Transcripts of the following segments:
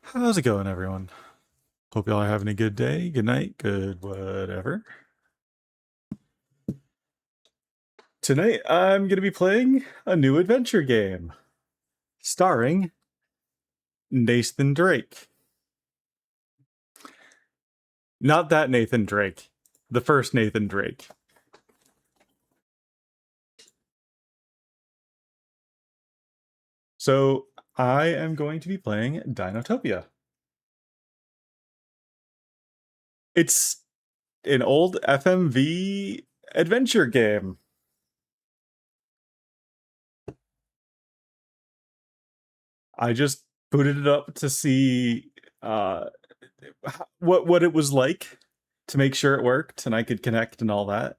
How's it going, everyone? Hope y'all are having a good day, good night, good whatever. Tonight, I'm going to be playing a new adventure game starring Nathan Drake. Not that Nathan Drake, the first Nathan Drake. So, I am going to be playing Dinotopia. It's an old FMV adventure game. I just booted it up to see uh, what it was like to make sure it worked and I could connect and all that.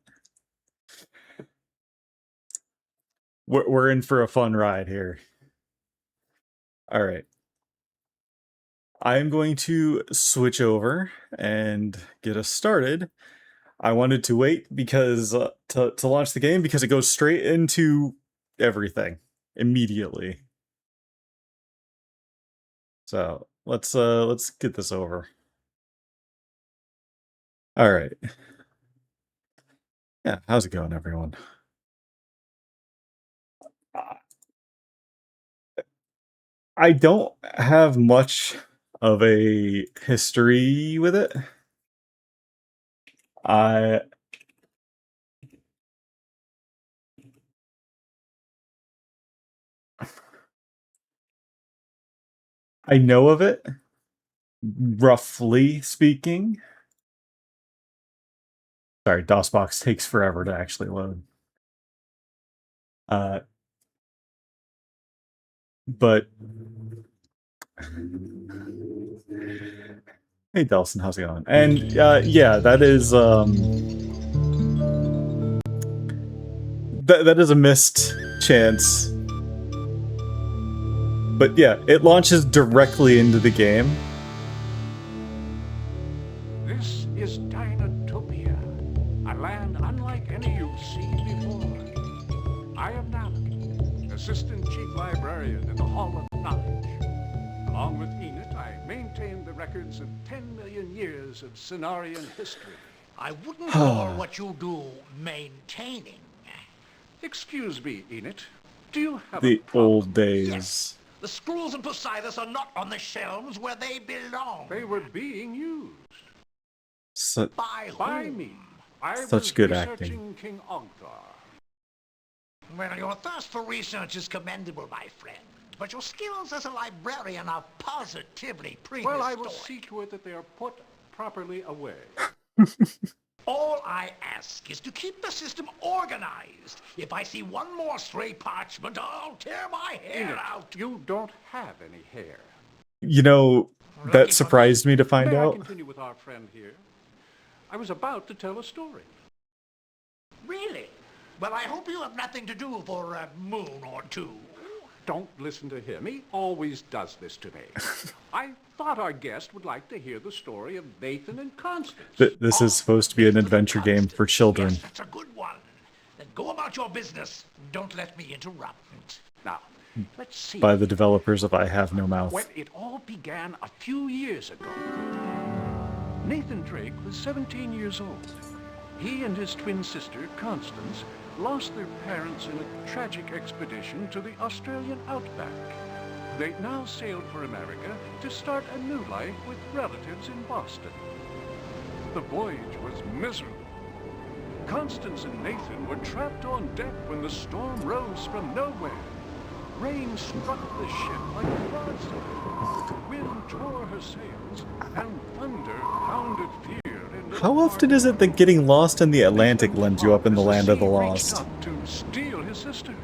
We're in for a fun ride here. All right. I am going to switch over and get us started. I wanted to wait because to launch the game because it goes straight into everything immediately. So let's get this over. All right. Yeah, how's it going, everyone? Uh, I don't have much of a history with it. I I know of it, roughly speaking. Sorry, DOSBox takes forever to actually load. Uh, but hey, Delson, how's it going? And yeah, that is that is a missed chance. But yeah, it launches directly into the game. This is Dinotopia, a land unlike any you've seen before. I am Nalek, Assistant Chief Librarian in the Hall of Knowledge. Along with Enid, I maintain the records of 10 million years of Cenarian history. I wouldn't call what you do maintaining. Excuse me, Enid. Do you have a The problem? old days. Yes, the screws and Poseidus are not on the shelves where they belong. They were being used. By By whom? me. I Such was good researching acting. King Ogdar. Well, your thirst for research is commendable, my friend. But your skills as a librarian are positively prehistoric. Well, I will see to it that they are put properly away. All I ask is to keep the system organized. If I see one more stray parchment, I'll tear my hair Enid, out. you don't have any hair. You know, that surprised me to find May I out. continue with our friend here? I was about to tell a story. Really? Well, I hope you have nothing to do for a moon or two. Don't listen to him. He always does this to me. I thought our guest would like to hear the story of Nathan and Constance. This is supposed to be an adventure game for children. Yes, that's a good one. Then go about your business. Don't let me interrupt. Now, let's see. By the developers of I Have No Mouth. When it all began a few years ago, Nathan Drake was 17 years old. He and his twin sister, Constance, lost their parents in a tragic expedition to the Australian outback. They now sailed for America to start a new life with relatives in Boston. The voyage was miserable. Constance and Nathan were trapped on deck when the storm rose from nowhere. Rain struck the ship like a broadside. The wind tore her sails, and thunder pounded fear into How often is it that getting lost in the Atlantic lends you up in the land of the lost? Up to steal his sister.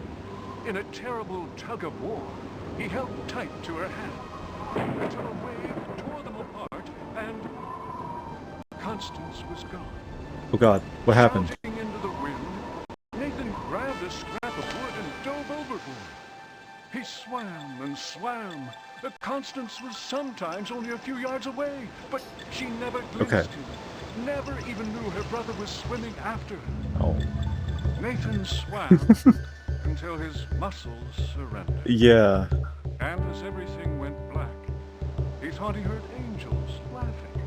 In a terrible tug of war, he held tight to her hand until a wave tore them apart, and Constance was gone. Oh god, what happened? Shouting into the wind, Nathan grabbed a scrap of wood and dove overboard. He swam and swam. Constance was sometimes only a few yards away, but she never glimpsed him. Never even knew her brother was swimming after her. Oh. Nathan swam until his muscles surrendered. Yeah. And as everything went black, he thought he heard angels laughing.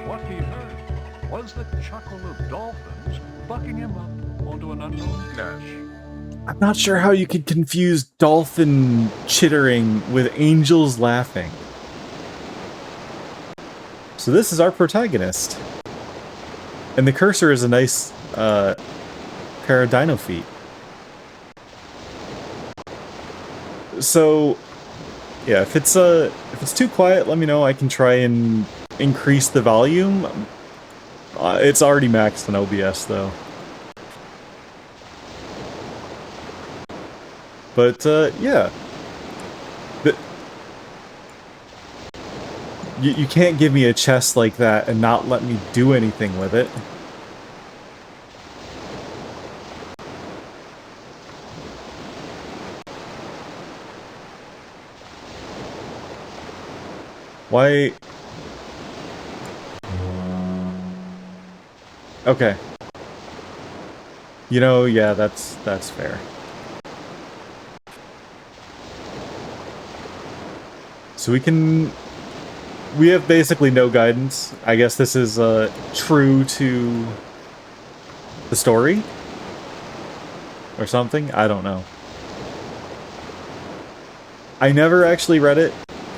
What he heard was the chuckle of dolphins bucking him up onto an unknown beach. I'm not sure how you could confuse dolphin chittering with angels laughing. So this is our protagonist. And the cursor is a nice pair of dino feet. So yeah, if it's too quiet, let me know. I can try and increase the volume. It's already maxed in OBS though. But yeah, you can't give me a chest like that and not let me do anything with it. Why? Okay. You know, yeah, that's fair. So we have basically no guidance. I guess this is true to the story or something. I don't know. I never actually read it.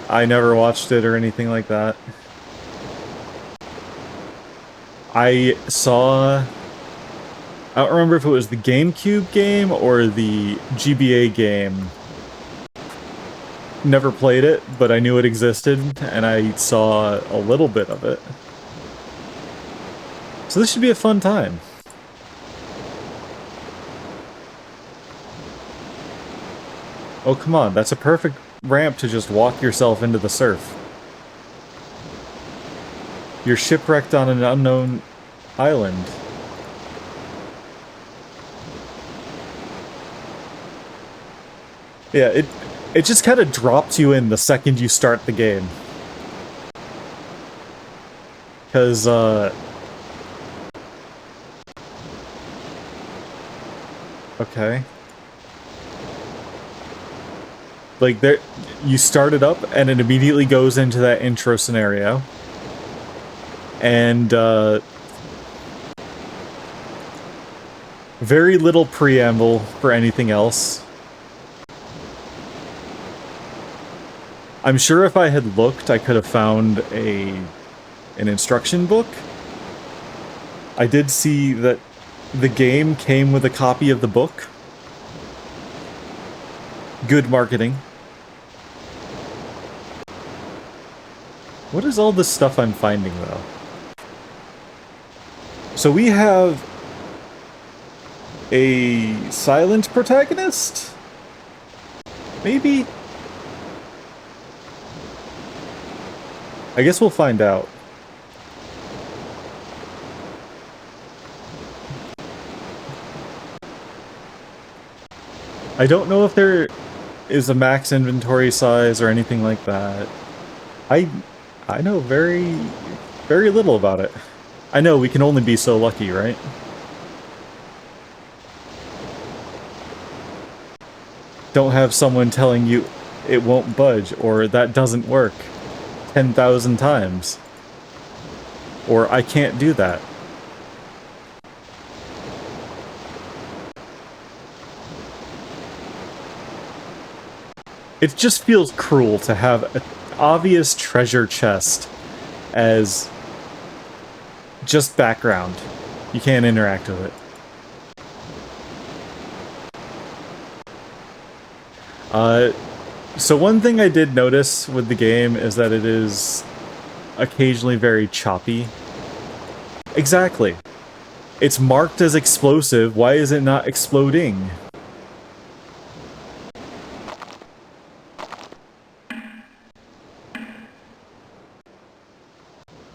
I never watched it or anything like that. I don't remember if it was the GameCube game or the GBA game. Never played it, but I knew it existed, and I saw a little bit of it. So this should be a fun time. Oh, come on, that's a perfect ramp to just walk yourself into the surf. You're shipwrecked on an unknown island. Yeah, it just kind of drops you in the second you start the game. Because, okay. Like, there, you start it up, and it immediately goes into that intro scenario. And, very little preamble for anything else. I'm sure if I had looked, I could have found an instruction book. I did see that the game came with a copy of the book. Good marketing. What is all this stuff I'm finding, though? So we have a silent protagonist? Maybe? I guess we'll find out. I don't know if there is a max inventory size or anything like that. I know very little about it. I know we can only be so lucky, right? Don't have someone telling you it won't budge or that doesn't work 10,000 times. Or I can't do that. It just feels cruel to have an obvious treasure chest as just background. You can't interact with it. So one thing I did notice with the game is that it is occasionally very choppy. Exactly. It's marked as explosive. Why is it not exploding?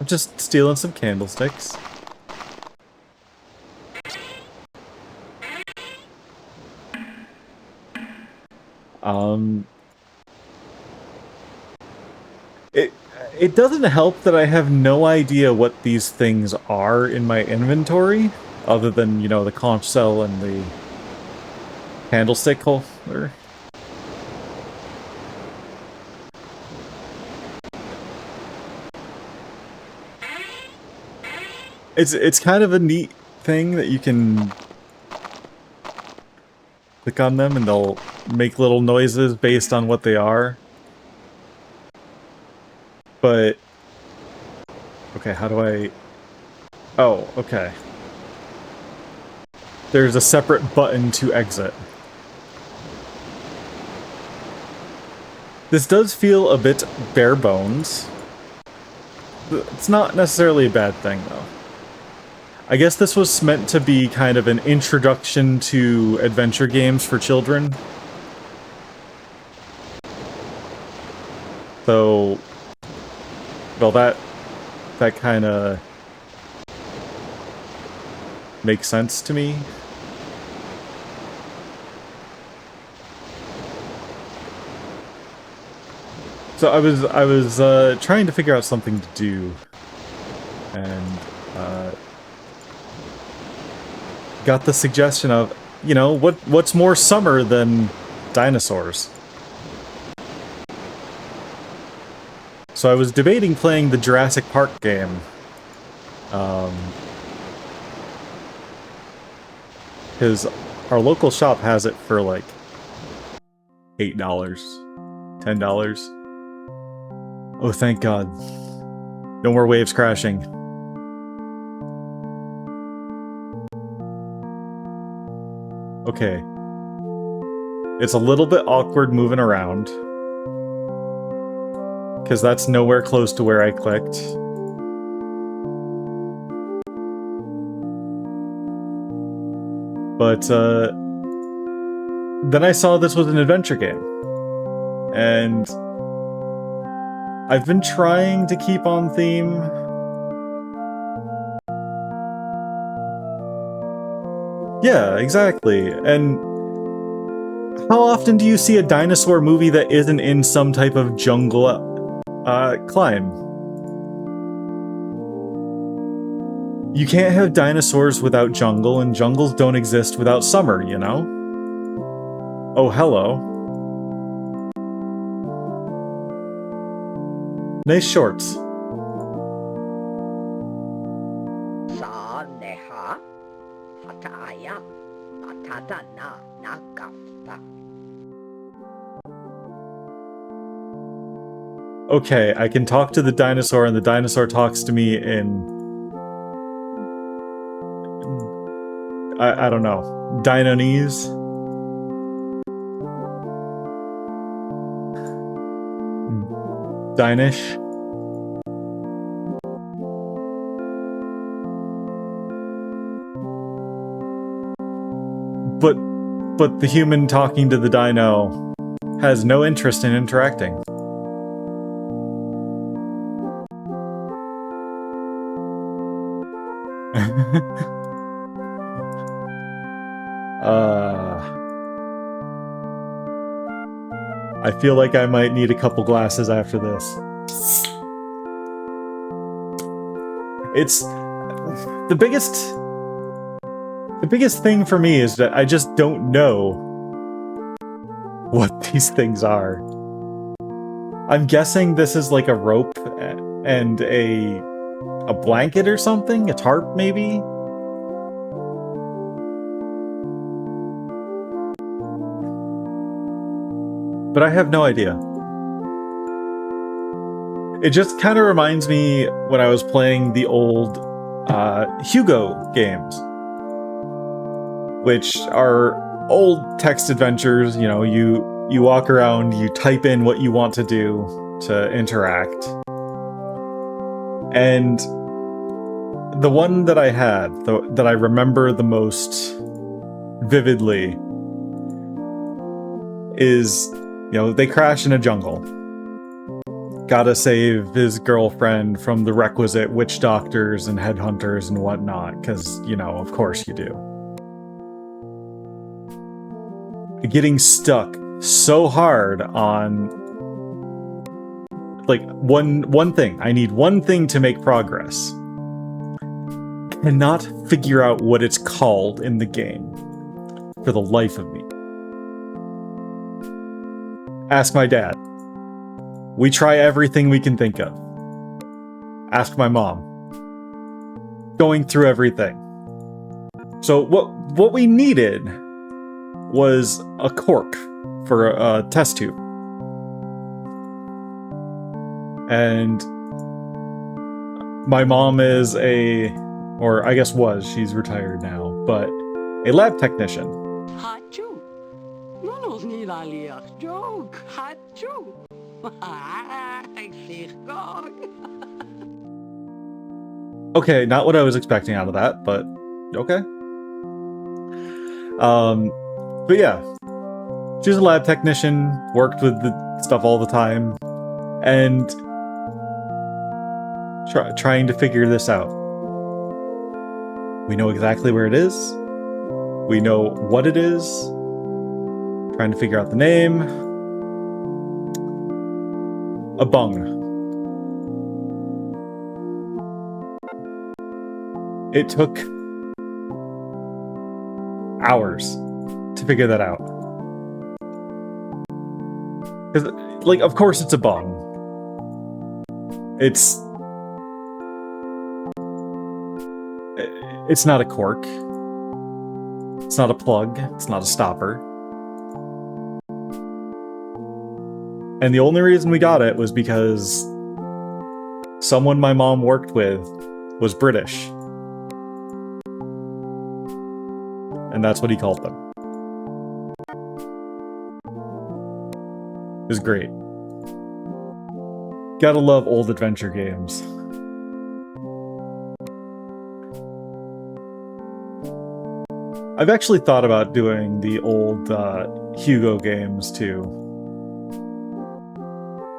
I'm just stealing some candlesticks. It doesn't help that I have no idea what these things are in my inventory, other than, you know, the conch shell and the candlestick holder. It's kind of a neat thing that you can click on them and they'll make little noises based on what they are. But okay, how do I... Oh, okay. There's a separate button to exit. This does feel a bit bare bones. It's not necessarily a bad thing, though. I guess this was meant to be kind of an introduction to adventure games for children. So, well, that kind of makes sense to me. So I was trying to figure out something to do, and got the suggestion of, you know, what's more summer than dinosaurs? So I was debating playing the Jurassic Park game. Because our local shop has it for like $8, $10. Oh, thank God. No more waves crashing. Okay. It's a little bit awkward moving around. Because that's nowhere close to where I clicked. But, then I saw this was an adventure game. And I've been trying to keep on theme. Yeah, exactly. And how often do you see a dinosaur movie that isn't in some type of jungle climb? You can't have dinosaurs without jungle, and jungles don't exist without summer, you know? Oh, hello. Nice shorts. Okay, I can talk to the dinosaur, and the dinosaur talks to me in... I don't know. Dinonese? Dinish? But the human talking to the dino has no interest in interacting. I feel like I might need a couple glasses after this. It's... The biggest thing for me is that I just don't know what these things are. I'm guessing this is like a rope and a blanket or something? A tarp, maybe? But I have no idea. It just kind of reminds me when I was playing the old Hugo games, which are old text adventures. You know, you walk around, you type in what you want to do to interact. And the one that I had, that I remember the most vividly, is, you know, they crash in a jungle. Gotta save his girlfriend from the requisite witch doctors and headhunters and whatnot, because, you know, of course you do. Getting stuck so hard on, like, one thing. I need one thing to make progress. Cannot figure out what it's called in the game. For the life of me. Ask my dad. We try everything we can think of. Ask my mom. going through everything. So what we needed was a cork for a test tube. And my mom is or I guess was, she's retired now, but a lab technician. Hachu. Nonos nilaliach joke. Hachu. I see God. Okay, not what I was expecting out of that, but okay. But yeah, she's a lab technician, worked with the stuff all the time, and trying to figure this out. We know exactly where it is. We know what it is. Trying to figure out the name. A bung. It took hours to figure that out. Because, like, of course it's a bung. It's not a cork. It's not a plug. It's not a stopper. And the only reason we got it was because someone my mom worked with was British. And that's what he called them. It was great. Gotta love old adventure games. I've actually thought about doing the old Hugo games too.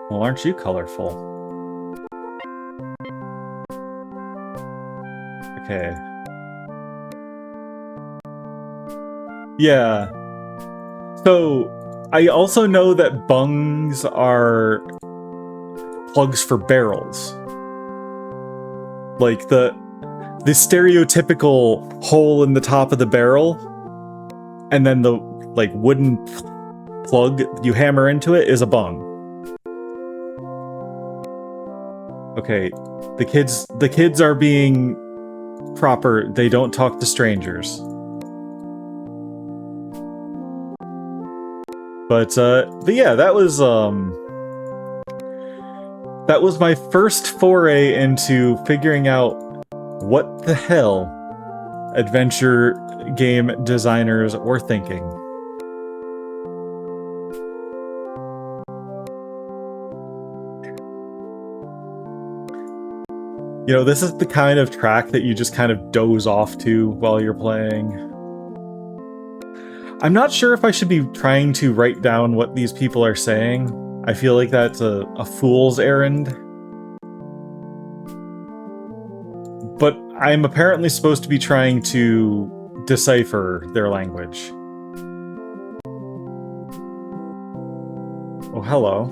Well, aren't you colorful? Okay. Yeah. So, I also know that bungs are plugs for barrels. Like the stereotypical hole in the top of the barrel, and then the like wooden plug you hammer into it is a bung. Okay, the kids are being proper. They don't talk to strangers. But yeah, that was my first foray into figuring out what the hell adventure game designers were thinking. You know, this is the kind of track that you just kind of doze off to while you're playing. I'm not sure if I should be trying to write down what these people are saying. I feel like that's a fool's errand. But I'm apparently supposed to be trying to decipher their language. Oh, hello.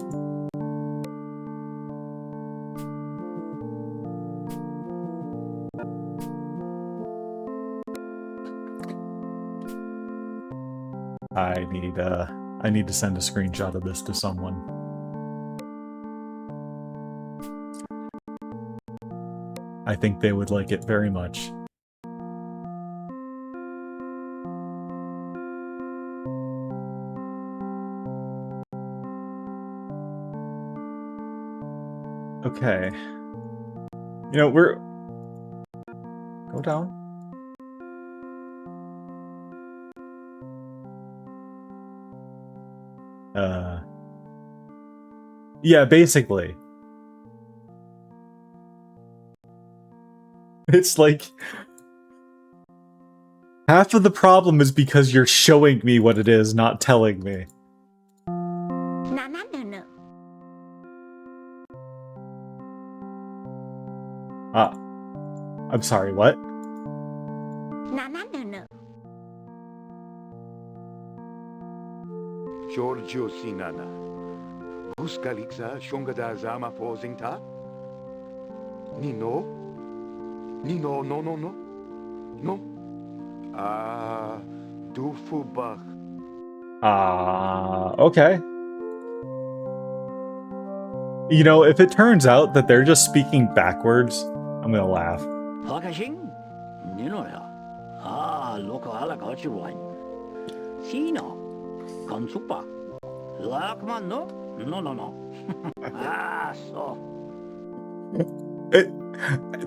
I need to send a screenshot of this to someone. I think they would like it very much. Okay. You know, go down. Yeah, basically. It's like half of the problem is because you're showing me what it is, not telling me. No, no, no, no. I'm sorry, what? No, no, no, no. Giorgio Sinana. Buskalixa Shongada Zama Posingta? Nino? Nino, no, no, no. No. Dufubach. Okay. You know, if it turns out that they're just speaking backwards, I'm gonna laugh. Hogashing? Ninoya. Ah, look ala gachiwan. Sino? Konsupa. Lakman no? No. Ah, so.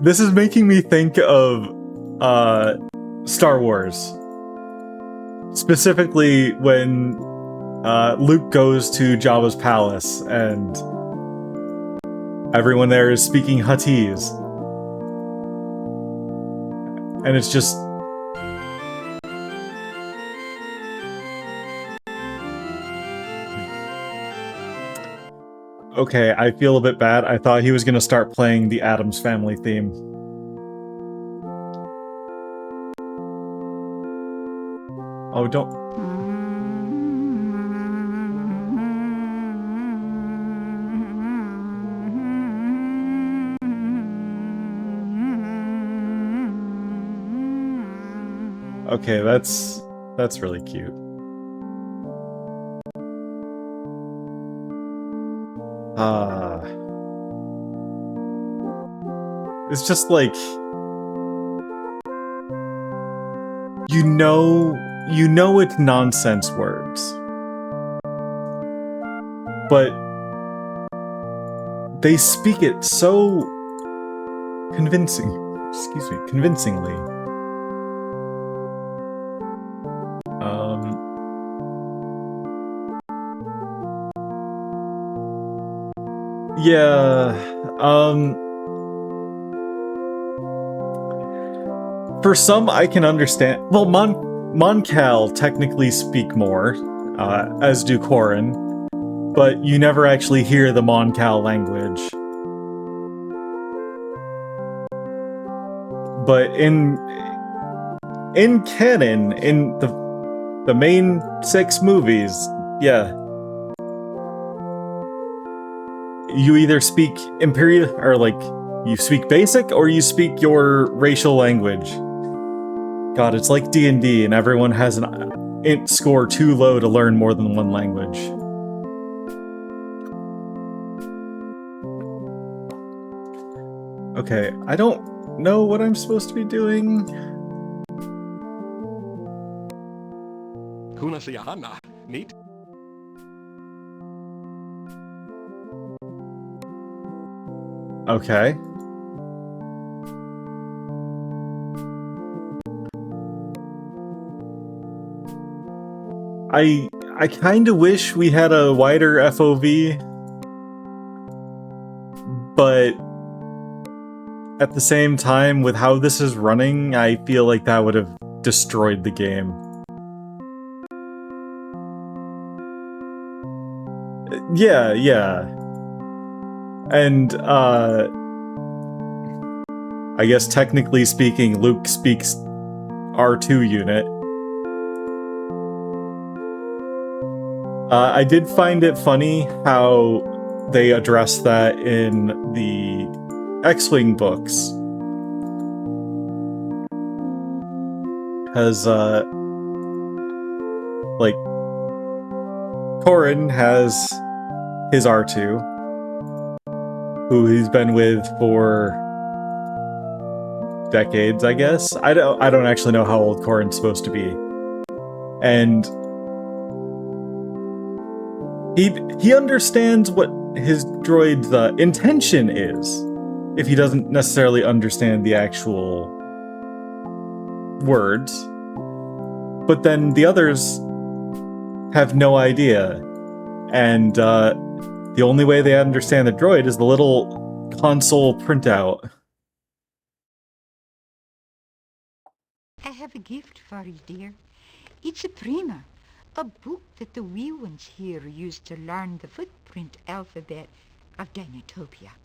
This is making me think of Star Wars. Specifically when Luke goes to Jabba's palace and everyone there is speaking Huttese. And it's just... Okay, I feel a bit bad. I thought he was going to start playing the Addams Family theme. Oh, don't... Okay, that's really cute. It's just like... You know it's nonsense words. But they speak it so convincingly. Yeah, for some I can understand. Well, Moncal technically speak more, as do Corrin, but you never actually hear the Moncal language. But in canon, in the main 6 movies, yeah, you either speak Imperial, or like, you speak Basic, or you speak your racial language. God, it's like D&D, and everyone has an int score too low to learn more than one language. Okay, I don't know what I'm supposed to be doing. Kunasiahana. Neat. Okay. I kinda wish we had a wider FOV, but at the same time, with how this is running, I feel like that would have destroyed the game. Yeah. And, I guess technically speaking, Luke speaks R2 unit. I did find it funny how they addressed that in the X-Wing books. Because, like, Corrin has his R2, who he's been with for decades, I guess. I don't actually know how old Corrin's supposed to be. And he understands what his droid's intention is, if he doesn't necessarily understand the actual words. But then the others have no idea. And the only way they understand the droid is the little console printout. I have a gift for you, dear. It's a primer, a book that the wee ones here used to learn the footprint alphabet of Dinotopia.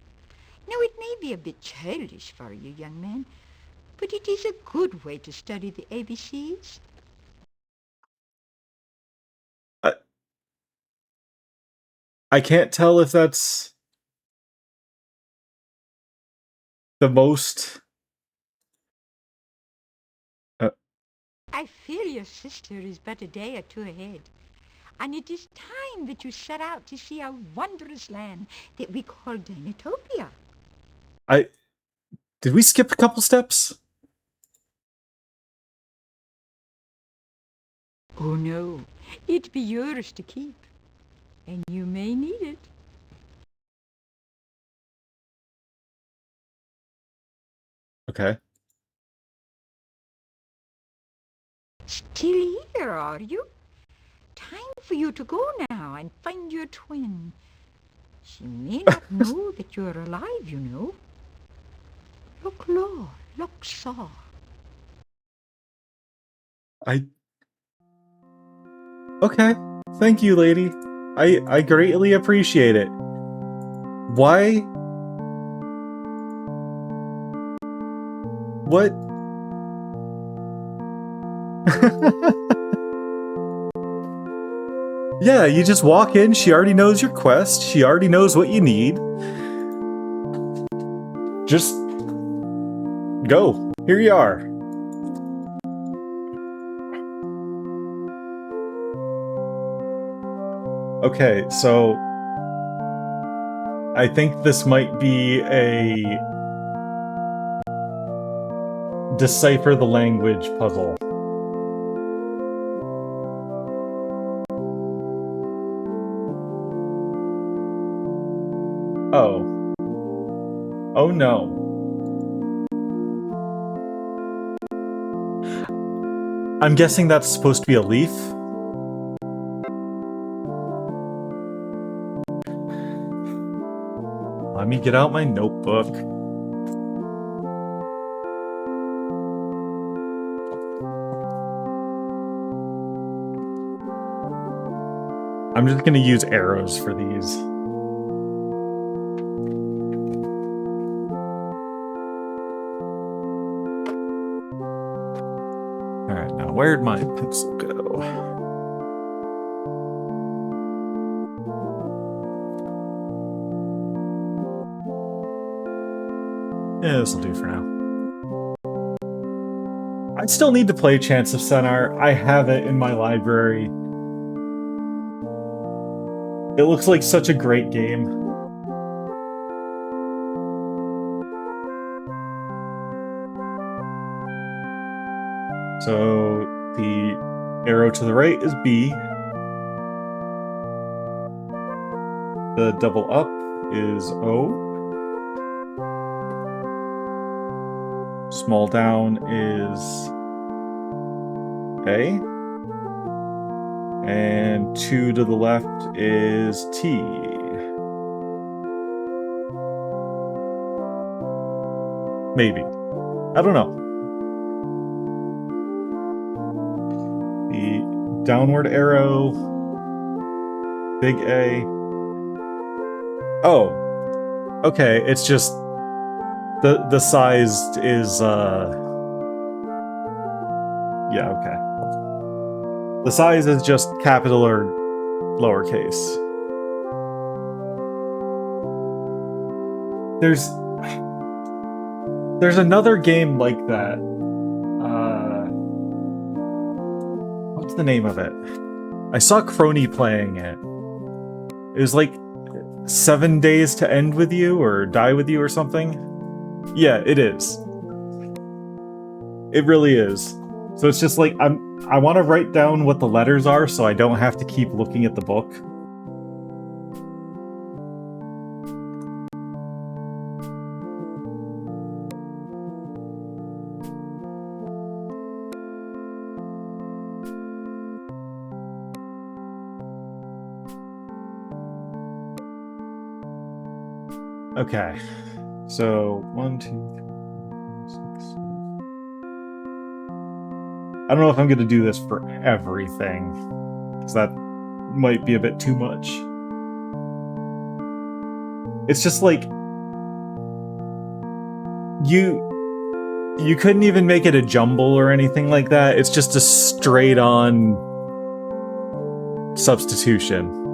Now, it may be a bit childish for you, young man, but it is a good way to study the ABCs. I can't tell if that's the most... I fear your sister is but a day or two ahead, and it is time that you set out to see our wondrous land that we call Dinotopia. Did we skip a couple steps? Oh no, it be yours to keep, and you may need it. Okay. Still here, are you? Time for you to go now and find your twin. She may not know that you're alive, you know. Look low, look saw. Okay. Thank you, lady. I greatly appreciate it. Why? What? Yeah, you just walk in, she already knows your quest, she already knows what you need. Just go. Here you are. Okay, so I think this might be a decipher the language puzzle. Oh. Oh no. I'm guessing that's supposed to be a leaf? Let me get out my notebook. I'm just gonna use arrows for these. Alright, now where'd my pencil go? Yeah, this'll do for now. I still need to play Chance of Senar. I have it in my library. It looks like such a great game. So the arrow to the right is B. The double up is O. Small down is A. And 2 to the left is T. Maybe. I don't know. The downward arrow, big A. Oh. Okay, it's just the size is yeah, okay. The size is just capital or lowercase. There's another game like that. What's the name of it? I saw Crony playing it. It was like 7 Days to End With You or Die With You or something. Yeah, it is. It really is. So it's just like I want to write down what the letters are so I don't have to keep looking at the book. Okay. So 1, 2, 3, 4, 6, 7. I don't know if I'm going to do this for everything, because that might be a bit too much. It's just like you couldn't even make it a jumble or anything like that. It's just a straight on substitution.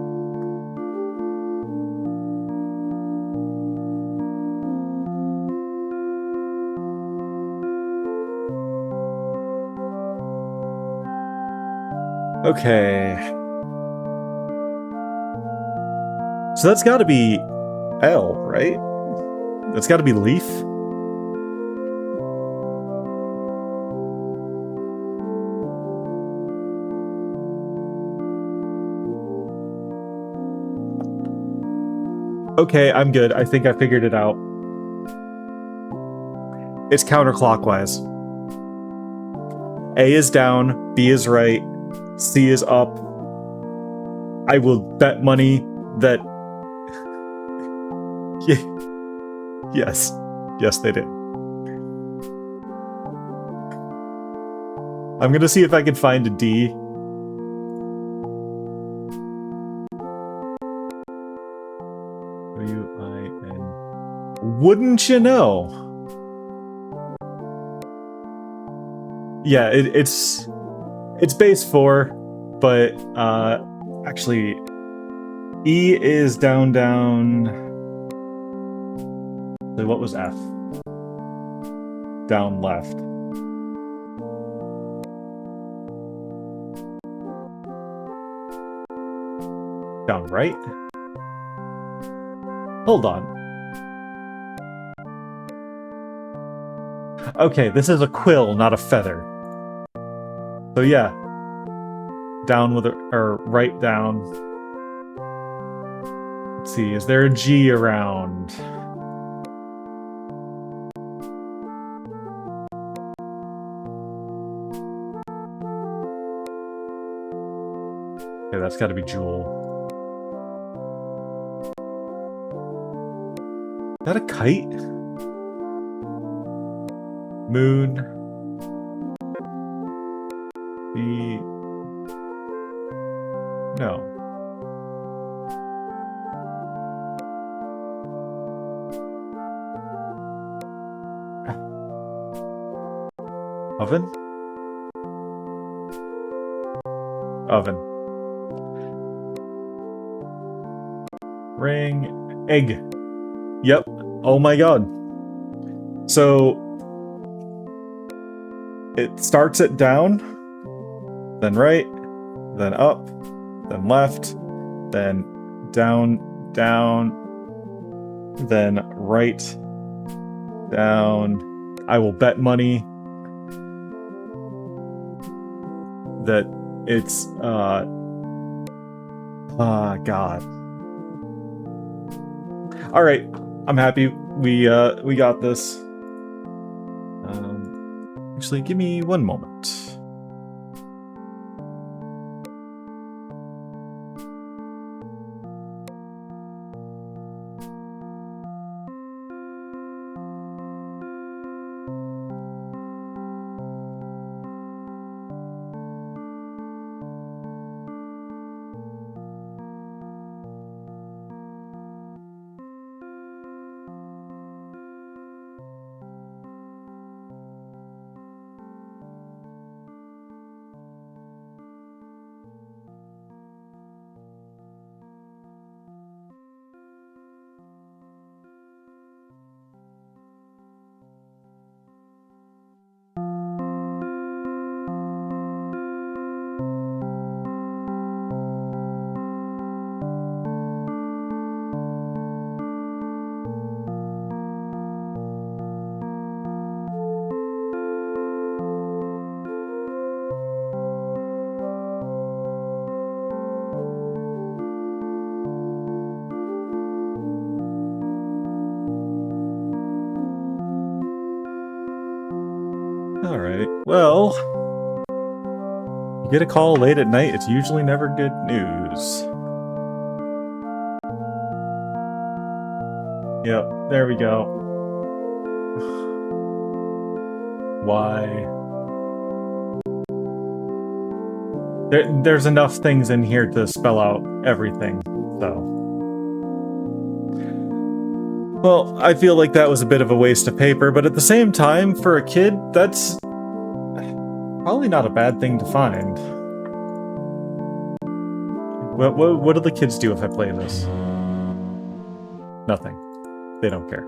Okay. So that's got to be L, right? That's got to be leaf. Okay, I'm good. I think I figured it out. It's counterclockwise. A is down, B is right, C is up. I will bet money that... Yes. Yes, they did. I'm gonna see if I can find a D. W-I-N. Wouldn't you know? Yeah, it's base 4, but actually E is down. So what was F? Down left. Down right? Hold on. Okay, this is a quill, not a feather. So yeah. Down with or right down. Let's see, is there a G around? Okay, that's gotta be Jewel. Is that a kite? Moon. B. No. Oven? Oven. Ring. Egg. Yep. Oh my god. So it starts at down, then right, then up, then left, then down, then right, down. I will bet money that it's god. All right, I'm happy we got this. Actually, give me one moment. Alright, well, you get a call late at night, it's usually never good news. Yep, there we go. Why? There's enough things in here to spell out everything, so... Well, I feel like that was a bit of a waste of paper, but at the same time, for a kid, that's probably not a bad thing to find. What do the kids do if I play this? Nothing. They don't care.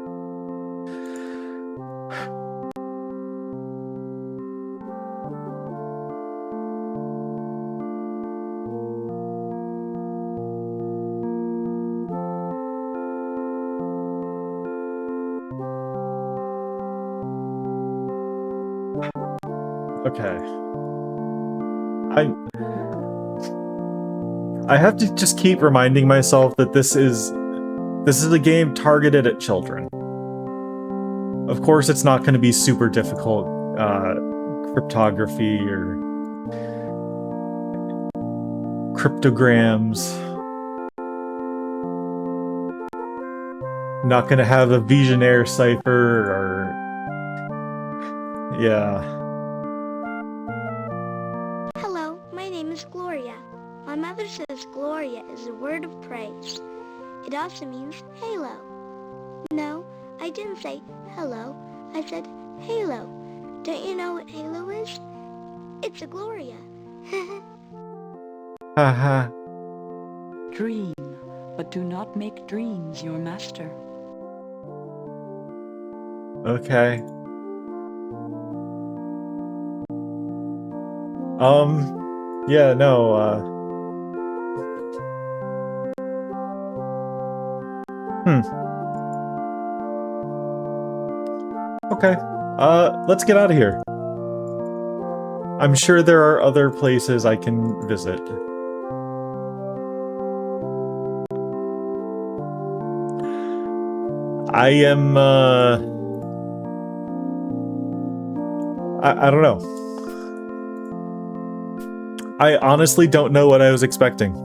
Okay. I have to just keep reminding myself that this is This is a game targeted at children. Of course, it's not going to be super difficult cryptography or cryptograms. Not going to have a Visionaire cipher or... Yeah. Hello, my name is Gloria. My mother says Gloria is a word of praise. It also means halo. No, I didn't say hello. I said halo. Don't you know what halo is? It's a Gloria. Haha. Dream, but do not make dreams your master. Okay. Yeah, no, Okay. Let's get out of here. I'm sure there are other places I can visit. I am, I don't know. I honestly don't know what I was expecting.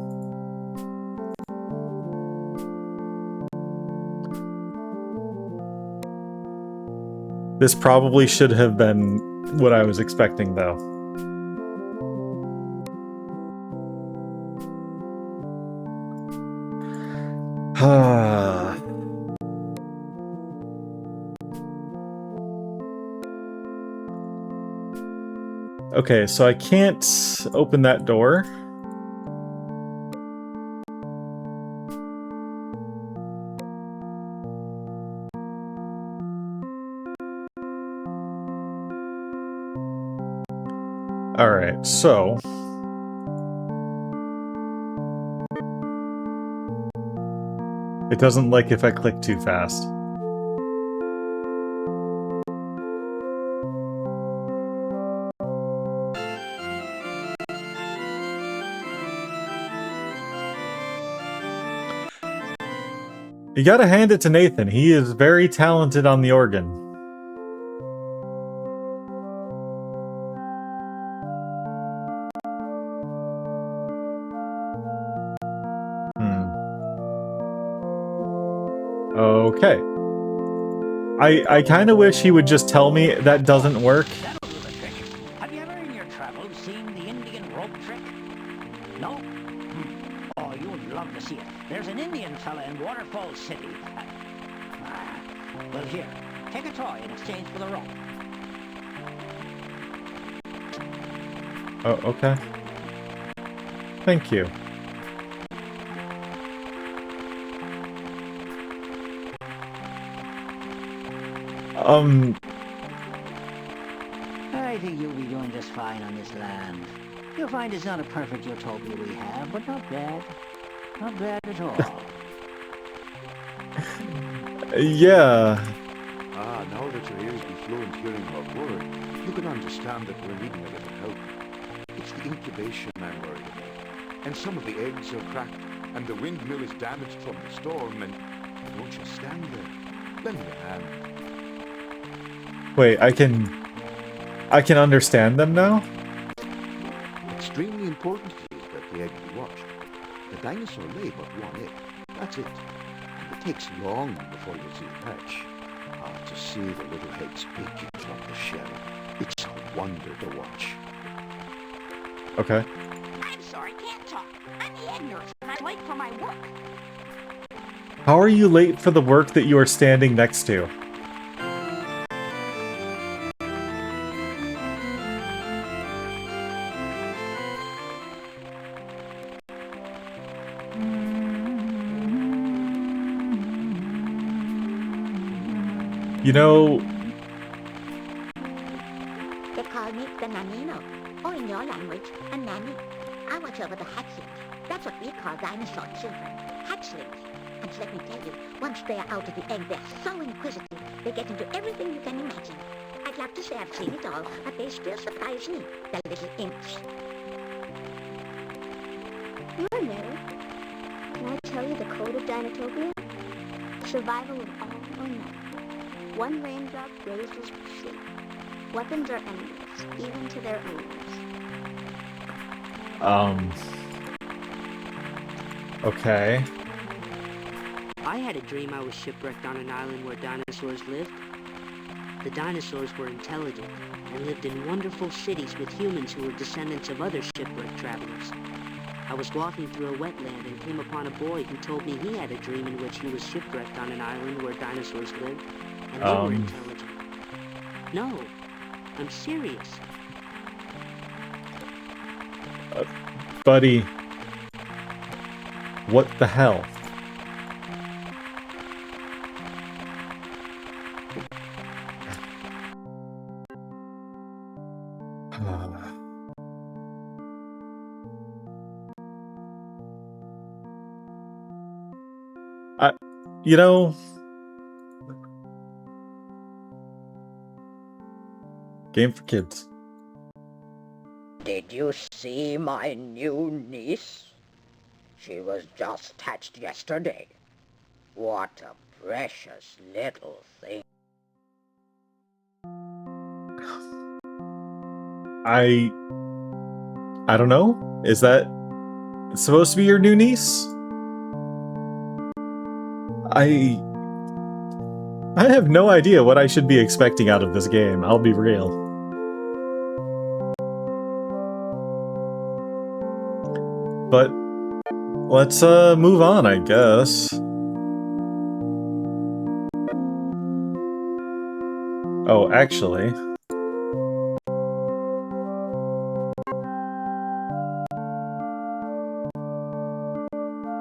This probably should have been what I was expecting, though. Okay, so I can't open that door. Alright, so... It doesn't like if I click too fast. You gotta hand it to Nathan. He is very talented on the organ. Okay. I kind of wish he would just tell me that doesn't work. That'll do the trick. Have you ever in your travels seen the Indian rope trick? No? Oh, you would love to see it. There's an Indian fella in Waterfall City. Well, here, take a toy in exchange for the rope. Oh, okay. Thank you. I think you'll be doing just fine on this land. You'll find it's not a perfect utopia we have, but not bad. Not bad at all. Yeah. Ah, now that your ears be fluent hearing our word, you can understand that we're needing a little help. It's the incubation I'm worried about. And some of the eggs are cracked, and the windmill is damaged from the storm, and don't just stand there. Lend me a hand. Wait, I can understand them now? Extremely important it is that the egg be watched. The dinosaur lay but one egg. That's it. And it takes long before you see it hatch. Ah, to see the little heads peeking from the shell. It's a wonder to watch. Okay. I'm sorry, can't talk. I'm the egg nurse, and I'm late for my work. How are you late for the work that you are standing next to? You know, They call me the Nanino, or in your language, a nanny. I watch over the hatchlings. That's what we call dinosaur children, hatchlings. And let me tell you, once they're out of the egg, they're so inquisitive, they get into everything you can imagine. I'd love to say I've seen it all, but they still surprise me, the little imps. You're new. Can I tell you the code of Dinotopia? Survival of all or none. One raindrop raises the sea. Weapons are enemies, even to their owners. Okay. I had a dream I was shipwrecked on an island where dinosaurs lived. The dinosaurs were intelligent and lived in wonderful cities with humans who were descendants of other shipwrecked travelers. I was walking through a wetland and came upon a boy who told me he had a dream in which he was shipwrecked on an island where dinosaurs lived, and they were intelligent. No, I'm serious. Buddy. What the hell? You know, game for kids. Did you see my new niece? She was just hatched yesterday. What a precious little thing. I don't know. Is that supposed to be your new niece? I have no idea what I should be expecting out of this game, I'll be real. But let's move on, I guess. Oh, actually.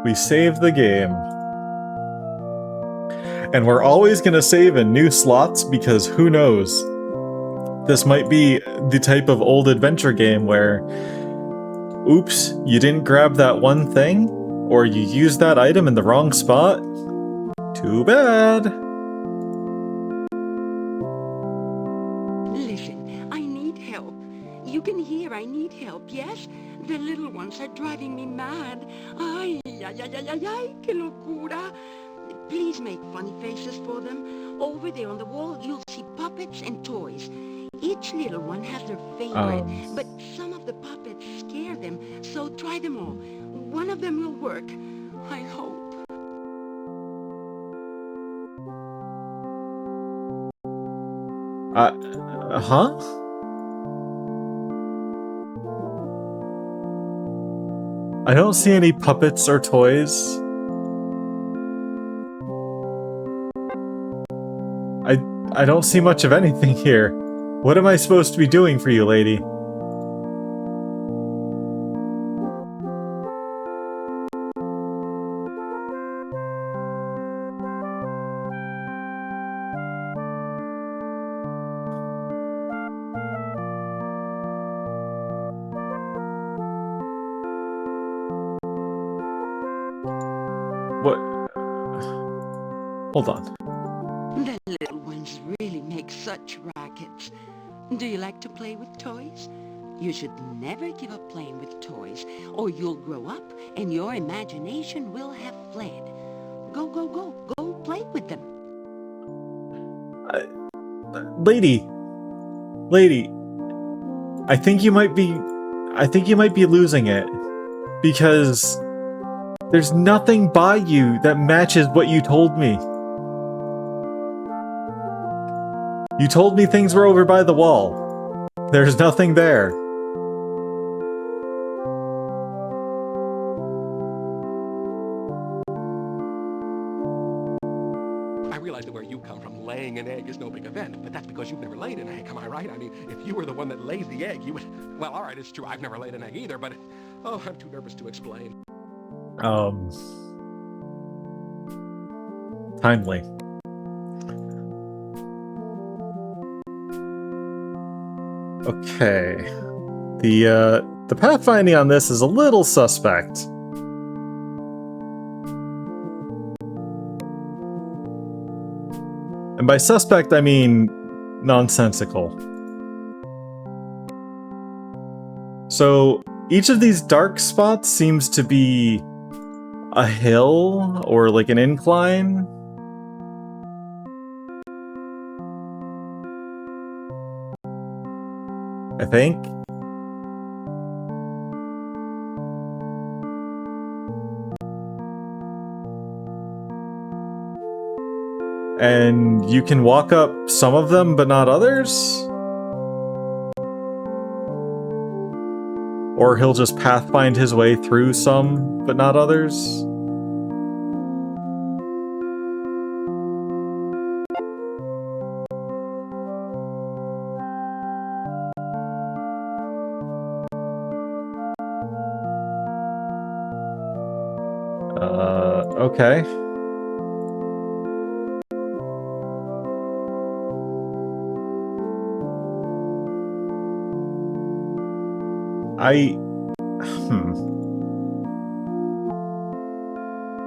We saved the game. And we're always gonna save in new slots because who knows? This might be the type of old adventure game where, oops, you didn't grab that one thing, or you used that item in the wrong spot. Too bad. Listen, I need help. You can hear I need help, yes? The little ones are driving me mad. Ay, ay, ay, ay, ay, ay, que locura. Please make funny faces for them. Over there on the wall, you'll see puppets and toys. Each little one has their favorite, but some of the puppets scare them, so try them all. One of them will work. I hope. Huh? I don't see any puppets or toys. I don't see much of anything here. What am I supposed to be doing for you, lady? What? Hold on. The little ones really make such rackets. Do you like to play with toys? You should never give up playing with toys, or you'll grow up and your imagination will have fled. Go, go, go, go play with them. Lady, I think you might be losing it, because there's nothing by you that matches what you told me. You told me things were over by the wall. There's nothing there. I realize that where you come from, laying an egg is no big event, but that's because you've never laid an egg, am I right? I mean, if you were the one that lays the egg, you would... Well, all right, it's true, I've never laid an egg either, but... Oh, I'm too nervous to explain. Timely. Okay. The pathfinding on this is a little suspect. And by suspect, I mean nonsensical. So, each of these dark spots seems to be a hill or like an incline. I think. And you can walk up some of them, but not others? Or he'll just pathfind his way through some, but not others? Okay.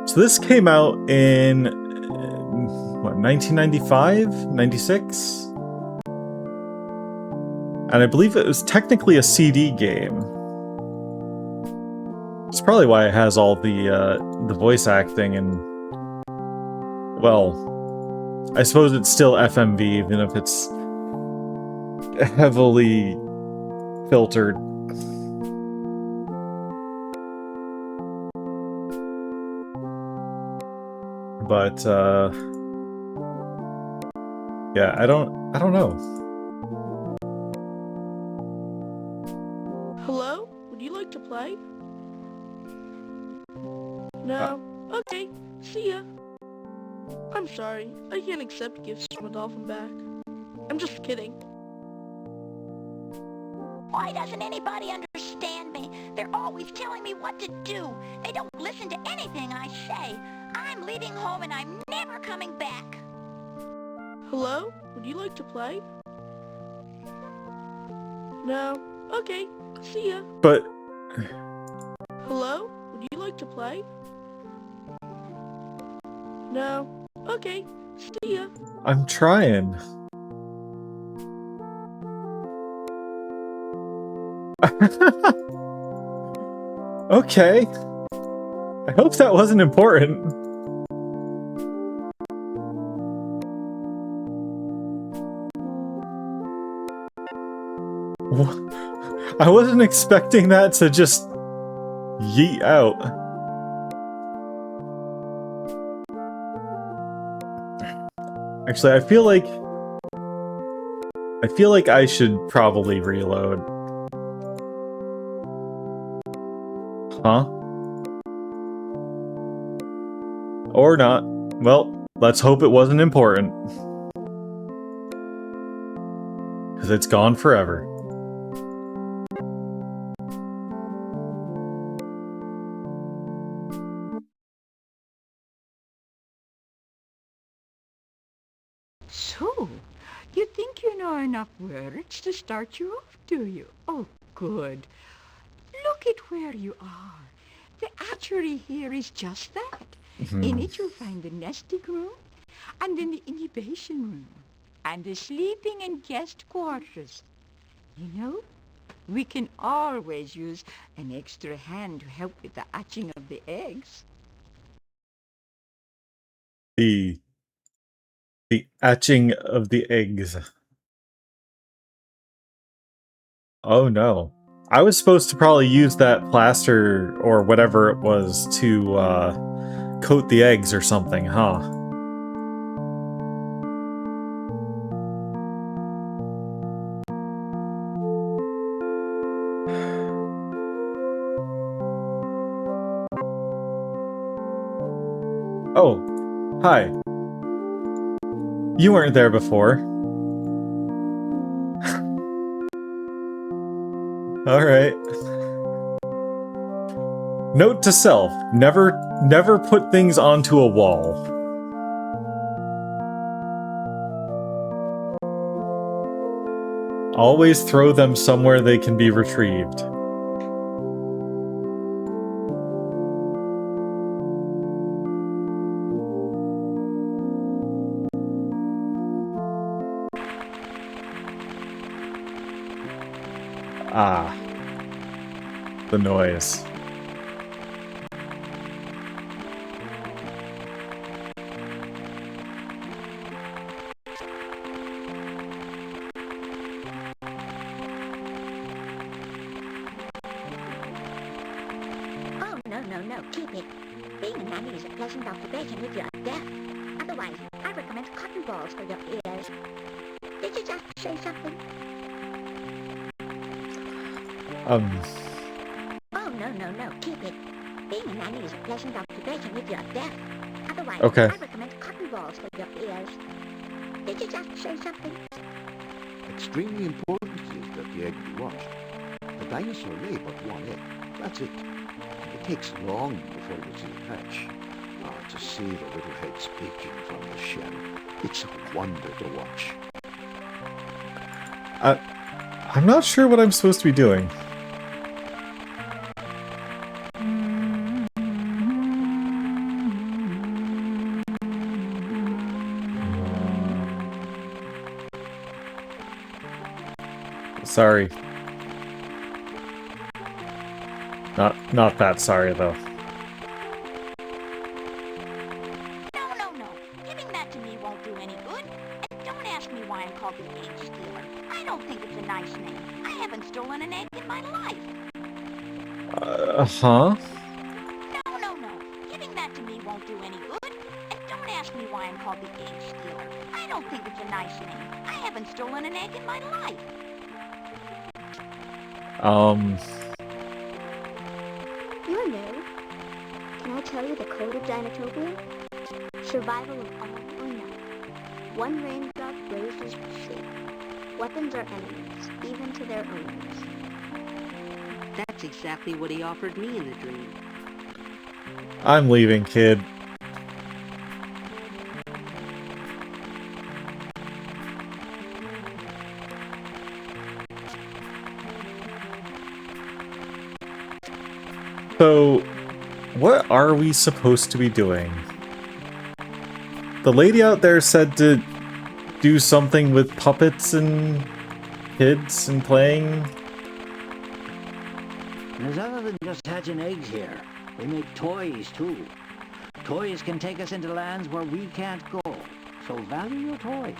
So this came out in, what, 1995? 96? And I believe it was technically a CD game. It's probably why it has all the voice acting and, well, I suppose it's still FMV, even if it's heavily filtered. But yeah, I don't know. Hello? Would you like to play? No? Okay. See ya. I'm sorry. I can't accept gifts from a dolphin back. I'm just kidding. Why doesn't anybody understand me? They're always telling me what to do. They don't listen to anything I say. I'm leaving home and I'm never coming back. Hello? Would you like to play? No? Okay. See ya. But... Hello? Would you like to play? No? Okay. See ya. I'm trying. Okay. I hope that wasn't important. I wasn't expecting that to just yeet out. Actually, I feel like I should probably reload. Huh? Or not. Well, let's hope it wasn't important. Because it's gone forever. So, you think you know enough words to start you off, do you? Oh, good. Look at where you are. The archery here is just that. In it you'll find the nesting room, and then the incubation room, and the sleeping and guest quarters. You know, we can always use an extra hand to help with the hatching of the eggs. The hatching of the eggs. Oh no. I was supposed to probably use that plaster or whatever it was to coat the eggs or something, huh? Oh, hi. You weren't there before. Alright. Note to self, never put things onto a wall. Always throw them somewhere they can be retrieved. Ah. The noise. no, keep it. Being a nanny is a pleasant occupation if you're deaf. Otherwise, I recommend cotton balls for your ears. Did you just say something? Oh, no, keep it. Being a nanny is a pleasant occupation if you're deaf. Otherwise, Okay. I recommend cotton balls for your ears. Did you just say something? Extremely important it is that the egg be watched. The dinosaur lay but one egg. That's it. And it takes long before you see it hatch. To see the little heads peeking from the shell, it's a wonder to watch. I'm not sure what I'm supposed to be doing. Sorry. Not that sorry, though. No. Giving that to me won't do any good. And don't ask me why I'm called the egg stealer. I don't think it's a nice name. I haven't stolen an egg in my life. Huh? No. Giving that to me won't do any good. And don't ask me why I'm called the egg stealer. I don't think it's a nice name. I haven't stolen an egg in my life. You're new. Can I tell you the code of Dinotopia? Survival of all or none. One raindrop raises the sea. Weapons are enemies, even to their owners. That's exactly what he offered me in the dream. I'm leaving, kid. So, what are we supposed to be doing? The lady out there said to do something with puppets and kids and playing. There's other than just hatching eggs here. They make toys, too. Toys can take us into lands where we can't go. So value your toys.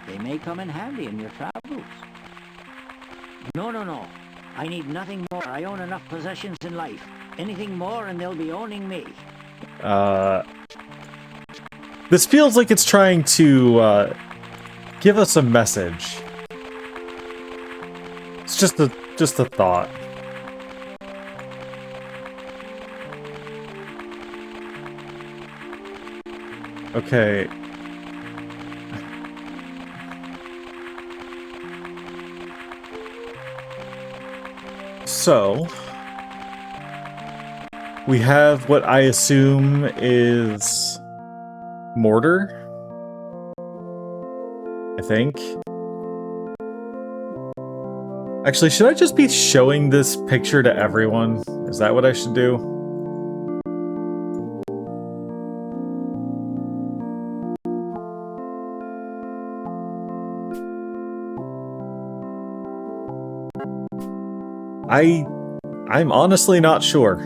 They may come in handy in your travels. No. I need nothing more. I own enough possessions in life. Anything more and they'll be owning me. This feels like it's trying to, give us a message. It's just a thought. Okay. So, we have what I assume is mortar, I think. Actually, should I just be showing this picture to everyone? Is that what I should do? I'm honestly not sure.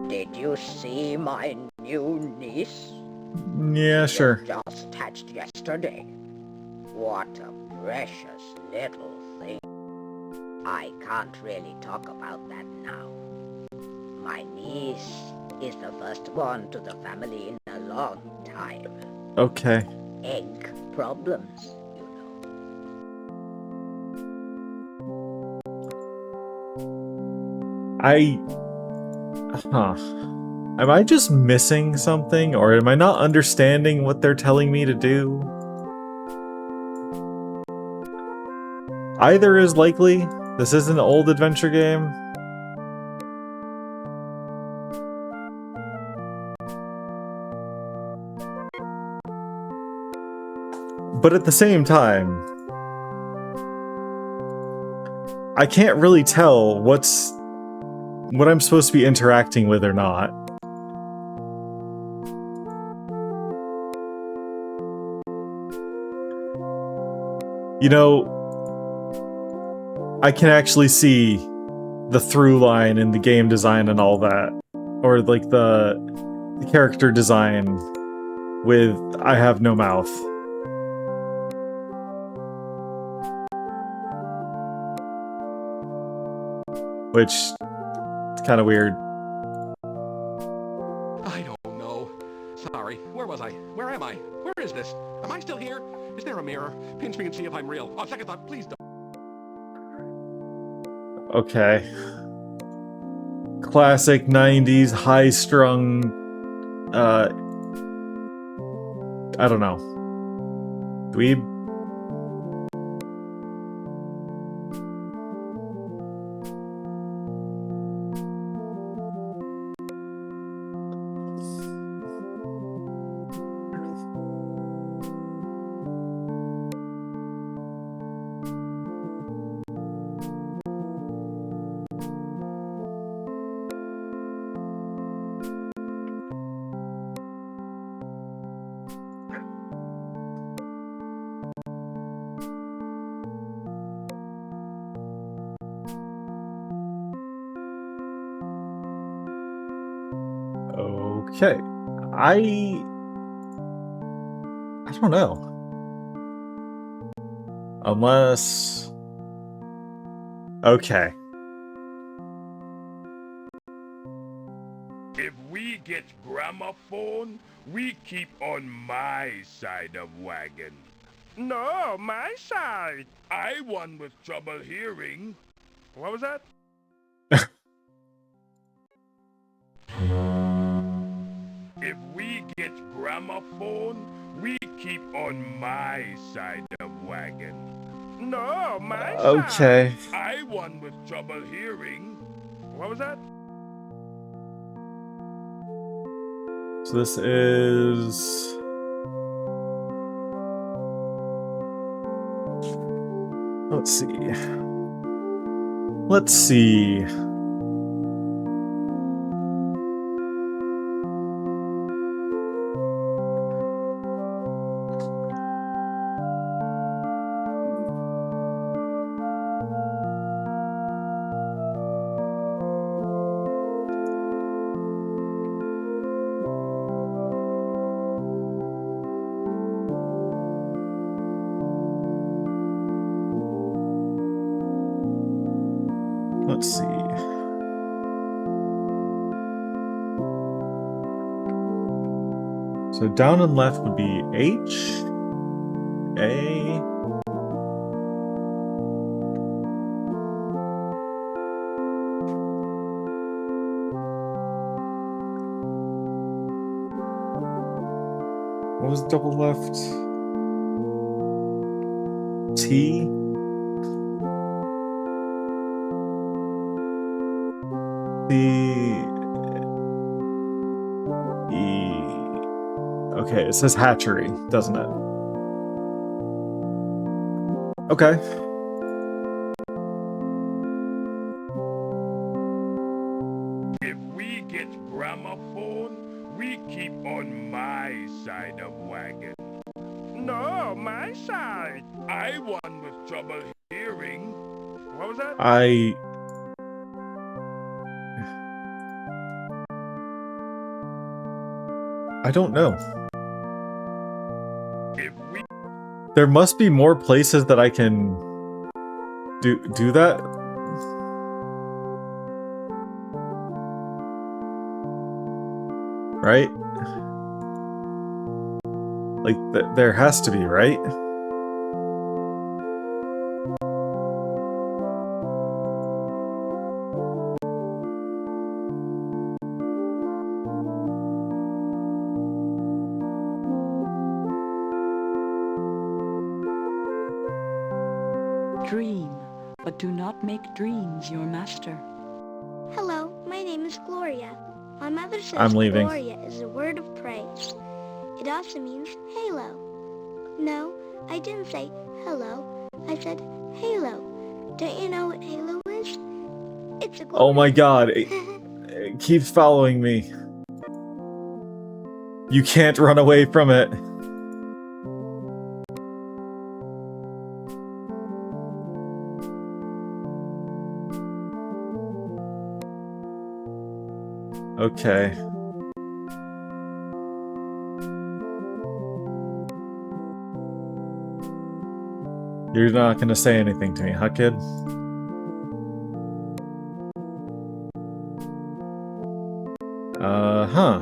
Did you see my new niece? Yeah, sure. Just hatched yesterday. What a precious little thing. I can't really talk about that now. My niece is the first one to the family in a long time. Okay. Egg problems, you know. Am I just missing something, or am I not understanding what they're telling me to do? Either is likely. This is an old adventure game. But at the same time, I can't really tell what I'm supposed to be interacting with or not. You know, I can actually see the through line in the game design and all that. Or like the character design with I have no mouth. which is kind of weird. I don't know. Sorry. Where was I? Where am I? Where is this? Am I still here? Is there a mirror? Pinch me and see if I'm real. On second thought, please don't. Okay. Classic 90s high-strung, I don't know. Dweeb? Okay. I don't know. Unless... Okay. If we get gramophone, we keep on my side of wagon. No, my side. I one with trouble hearing. What was that? If we get gramophone, we keep on my side of wagon. No, my Okay. side. I one with trouble hearing. What was that? So this is... Let's see. Let's see. Let's see. So down and left would be H, A, what was double left? T, C, E. Okay, it says hatchery, doesn't it? Okay. If we get gramophone, we keep on my side of wagon. No, my side. I one with trouble hearing. What was that? I don't know. If we... There must be more places that I can do that. Right? Like, there has to be, right? Dream, but do not make dreams your master. Hello, my name is Gloria. My mother says I'm leaving. Gloria is a word of praise. It also means halo. No, I didn't say hello. I said halo. Don't you know what halo is? It's a glory. Oh my god, it keeps following me. You can't run away from it. Okay. You're not gonna say anything to me, huh, kid? Huh.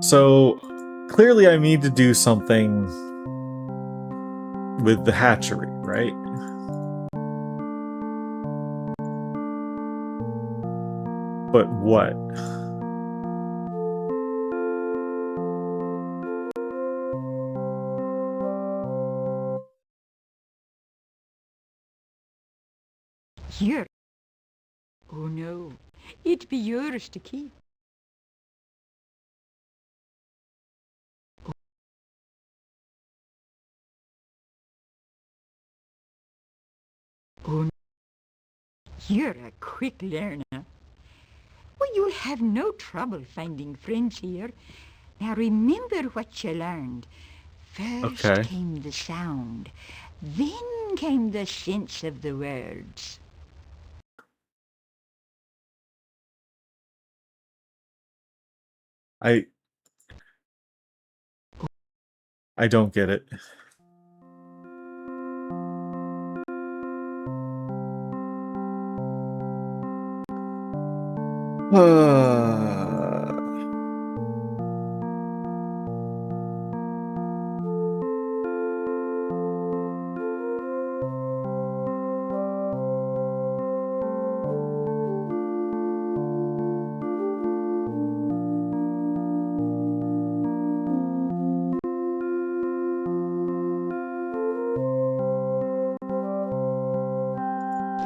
So, clearly I need to do something with the hatchery, right? But what? Here. Oh no, it'd be yours to keep. Oh, you're a quick learner. Well, you'll have no trouble finding friends here. Now remember what you learned. First Okay. came the sound, then came the sense of the words. I don't get it.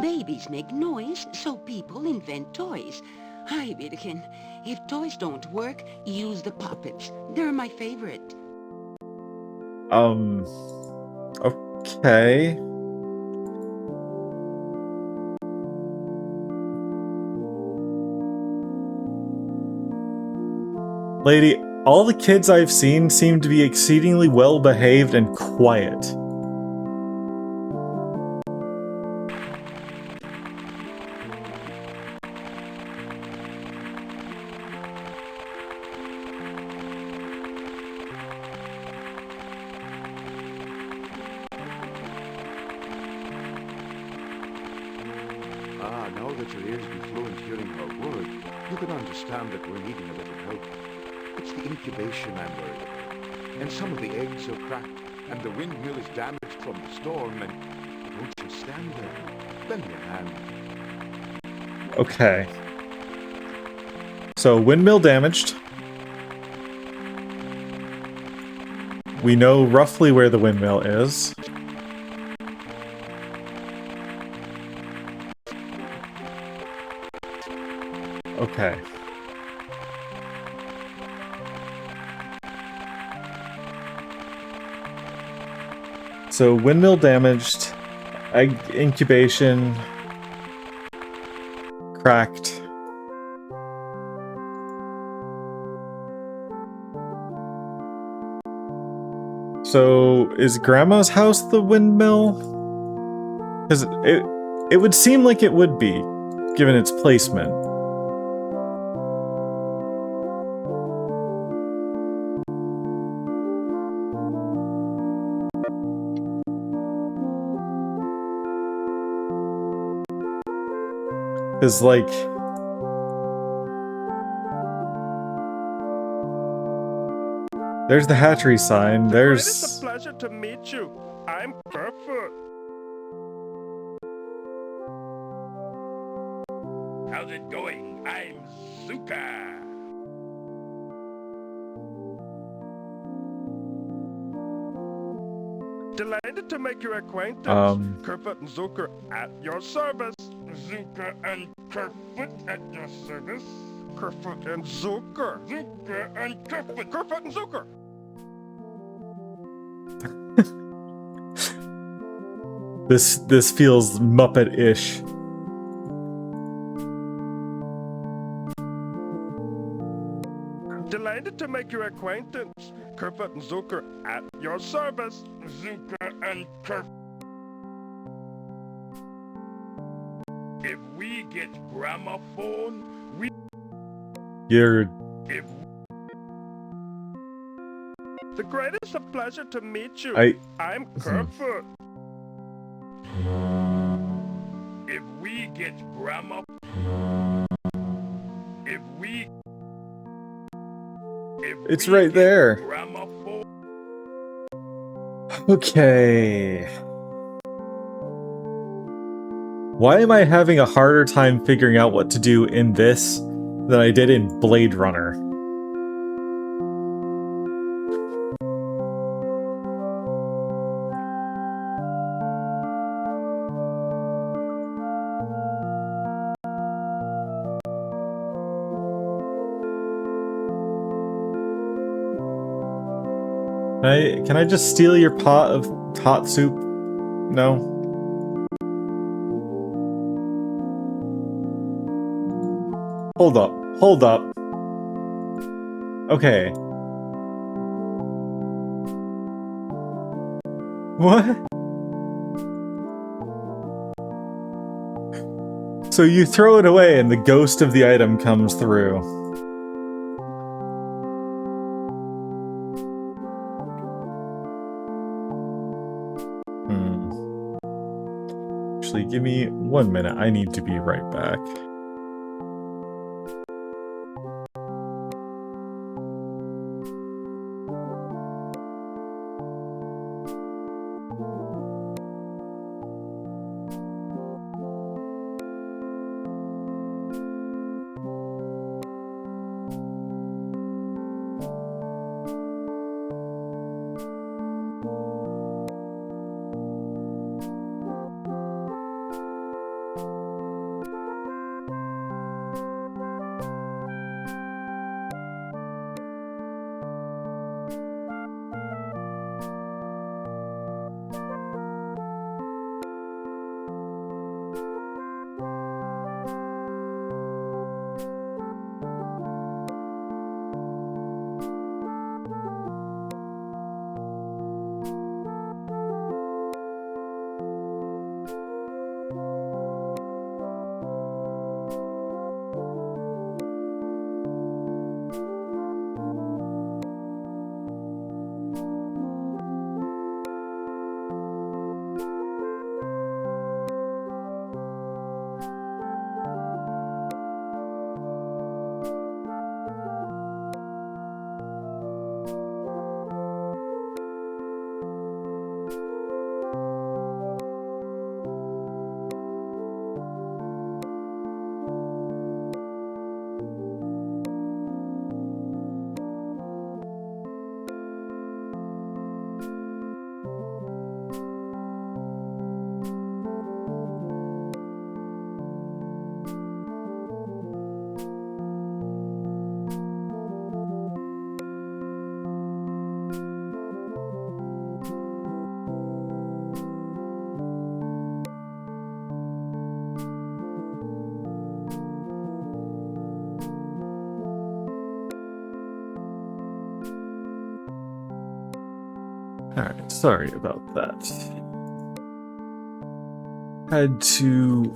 Babies make noise, so people invent toys. Hi, Birkin. If toys don't work, use the puppets. They're my favorite. Okay. Lady, all the kids I've seen seem to be exceedingly well behaved and quiet. Now that your ears be fluent hearing her word, you can understand that we're needing a little help. It's the incubation I'm worried about. And some of the eggs are cracked, and the windmill is damaged from the storm, and don't you stand there. Lend me a hand. Okay. So, windmill damaged. We know roughly where the windmill is. Okay. So, windmill damaged, egg incubation cracked. So, is Grandma's house the windmill? Because it would seem like it would be, given its placement. Because, like... There's the hatchery sign, there's... It's a pleasure to meet you. I'm Kerfoot. How's it going? I'm Zuka. Delighted to make your acquaintance. Kerfoot and Zucker at your service. Zuka and Kerfoot at your service. Kerfoot and Zucker. Zuka and Kerfoot. Kerfoot and Zucker. This feels Muppet-ish. Delighted to make your acquaintance. Kerfoot and Zucker at your service. Zuka and Kerfoot. If we get gramophone, we... You're... If... The greatest of pleasure to meet you. I'm Kerfoot. If we get grammar... If we... It's right there. Okay. Why am I having a harder time figuring out what to do in this than I did in Blade Runner? Can I just steal your pot of hot soup? No? Hold up. Hold up. Okay. What? So you throw it away and the ghost of the item comes through. Actually, give me 1 minute. I need to be right back. Alright, sorry about that. Had to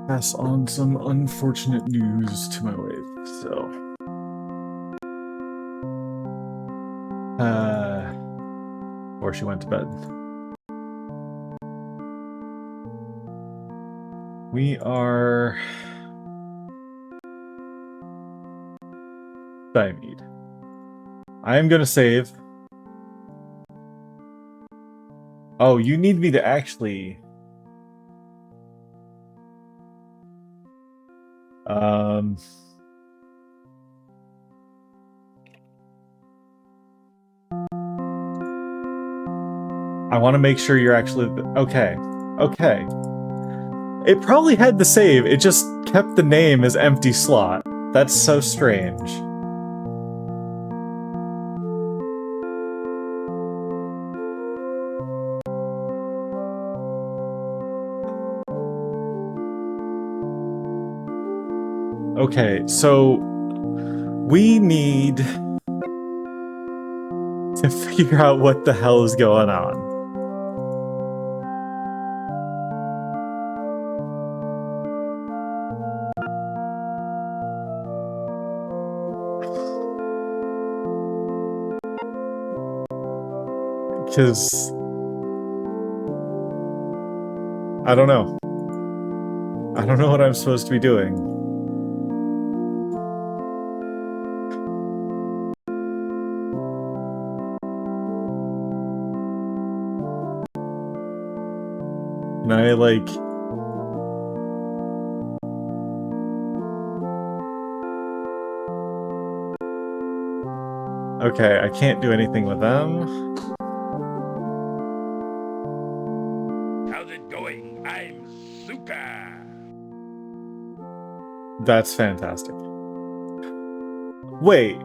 pass on some unfortunate news to my wife, so... Before she went to bed. We are... stymied. I am gonna save. Oh, you need me to actually... I want to make sure you're actually... Okay. Okay. It probably had the save, it just kept the name as empty slot. That's so strange. Okay, so... we need... to figure out what the hell is going on. Because... I don't know. I don't know what I'm supposed to be doing. Can I, like... Okay, I can't do anything with them. How's it going? I'm Suka. That's fantastic. Wait.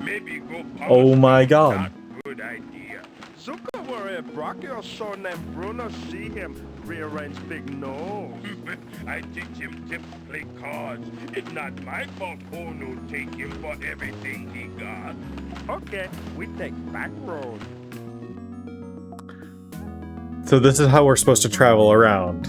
Maybe go Oh my god. good idea. Suka worry if Rocky or so named Bruno see him rearrange big nose. I teach him to play cards. It's not my fault Ono take him for everything he got. Okay, we take back road. So this is how we're supposed to travel around.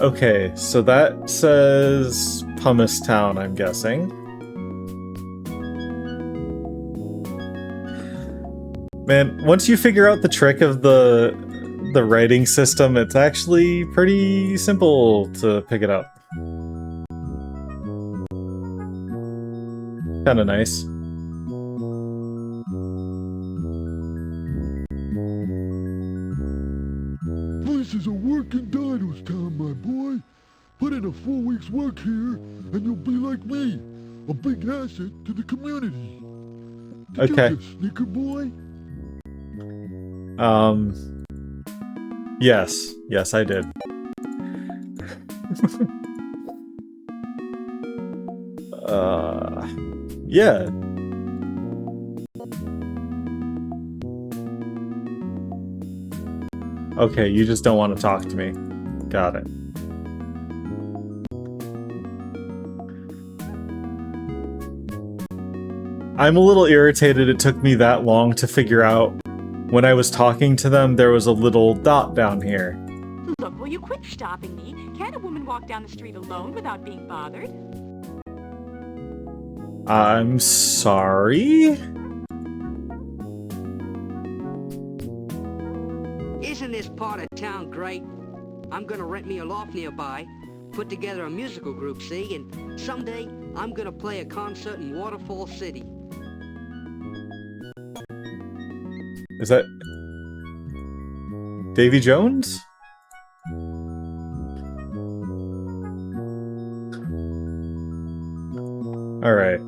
Okay, so that says Pumice Town, I'm guessing. Man, once you figure out the trick of the writing system, it's actually pretty simple to pick it up. Kinda nice. This is a working dinos town, my boy. Put in a 4 weeks work here, and you'll be like me, a big asset to the community. Did Okay. you just sneaker boy? Yes. Yes, I did. Yeah. Okay, you just don't want to talk to me. Got it. I'm a little irritated it took me that long to figure out when I was talking to them there was a little dot down here. Look, will you quit stopping me? Can't a woman walk down the street alone without being bothered? I'm sorry? Isn't this part of town great? I'm gonna rent me a loft nearby, put together a musical group, see? And someday, I'm gonna play a concert in Waterfall City. Is that... Davy Jones? Alright.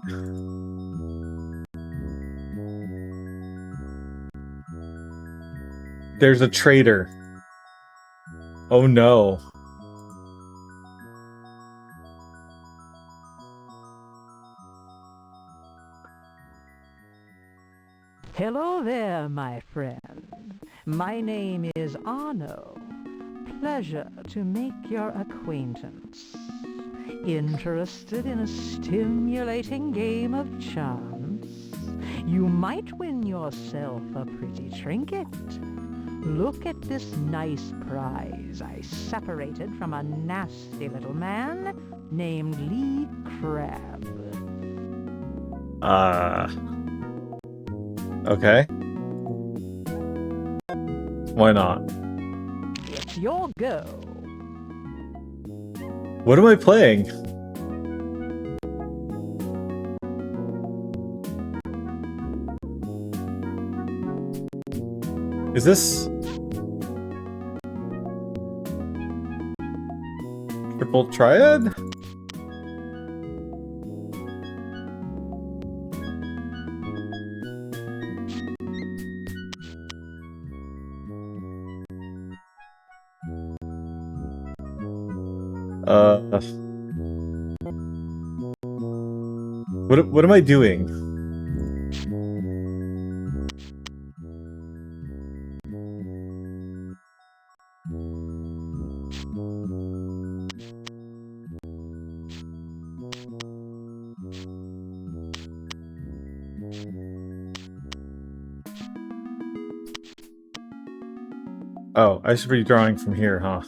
There's a traitor. Oh no. Hello there, my friend. My name is Arno. Pleasure to make your acquaintance. Interested in a stimulating game of chance? You might win yourself a pretty trinket. Look at this nice prize I separated from a nasty little man named Lee Crab. Okay. Why not? It's your go. What am I playing? Is this... Triple Triad? What am I doing? Oh, I should be drawing from here, huh?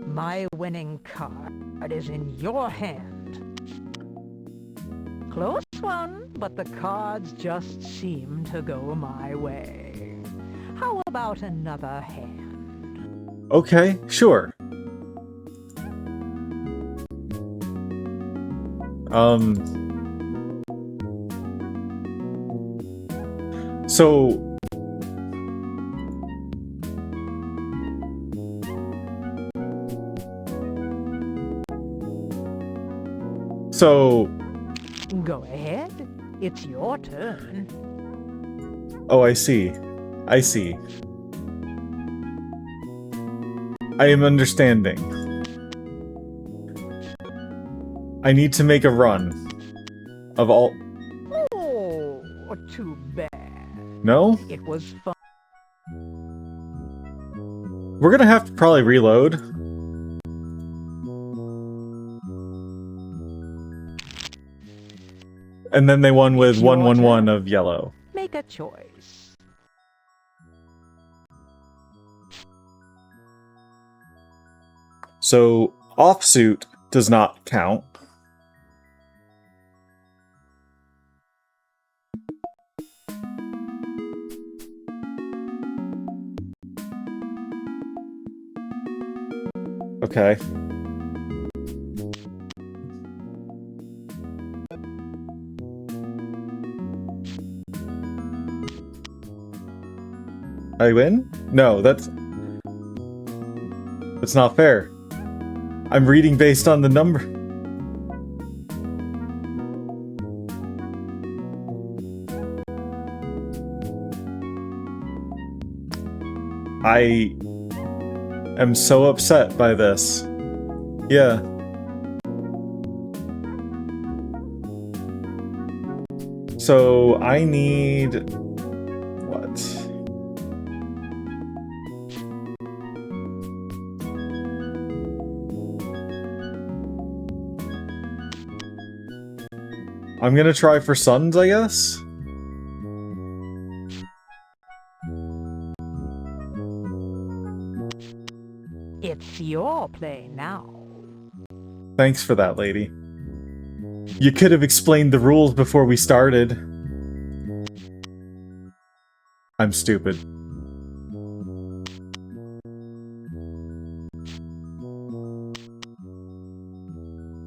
My winning card is in your hand. Close one, but the cards just seem to go my way. How about another hand? Okay, sure. So... Go ahead. It's your turn. Oh, I see. I see. I am understanding. I need to make a run. Of all... Oh, too bad. No? It was fun. We're gonna have to probably reload. And then they won with 1-1-1 of yellow. Make a choice. So, offsuit does not count. Okay. I win? No, that's not fair. I'm reading based on the number. I am so upset by this. Yeah. So I need... what? I'm gonna try for suns, I guess? It's your play now. Thanks for that, lady. You could have explained the rules before we started. I'm stupid.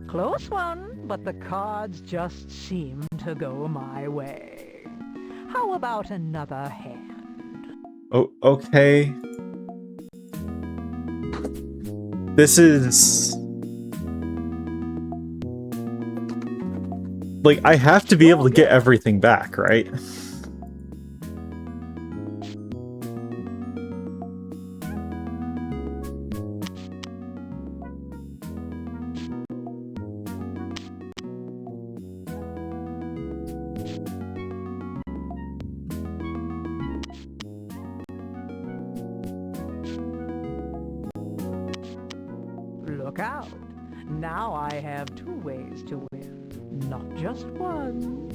Close one, but the cards just seem to go my way. How about another hand? Oh, okay. This is... like, I have to be able to get everything back, right? Look out. Now I have two ways to win, not just one.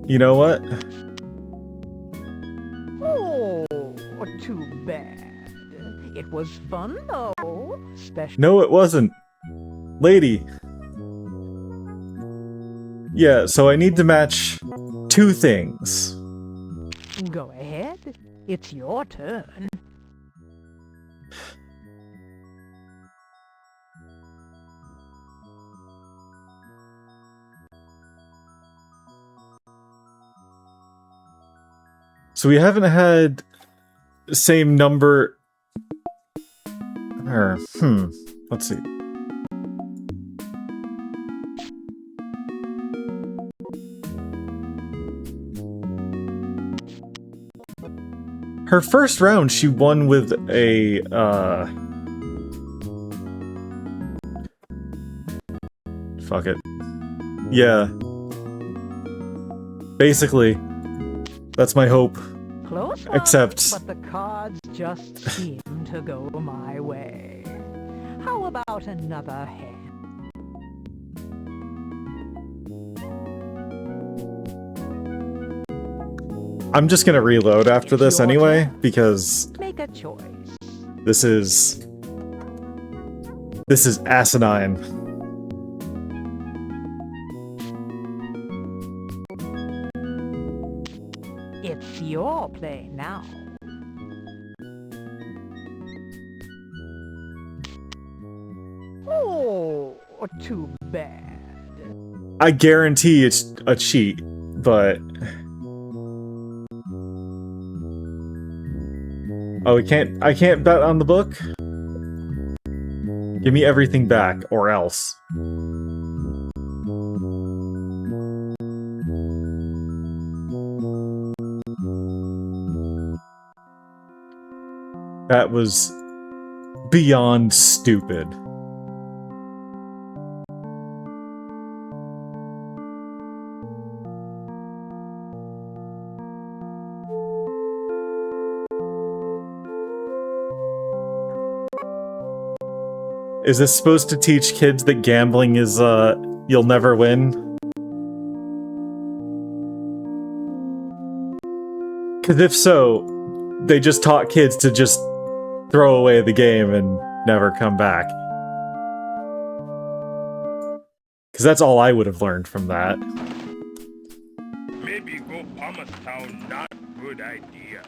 You know what? Oh, too bad. It was fun, though. Special. No, it wasn't. Lady. Yeah, so I need to match two things. Go ahead. It's your turn. So we haven't had the same number... or, let's see. Her first round, she won with a, fuck it. Yeah. Basically, that's my hope. Close one, Except... but the cards just seem to go my way. How about another hand? I'm just gonna reload after this anyway, because Make a choice. this is asinine. It's your play now. Oh, too bad. I guarantee it's a cheat, but... Oh, I can't bet on the book? Give me everything back, or else. That was beyond stupid. Is this supposed to teach kids that gambling is, you'll never win? Because if so, they just taught kids to just throw away the game and never come back. Because that's all I would have learned from that. Maybe go Pumice Town, not good idea.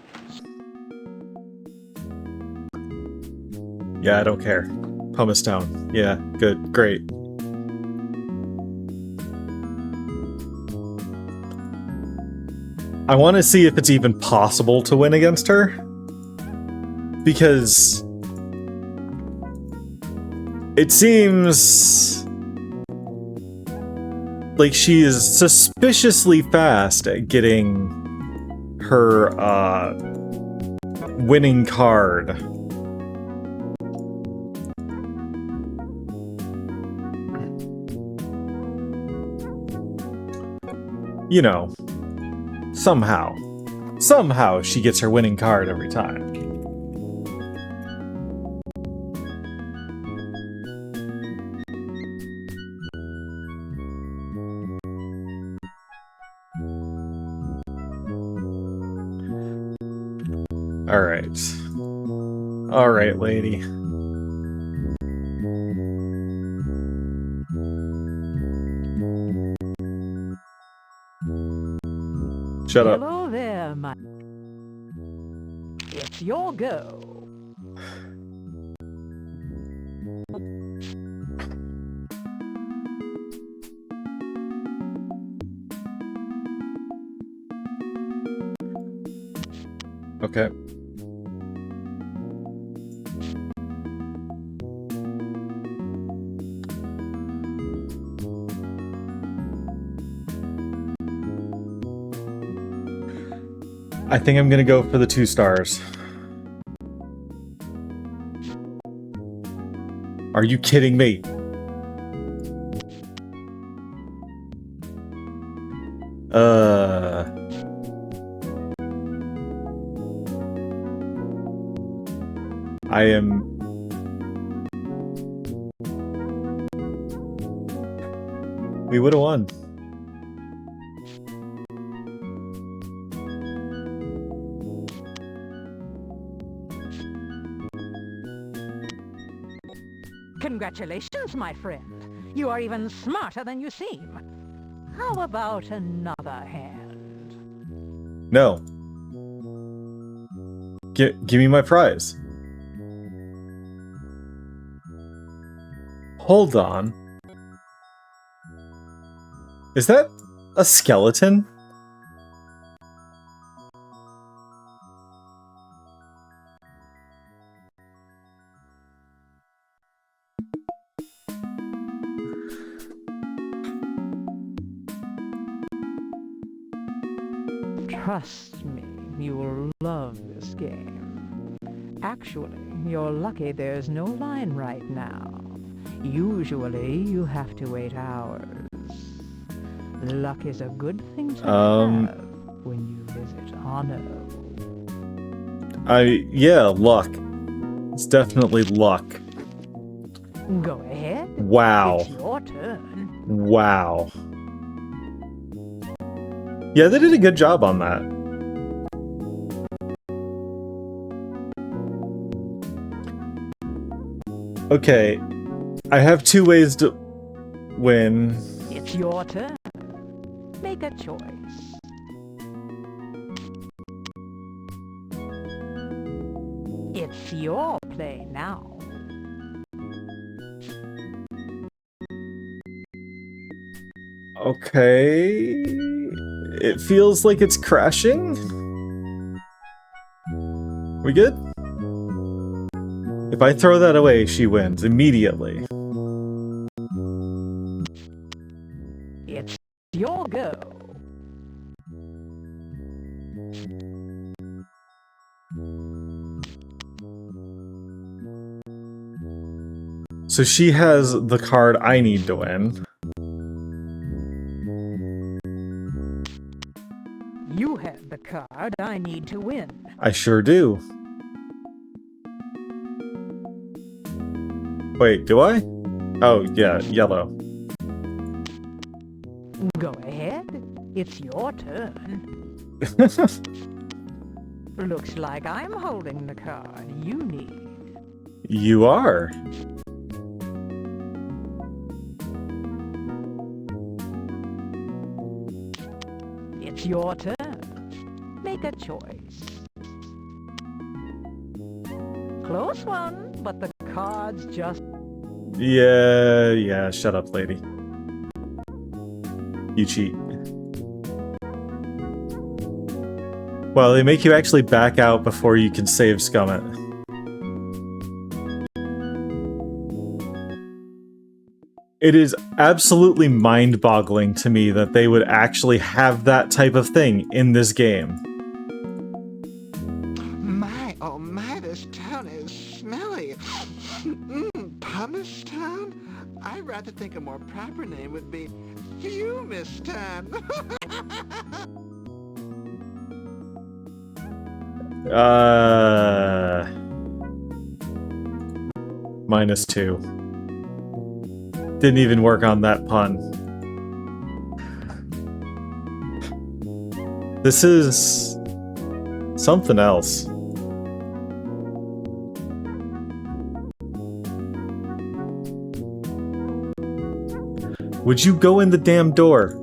Yeah, I don't care. Pumice Town. Yeah, good, great. I want to see if it's even possible to win against her. Because... it seems... like she is suspiciously fast at getting her, winning card. You know, somehow she gets her winning card every time. All right, lady. Shut up. Hello there, my... It's your go. Okay. I think I'm gonna go for the 2 stars. Are you kidding me? I am... We would've won. Congratulations, my friend. You are even smarter than you seem. How about another hand? No. Give me my prize. Hold on. Is that a skeleton? Trust me, you will love this game. Actually, you're lucky there's no line right now. Usually, you have to wait hours. Luck is a good thing to have when you visit Anno. Yeah, luck. It's definitely luck. Go ahead. Wow. It's your turn. Wow. Yeah, they did a good job on that. Okay, I have two ways to win. It's your turn. Make a choice. It's your play now. Okay. It feels like it's crashing. We good? If I throw that away, she wins immediately. It's your go. So she has the card I need to win. You have the card I need to win. I sure do. Wait, do I? Oh, yeah, yellow. Go ahead. It's your turn. Looks like I'm holding the card you need. You are. It's your turn. Make a choice. Close one, but the card's just... Yeah, shut up, lady. You cheat. Well, they make you actually back out before you can save Scummit. It is absolutely mind-boggling to me that they would actually have that type of thing in this game. My, oh my, this town is smelly. Pumice Town? I'd rather think a more proper name would be Fumistan. -2. Didn't even work on that pun. This is something else. Would you go in the damn door?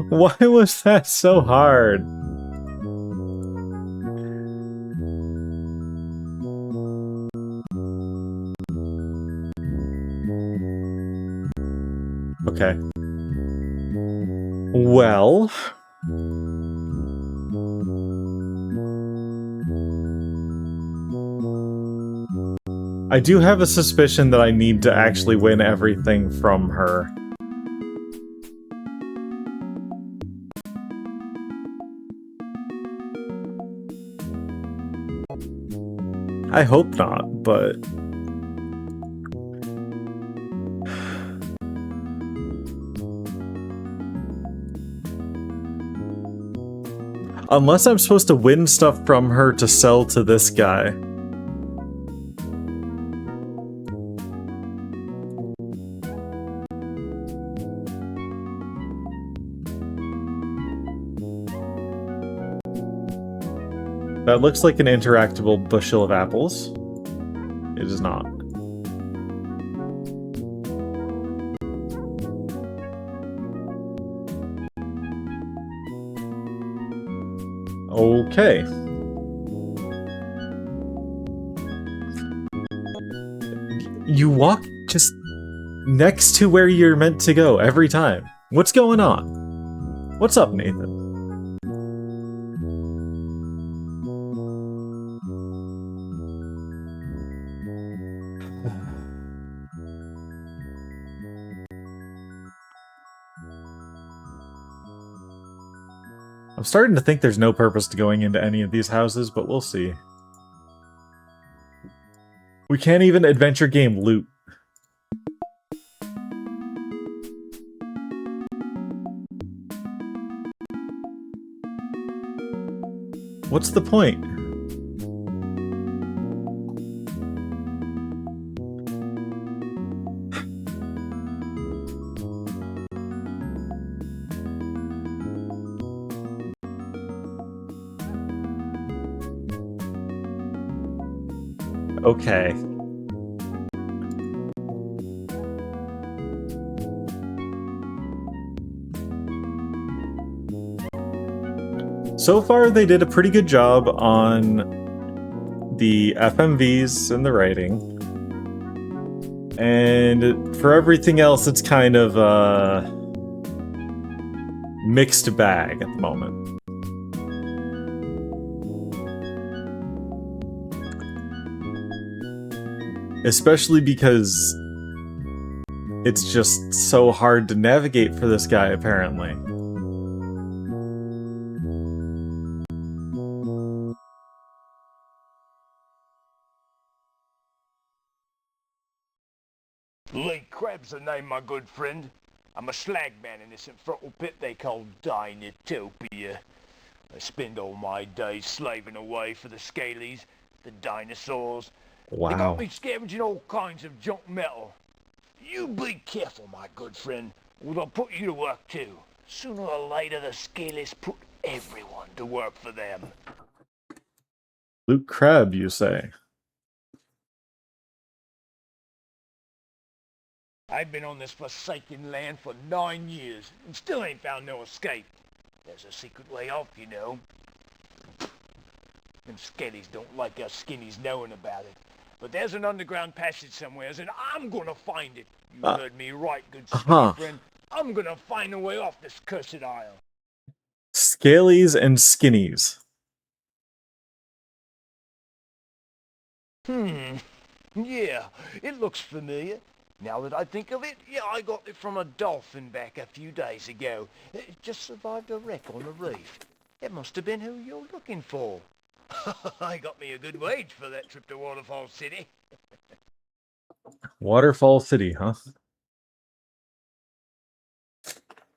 Why was that so hard? Okay. Well... I do have a suspicion that I need to actually win everything from her. I hope not, but... Unless I'm supposed to win stuff from her to sell to this guy. That looks like an interactable bushel of apples. It is not. Okay. You walk just next to where you're meant to go every time. What's going on? What's up, Nathan? I'm starting to think there's no purpose to going into any of these houses, but we'll see. We can't even adventure game loot. What's the point? Okay. So far, they did a pretty good job on the FMVs and the writing. And for everything else, it's kind of a mixed bag at the moment. Especially because it's just so hard to navigate for this guy, apparently. Lee Crab's the name, my good friend. I'm a slag man in this infernal pit they call Dinotopia. I spend all my days slaving away for the scalies, the dinosaurs. Wow. They got me scavenging all kinds of junk metal. You be careful, my good friend, or they'll put you to work too. Sooner or later, the scalies put everyone to work for them. Luke Crab, you say? I've been on this forsaken land for 9 years, and still ain't found no escape. There's a secret way off, you know. Them scalies don't like us skinnies knowing about it. But there's an underground passage somewhere, and I'm gonna find it. You heard me right, good skinny friend. I'm gonna find a way off this cursed isle. Scalies and skinnies. Yeah, it looks familiar. Now that I think of it, yeah, I got it from a dolphin back a few days ago. It just survived a wreck on the reef. It must have been who you're looking for. I got me a good wage for that trip to Waterfall City. Waterfall City, huh?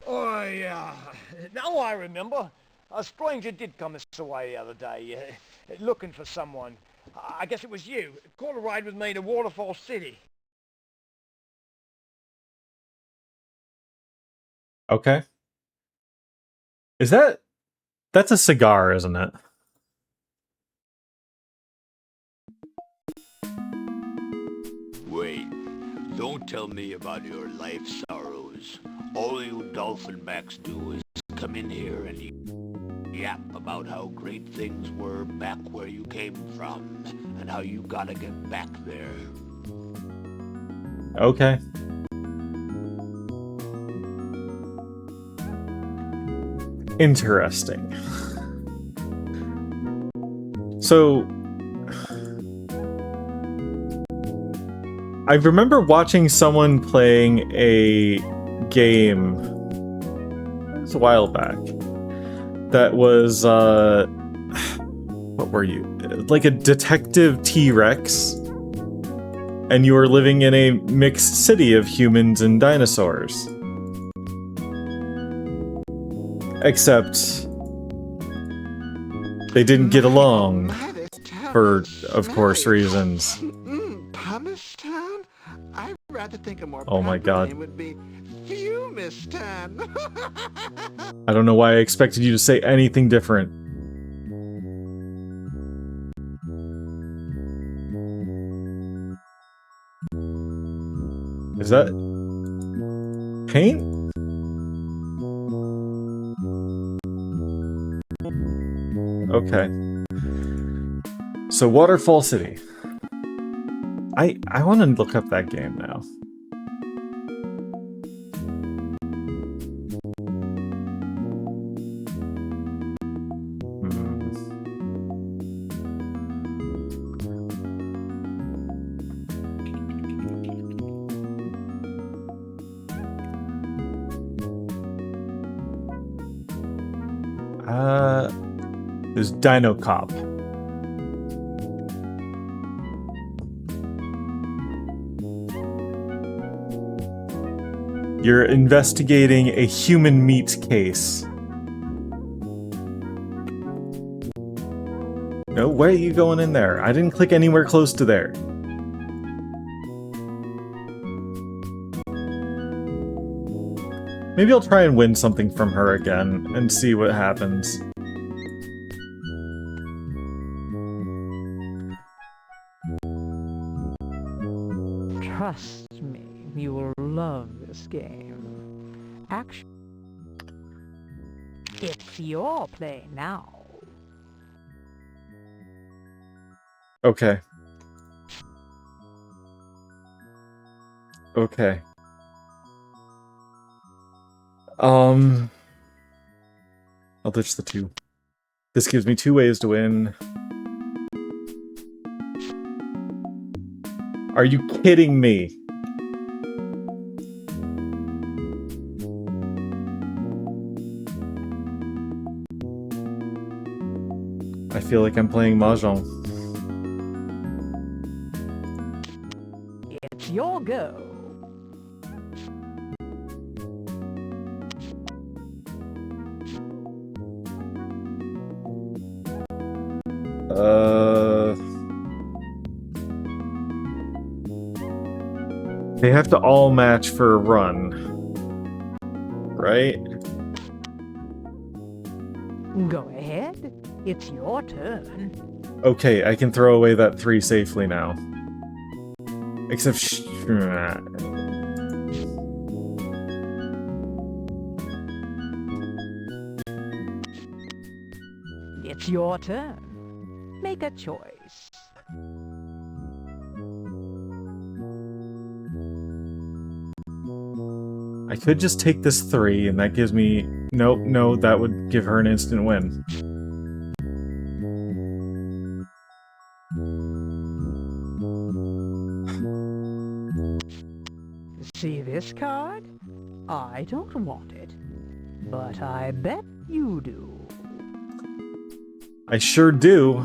Oh, yeah. Now I remember. A stranger did come this way the other day, looking for someone. I guess it was you. Caught a ride with me to Waterfall City. Okay. That's a cigar, isn't it? Wait, don't tell me about your life sorrows. All you dolphin backs do is come in here and yap about how great things were back where you came from, and how you gotta get back there. Okay. Interesting. So, I remember watching someone playing a game, it was a while back, that was, what were you? Like a detective T-Rex, and you were living in a mixed city of humans and dinosaurs. Except they didn't get along for, of course, reasons. Pumice Town? I'd rather think a more Oh my proper god. name would be Fumistan. I don't know why I expected you to say anything different. Is that paint? Okay. So Waterfall City. I want to look up that game now. There's Dino Cop. You're investigating a human meat case. No, why are you going in there? I didn't click anywhere close to there. Maybe I'll try and win something from her again and see what happens. Trust me, you will love this game. Actually, it's your play now. Okay. Okay. I'll ditch the 2. This gives me 2 ways to win. Are you kidding me? I feel like I'm playing Mahjong. It's your go. They have to all match for a run, right? Go ahead. It's your turn. Okay, I can throw away that 3 safely now. Except It's your turn. Make a choice. I could just take this 3, and that gives me... Nope, no, that would give her an instant win. See this card? I don't want it, but I bet you do. I sure do.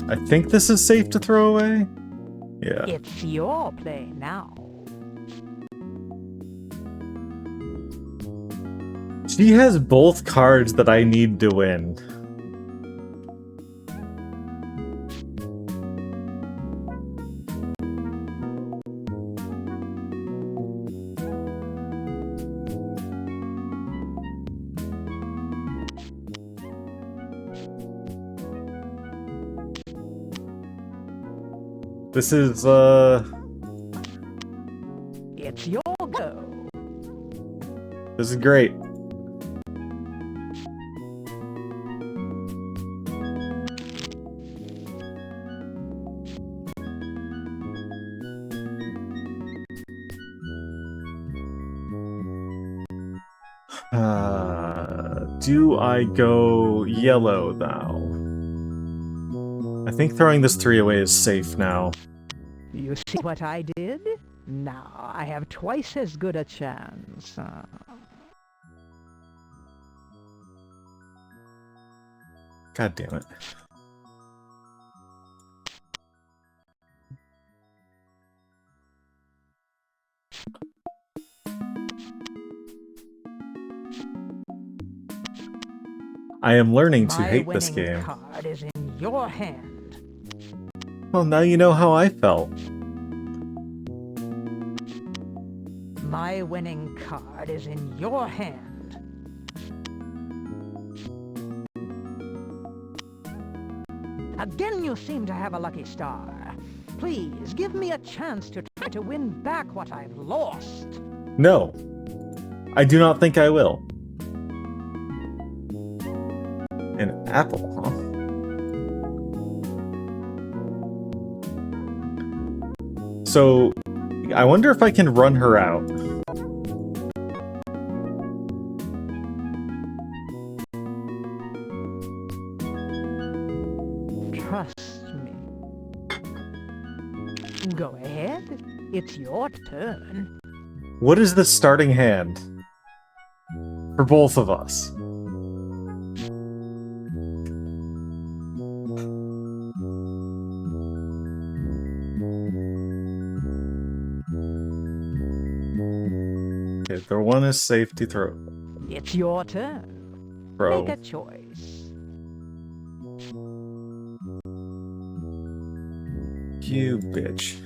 I think this is safe to throw away? Yeah. It's your play now. She has both cards that I need to win. This is, It's your go. This is great. Do I go yellow now? I think throwing this 3 away is safe now. You see what I did? Now I have twice as good a chance. God damn it. I am learning to hate this game. My winning card is in your hand. Well, now you know how I felt. My winning card is in your hand. Again, you seem to have a lucky star. Please, give me a chance to try to win back what I've lost. No. I do not think I will. An apple, huh? So, I wonder if I can run her out. Trust me. Go ahead. It's your turn. What is the starting hand? For both of us. Okay, the 1 is safe to throw. It's your turn. Throw. Make a choice. You bitch.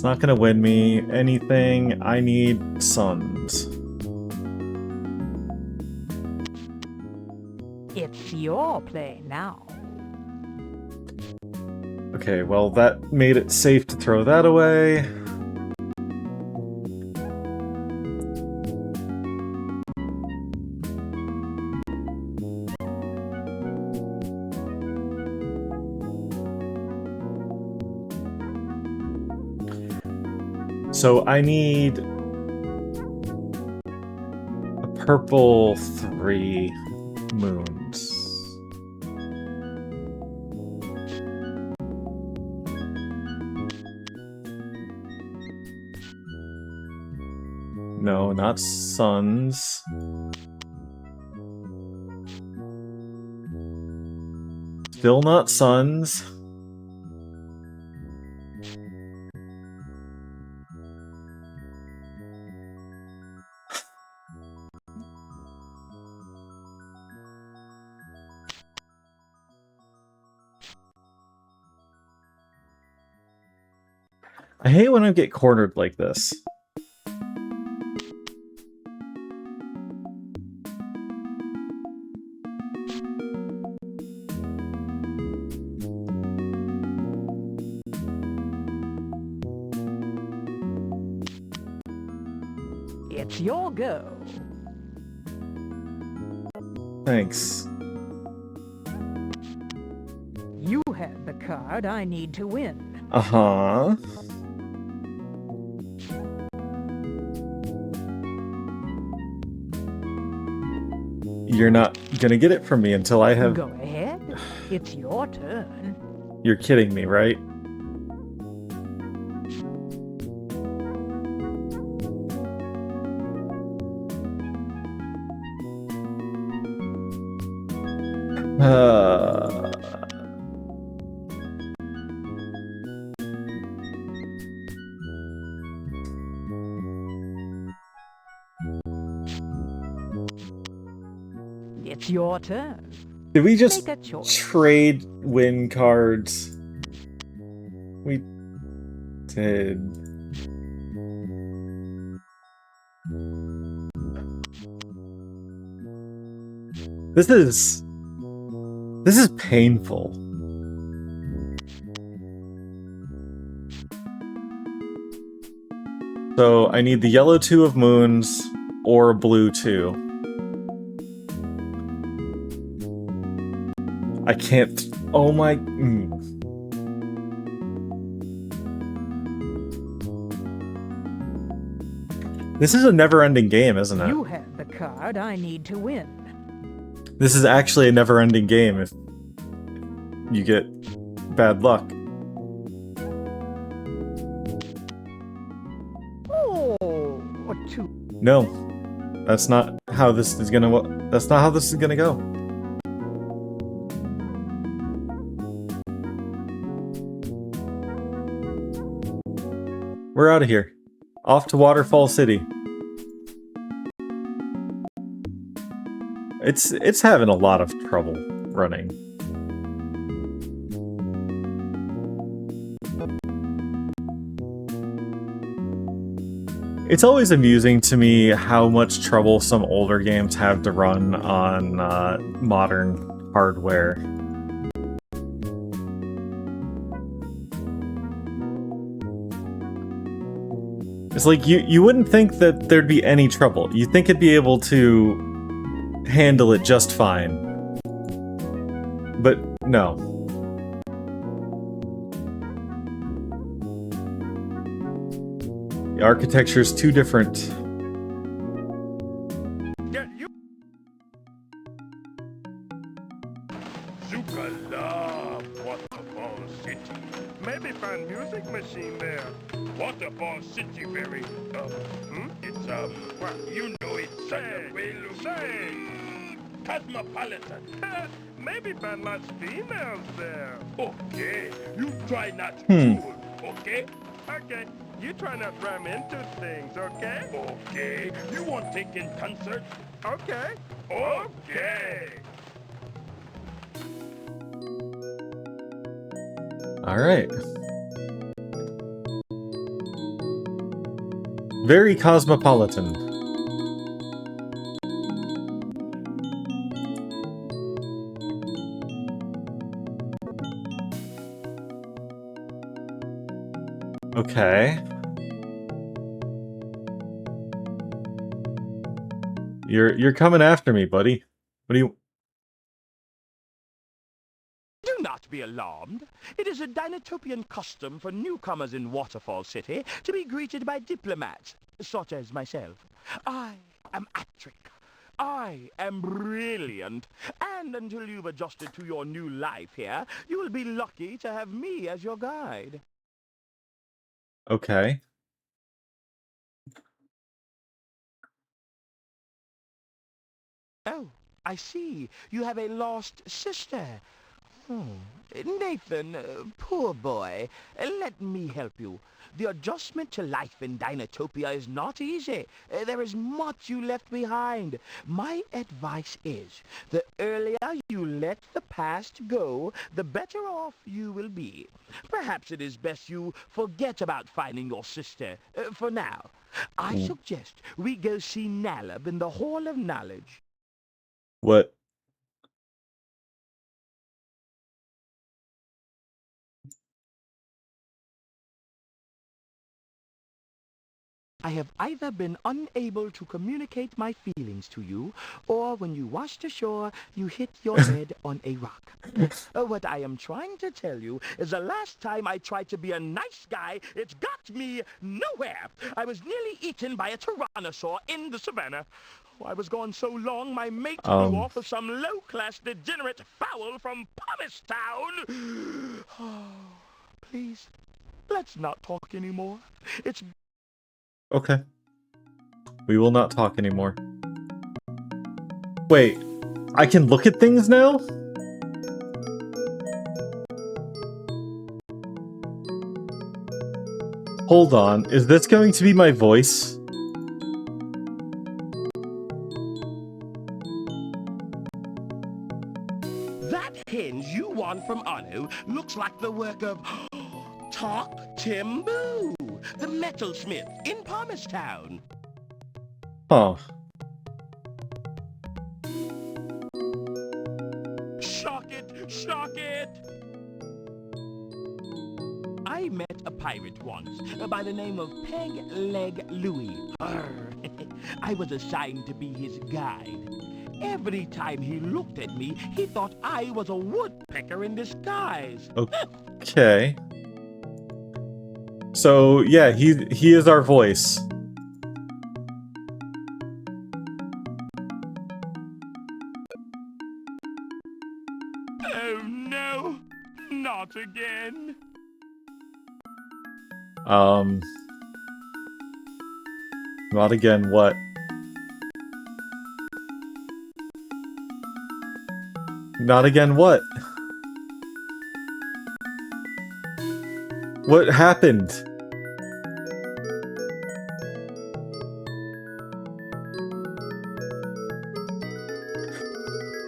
It's not gonna win me anything. I need suns. It's your play now. Okay, well that made it safe to throw that away. So I need a purple 3 moons. No, not suns. Still not suns. I hate when I get cornered like this. It's your go. Thanks. You have the card I need to win. Uh-huh. You're not gonna get it from me until I have... Go ahead. It's your turn. You're kidding me, right? It's your turn. Did we just Make a choice. trade win cards? We did. This is painful. So I need the yellow 2 of moons or blue 2. I can't. Oh my. This is a never-ending game, isn't it? You have the card I need to win. This is actually a never-ending game if you get bad luck. Oh, or 2. No, that's not how this is gonna. That's not how this is gonna go. We're out of here. Off to Waterfall City. It's having a lot of trouble running. It's always amusing to me how much trouble some older games have to run on modern hardware. It's like you wouldn't think that there'd be any trouble. You'd think it'd be able to handle it just fine. But no. The architecture's too different. Zuka love Waterfall City. Maybe find music machine there. Waterfall City very, it's, well, you know it's say, cosmopolitan. Maybe find lots of females there. Okay, you try not to fool, okay? Okay, you try not to ram into things, okay? Okay, you want taking concerts? Okay. Okay. All right. very cosmopolitan. Okay. You're coming after me, buddy. What do you... Do not be alarmed. It is a Dinotopian custom for newcomers in Waterfall City to be greeted by diplomats, such as myself. I am Attrick. I am brilliant. And until you've adjusted to your new life here, you will be lucky to have me as your guide. Okay. Oh, I see. You have a lost sister. Nathan, poor boy, let me help you. The adjustment to life in Dinotopia is not easy. There is much you left behind. My advice is, the earlier you let the past go, the better off you will be. Perhaps it is best you forget about finding your sister, for now. I suggest we go see Nalab in the Hall of Knowledge. What? I have either been unable to communicate my feelings to you, or when you washed ashore, you hit your head on a rock. What I am trying to tell you is the last time I tried to be a nice guy, it got me nowhere. I was nearly eaten by a tyrannosaur in the savannah. I was gone so long, my mate flew off with some low-class degenerate fowl from Pumice Town. Please, let's not talk anymore. It's... Okay. We will not talk anymore. Wait, I can look at things now? Hold on, is this going to be my voice? That hinge you won from Anu looks like the work of Talk Tim Boo, the metalsmith in Pumice Town. Huh. Shock it! Shock it! I met a pirate once by the name of Peg Leg Louie. I was assigned to be his guide. Every time he looked at me, he thought I was a woodpecker in disguise. Okay. So, yeah, he is our voice. Oh no, not again. Not again, what? Not again, what? What happened?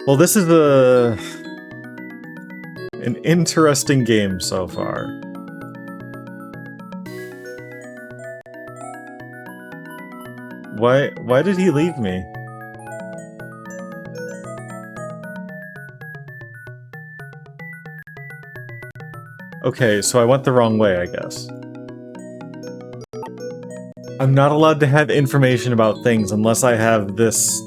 Well, this is an interesting game so far. Why did he leave me? Okay, so I went the wrong way, I guess. I'm not allowed to have information about things unless I have this,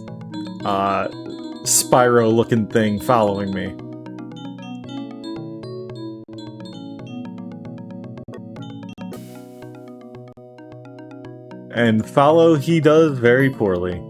Spyro-looking thing following me. And follow he does very poorly.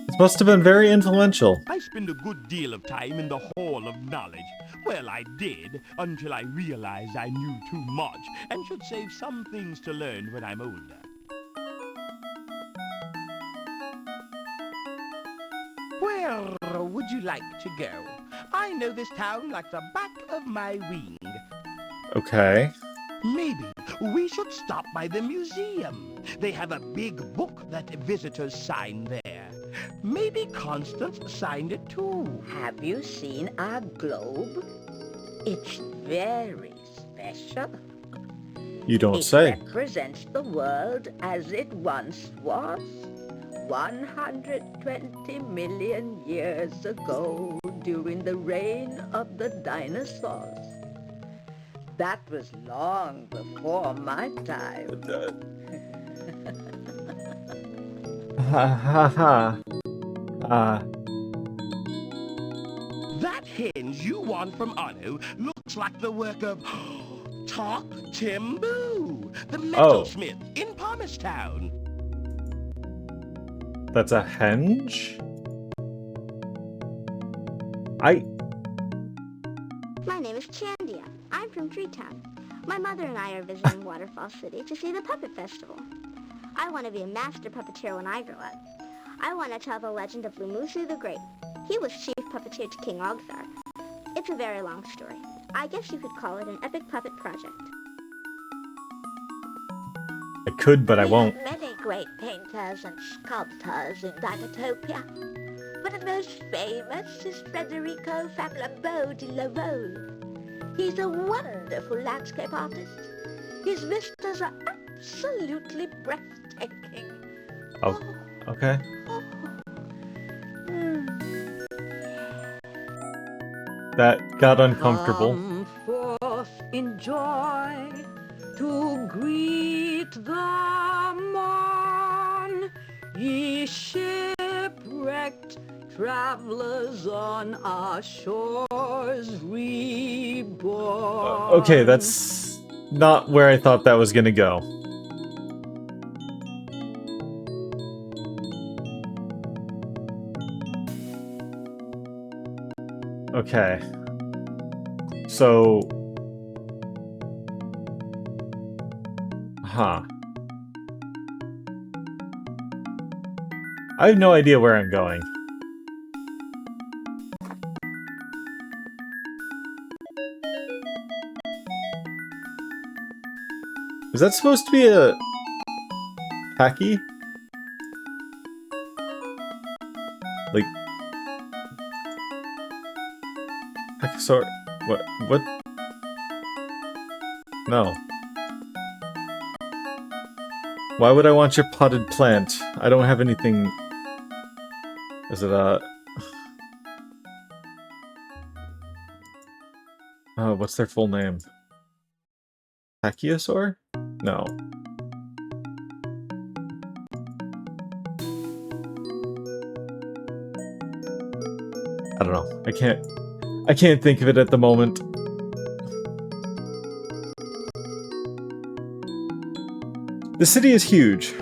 This must have been very influential. I spend a good deal of time in the Hall of Knowledge. Well, I did, until I realized I knew too much, and should save some things to learn when I'm older. Where would you like to go? I know this town like the back of my wing. Okay. Maybe we should stop by the museum. They have a big book that visitors sign there. Maybe Constance signed it too. Have you seen our globe? It's very special. You don't It say. represents the world as it once was, 120 million years ago, during the reign of the dinosaurs. That was long before my time. Ha ha ha. That hinge you won from Anu looks like the work of Talk Timboo, the metalsmith in Palmerstown. That's a henge? My name is Chandia. I'm from Treetown. My mother and I are visiting Waterfall City to see the Puppet Festival. I want to be a master puppeteer when I grow up. I want to tell the legend of Lumusu the Great. He was chief puppeteer to King Ogthar. It's a very long story. I guess you could call it an epic puppet project. I could, but I won't. We have many great painters and sculptors in Dinotopia. But the most famous is Federico Fableau de la Vole. He's a wonderful landscape artist. His vistas are absolutely breathtaking. Oh, okay. That got uncomfortable. Come forth in joy to greet the morn, ye shipwrecked travelers on our shores reborn. Okay, that's not where I thought that was gonna go. Okay. So... Huh. I have no idea where I'm going. Is that supposed to be a... Hacky? Like... Hackosaur... What? What? No. Why would I want your potted plant? I don't have anything... Is it a... what's their full name? Pachyosaur? No. I don't know. I can't think of it at the moment. The city is huge.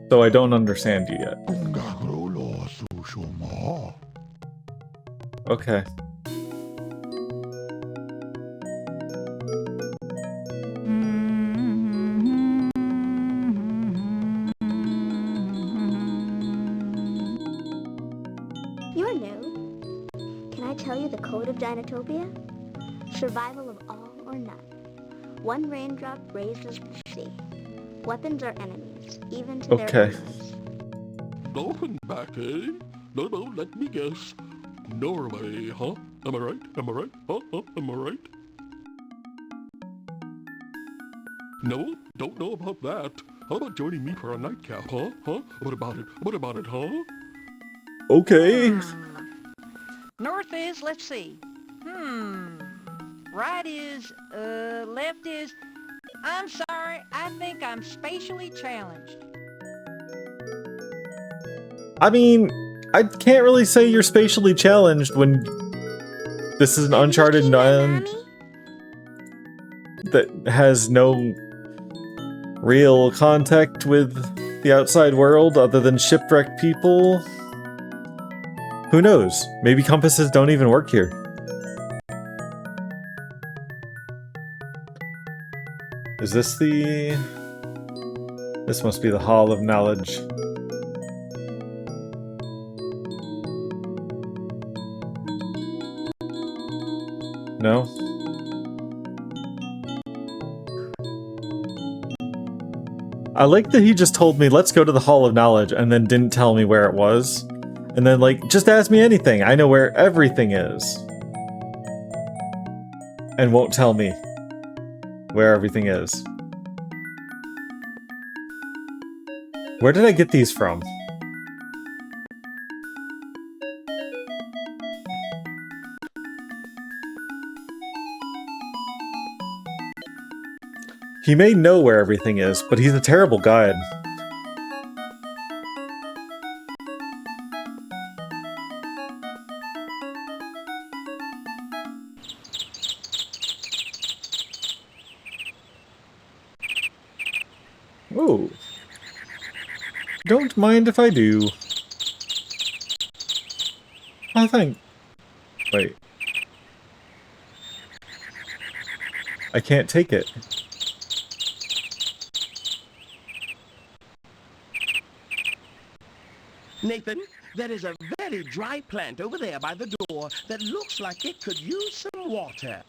So I don't understand you yet. Okay. You're new. Can I tell you the code of Dinotopia? Survival of all or none. One raindrop raises the sea. Weapons are enemies, even to their enemies. Dolphin back, eh? No, let me guess. Norway, huh? Am I right? Am I right? Huh? Am I right? No? Don't know about that. How about joining me for a nightcap, huh? Huh? What about it? What about it, huh? Okay. North is, let's see. Right is, left is... I'm sorry, I think I'm spatially challenged. I mean, I can't really say you're spatially challenged when this is an uncharted island that has no real contact with the outside world other than shipwrecked people. Who knows? Maybe compasses don't even work here. Is this the... This must be the Hall of Knowledge. No? I like that he just told me, let's go to the Hall of Knowledge, and then didn't tell me where it was. And then, like, just ask me anything. I know where everything is. And won't tell me where everything is. Where did I get these from? He may know where everything is, but he's a terrible guide. Ooh. Don't mind if I do. I think... Wait. I can't take it. Nathan, there is a very dry plant over there by the door that looks like it could use some water.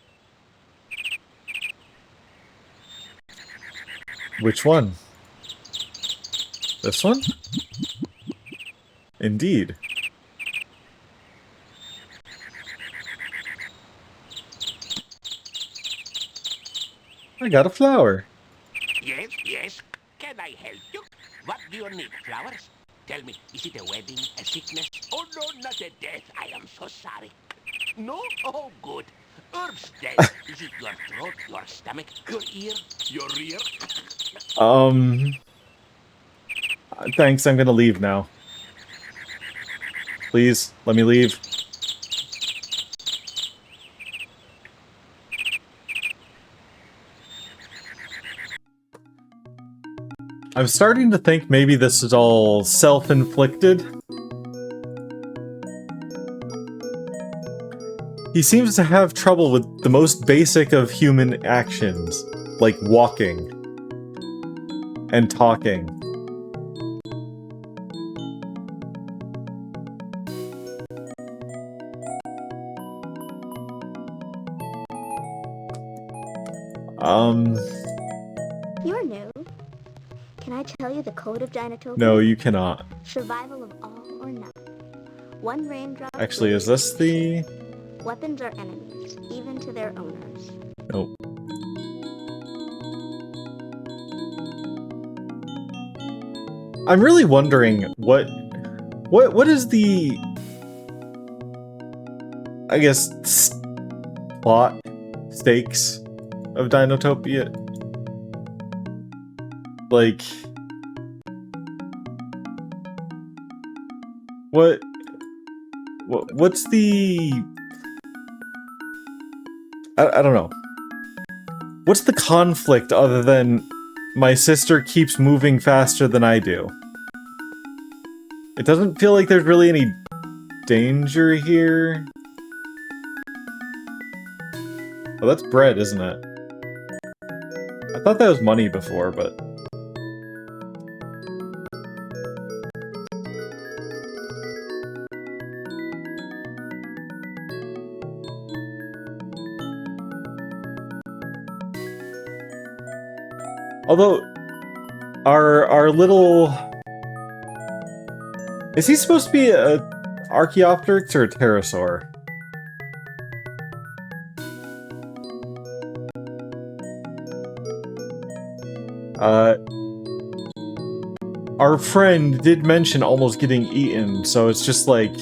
Which one? This one? Indeed. I got a flower. Yes, yes. Can I help you? What do you need, flowers? Tell me, is it a wedding, a sickness? Oh, no, not a death. I am so sorry. No? Oh, good. Herbs dead. Is it your throat, your stomach, your ear, your rear? Thanks, I'm gonna leave now. Please, let me leave. I'm starting to think maybe this is all self-inflicted. He seems to have trouble with the most basic of human actions, like walking and talking. You're new. Can I tell you the code of Dinotopia? No, you cannot. Survival of all or none. One raindrop... Actually, is this the... Weapons are enemies, even to their owners. Nope. I'm really wondering what is the... I guess... plot stakes of Dinotopia? Like... What's the... I don't know. What's the conflict other than my sister keeps moving faster than I do? It doesn't feel like there's really any danger here. Oh, that's bread, isn't it? I thought that was money before, but... Although, our little... Is he supposed to be a Archaeopteryx or a Pterosaur? Our friend did mention almost getting eaten, so it's just like...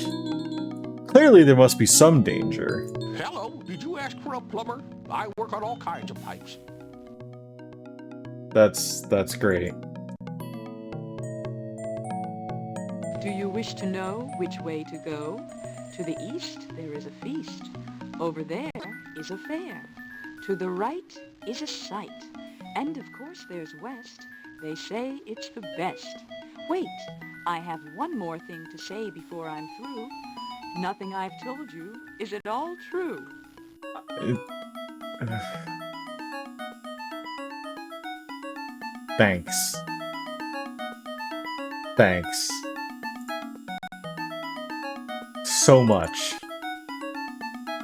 Clearly there must be some danger. Hello, did you ask for a plumber? I work on all kinds of pipes. That's great. Do you wish to know which way to go? To the east, there is a feast. Over there is a fair. To the right is a sight. And of course there's west. They say it's the best. Wait, I have one more thing to say before I'm through. Nothing I've told you is at all true. Thanks. Thanks. So much.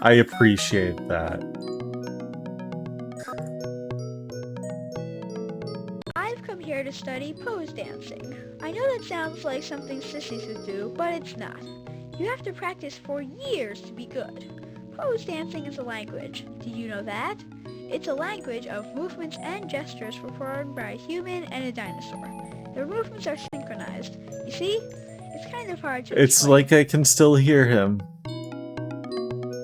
I appreciate that. I've come here to study pose dancing. I know that sounds like something sissies would do, but it's not. You have to practice for years to be good. Pose dancing is a language. Did you know that? It's a language of movements and gestures performed by a human and a dinosaur. Their movements are synchronized. You see? It's kind of hard to It's explain. like I can still hear him.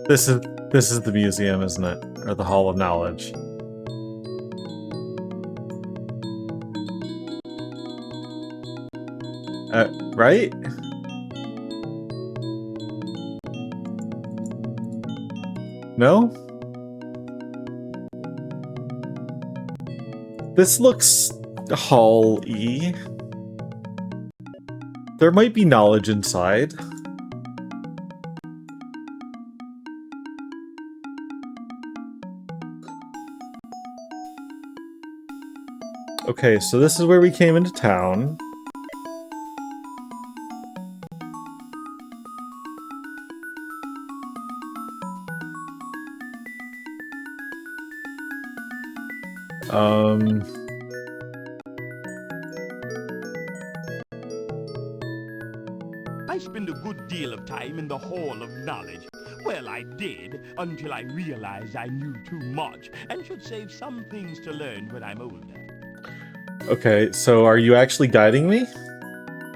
This is the museum, isn't it? Or the Hall of Knowledge. Right? No? This looks hall-y. There might be knowledge inside. Okay, so this is where we came into town. I spend a good deal of time in the Hall of Knowledge. Well, I did, until I realized I knew too much and should save some things to learn when I'm older. Okay, so are you actually guiding me?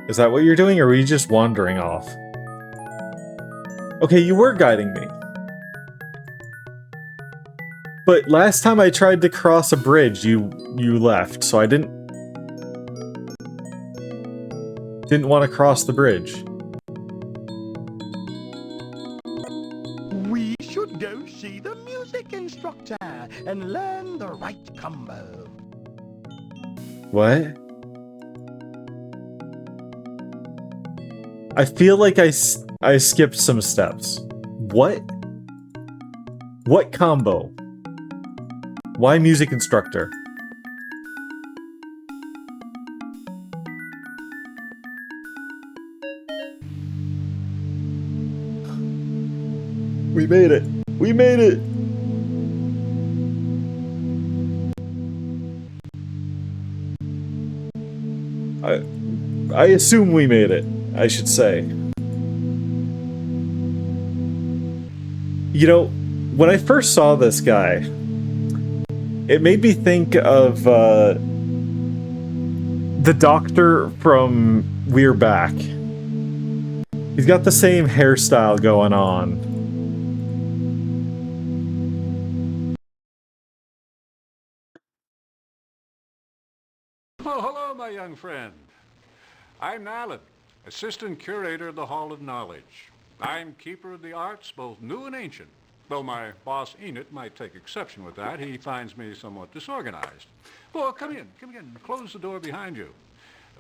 Is that what you're doing, or were you just wandering off? Okay, you were guiding me. But last time I tried to cross a bridge, you left, so I didn't want to cross the bridge. We should go see the music instructor and learn the right combo. What? I feel like I skipped some steps. What? What combo? Why music instructor? We made it! We made it! I assume we made it, I should say. You know, when I first saw this guy, it made me think of the doctor from We're Back. He's got the same hairstyle going on. Well, hello, my young friend. I'm Alan, Assistant Curator of the Hall of Knowledge. I'm keeper of the arts, both new and ancient. Though my boss, Enid, might take exception with that. He finds me somewhat disorganized. Well, come in. Close the door behind you.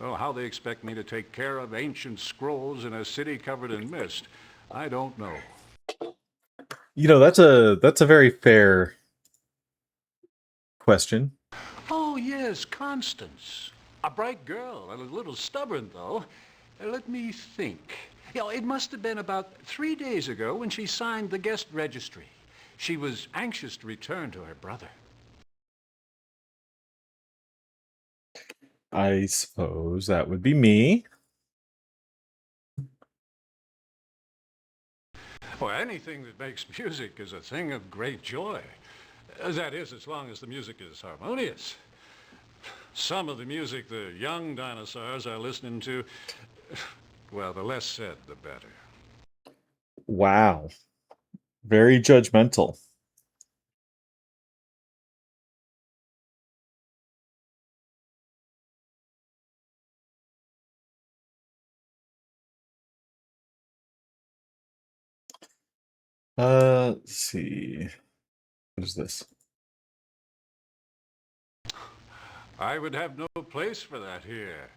Oh, how they expect me to take care of ancient scrolls in a city covered in mist, I don't know. You know, that's a very fair question. Oh, yes, Constance. A bright girl, and a little stubborn, though. Let me think. You know, it must have been about 3 days ago when she signed the guest registry. She was anxious to return to her brother. I suppose that would be me. Well, anything that makes music is a thing of great joy. That is, as long as the music is harmonious. Some of the music the young dinosaurs are listening to, well, the less said, the better. Wow. Very judgmental. Let's see. What is this? I would have no place for that here.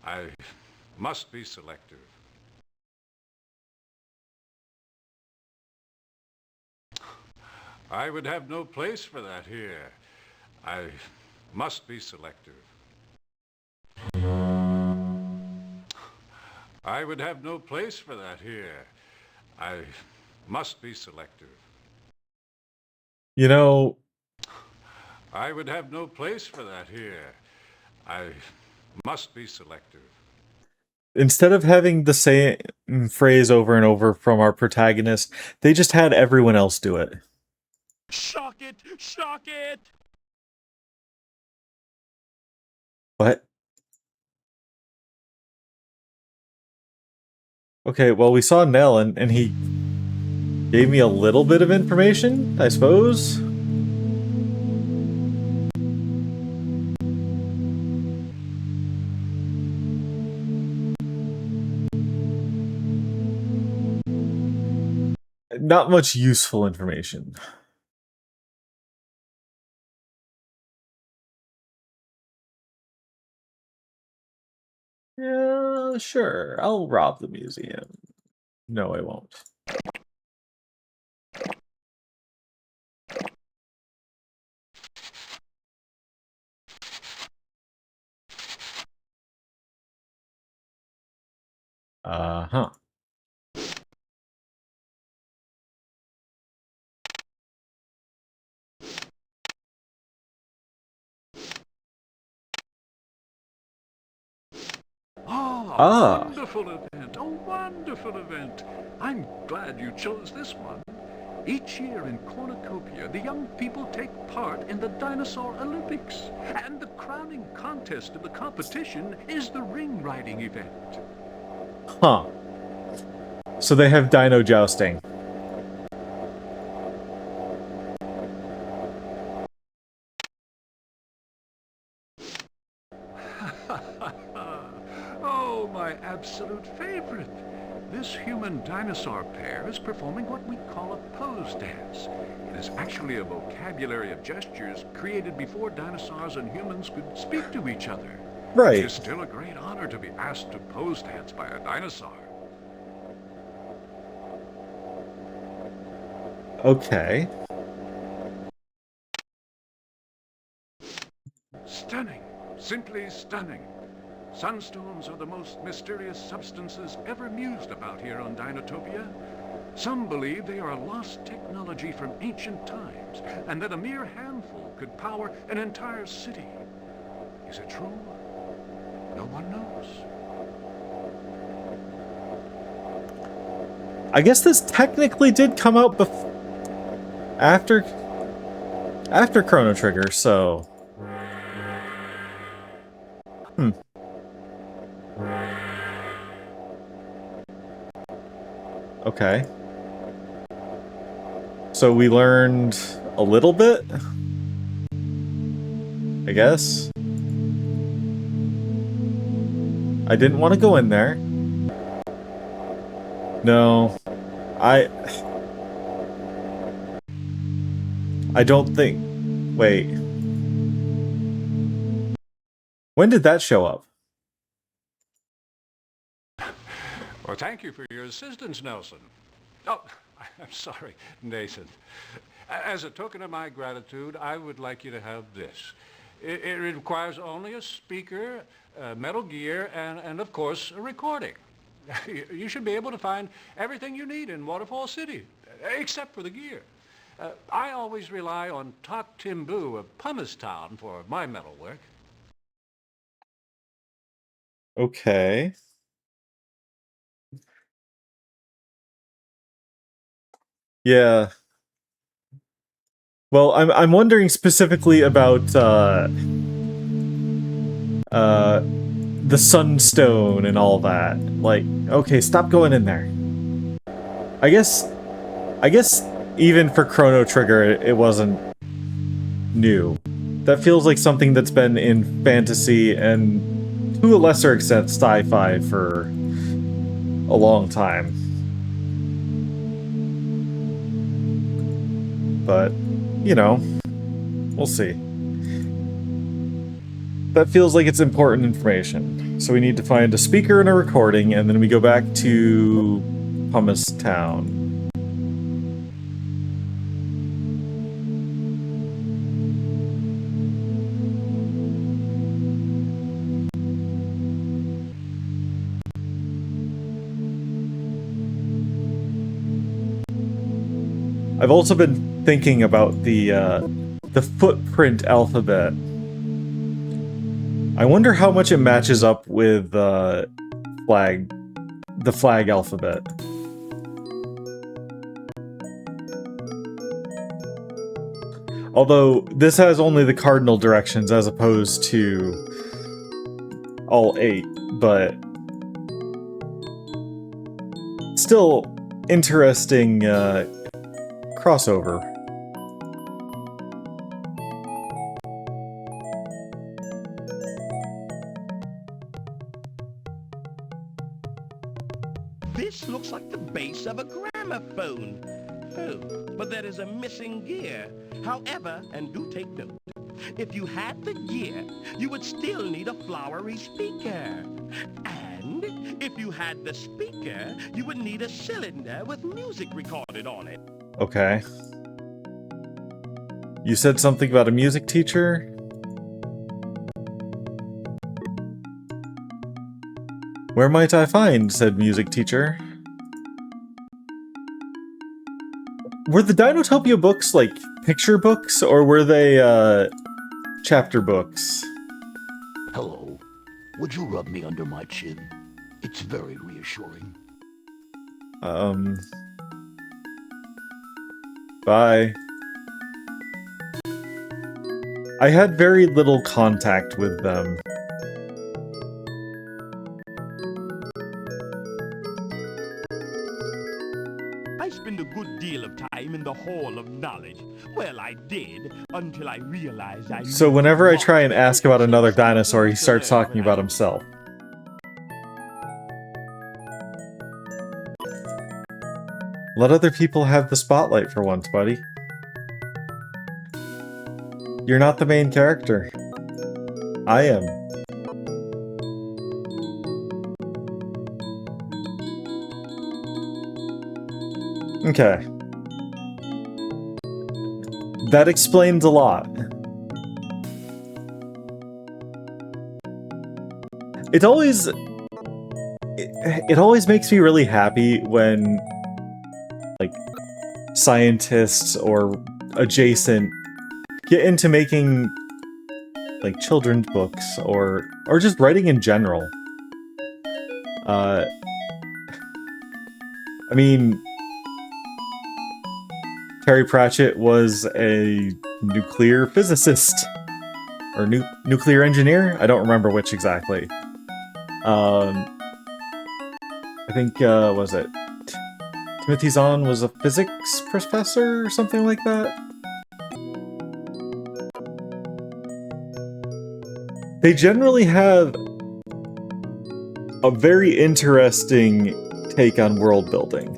I must be selective. I would have no place for that here. I must be selective. I would have no place for that here. I must be selective. You know, I would have no place for that here. I Must be selective. Instead of having the same phrase over and over from our protagonist, they just had everyone else do it. Shock it! Shock it! What? Okay, well, we saw Nell, and he gave me a little bit of information, I suppose? Not much useful information. Yeah, sure. I'll rob the museum. No, I won't. Uh-huh. Oh, wonderful event, a wonderful event. I'm glad you chose this one. Each year in Cornucopia, the young people take part in the Dinosaur Olympics. And the crowning contest of the competition is the ring riding event. Huh. So they have dino jousting. Oh, my absolute favorite. This human-dinosaur pair is performing what we call a pose dance. It is actually a vocabulary of gestures created before dinosaurs and humans could speak to each other. Right. It is still a great honor to be asked to pose dance by a dinosaur. Okay. Stunning. Simply stunning. Sunstones are the most mysterious substances ever mused about here on Dinotopia. Some believe they are lost technology from ancient times, and that a mere handful could power an entire city. Is it true? No one knows. I guess this technically did come out after Chrono Trigger, so... Okay. So we learned a little bit? I guess? I didn't want to go in there. No. I don't think... Wait. When did that show up? Well, thank you for your assistance, Nelson. Oh, I'm sorry, Nathan. As a token of my gratitude, I would like you to have this. It requires only a speaker, Metal Gear, and of course, a recording. You should be able to find everything you need in Waterfall City, except for the gear. I always rely on Tok Timbu of Pumice Town for my metal work. Okay. Yeah. Well, I'm wondering specifically about the Sunstone and all that. Like, okay, stop going in there. I guess even for Chrono Trigger, it wasn't new. That feels like something that's been in fantasy and, to a lesser extent, sci-fi for a long time. But, you know, we'll see. That feels like it's important information. So we need to find a speaker and a recording, and then we go back to Pumice Town. I've also been thinking about the footprint alphabet. I wonder how much it matches up with the flag alphabet. Although this has only the cardinal directions as opposed to all 8, but still interesting crossover. This looks like the base of a gramophone. Oh, but there is a missing gear. However, and do take note, if you had the gear, you would still need a flowery speaker. And if you had the speaker, you would need a cylinder with music recorded on it. Okay. You said something about a music teacher? Where might I find said music teacher? Were the Dinotopia books, like, picture books, or were they, chapter books? Hello. Would you rub me under my chin? It's very reassuring. Bye. I had very little contact with them. I spend a good deal of time in the Hall of Knowledge. Well, I did, until I realized I... So whenever I try and ask about another dinosaur, he starts talking about himself. Let other people have the spotlight for once, buddy. You're not the main character. I am. Okay. That explains a lot. It always makes me really happy when, like, scientists or adjacent get into making, like, children's books or just writing in general. I mean, Terry Pratchett was a nuclear physicist. Or nuclear engineer? I don't remember which exactly. I think, was it Timothy Zahn was a physics professor or something like that? They generally have a very interesting take on world building.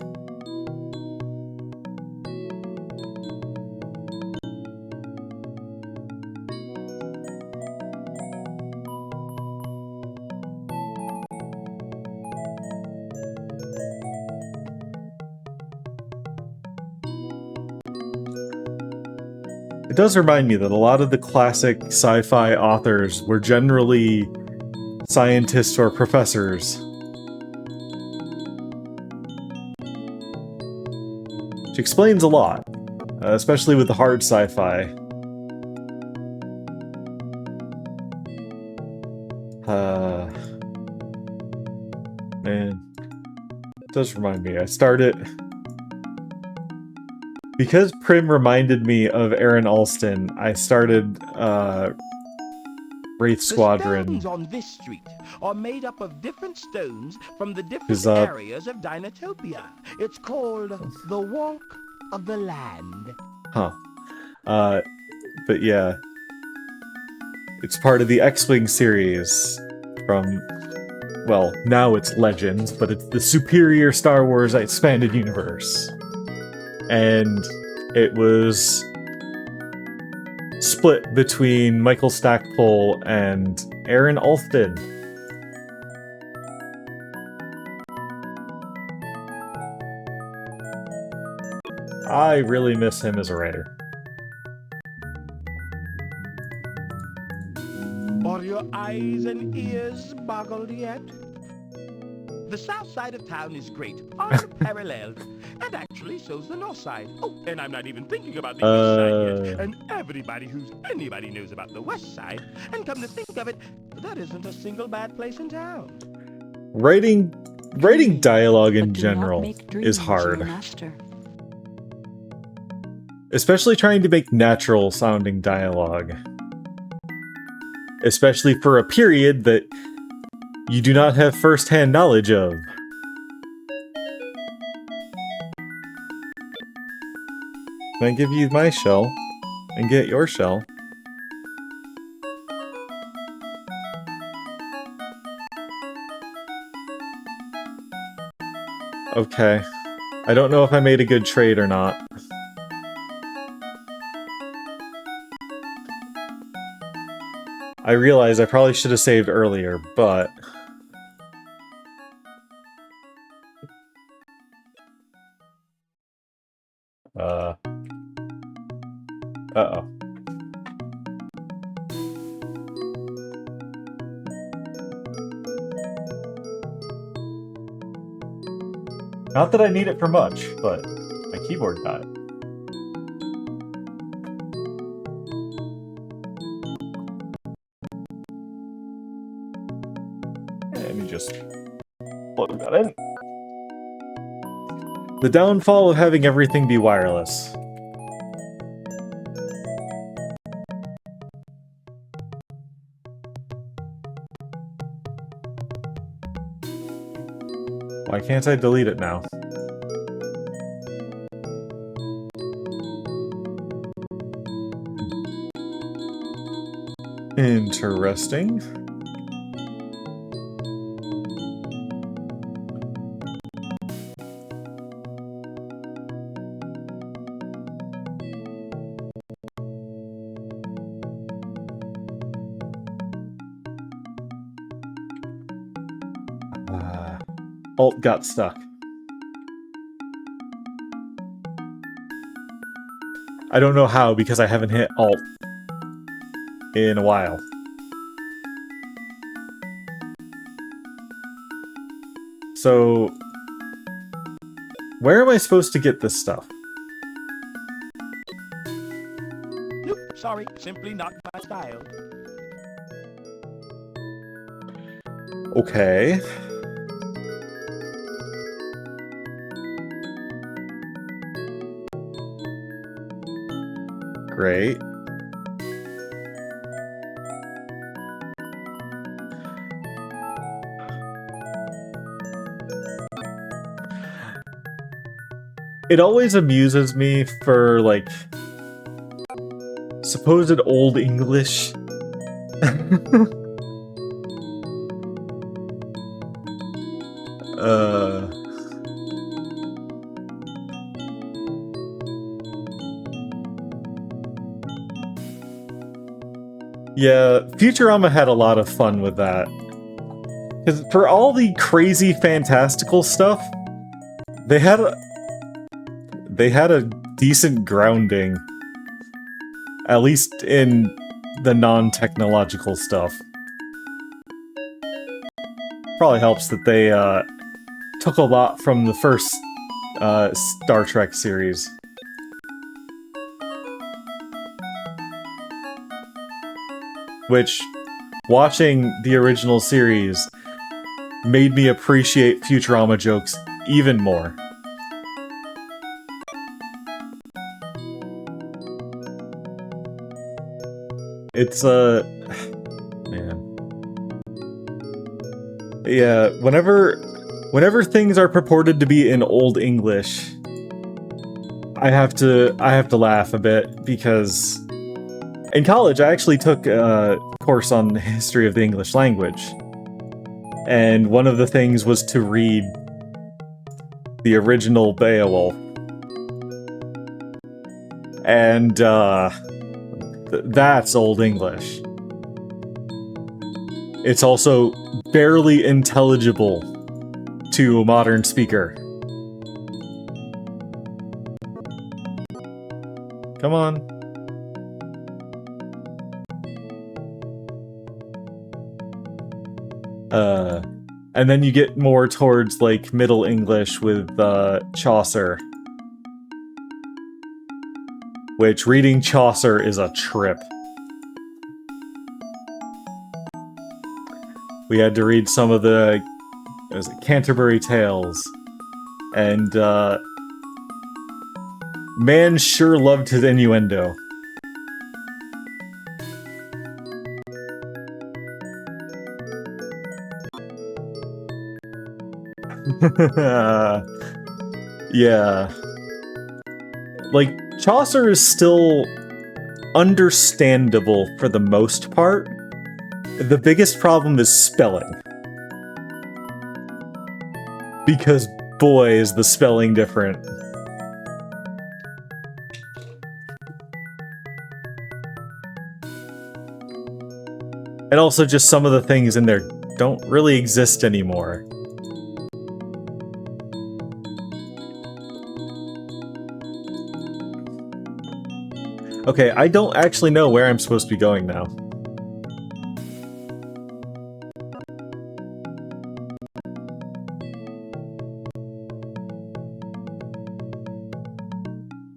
It does remind me that a lot of the classic sci-fi authors were generally scientists or professors. Which explains a lot, especially with the hard sci-fi. Man, it does remind me. I started... Because Prim reminded me of Aaron Alston, I started, Wraith Squadron. The stones on this street are made up of different stones from the different areas of Dinotopia. It's called the Walk of the Land. Huh. But yeah. It's part of the X-Wing series from, well, now it's Legends, but it's the superior Star Wars expanded universe. And it was split between Michael Stackpole and Aaron Alston. I really miss him as a writer. Are your eyes and ears boggled yet? The south side of town is great, unparalleled. And actually, so's the north side. Oh, and I'm not even thinking about the east side yet. And everybody who's anybody knows about the west side. And come to think of it, that isn't a single bad place in town. Writing dialogue in general is hard. Especially trying to make natural sounding dialogue. Especially for a period that you do not have first-hand knowledge of. Can I give you my shell and get your shell? Okay. I don't know if I made a good trade or not. I realize I probably should have saved earlier, but... Uh-oh. Not that I need it for much, but my keyboard died. Let me just plug that in. The downfall of having everything be wireless. Why can't I delete it now? Interesting. Alt got stuck. I don't know how, because I haven't hit Alt in a while. So, where am I supposed to get this stuff? Nope, sorry, simply not my style. Okay. Great. It always amuses me for, like, supposed Old English. Yeah, Futurama had a lot of fun with that. Because for all the crazy fantastical stuff, they had a decent grounding. At least in the non-technological stuff. Probably helps that they took a lot from the first Star Trek series. Which, watching the original series, made me appreciate Futurama jokes even more. It's, man. Yeah, whenever things are purported to be in Old English, I have to laugh a bit, because in college I actually took a course on the history of the English language. And one of the things was to read the original Beowulf. And, that's Old English. It's also barely intelligible to a modern speaker. Come on. And then you get more towards, like, Middle English with Chaucer. Which, reading Chaucer is a trip. We had to read some of the Canterbury Tales. And, man sure loved his innuendo. Yeah. Like, Chaucer is still understandable for the most part. The biggest problem is spelling. Because, boy, is the spelling different. And also just some of the things in there don't really exist anymore. Okay, I don't actually know where I'm supposed to be going now.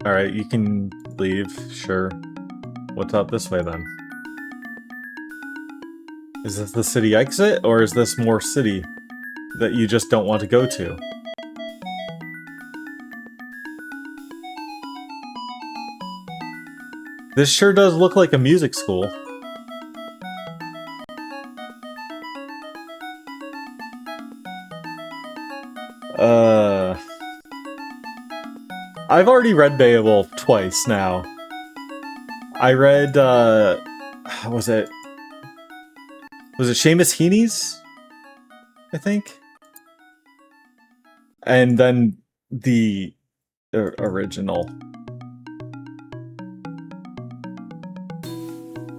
Alright, you can leave, sure. What's out this way then? Is this the city exit, or is this more city that you just don't want to go to? This sure does look like a music school. I've already read Beowulf twice now. I read, was it Seamus Heaney's? I think? And then the original.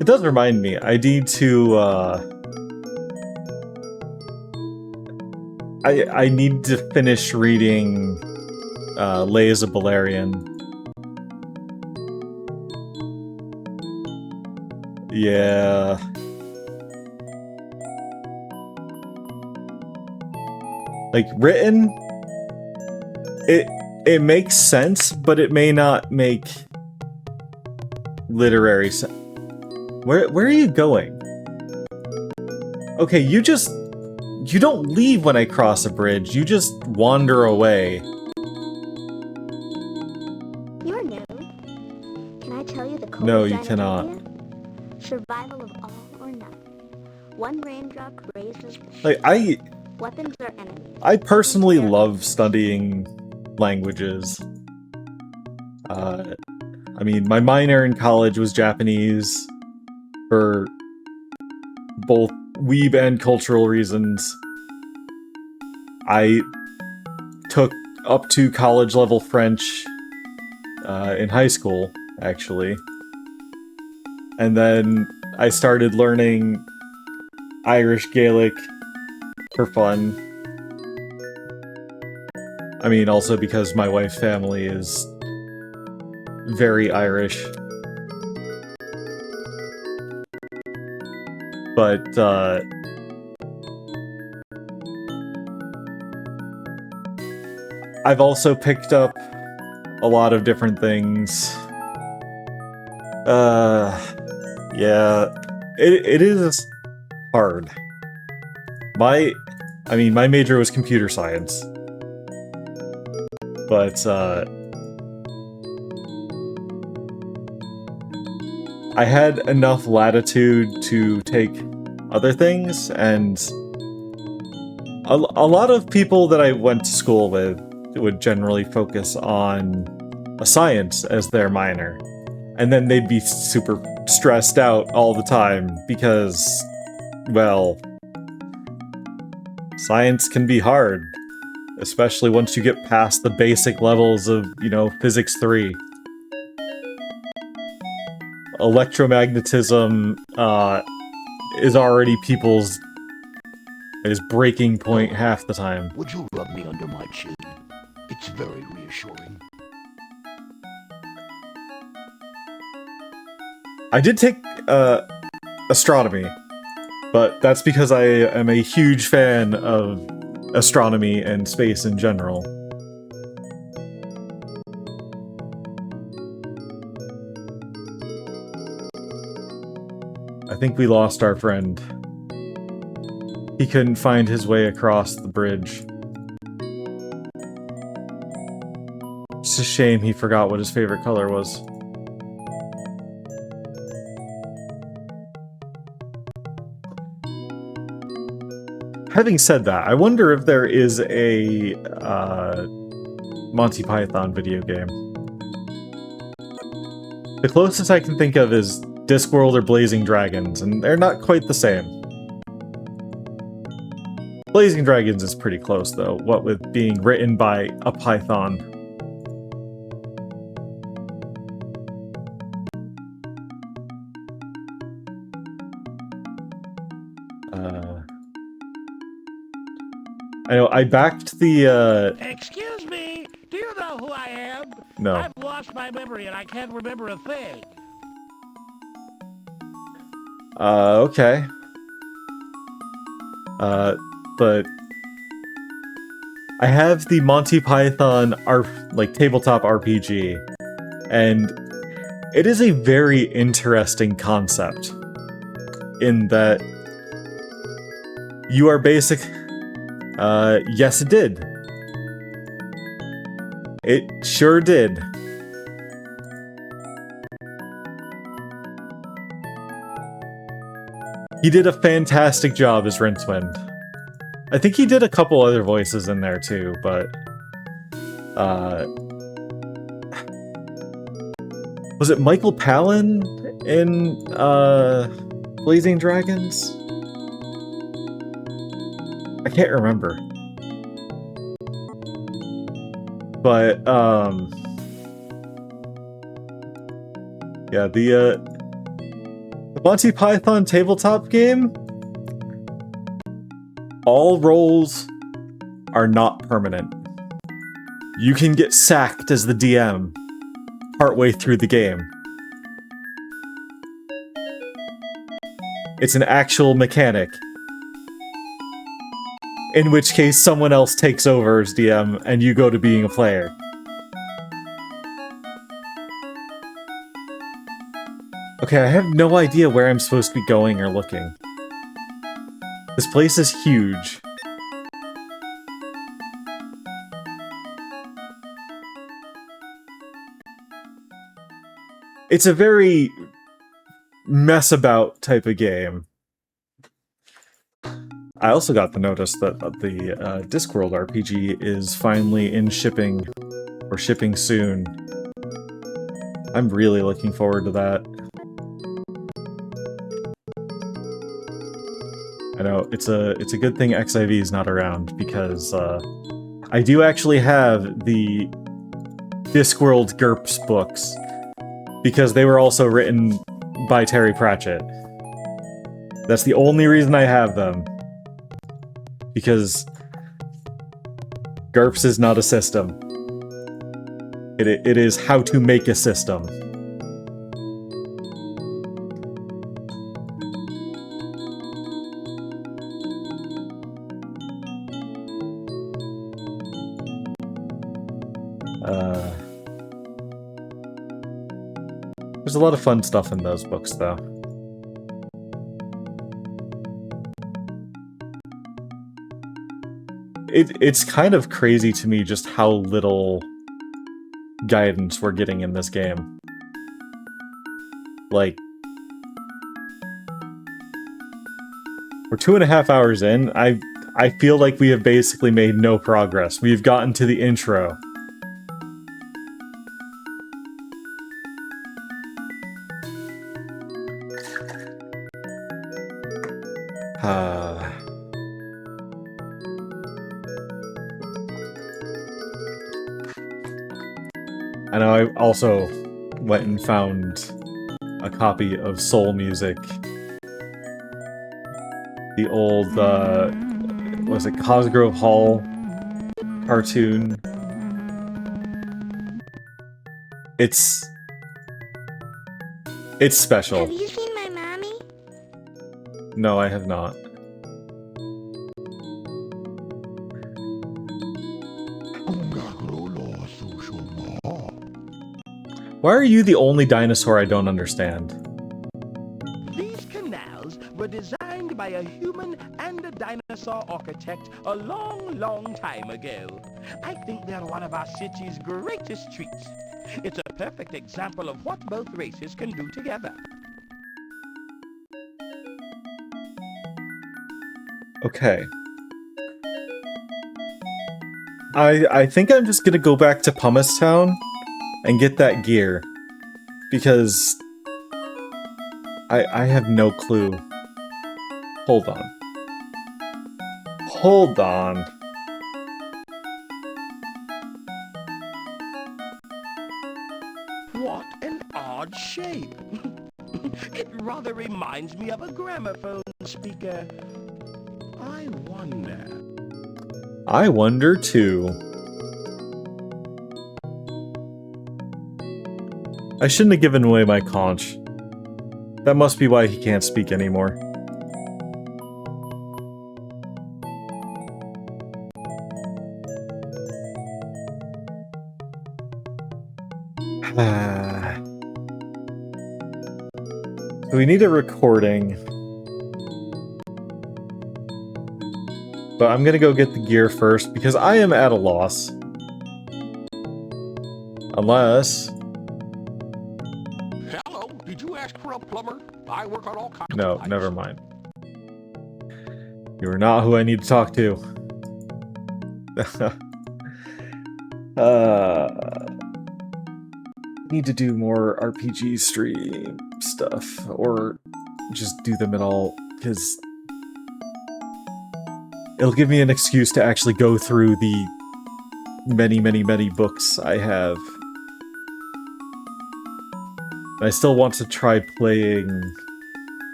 It does remind me, I need to, I need to finish reading, Lays of Beleriand. Yeah. Like, written, it makes sense, but it may not make literary sense. Where are you going? Okay, you don't leave when I cross a bridge, you just wander away. You're new. Can I tell you the code No, of you cannot. Dinotopia? Survival of all or none. One raindrop raises the Like, weapons are enemies. I personally love studying languages. I mean, my minor in college was Japanese for both weeb and cultural reasons. I took up to college level French in high school, actually. And then I started learning Irish Gaelic for fun. I mean, also because my wife's family is very Irish. But, I've also picked up a lot of different things. Yeah, it is hard. My major was computer science. But, I had enough latitude to take other things, and a lot of people that I went to school with would generally focus on a science as their minor. And then they'd be super stressed out all the time because, well, science can be hard. Especially once you get past the basic levels of, Physics 3. Electromagnetism is already people's breaking point half the time. Would you rub me under my chin? It's very reassuring. I did take astronomy, But that's because I am a huge fan of astronomy and space in general. I think we lost our friend. He couldn't find his way across the bridge. It's a shame he forgot what his favorite color was. Having said that, I wonder if there is a Monty Python video game. The closest I can think of is Discworld or Blazing Dragons, and they're not quite the same. Blazing Dragons is pretty close, though, what with being written by a Python. I know, I backed the, Excuse me, do you know who I am? No. I've lost my memory and I can't remember a thing. Okay. But I have the Monty Python tabletop RPG, and it is a very interesting concept in that you are basic. Yes, it did. It sure did. He did a fantastic job as Rincewind. I think he did a couple other voices in there too, but... was it Michael Palin in, Blazing Dragons? I can't remember. But, yeah, the Monty Python tabletop game, all roles are not permanent. You can get sacked as the DM partway through the game. It's an actual mechanic. In which case, someone else takes over as DM, and you go to being a player. Okay, I have no idea where I'm supposed to be going or looking. This place is huge. It's a very mess-about type of game. I also got the notice that the Discworld RPG is finally in shipping, or shipping soon. I'm really looking forward to that. I know, it's a good thing XIV is not around, because I do actually have the Discworld GURPS books, because they were also written by Terry Pratchett. That's the only reason I have them. Because GURPS is not a system. It is how to make a system. There's a lot of fun stuff in those books, though. It's kind of crazy to me just how little guidance we're getting in this game. Like, we're 2.5 hours in. I feel like we have basically made no progress. We've gotten to the intro. I know I also went and found a copy of Soul Music. The old, was it Cosgrove Hall cartoon? It's special. Have you seen my mommy? No, I have not. Why are you the only dinosaur I don't understand? These canals were designed by a human and a dinosaur architect a long, long time ago. I think they're one of our city's greatest treats. It's a perfect example of what both races can do together. Okay. I think I'm just gonna go back to Pumice Town and get that gear. Because I have no clue. Hold on. Hold on. What an odd shape. It rather reminds me of a gramophone speaker. I wonder... I wonder too. I shouldn't have given away my conch. That must be why he can't speak anymore. So we need a recording. But I'm gonna go get the gear first because I am at a loss. Unless... Hello, did you ask for a plumber? I work on all kinds No, of pipes. never mind. You are not who I need to talk to. Need to do more RPG stream stuff, or just do them at all, because it'll give me an excuse to actually go through the many, many, many books I have. I still want to try playing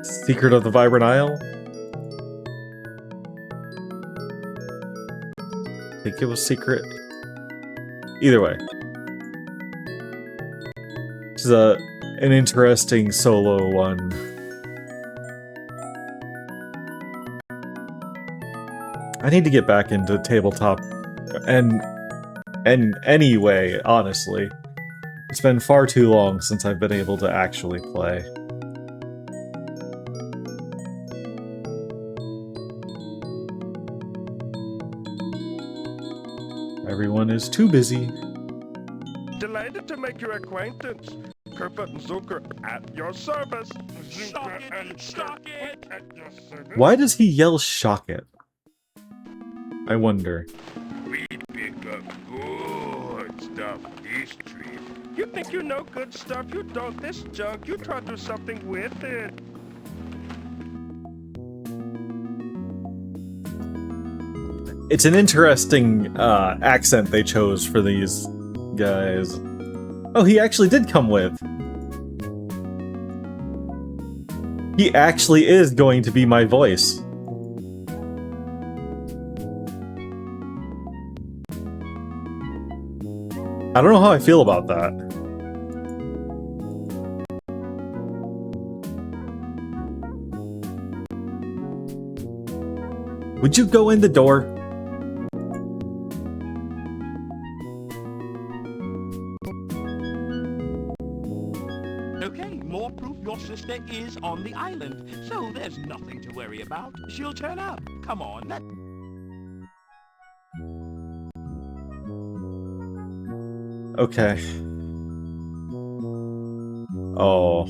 Secret of the Vibrant Isle? I think it was Secret. Either way. This is an interesting solo one. I need to get back into tabletop and anyway, honestly. It's been far too long since I've been able to actually play. Everyone is too busy. Delighted to make your acquaintance. Kerfoot and Zucker at your service. Shock it! Shock it! At your service. Why does he yell shock it? I wonder. We pick up good stuff this trip. You think you know good stuff? You don't. This junk. You try to do something with it. It's an interesting accent they chose for these guys. Oh, he actually did come with. He actually is going to be my voice. I don't know how I feel about that. Would you go in the door? Okay, more proof your sister is on the island, so there's nothing to worry about. She'll turn up. Come on, Okay. Oh.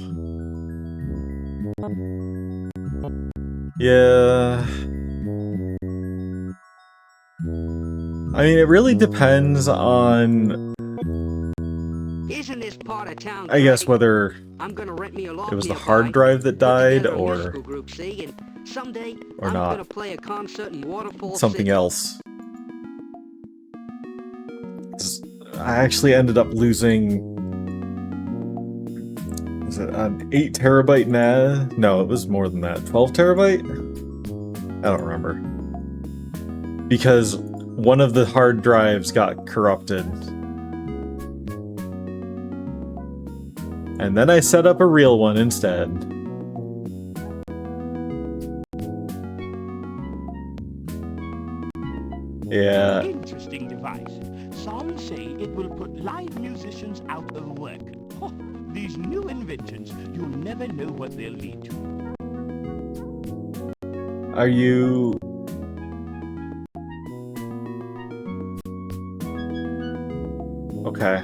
Yeah. I mean, it really depends on... Isn't this part of town I guess great? whether I'm gonna rent me a loft it was the nearby, hard drive that put died, together a or musical group, see? And someday or I'm not. gonna play a concert in Waterfall Something City. else. I actually ended up losing... Was it an 8 terabyte NAS? No, it was more than that. 12 terabyte? I don't remember. Because one of the hard drives got corrupted. And then I set up a real one instead. Yeah. Interesting device. Some say it will put live musicians out of work. Oh, these new inventions, you'll never know what they'll lead to. Are you... Okay.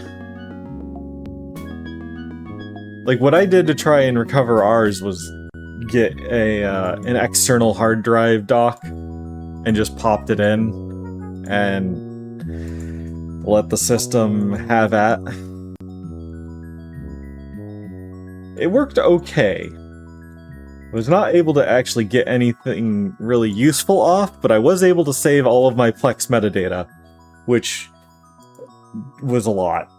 Like, what I did to try and recover ours was get an external hard drive dock and just popped it in and let the system have at. It worked okay. I was not able to actually get anything really useful off, but I was able to save all of my Plex metadata, which was a lot.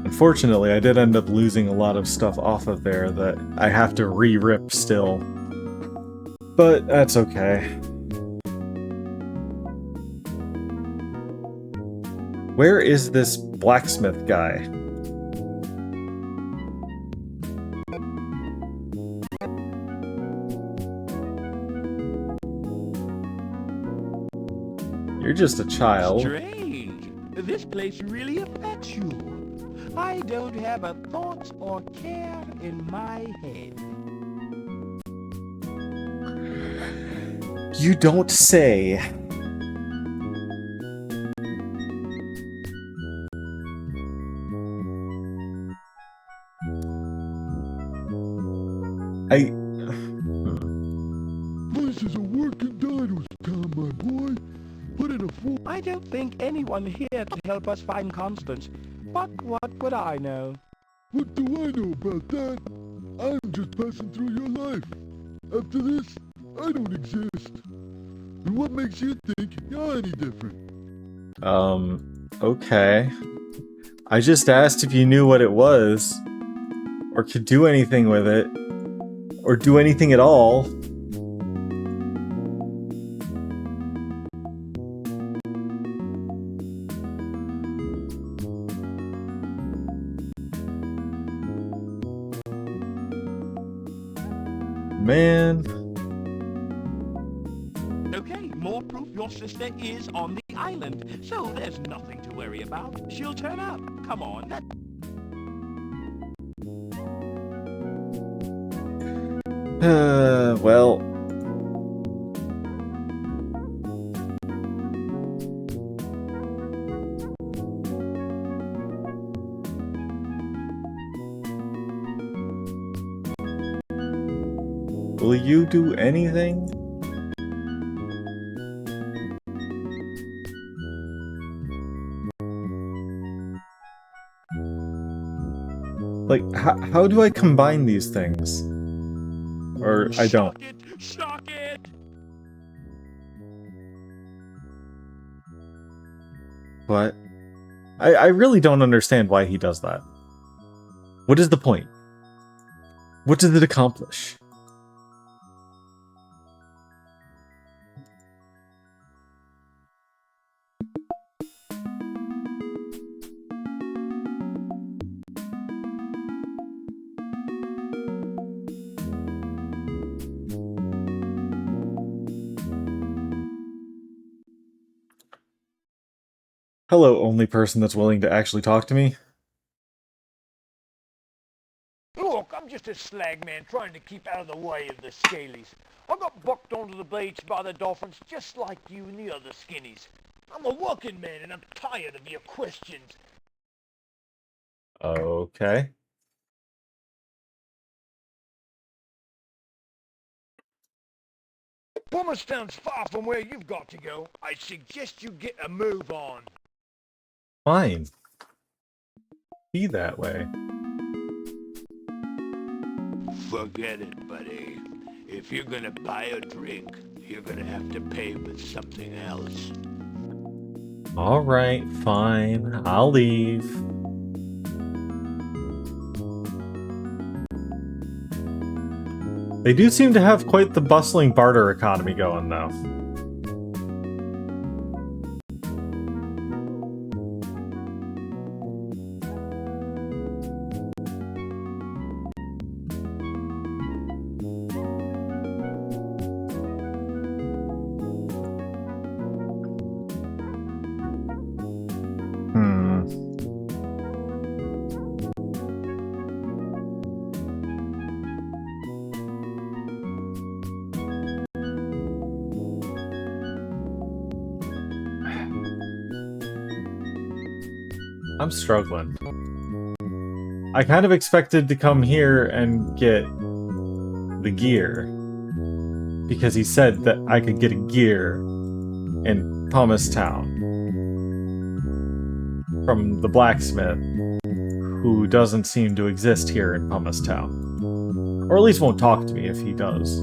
Unfortunately, I did end up losing a lot of stuff off of there that I have to re-rip still. But that's okay. Where is this blacksmith guy? You're just a child. Strange. This place really affects you. I don't have a thought or care in my head. You don't say. This is a working dino's town, my boy. Put in a full... I don't think anyone here to help us find Constance. But what would I know? What do I know about that? I'm just passing through your life. After this, I don't exist. And what makes you think you're any different? Okay. I just asked if you knew what it was, or could do anything with it, or do anything at all. Man. Okay, more proof your sister is on the island, so there's nothing to worry about. She'll turn up. Come on. Well... Will you do anything? Like, how do I combine these things? Or I don't. Shock it! What? I really don't understand why he does that. What is the point? What does it accomplish? Hello, only person that's willing to actually talk to me. Look, I'm just a slag man trying to keep out of the way of the scalies. I got bucked onto the beach by the dolphins just like you and the other skinnies. I'm a working man and I'm tired of your questions. Okay. Pumistown's far from where you've got to go. I suggest you get a move on. Fine. Be that way. Forget it, buddy. If you're gonna buy a drink, you're gonna have to pay with something else. Alright, fine. I'll leave. They do seem to have quite the bustling barter economy going, though. I'm struggling. I kind of expected to come here and get the gear. Because he said that I could get a gear in Pumice Town. From the blacksmith, who doesn't seem to exist here in Pumice Town. Or at least won't talk to me if he does.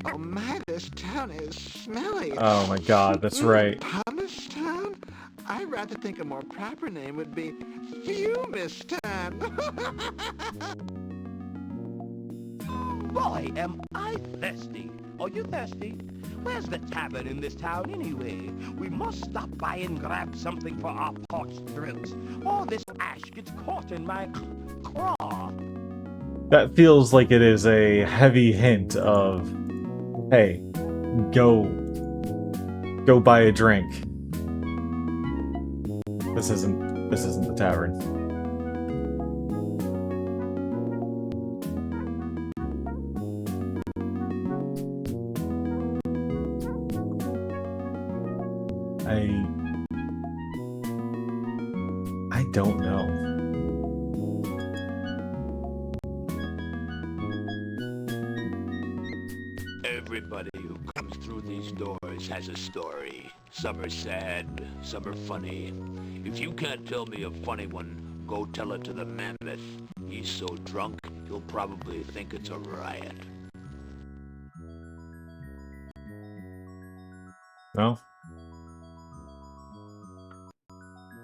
Oh my, this town is smelly. Oh my god, that's right. Pumice Town? I'd rather think a more proper name would be Fumistan. Boy, am I thirsty. Are you thirsty? Where's the tavern in this town anyway? We must stop by and grab something for our parched throats. All this ash gets caught in my craw. That feels like it is a heavy hint of, hey, go buy a drink. This isn't the tavern. I don't know. Everybody who comes through these doors has a story. Some are sad, some are funny. If you can't tell me a funny one, go tell it to the mammoth. He's so drunk, he'll probably think it's a riot. No?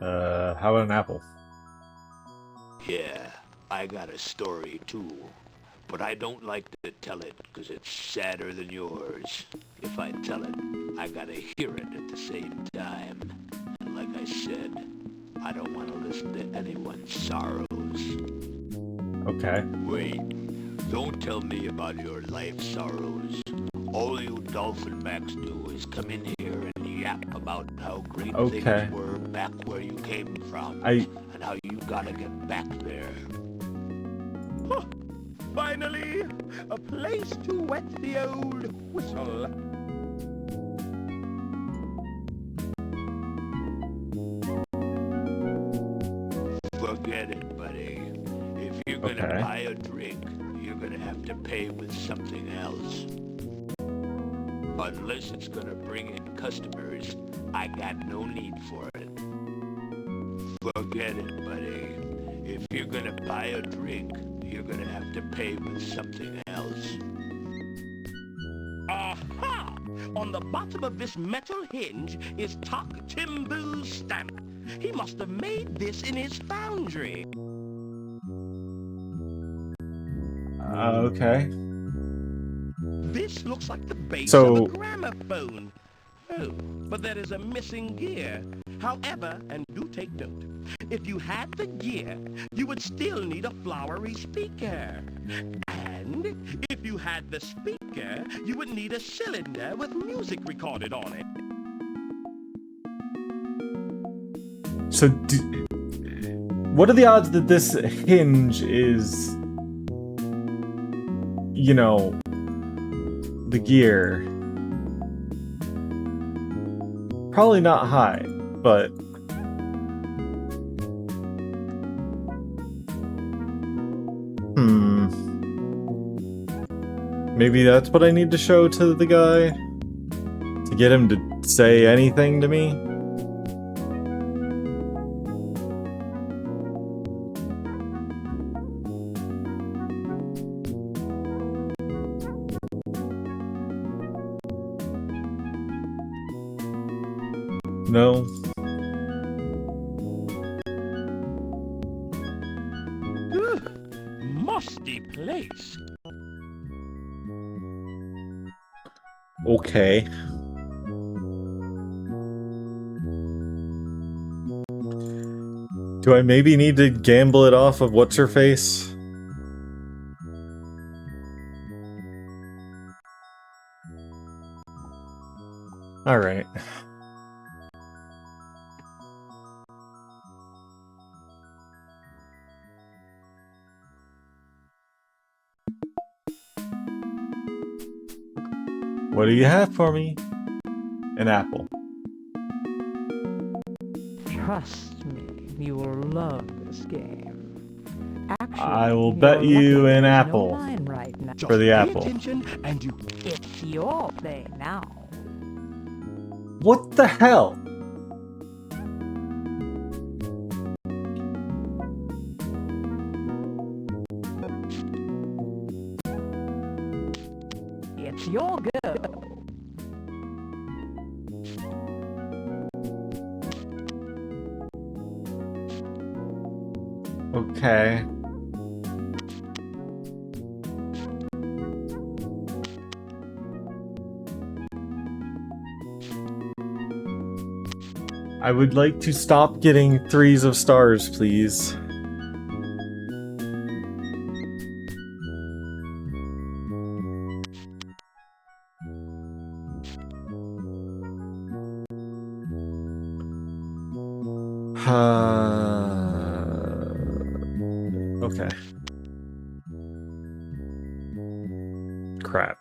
How about an apple? Yeah, I got a story too. But I don't like to tell it, because it's sadder than yours. If I tell it, I gotta hear it at the same time. And like I said, I don't want to listen to anyone's sorrows. Okay. Wait, don't tell me about your life sorrows. All you dolphin backs do is come in here and yap about how great things were back where you came from. And how you gotta get back there. Huh. Finally, a place to wet the old whistle. Forget it, buddy. If you're gonna buy a drink, you're gonna have to pay with something else. Unless it's gonna bring in customers, I got no need for it. Forget it, buddy. If you're gonna buy a drink, you're gonna have to pay with something else. Aha! On the bottom of this metal hinge is Tok Timbu's stamp. He must have made this in his foundry. Okay. This looks like the base of a gramophone. Oh, but there is a missing gear. However, and do take note, if you had the gear, you would still need a flowery speaker. And if you had the speaker, you would need a cylinder with music recorded on it. So, what are the odds that this hinge is, you know, the gear? Probably not high, but maybe that's what I need to show to the guy to get him to say anything to me. No. Musty place. Okay. Do I maybe need to gamble it off of what's her face? All right. What do you have for me? An apple. Trust me, you will love this game. Actually, I will you're bet you lucky an there's apple no line right now. for the apple. And you... It's your play now. What the hell? It's your go. Okay. I would like to stop getting 3s of stars, please. Okay. Crap.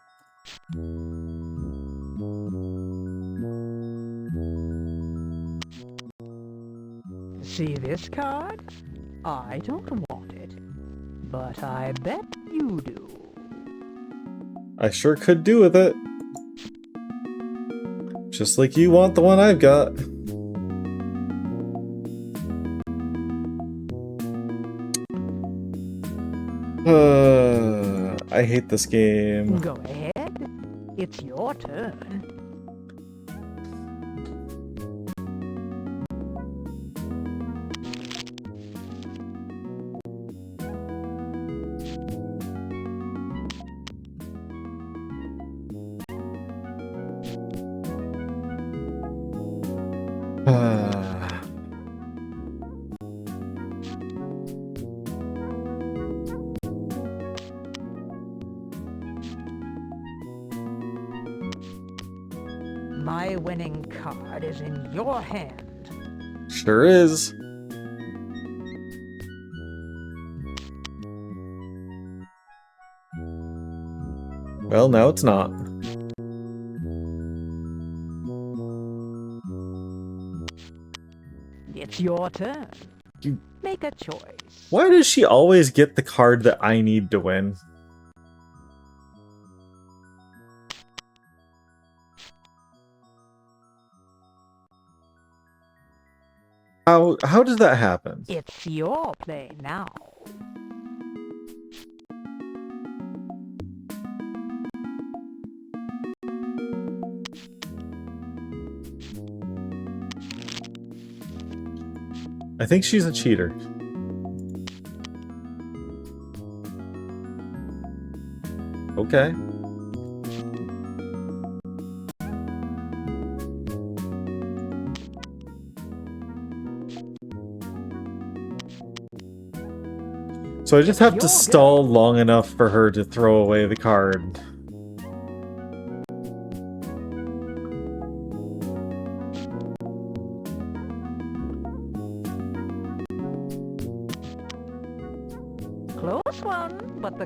See this card? I don't want it, but I bet you do. I sure could do with it. Just like you want the one I've got. I hate this game. Go ahead. It's your turn. My winning card is in your hand. Sure is. Well, now it's not. It's your turn. You... Make a choice. Why does she always get the card that I need to win? How does that happen? It's your play now. I think she's a cheater. Okay. So I just have to stall long enough for her to throw away the card. Close one, but the...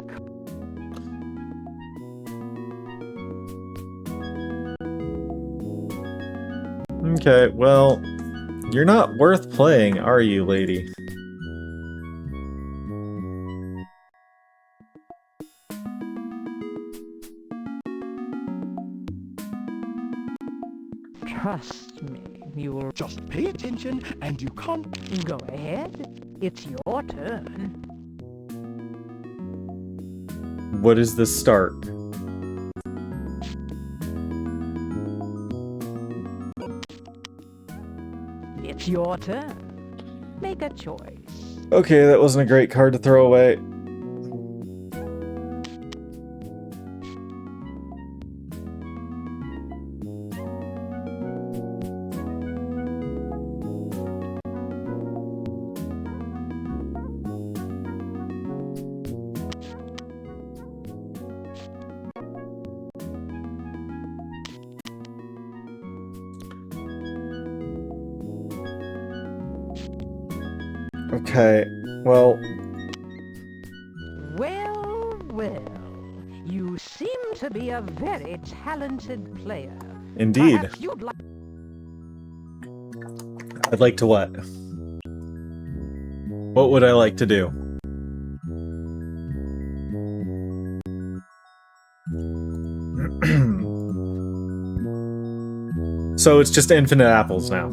Okay, well, you're not worth playing, are you, lady? Trust me, you will... Just pay attention and you can't... Go ahead. It's your turn. What is the start? It's your turn. Make a choice. Okay, that wasn't a great card to throw away. Okay, well... Well, you seem to be a very talented player. Indeed. Perhaps you'd like... I'd like to what? What would I like to do? So it's just infinite apples now.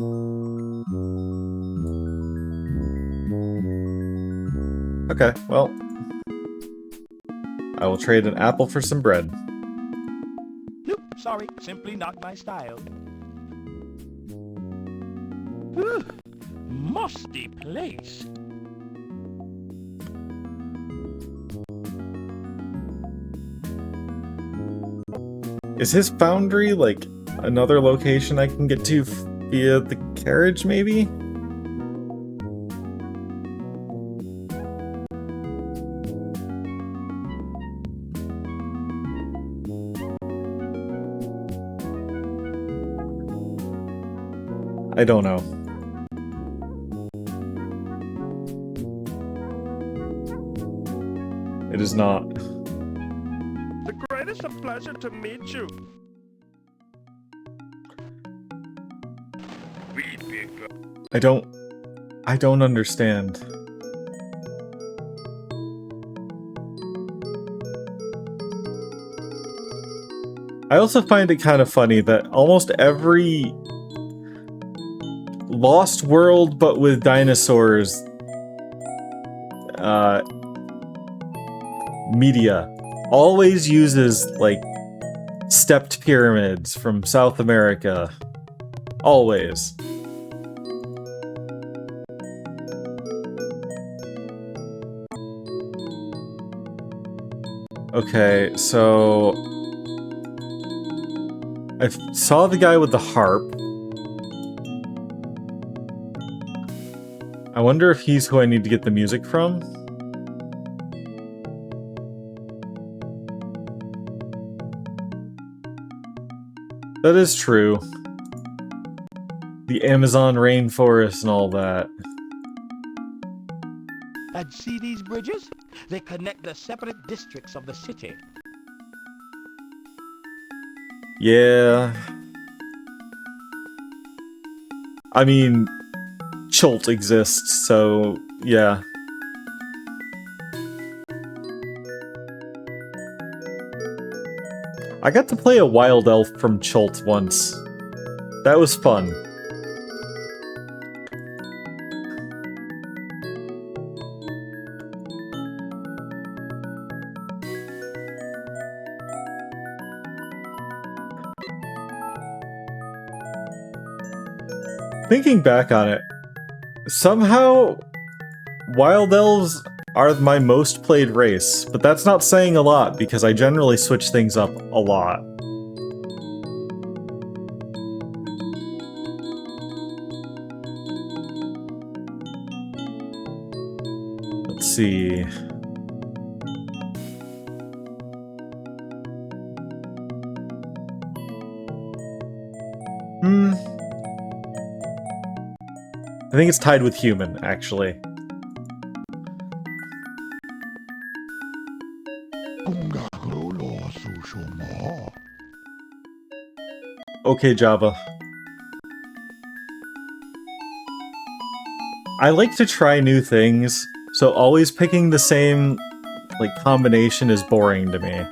Okay, well... I will trade an apple for some bread. Nope, sorry, simply not my style. Ugh, musty place. Is his foundry, like, another location I can get to via the carriage, maybe? I don't know. It is not. The greatest of pleasure to meet you. We big. I don't understand. I also find it kind of funny that almost every Lost World but with dinosaurs media always uses, like, stepped pyramids from South America. Always. Okay, so... I saw the guy with the harp. I wonder if he's who I need to get the music from? That is true. The Amazon rainforest and all that. And see these bridges? They connect the separate districts of the city. Yeah. I mean, Chult exists, so yeah. I got to play a wild elf from Chult once. That was fun. Thinking back on it, somehow Wild Elves are my most played race, but that's not saying a lot because I generally switch things up a lot. Let's see. I think it's tied with human, actually. Okay, Java. I like to try new things, so always picking the same, like, combination is boring to me.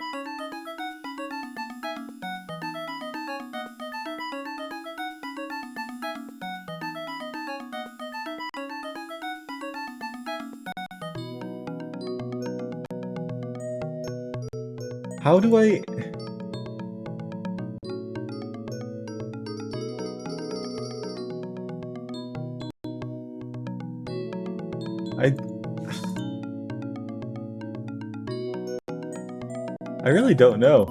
How do I... I really don't know.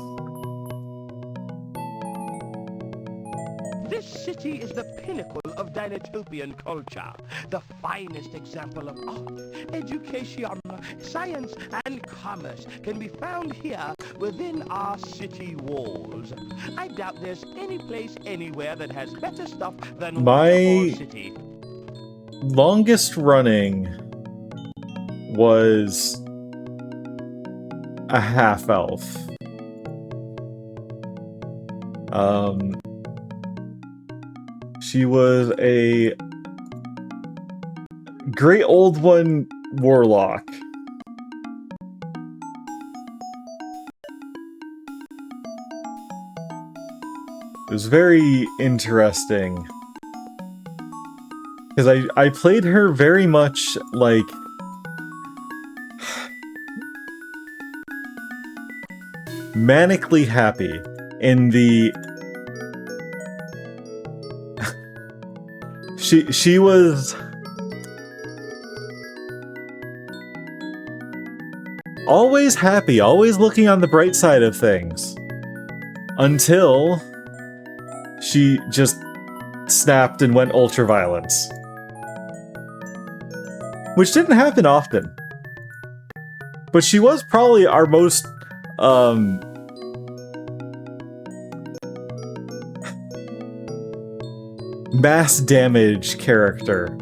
This city is the pinnacle of Dinotopian culture, the finest example of art, education, science, and commerce can be found here within our city walls. I doubt there's any place anywhere that has better stuff than My Waterfall City. longest running was a half-elf. She was a Great Old One warlock. It was very interesting. Because I played her very much like... manically happy in the... She was... always happy, always looking on the bright side of things. Until she just snapped and went ultraviolence. Which didn't happen often. But she was probably our most, mass damage character.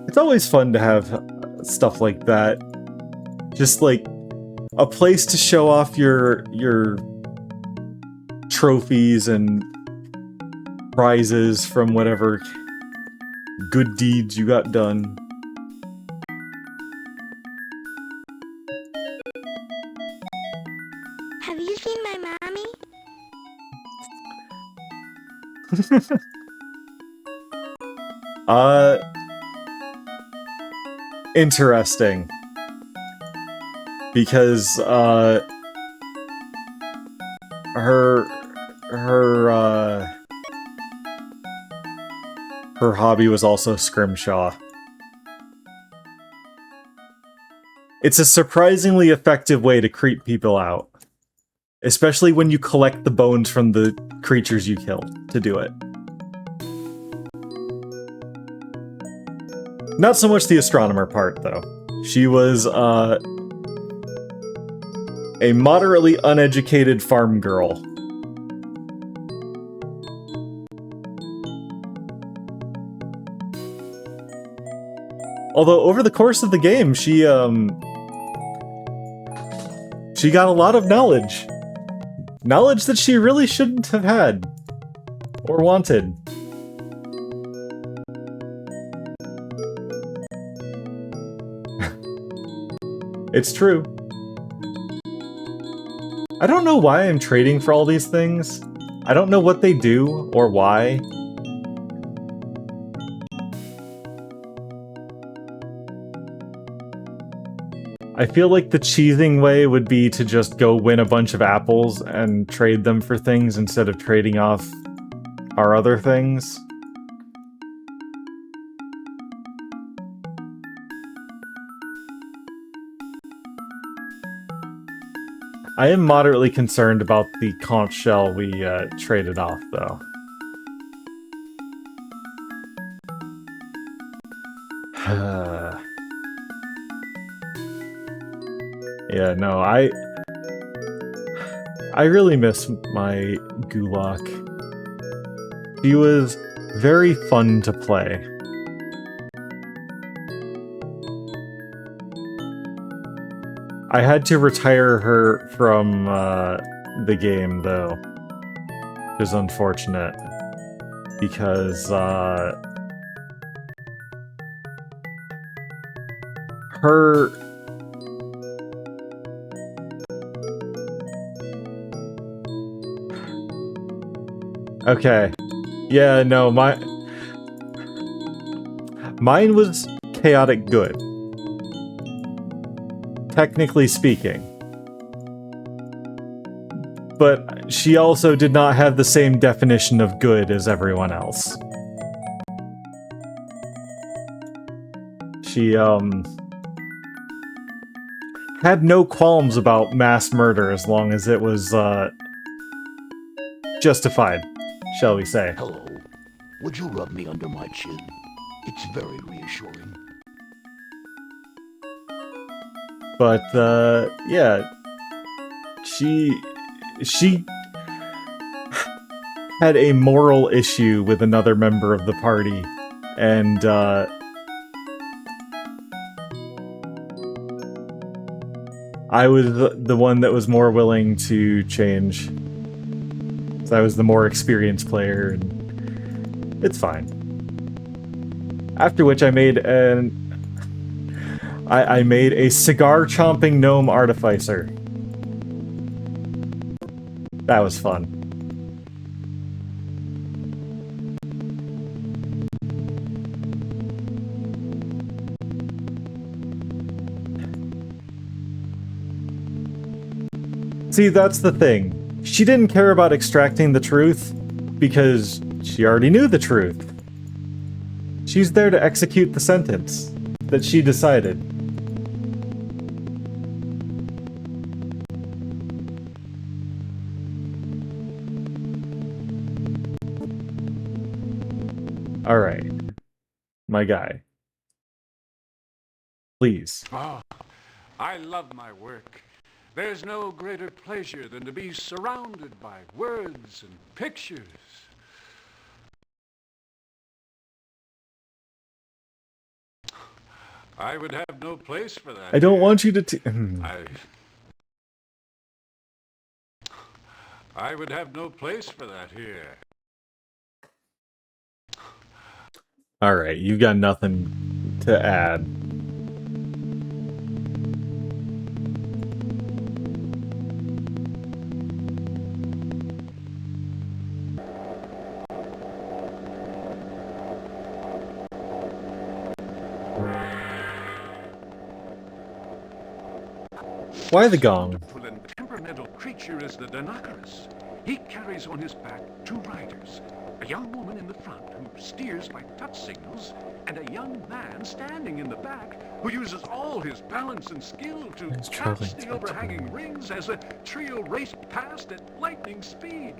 It's always fun to have stuff like that. Just like a place to show off your trophies and prizes from whatever good deeds you got done. Have you seen my mommy? Interesting. Because, her hobby was also scrimshaw. It's a surprisingly effective way to creep people out. Especially when you collect the bones from the creatures you killed to do it. Not so much the astronomer part, though. She was, a moderately uneducated farm girl. Although, over the course of the game, she got a lot of knowledge. Knowledge that she really shouldn't have had. Or wanted. It's true. I don't know why I'm trading for all these things. I don't know what they do, or why. I feel like the cheesing way would be to just go win a bunch of apples and trade them for things instead of trading off our other things. I am moderately concerned about the conch shell we traded off, though. Yeah, no, I really miss my Gulak. She was very fun to play. I had to retire her from the game, though. Which is unfortunate. Because, her... Okay. Yeah, no, mine was chaotic good. Technically speaking. but she also did not have the same definition of good as everyone else. She, had no qualms about mass murder as long as it was, justified, shall we say. Hello. Would you rub me under my chin? It's very reassuring. But, yeah. She had a moral issue with another member of the party, and, I was the one that was more willing to change. So I was the more experienced player, and it's fine. After which I made I made a cigar-chomping gnome artificer. That was fun. See, that's the thing. She didn't care about extracting the truth because she already knew the truth. She's there to execute the sentence that she decided. Alright. My guy. Please. Oh, I love my work. There's no greater pleasure than to be surrounded by words and pictures. I would have no place for that. I don't want you to I would have no place for that here. Alright, you've got nothing to add. Why the gong? Wonderful and temperamental creature is the Dinotopia. He carries on his back two riders, a young woman in the front who steers by touch signals, and a young man standing in the back who uses all his balance and skill to catch the overhanging rings as the trio race past at lightning speed.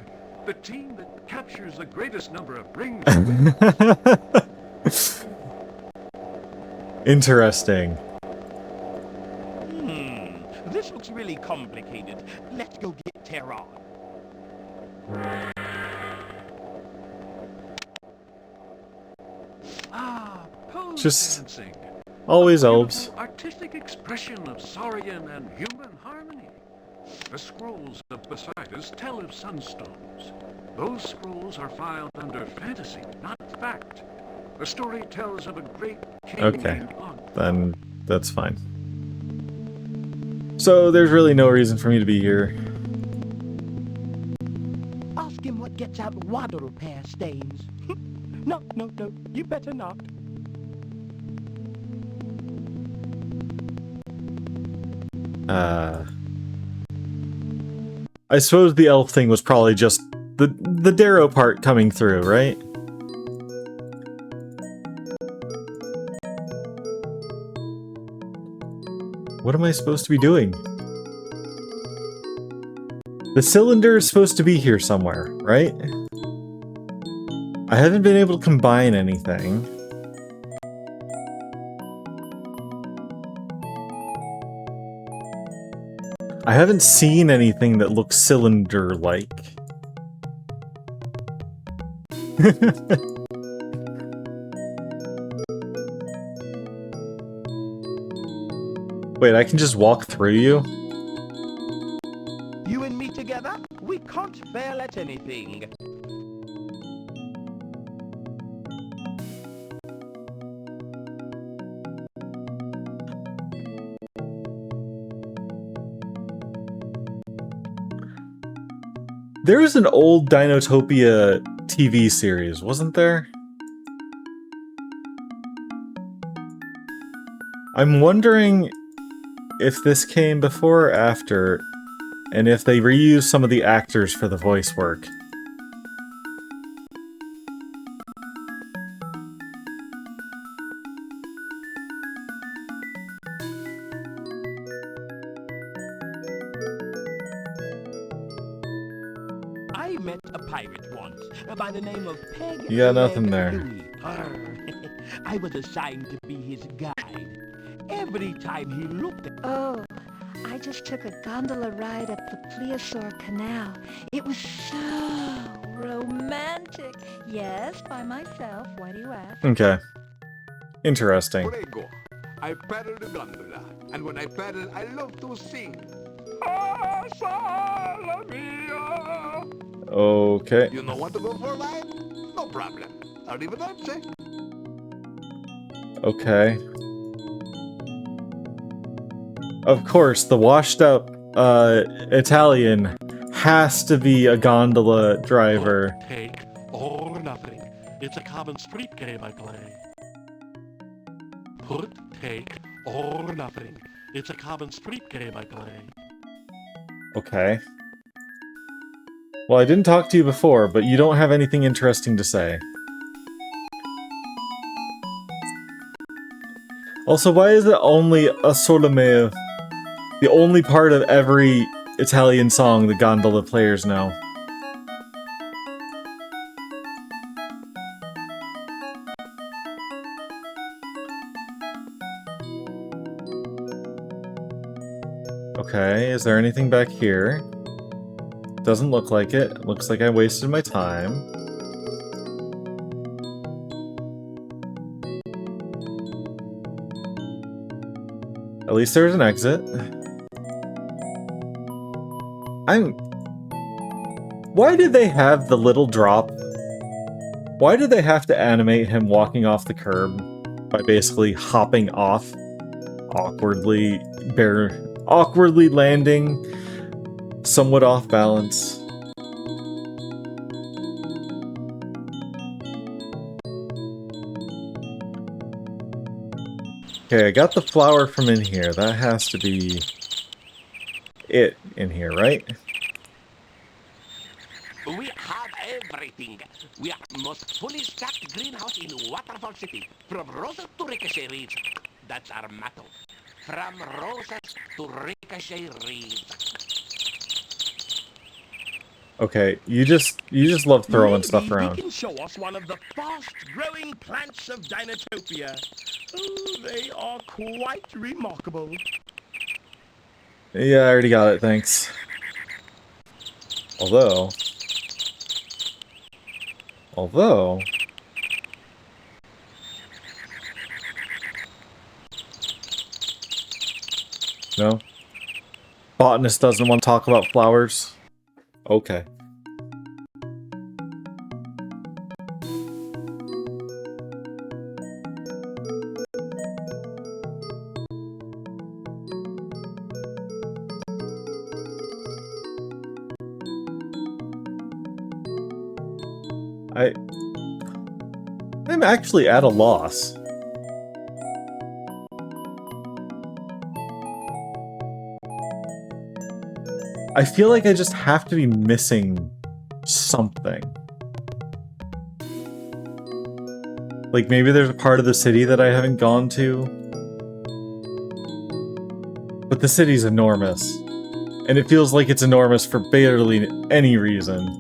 The team that captures the greatest number of rings wins. Interesting. This looks really complicated. Let's go get Terra. Pose Just dancing. always elves. Artistic expression of saurian and human harmony. The scrolls of Poseidon tell of sunstones. Those scrolls are filed under fantasy, not fact. The story tells of a great king Okay, named Og. then that's fine. So there's really no reason for me to be here. Ask him what gets out water repair stains. No, you better not. I suppose the elf thing was probably just the Darrow part coming through, right? What am I supposed to be doing? The cylinder is supposed to be here somewhere, right? I haven't been able to combine anything. I haven't seen anything that looks cylinder-like. Wait, I can just walk through you? You and me together, we can't fail at anything. There was an old Dinotopia TV series, wasn't there? I'm wondering if this came before or after. and if they reuse some of the actors for the voice work. I met a pirate once by the name of Peg You got Leg nothing there. Louie. Arr. I was assigned to be his guide. Every time he looked at Oh, I just took a gondola ride up the Plesiosaur Canal. It was so romantic. Yes, by myself. Why do you ask? Okay. Interesting. Prego. I paddle the gondola, and when I paddle, I love to sing. Okay. You know want to go for a ride? No problem. Arrivederci. Okay. Of course, the washed up Italian has to be a gondola driver. Take or nothing. It's a common street game I play. Put, take, or nothing. It's a common street game I play. Okay. Well, I didn't talk to you before, but you don't have anything interesting to say. Also, why is it only a Solomeo? The only part of every Italian song the gondola players know. Okay, is there anything back here? Doesn't look like it. Looks like I wasted my time. At least there's an exit. Why did they have the little drop? Why did they have to animate him walking off the curb by basically hopping off? Awkwardly landing, somewhat off balance. Okay, I got the flower from in here. That has to be it in here, right? We have everything. We are most fully stacked greenhouse in Waterfall City. From roses to ricochet reeds. That's our motto. From roses to ricochet reeds. Okay, you just love throwing Maybe stuff he around. can show us one of the fast-growing plants of Dinotopia. Oh, they are quite remarkable. Yeah, I already got it, thanks. Although... No? Botanist doesn't want to talk about flowers? Okay. I'm actually at a loss. I feel like I just have to be missing something. Like maybe there's a part of the city that I haven't gone to. But the city's enormous. And it feels like it's enormous for barely any reason.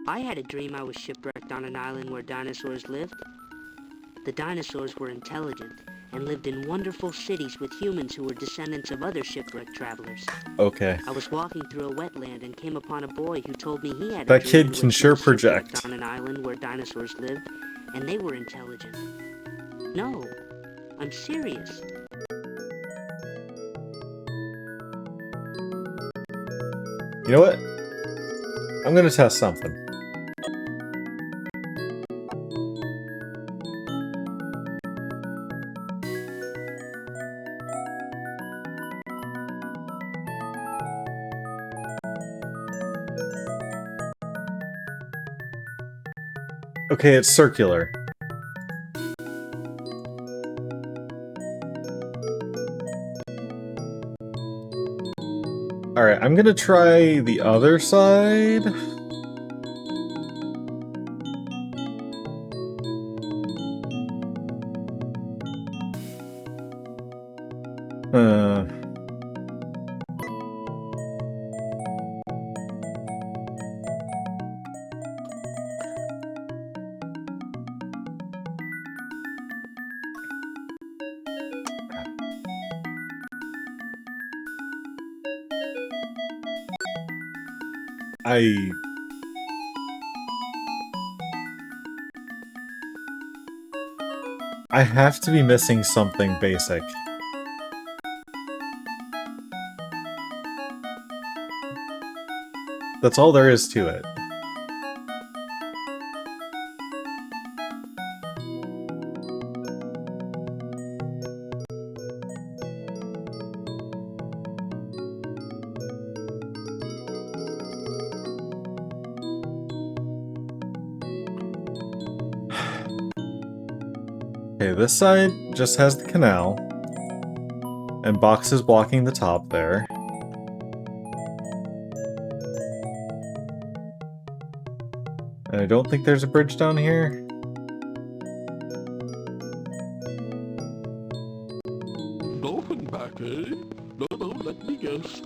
I had a dream I was shipwrecked on an island where dinosaurs lived. The dinosaurs were intelligent and lived in wonderful cities with humans who were descendants of other shipwrecked travelers. Okay. I was walking through a wetland and came upon a boy who told me he had That a dream kid in can which he sure was shipwrecked project. on an island where dinosaurs lived, and they were intelligent. No, I'm serious. You know what? I'm gonna test something. Okay, it's circular. Alright, I'm gonna try the other side. I have to be missing something basic. That's all there is to it. Okay, this side just has the canal. And boxes blocking the top there. And I don't think there's a bridge down here. Dolphin back, eh? No, let me guess.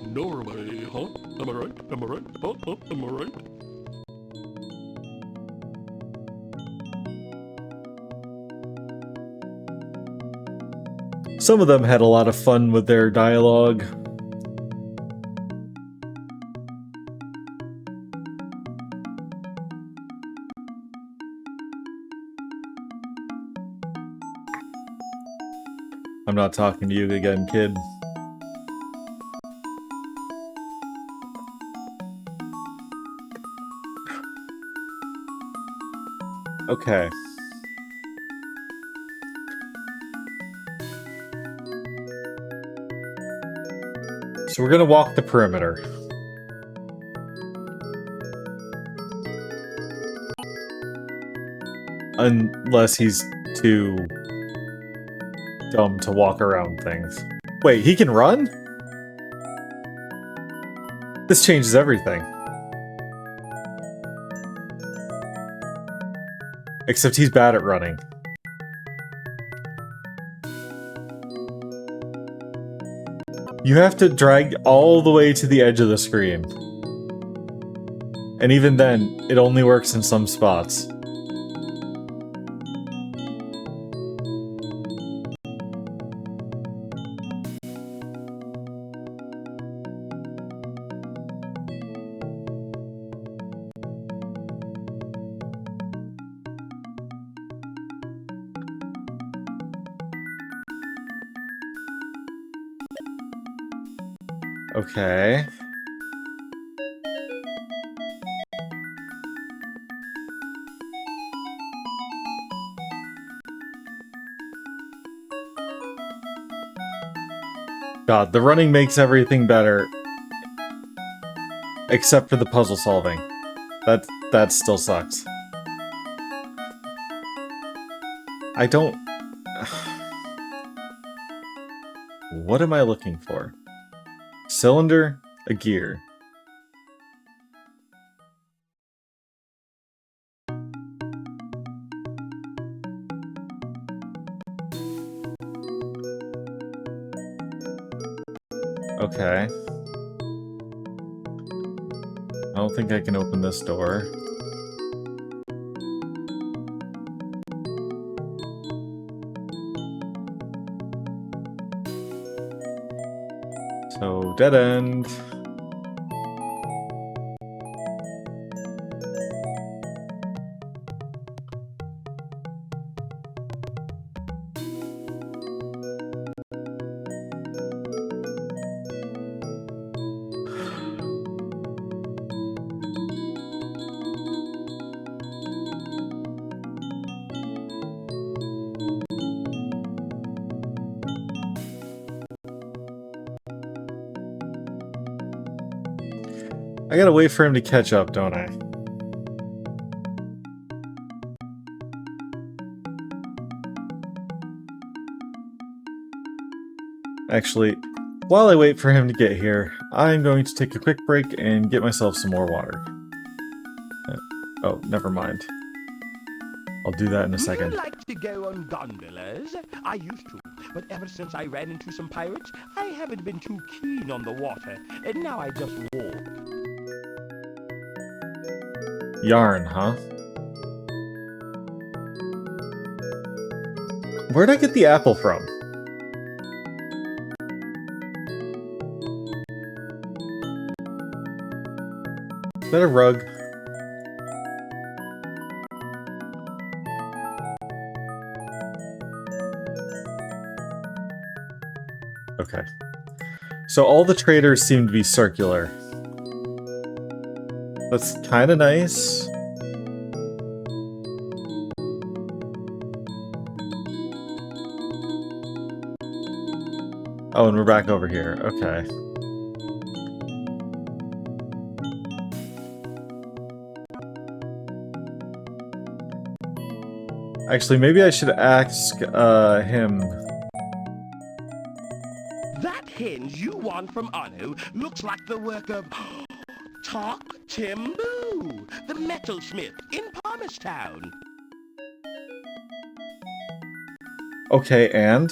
Norway, huh? Am I right? Am I right? Huh? Am I right? Some of them had a lot of fun with their dialogue. I'm not talking to you again, kid. Okay. So we're gonna walk the perimeter. Unless he's too dumb to walk around things. Wait, he can run? This changes everything. Except he's bad at running. You have to drag all the way to the edge of the screen. And even then, it only works in some spots. Okay. God, the running makes everything better. Except for the puzzle solving. That still sucks. I don't... What am I looking for? Cylinder, a gear. Okay. I don't think I can open this door. So, dead end. I gotta wait for him to catch up, don't I? Actually, while I wait for him to get here, I'm going to take a quick break and get myself some more water. Oh, never mind. I'll do that in a second. You like to go on gondolas? I used to, but ever since I ran into some pirates, I haven't been too keen on the water, and now I just walk. Yarn, huh? Where'd I get the apple from? Is that a rug? Okay. So all the traders seem to be circular. That's kind of nice. Oh, and we're back over here. Okay. Actually, maybe I should ask him. That hinge you want from Anu looks like the work of Talk Timbu, the metalsmith in Palmerstown. Okay, and?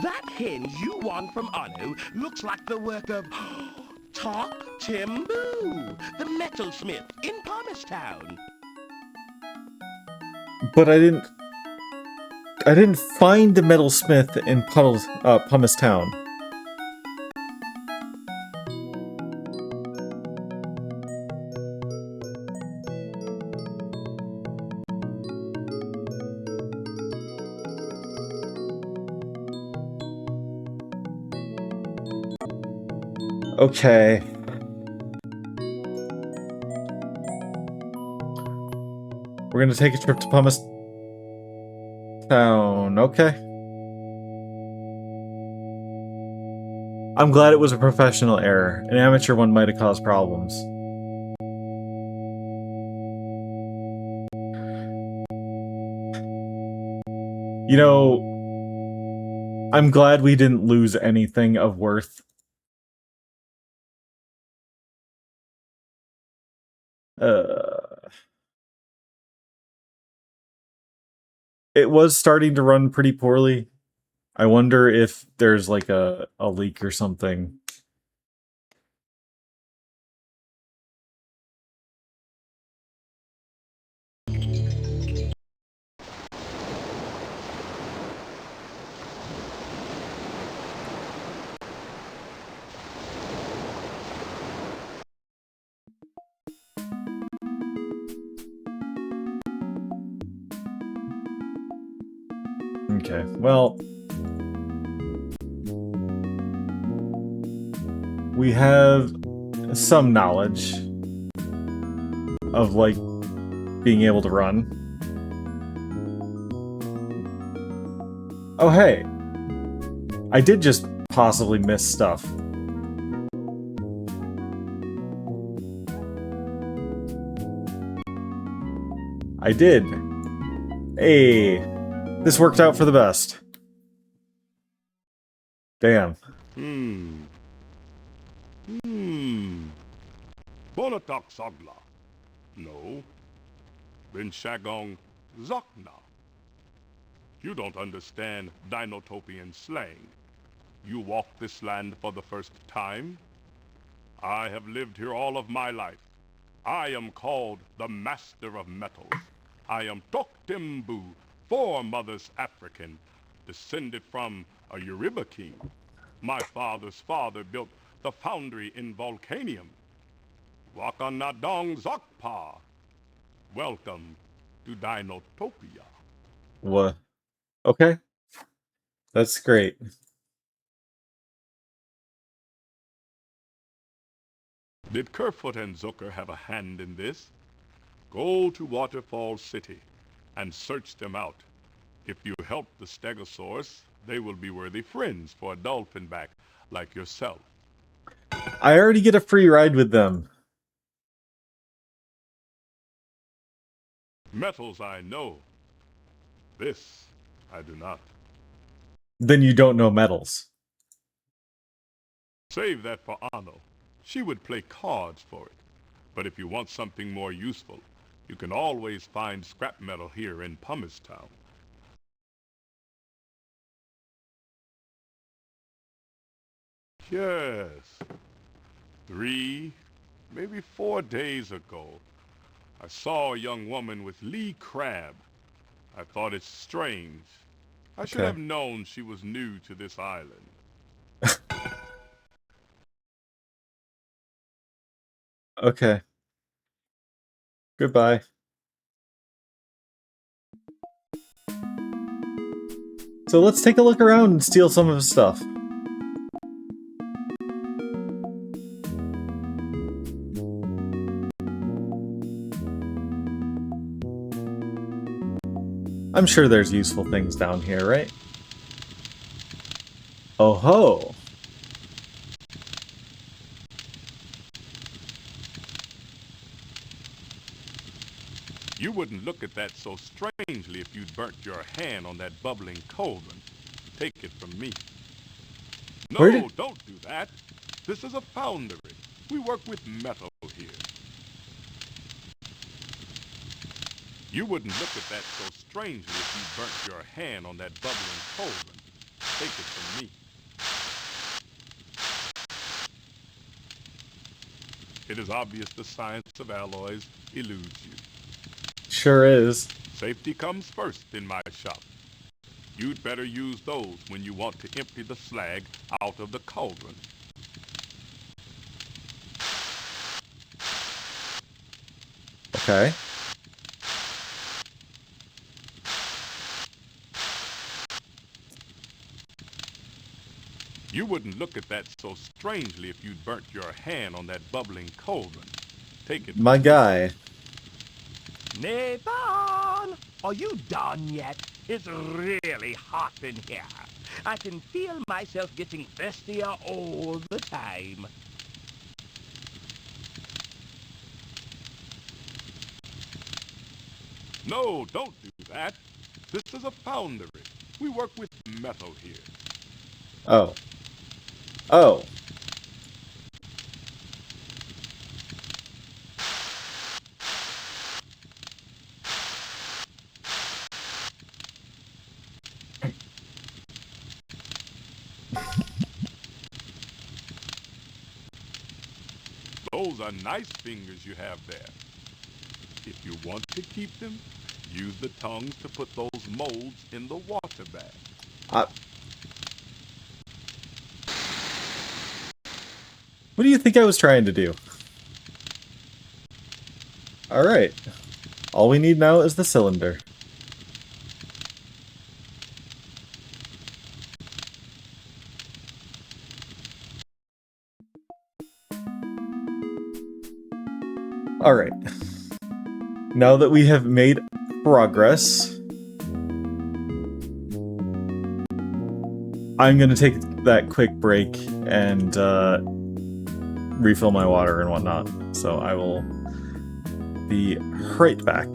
That hinge you want from Anu looks like the work of Talk Timbu, the metalsmith in Palmerstown. But I didn't find the metalsmith in Pumice Town. Okay. We're gonna take a trip to Pumice Town. Okay. I'm glad it was a professional error. An amateur one might have caused problems. You know, I'm glad we didn't lose anything of worth. It was starting to run pretty poorly. I wonder if there's like a leak or something. Okay, well, we have some knowledge of, like, being able to run. Oh, hey! I did just possibly miss stuff. I did. Hey! This worked out for the best. Damn. Bonatak Sagla. No. Ben Shagong Zakna. You don't understand Dinotopian slang. You walk this land for the first time. I have lived here all of my life. I am called the Master of Metals. I am Toktimbu, foremothers African, descended from a Yoruba king. My father's father built the foundry in Volcanium. Wakanadong Zokpa. Welcome to Dinotopia. What? Okay. That's great. Did Kerfoot and Zucker have a hand in this? Go to Waterfall City and search them out. If you help the Stegosaurus, they will be worthy friends for a dolphinback like yourself. I already get a free ride with them. Metals I know. This I do not. Then you don't know metals. Save that for Anno. She would play cards for it. But if you want something more useful, you can always find scrap metal here in Pumice Town. Yes. 3, maybe 4 days ago, I saw a young woman with Lee Crab. I thought it strange. I should have known she was new to this island. Okay. Goodbye. So let's take a look around and steal some of his stuff. I'm sure there's useful things down here, right? Oh ho! You wouldn't look at that so strangely if you'd burnt your hand on that bubbling cauldron. Take it from me. No, don't do that. This is a foundry. We work with metal here. You wouldn't look at that so strangely if you burnt your hand on that bubbling cauldron. Take it from me. It is obvious the science of alloys eludes you. Sure is. Safety comes first in my shop. You'd better use those when you want to empty the slag out of the cauldron. Okay. You wouldn't look at that so strangely if you'd burnt your hand on that bubbling cauldron. Take it. My guy. Nathan! Are you done yet? It's really hot in here. I can feel myself getting thirstier all the time. No, don't do that. This is a foundry. We work with metal here. Oh. Oh. Those are nice fingers you have there. If you want to keep them, use the tongues to put those molds in the water bag. What do you think I was trying to do? Alright. All we need now is the cylinder. Alright. Now that we have made progress, I'm gonna take that quick break and refill my water and whatnot. So I will be right back.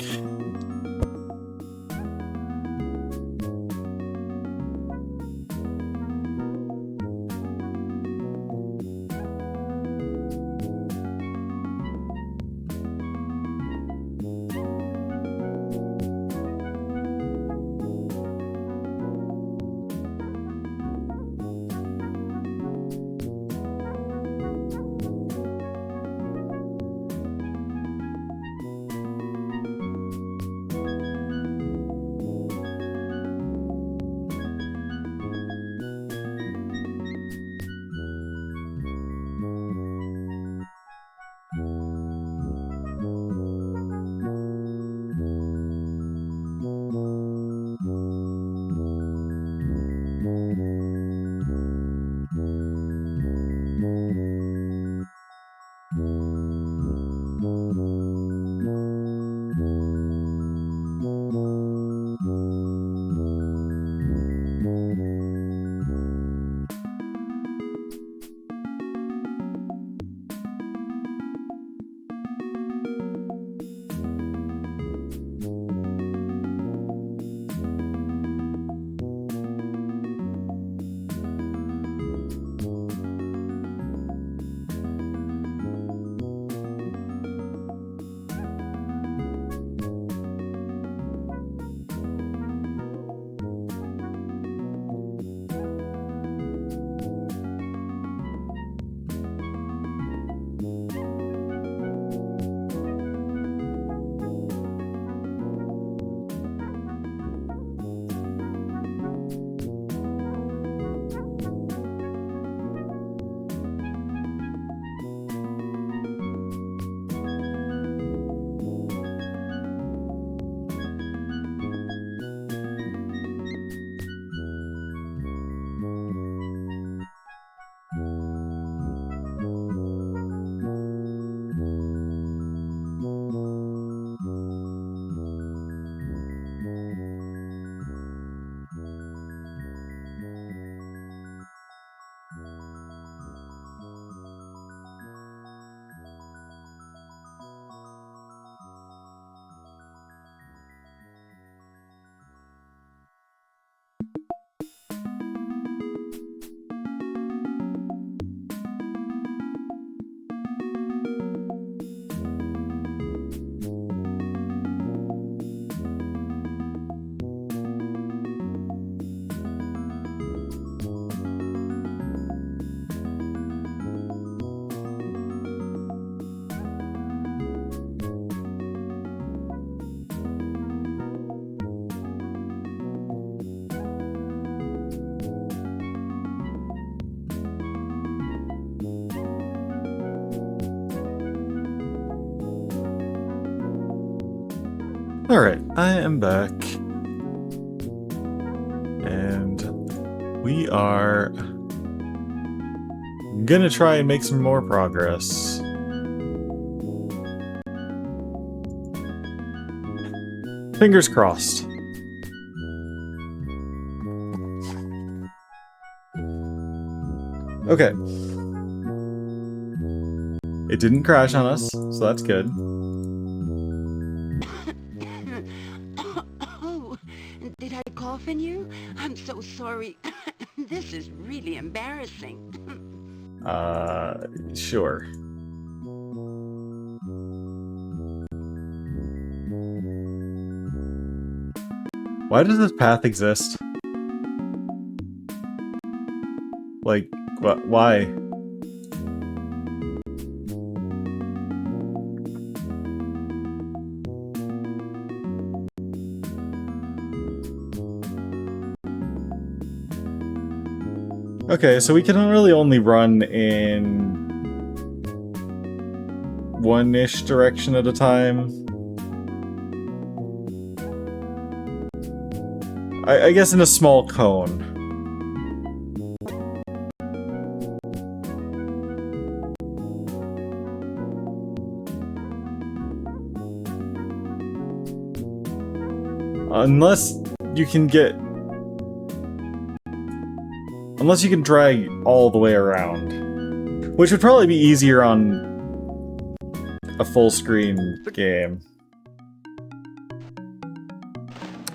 Alright, I am back. And we are gonna try and make some more progress. Fingers crossed. Okay. It didn't crash on us, so that's good. Oh, did I cough in you? I'm so sorry. This is really embarrassing. Sure. Why does this path exist? Like, why? Okay, so we can really only run in one-ish direction at a time. I guess in a small cone. Unless you can get... Unless you can drag all the way around. Which would probably be easier on a full-screen game.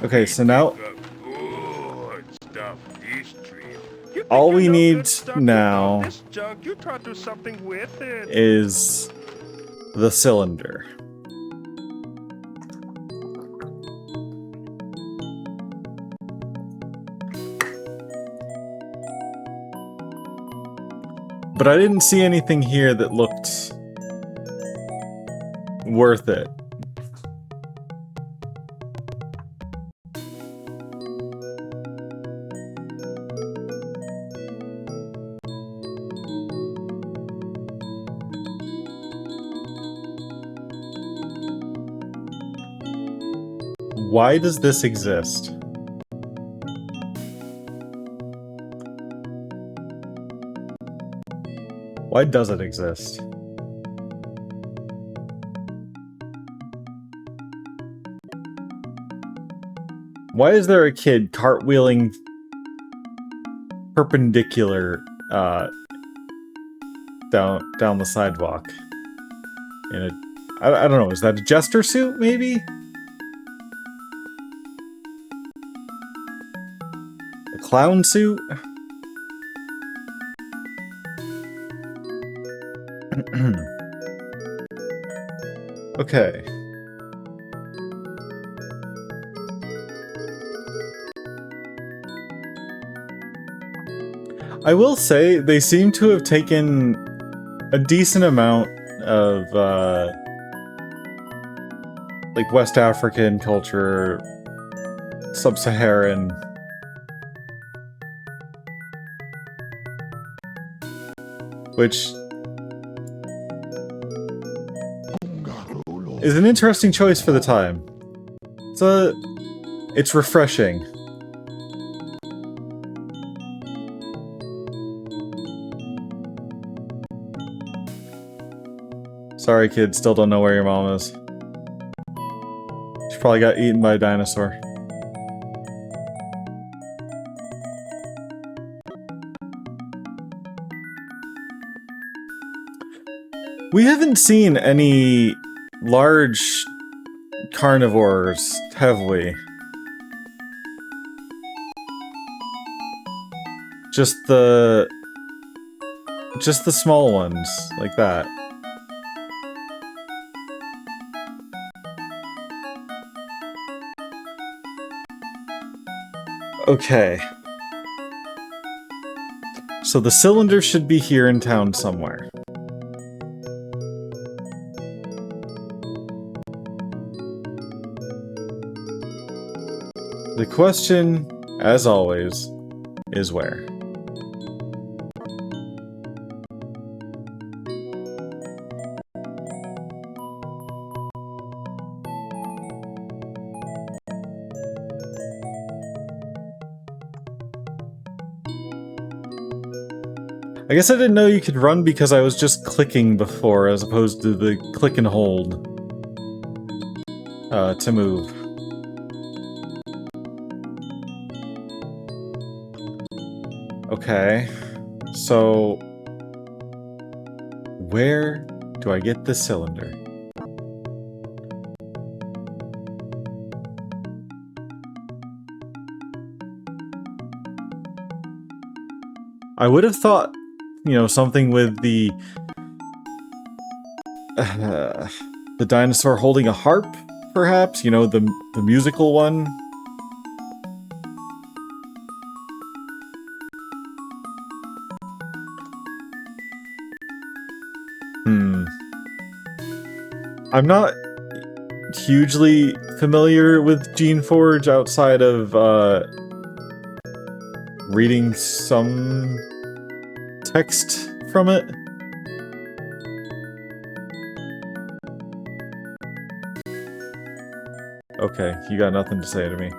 Okay, so now... all we need now is the cylinder. But I didn't see anything here that looked worth it. Why does this exist? Why does it exist? Why is there a kid cartwheeling perpendicular down the sidewalk? In a I don't know, is that a jester suit maybe? A clown suit? Okay. I will say, they seem to have taken a decent amount of, like, West African culture, Sub-Saharan, which is an interesting choice for the time. It's refreshing. Sorry, kid, still don't know where your mom is. She probably got eaten by a dinosaur. We haven't seen any large carnivores, have we? Just the small ones, like that. Okay. So the cylinder should be here in town somewhere. The question, as always, is where? I guess I didn't know you could run because I was just clicking before as opposed to the click and hold to move. Okay, so where do I get the cylinder? I would have thought, you know, something with the dinosaur holding a harp, perhaps? You know, the musical one? I'm not hugely familiar with Geneforge outside of, reading some text from it. Okay, you got nothing to say to me.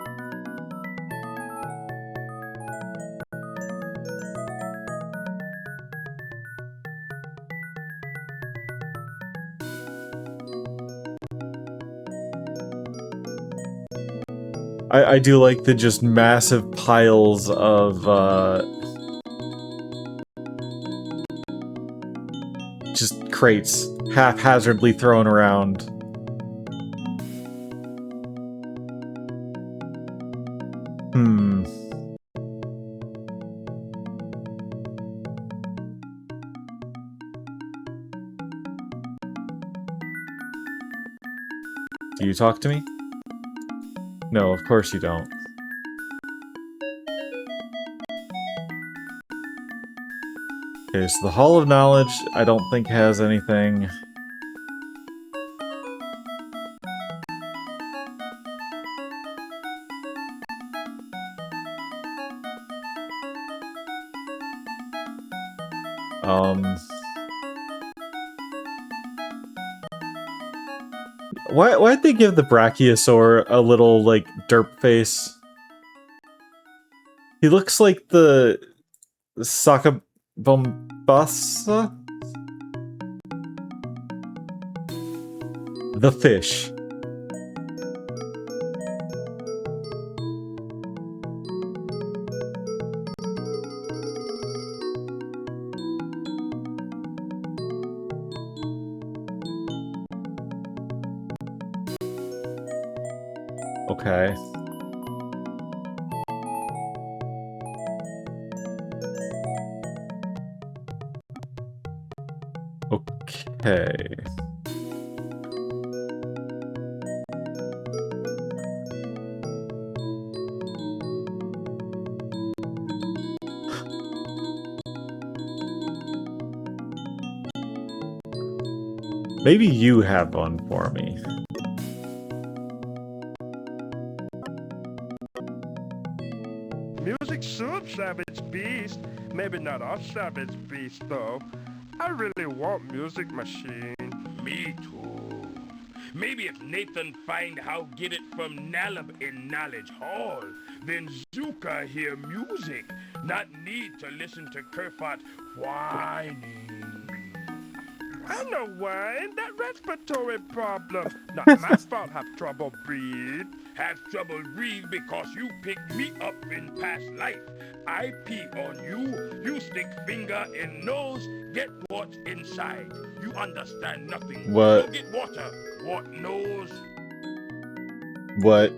I do like the just massive piles of, just crates haphazardly thrown around. Do you talk to me? No, of course you don't. Okay, so the Hall of Knowledge, I don't think has anything. Why'd they give the Brachiosaur a little, like, derp face? He looks like the Sakabombasa? The fish. Okay. Okay. Maybe you have one for me. Music should serve its beast. Maybe not us serve its beast, though. I really want Music Machine. Me too. Maybe if Nathan find how get it from Nalab in Knowledge Hall, then Zuka hear music, not need to listen to Kerfot whining. I know why. That respiratory problem. Not my fault have trouble breathe. Have trouble breathe because you picked me up in past life. I pee on you, you stick finger in nose, get what's inside. You understand nothing. What? Go get water. What nose? What?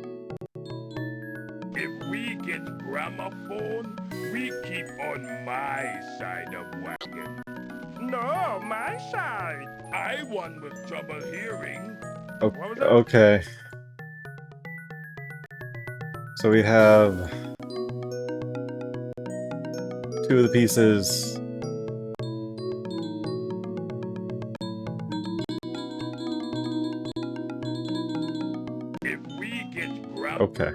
If we get gramophone, we keep on my side of wagon. No, my side. I one with trouble hearing. Okay. So we have two of the pieces. If we get okay.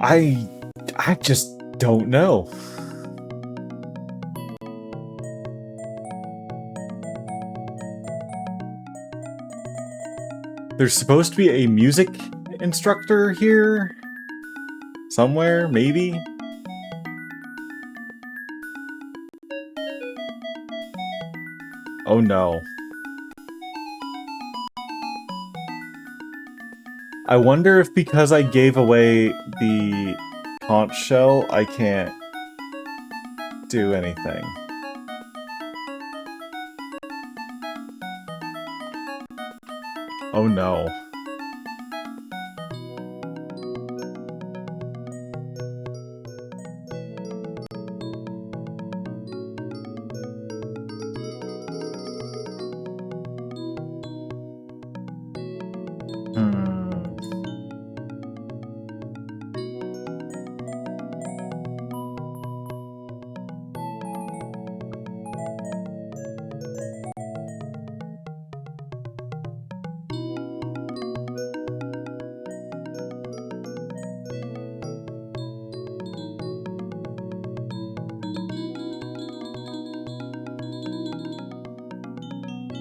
I just don't know. There's supposed to be a music instructor here? Somewhere, maybe? Oh no. I wonder if because I gave away the conch shell, I can't do anything. Oh no.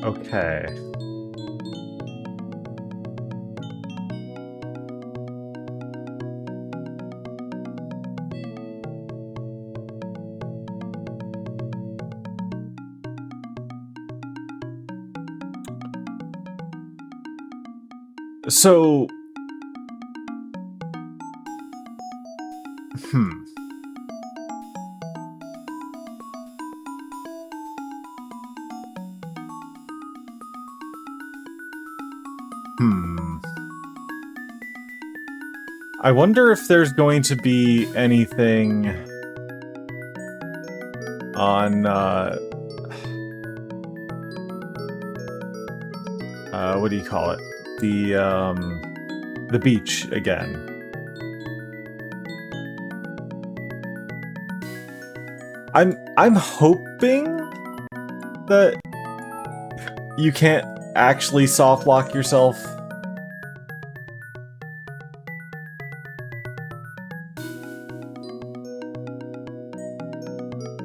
Okay. So... I wonder if there's going to be anything on, what do you call it? The beach again. I'm hoping that you can't actually soft lock yourself.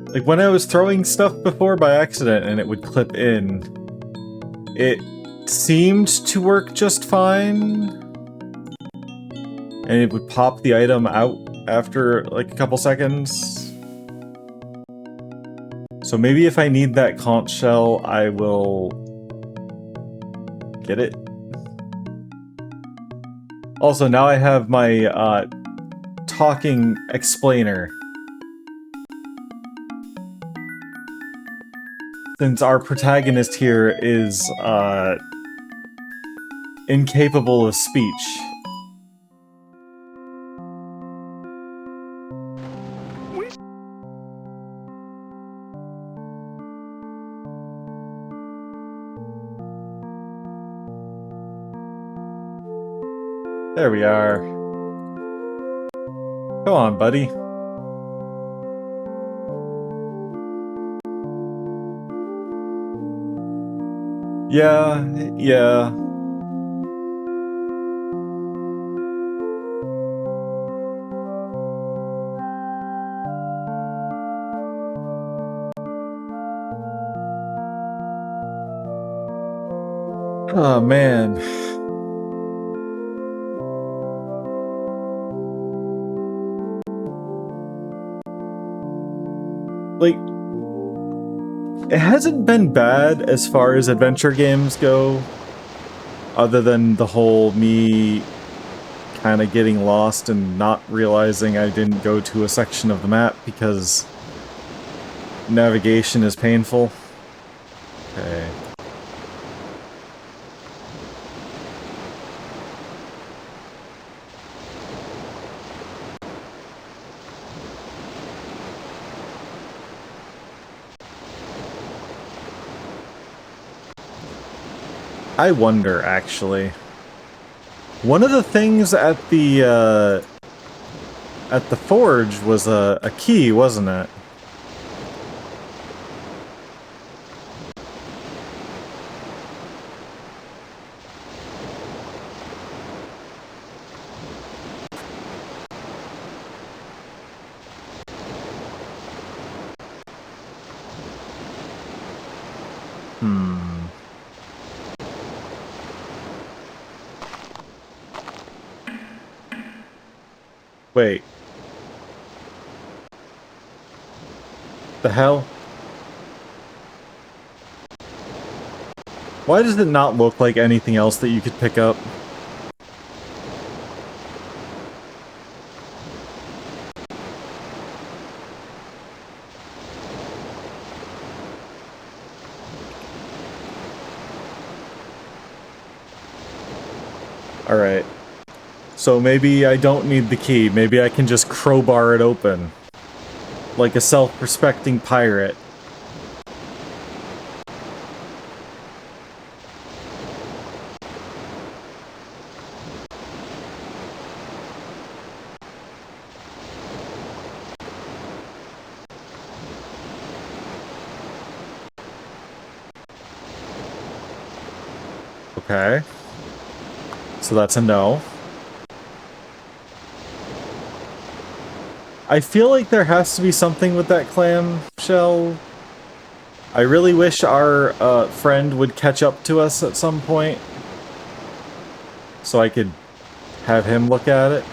Like, when I was throwing stuff before by accident and it would clip in, it seemed to work just fine. And it would pop the item out after, like, a couple seconds. So maybe if I need that conch shell, I will get it. Also, now I have my, talking explainer. Since our protagonist here is, incapable of speech. There we are. Come on, buddy. Yeah. Oh, man. Like, it hasn't been bad as far as adventure games go, other than the whole me kind of getting lost and not realizing I didn't go to a section of the map because navigation is painful. Okay. I wonder, actually. One of the things at the forge was a key, wasn't it? Wait. The hell? Why does it not look like anything else that you could pick up? Alright. So maybe I don't need the key. Maybe I can just crowbar it open. Like a self-respecting pirate. Okay. So that's a no. I feel like there has to be something with that clam shell. I really wish our friend would catch up to us at some point. So I could have him look at it.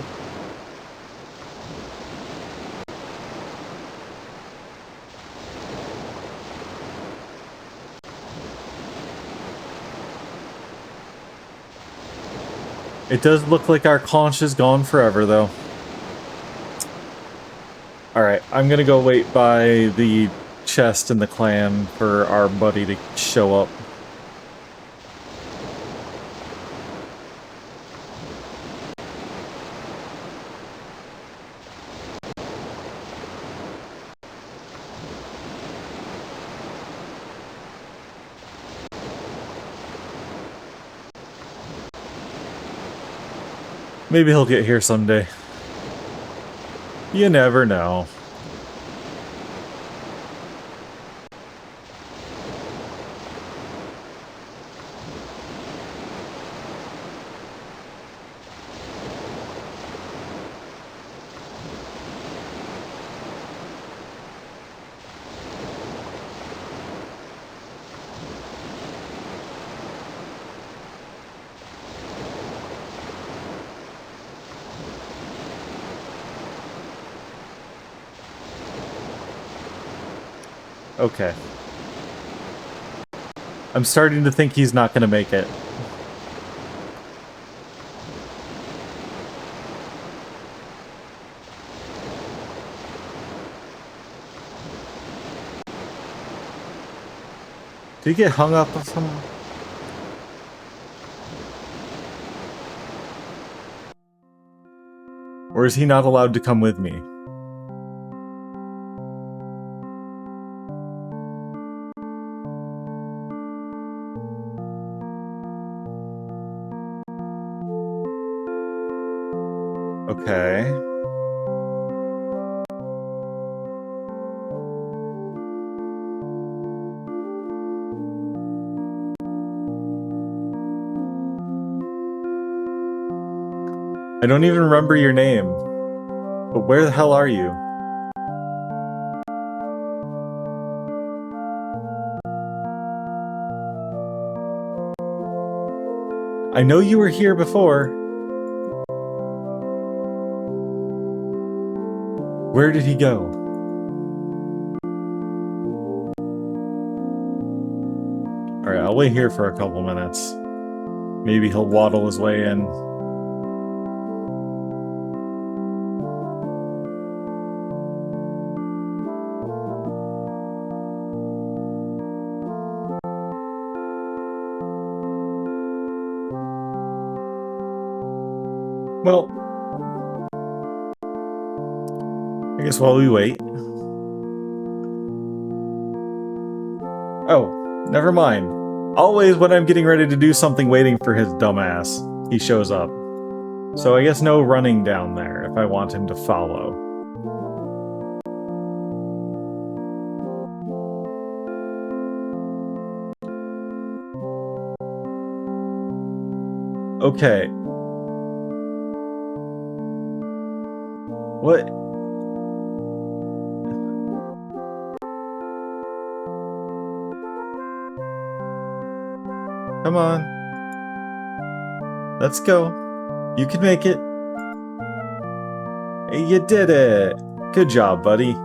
It does look like our conch is gone forever, though. Alright, I'm gonna go wait by the chest and the clam for our buddy to show up. Maybe he'll get here someday. You never know. Okay. I'm starting to think he's not gonna make it. Did he get hung up on someone? Or is he not allowed to come with me? Okay. I don't even remember your name. But where the hell are you? I know you were here before. Where did he go? Alright, I'll wait here for a couple minutes. Maybe he'll waddle his way in. Well, I guess while we wait. Oh, never mind. Always when I'm getting ready to do something waiting for his dumbass, he shows up. So I guess no running down there if I want him to follow. Okay. What? Come on. Let's go. You can make it. Hey, you did it. Good job, buddy.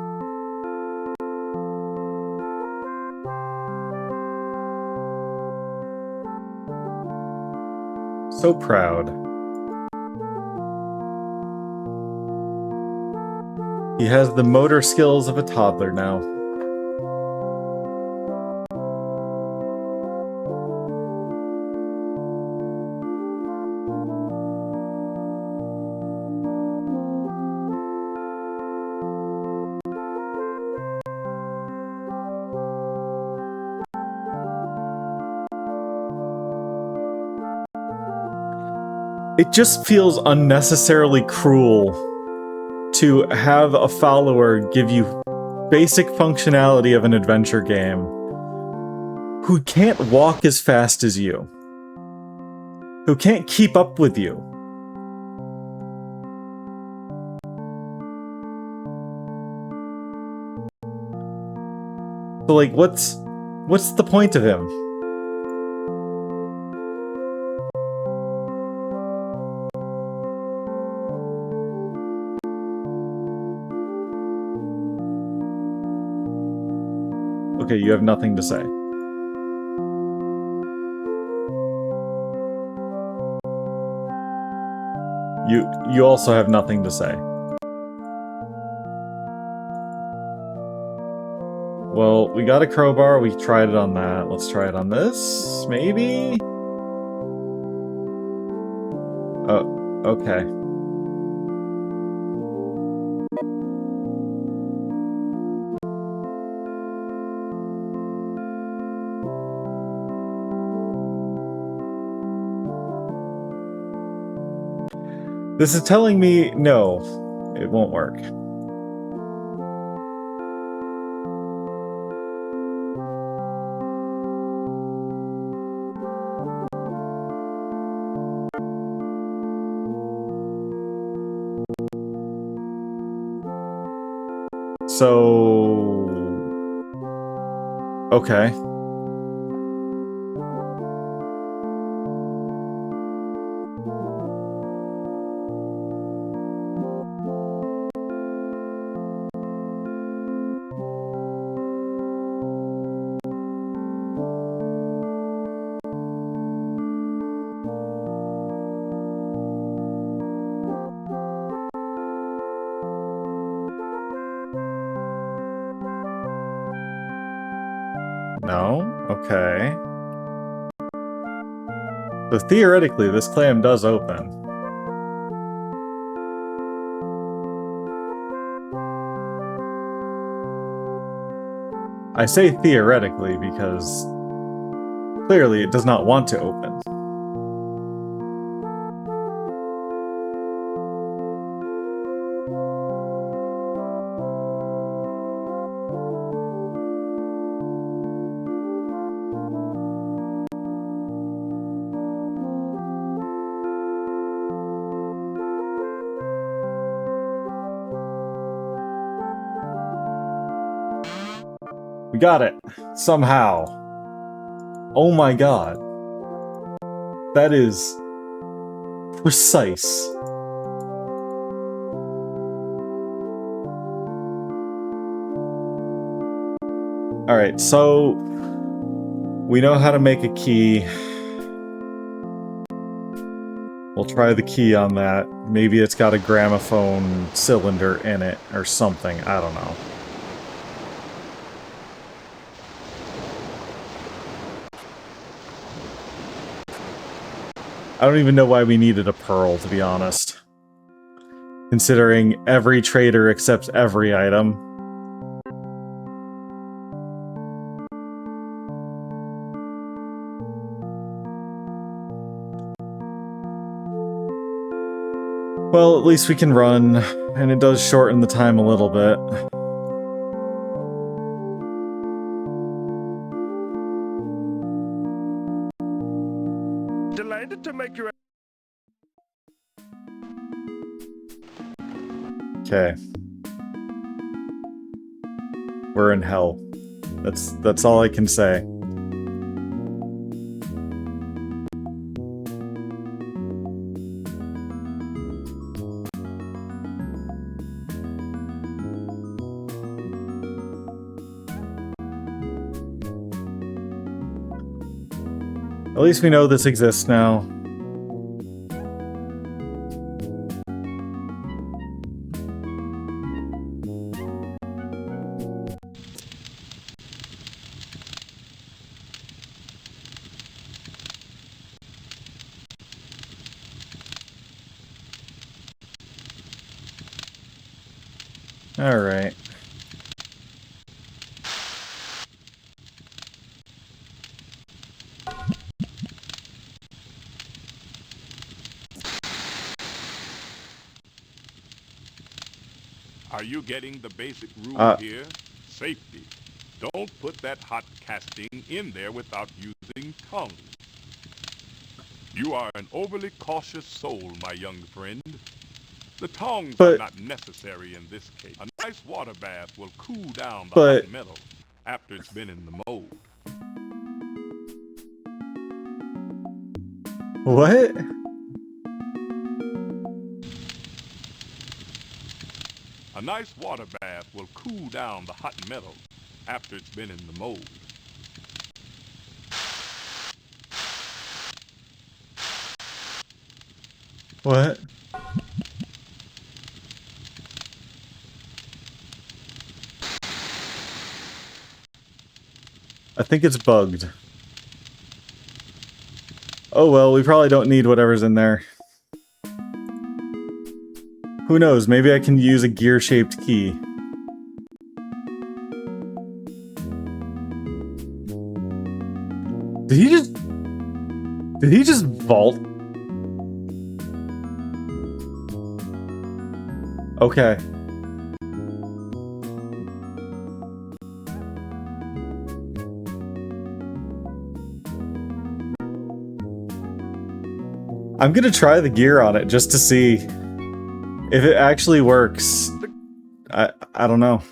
So proud. He has the motor skills of a toddler now. It just feels unnecessarily cruel to have a follower give you basic functionality of an adventure game who can't walk as fast as you, who can't keep up with you. So like, what's the point of him? Okay, you have nothing to say. You also have nothing to say. Well, we got a crowbar, we tried it on that. Let's try it on this, maybe? Oh, okay. This is telling me, no, it won't work. So... okay. No? Okay. So theoretically, this clam does open. I say theoretically because clearly it does not want to open. We got it. Somehow. Oh my god. That is... precise. Alright, so... we know how to make a key. We'll try the key on that. Maybe it's got a gramophone cylinder in it or something. I don't know. I don't even know why we needed a pearl, to be honest. Considering every trader accepts every item. Well, at least we can run, and it does shorten the time a little bit. Delighted to make your... Okay. We're in hell. That's all I can say. At least we know this exists now. Alright. Are you getting the basic rule here? Safety. Don't put that hot casting in there without using tongs. You are an overly cautious soul, my young friend. The tongs are not necessary in this case. A nice water bath will cool down the hot metal after it's been in the mold. What? A nice water bath will cool down the hot metal after it's been in the mold. What? I think it's bugged. Oh well, we probably don't need whatever's in there. Who knows, maybe I can use a gear-shaped key. Did he just vault? Okay. I'm gonna try the gear on it just to see if it actually works. I don't know.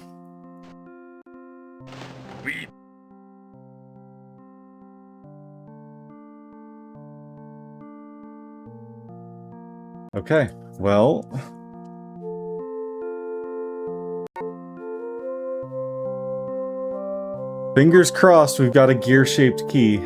Okay, well... Fingers crossed we've got a gear-shaped key.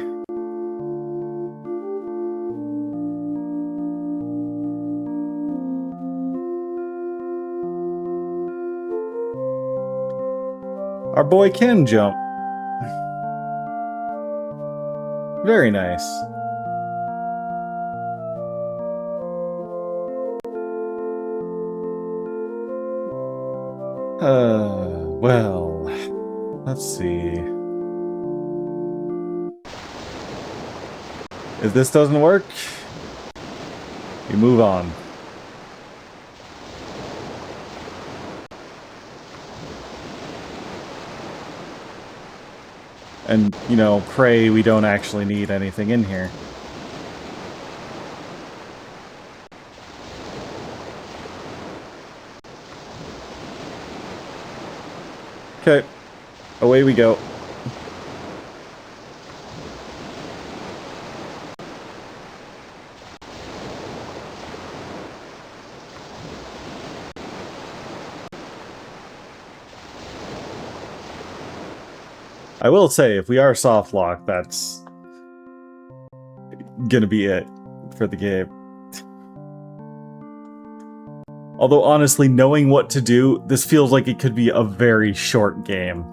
Our boy can jump. Very nice. Well, let's see. If this doesn't work, we move on. And, you know, pray we don't actually need anything in here. Okay, away we go. I will say, if we are soft locked, that's gonna be it for the game. Although honestly, knowing what to do, this feels like it could be a very short game.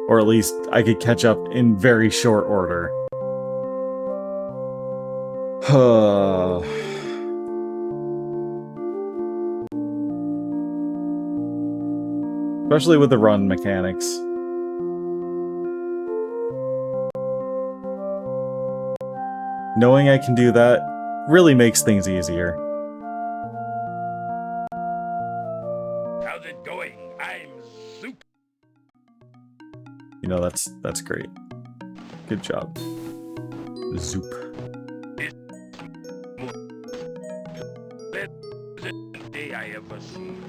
Or at least I could catch up in very short order. Especially with the run mechanics. Knowing I can do that really makes things easier. How's it going? I'm Zoop. You know, that's great. Good job. Zoop.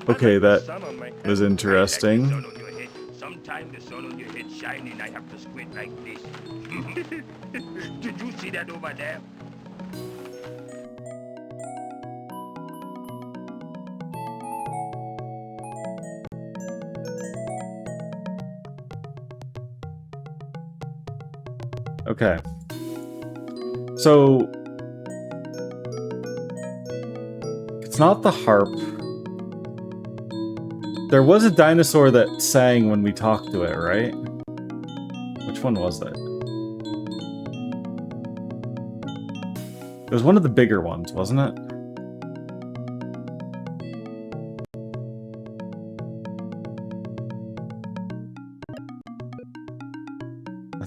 Okay, that was interesting. Sometimes the sun on your head shining, I have to squint like this. Did you see that over there? Okay. So... it's not the harp. There was a dinosaur that sang when we talked to it, right? Which one was that? It was one of the bigger ones, wasn't it?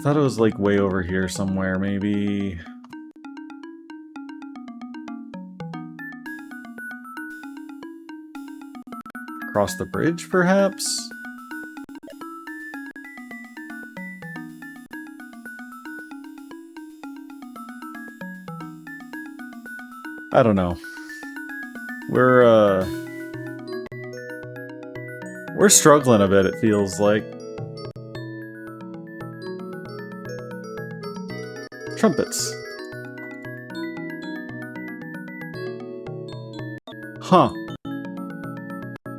thought it was like way over here somewhere, maybe. Across the bridge, perhaps? I don't know. We're struggling a bit, it feels like. Trumpets. Huh.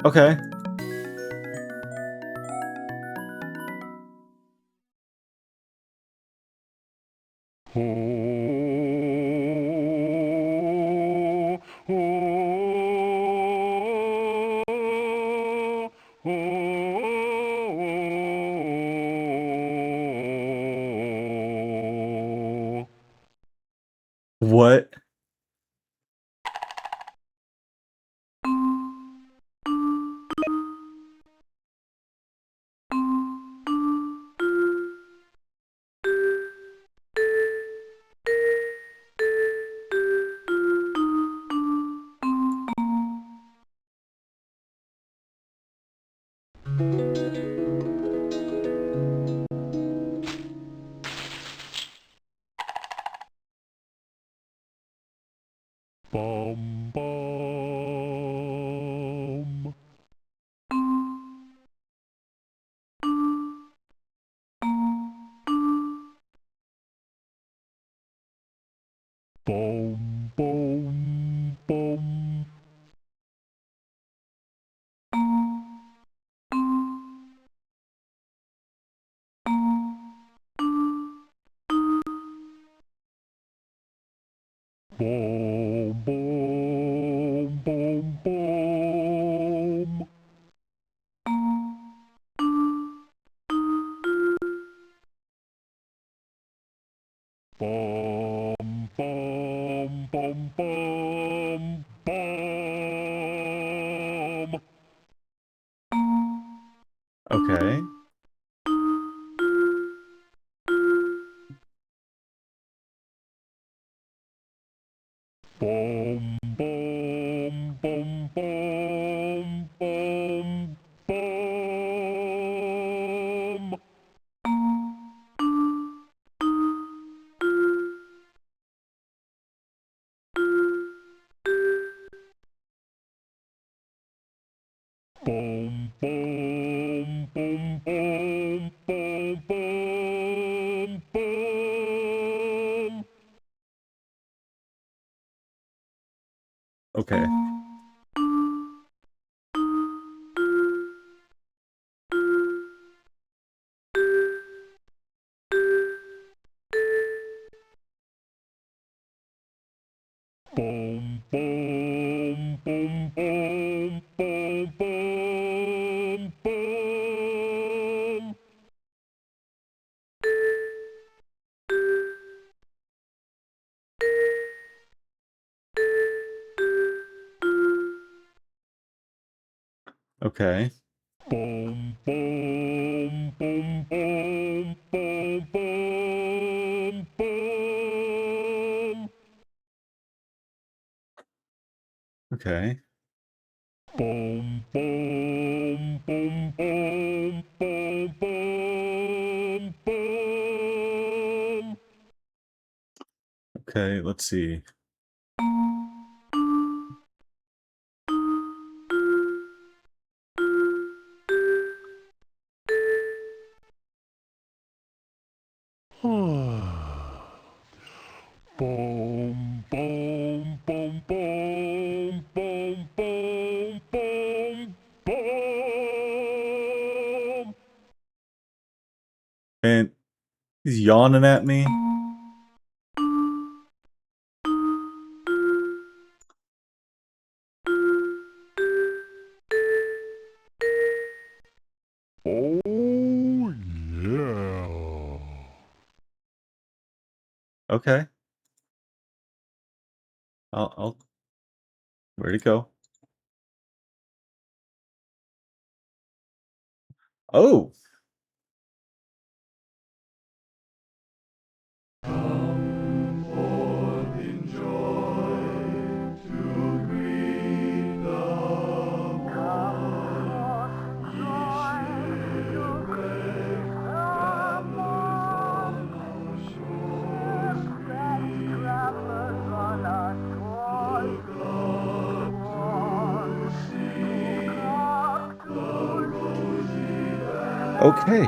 Okay. What? Bum bum. Bum bum bum. Bum bum bum bum. Bum bum bum bum bum. Okay. Bum bum bum bum bum bum. Bum bum bum bum bum bum bum. Okay. Bum bum bum bum bum bum bum. Okay. Bum bum bum bum bum bum bum. Okay. Bum bum bum bum bum bum bum. Okay, let's see. Boom, boom, boom, boom, boom, boom, boom, boom. And he's yawning at me. Oh, yeah. Okay. I'll where'd it go? Oh! Okay.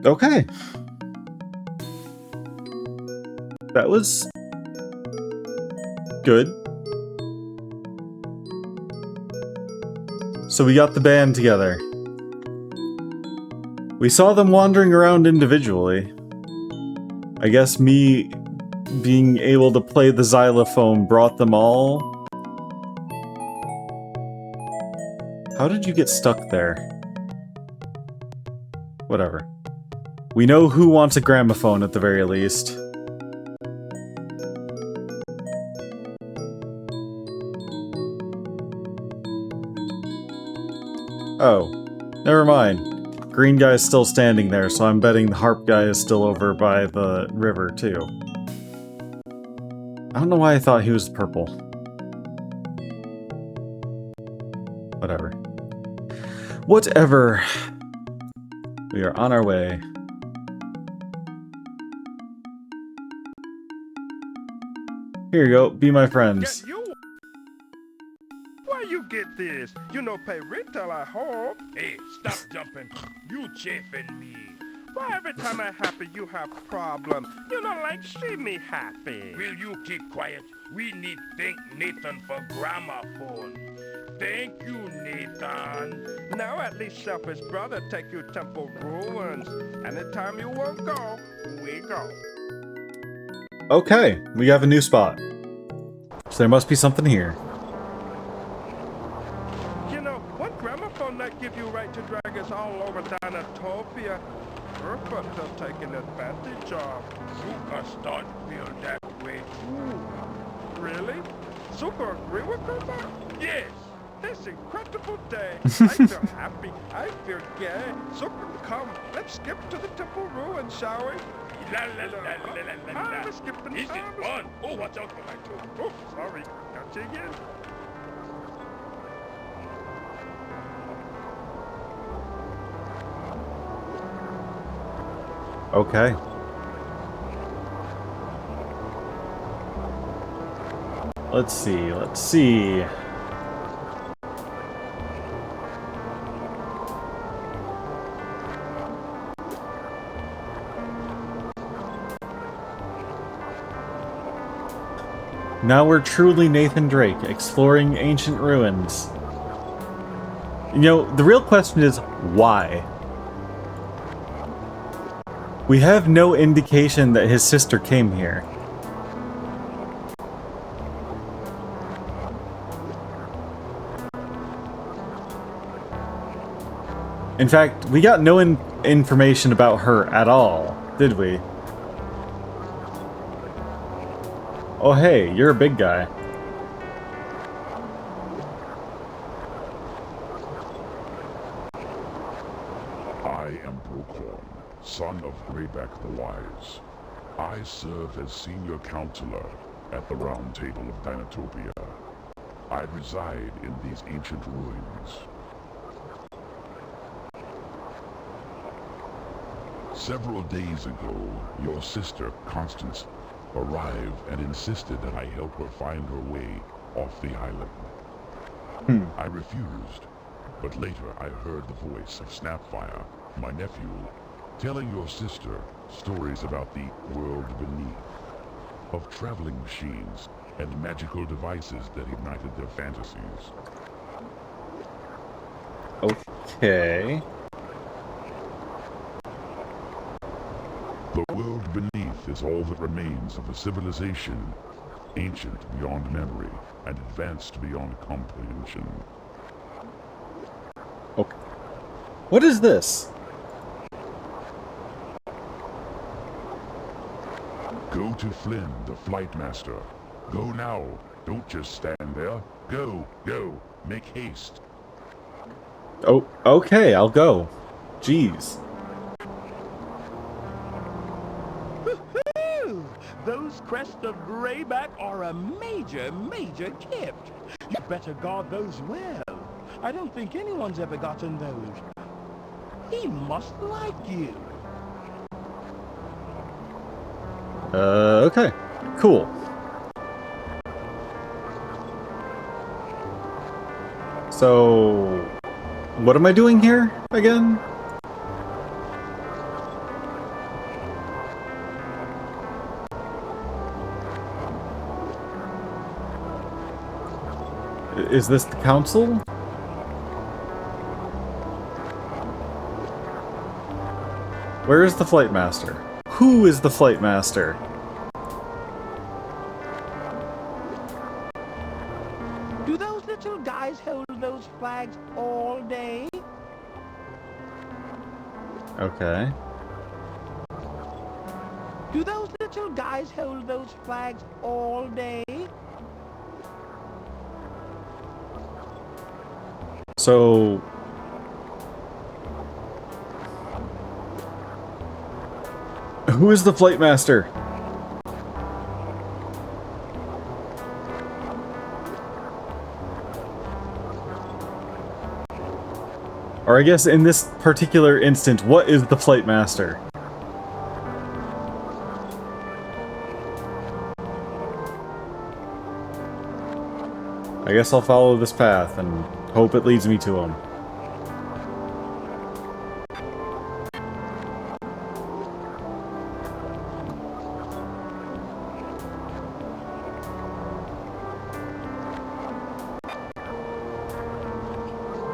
Okay. That was good. So we got the band together. We saw them wandering around individually. I guess me being able to play the xylophone brought them all. How did you get stuck there? Whatever. We know who wants a gramophone at the very least. Oh, never mind. Green guy's still standing there, so I'm betting the harp guy is still over by the river, too. I don't know why I thought he was purple. Whatever. Whatever. We are on our way. Here you go, be my friends. Why you get this? You know pay rental, I hope. Hey, stop jumping. You chafing me. Why every time I'm happy you have problem? You don't like see me happy. Will you keep quiet? We need thank Nathan for gramophone. Thank you, Nathan. Now at least Selfish Brother take you temple ruins. Anytime you won't go, we go. Okay, we have a new spot. So there must be something here. You know, one gramophone that give you right to drag us all over Dinotopia. Urfa still taking advantage of. Suka start feel that way too. Really? Suka agree with Urfa? Yes. This incredible day. I feel happy. I feel gay. Suka, come. Let's skip to the temple ruins, shall we? La la la la la la la. We're skipping. Is it fun? Oh, watch out for my toe. Oh, sorry. Got you again. Okay. Let's see, let's see. Now we're truly Nathan Drake, exploring ancient ruins. You know, the real question is, why? We have no indication that his sister came here. In fact, we got no information about her at all, did we? Oh hey, you're a big guy. I am Brokhorn, son of Greyback the Wise. I serve as senior counselor at the Round Table of Dinotopia. I reside in these ancient ruins. Several days ago, your sister, Constance, arrived and insisted that I help her find her way off the island. I refused, but later I heard the voice of Snapfire, my nephew, telling your sister stories about the world beneath, of traveling machines and magical devices that ignited their fantasies. Okay. The world beneath is all that remains of a civilization ancient beyond memory and advanced beyond comprehension. Okay. What is this? Go to Flynn, the Flight Master. Go now. Don't just stand there. Go, go. Make haste. Oh, okay, I'll go. Jeez. crest of grayback are a major, major gift. You better guard those well. I don't think anyone's ever gotten those. He must like you. Okay. Cool. So, what am I doing here again? Is this the council? Where is the flight master? Who is the flight master? Do those little guys hold those flags all day? Okay. Do those little guys hold those flags all day? So... who is the flight master? Or I guess in this particular instant, what is the flight master? I guess I'll follow this path and hope it leads me to him.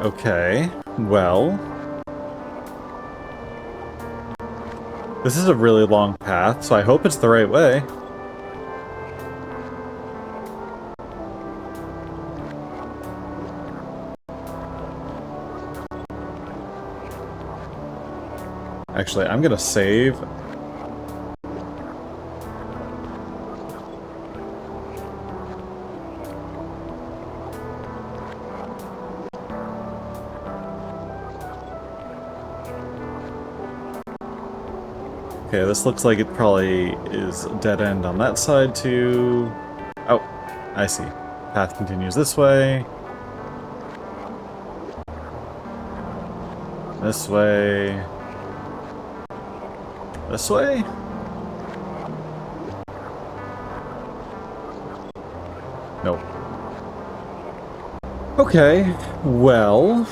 Okay, well... this is a really long path, so I hope it's the right way. Actually, I'm gonna save. Okay, this looks like it probably is a dead end on that side too. Oh, I see. Path continues this way. This way. This way? Nope. Okay, well...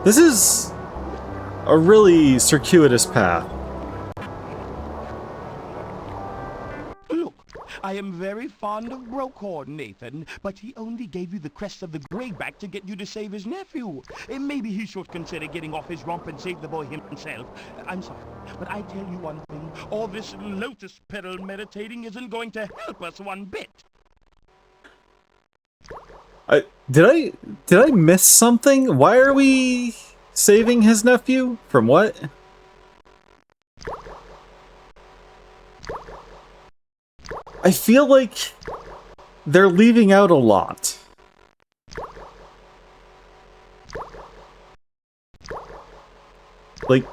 this is a really circuitous path. Look, I am very fond of Brockhorn, Nathan, but he only gave you the crest of the grayback to get you to save his nephew. Maybe he should consider getting off his rump and save the boy himself. I'm sorry, but I tell you one thing. All this lotus petal meditating isn't going to help us one bit. Did I miss something? Why are we saving his nephew? From what? I feel like they're leaving out a lot. Like,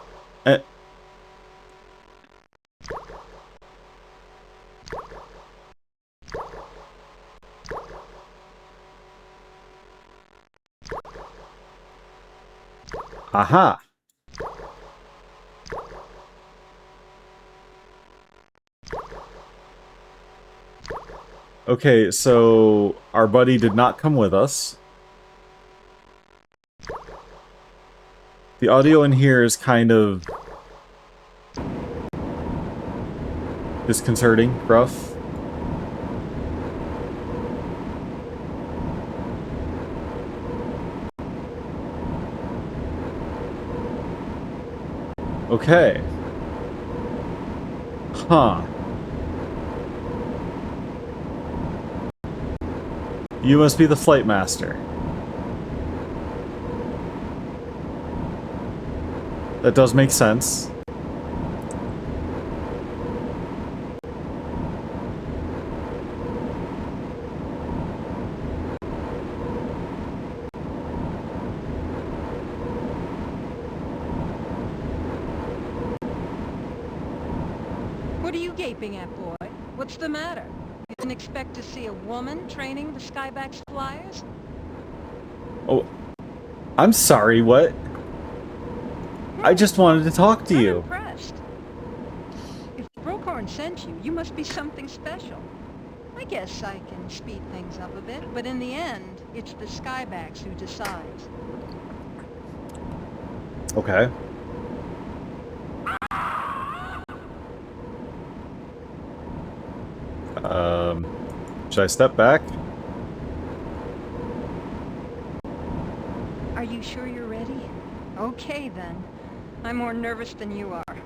aha. Okay, so our buddy did not come with us. The audio in here is kind of disconcerting, rough. Okay. Huh. You must be the flight master. That does make sense. What are you gaping at, boy? What's the matter? You didn't expect to see a woman training the Skyback's flyers? Oh, I'm sorry, what? I just wanted to talk to you. Impressed. If Brookhorn sent you, you must be something special. I guess I can speed things up a bit, but in the end, it's the Skybacks who decides. Okay. Should I step back? Are you sure you're ready? Okay, then. I'm more nervous than you are.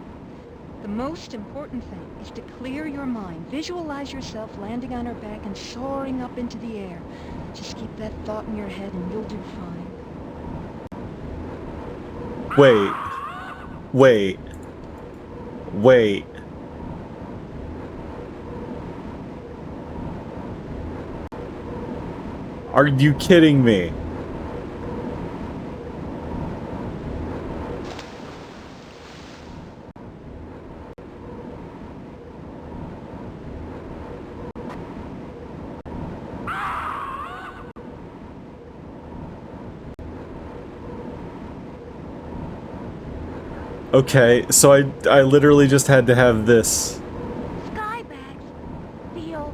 The most important thing is to clear your mind. Visualize yourself landing on her back and soaring up into the air. Just keep that thought in your head and you'll do fine. Wait. Wait. Wait. Are you kidding me? Okay, so I literally just had to have this. Skybacks feel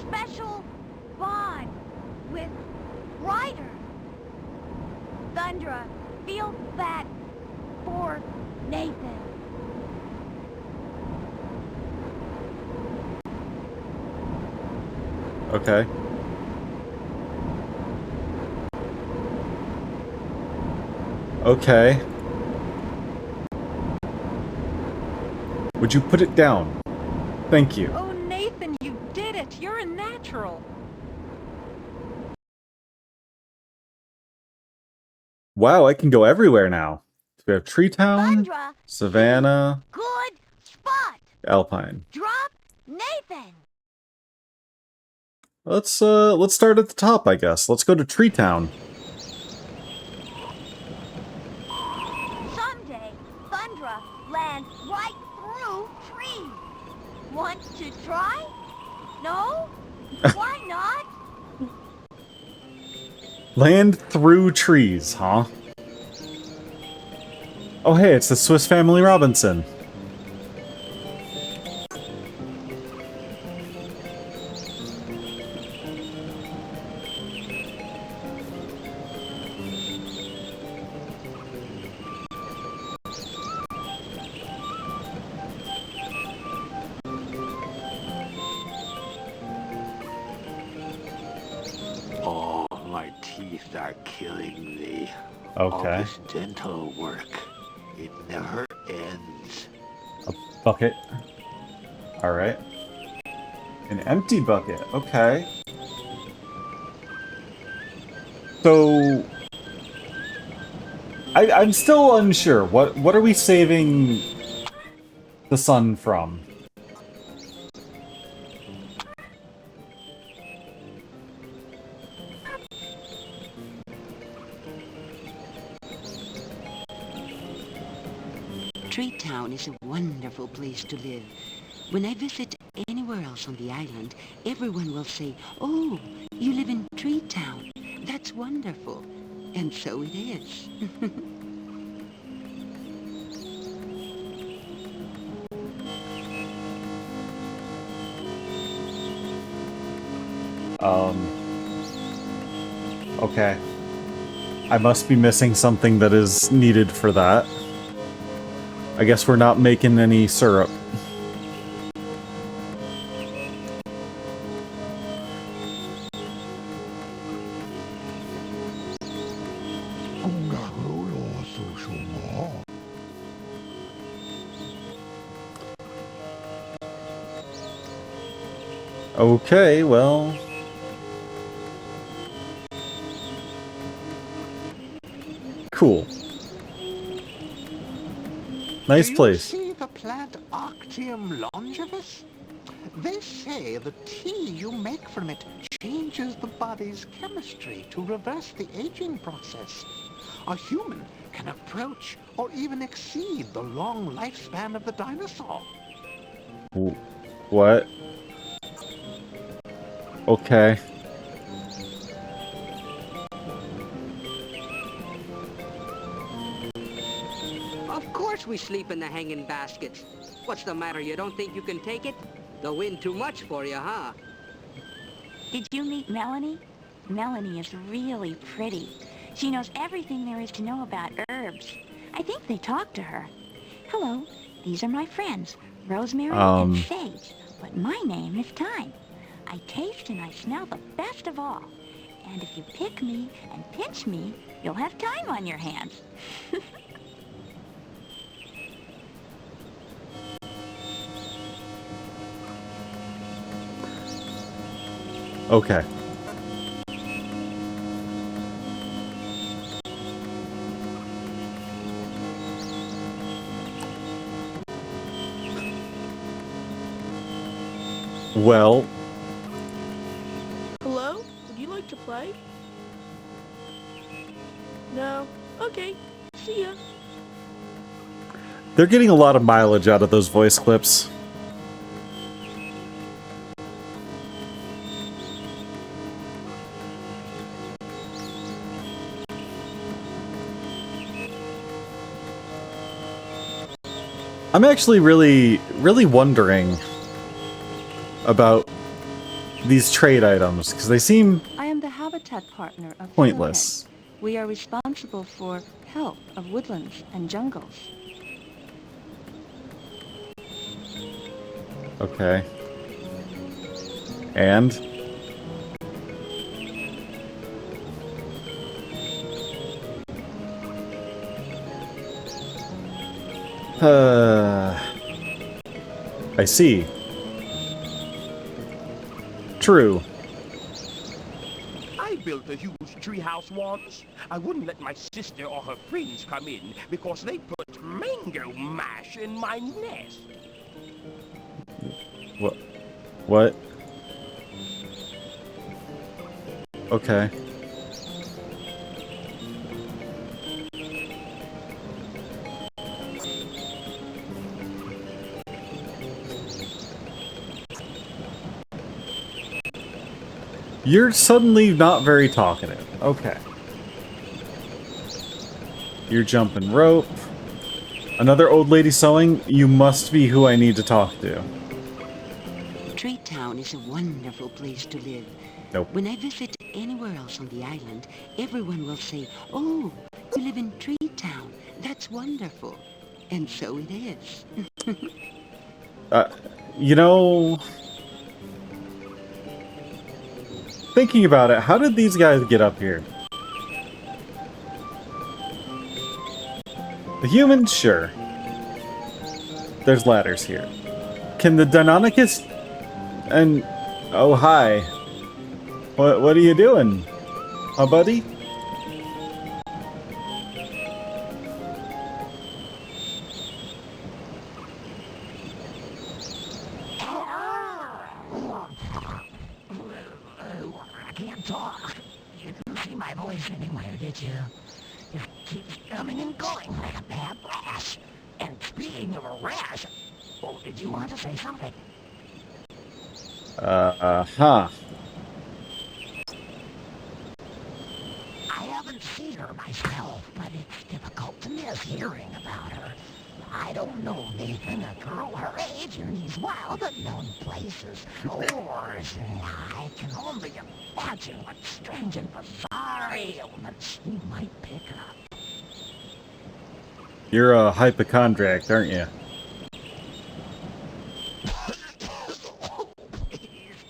special bond with Ryder. Thundra, feel that for Nathan. Okay. Okay. Would you put it down? Thank you. Oh, Nathan, you did it! You're a natural! Wow, I can go everywhere now. So we have Tree Town, Thundra, Savannah, good spot. Alpine. Drop Nathan. Let's start at the top, I guess. Let's go to Tree Town. Someday, Thundra lands right through trees. Want to try? No? Why not? Land through trees, huh? Oh hey, it's the Swiss Family Robinson. Oh, my teeth are killing me. All Okay. this dental work, it never ends. A bucket. Alright. An empty bucket. Okay. So... I'm still unsure. What are we saving the sun from? Tree Town is a wonderful place to live. When I visit anywhere else on the island, everyone will say, "Oh, you live in Tree Town. That's wonderful." And so it is. Okay. I must be missing something that is needed for that. I guess we're not making any syrup. Okay, well... Cool. Nice Do you place. see the plant Octium longevus? They say the tea you make from it changes the body's chemistry to reverse the aging process. A human can approach or even exceed the long lifespan of the dinosaur. What? Okay. Of course we sleep in the hanging baskets. What's the matter? You don't think you can take it? The wind too much for you, huh? Did you meet Melanie? Melanie is really pretty. She knows everything there is to know about herbs. I think they talk to her. Hello, these are my friends, Rosemary and Sage. But my name is Thyme. I taste and I smell the best of all. And if you pick me and pinch me, you'll have time on your hands. Okay. Well, Hello? Would you like to play? No? Okay. See ya. they're getting a lot of mileage out of those voice clips. I'm actually really wondering about these trade items, because they seem I am the habitat partner of pointless. Yellowhead. We are responsible for help of woodlands and jungles. Okay. And? I see. True. I built a huge treehouse once. I wouldn't let my sister or her friends come in because they put mango mash in my nest. What? What? Okay. You're suddenly not very talkative. Okay. You're jumping rope. Another old lady sewing? You must be who I need to talk to. Tree Town is a wonderful place to live. Nope. When I visit anywhere else on the island, everyone will say, "Oh, you live in Tree Town. That's wonderful." And so it is. You know... Thinking about it, how did these guys get up here? The humans? Sure. There's ladders here. Can the Deinonychus... And... Oh, hi. What are you doing? Huh, buddy? I can't talk. You didn't see my voice anywhere, did you? It keeps coming and going like a bad rash. And speaking of a rash, oh, did you want to say something? Huh. I haven't seen her myself, but it's difficult to miss hearing about her. I don't know, Nathan, a girl her age in these wild, unknown places. Or I can only imagine what strange and bizarre ailments she might pick up. You're a hypochondriac, aren't you?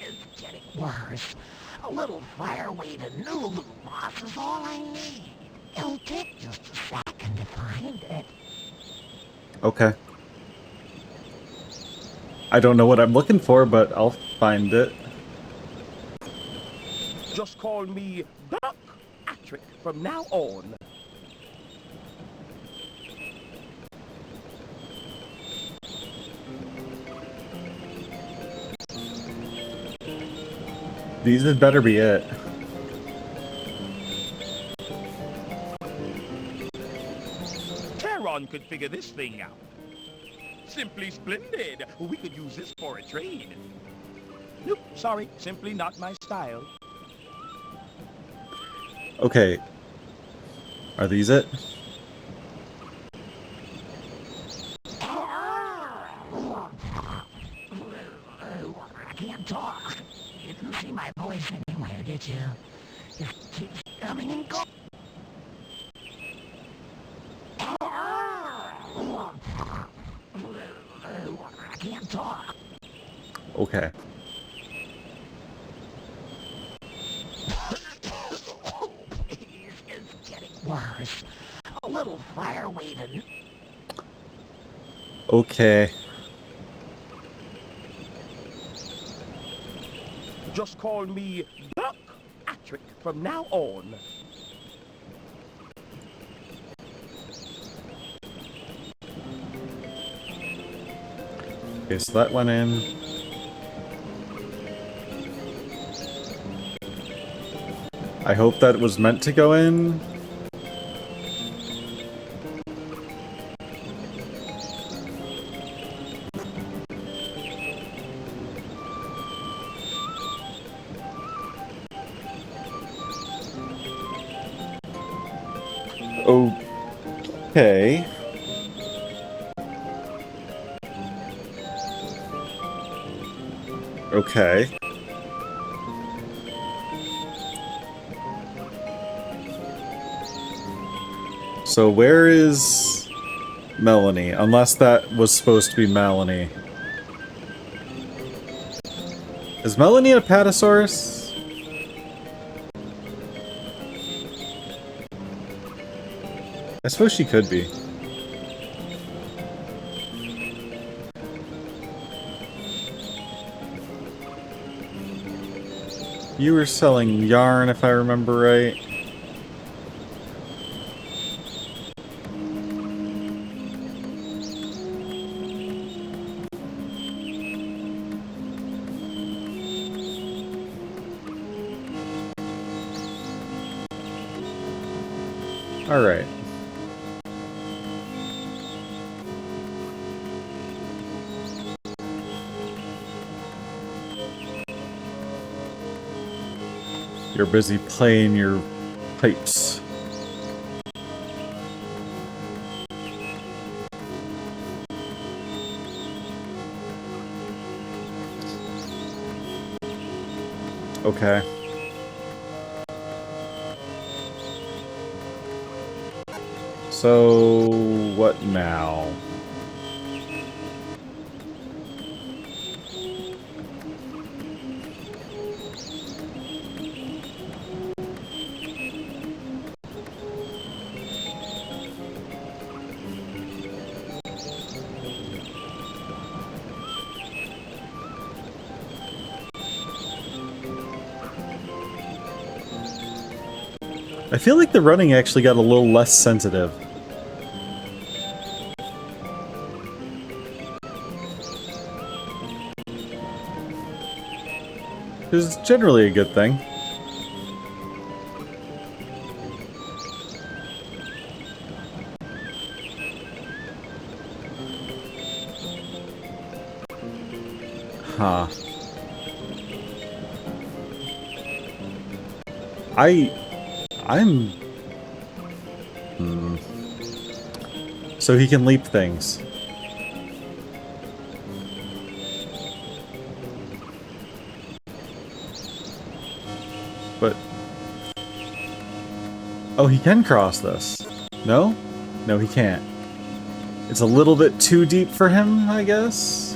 It's getting worse. A little fireweed and noodle moss is all I need. It'll take just a second to find it. Okay. I don't know what I'm looking for, but I'll find it. Just call me Doc Atrick from now on. These had better be it. Charon could figure this thing out. Simply splendid. We could use this for a trade. Nope, sorry, simply not my style. Okay. Are these it? I can't talk. You didn't see my voice anywhere, did you? Just keep coming and going. I can't talk. Okay. It's getting worse. A little fire waving. Okay. Just call me Buck Atrick from now on. Okay, so that went in. I hope that was meant to go in. Okay. Okay. So where is Melanie? Unless that was supposed to be Melanie. Is Melanie a Patasaurus? I suppose she could be. You were selling yarn, if I remember right. All right. You're busy playing your pipes. Okay. So, what now? I feel like the running actually got a little less sensitive. Which is generally a good thing. Huh. I'm... So he can leap things. But... Oh, he can cross this. No? No, he can't. It's a little bit too deep for him, I guess?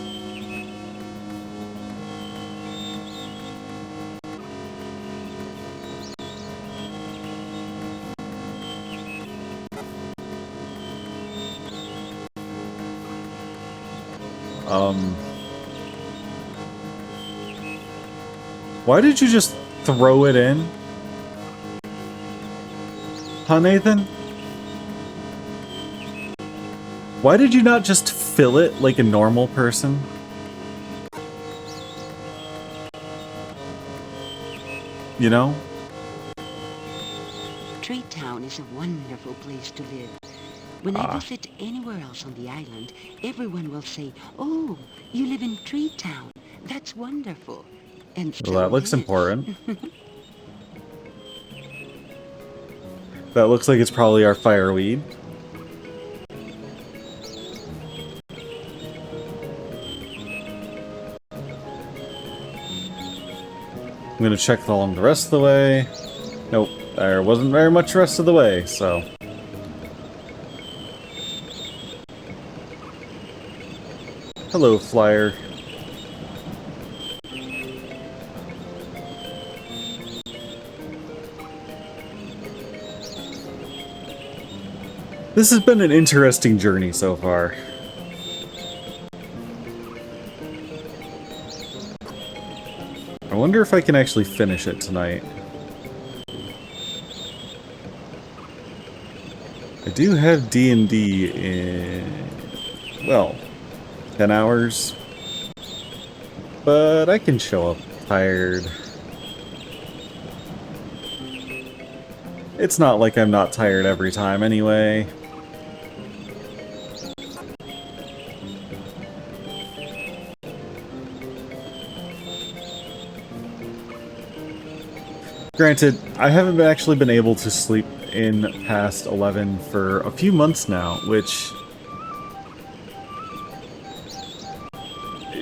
Why did you just throw it in? Huh, Nathan? Why did you not just fill it like a normal person? you know? Tree Town is a wonderful place to live. When I visit anywhere else on the island, everyone will say, "Oh, you live in Tree Town. That's wonderful." And Well, so that it looks is. important. That looks like it's probably our fireweed. I'm gonna check along the rest of the way. Nope, there wasn't very much rest of the way, so... Hello, Flyer. This has been an interesting journey so far. I wonder if I can actually finish it tonight. I do have D&D in, well, 10 hours. But I can show up tired. It's not like I'm not tired every time anyway. Granted, I haven't actually been able to sleep in past 11 for a few months now, which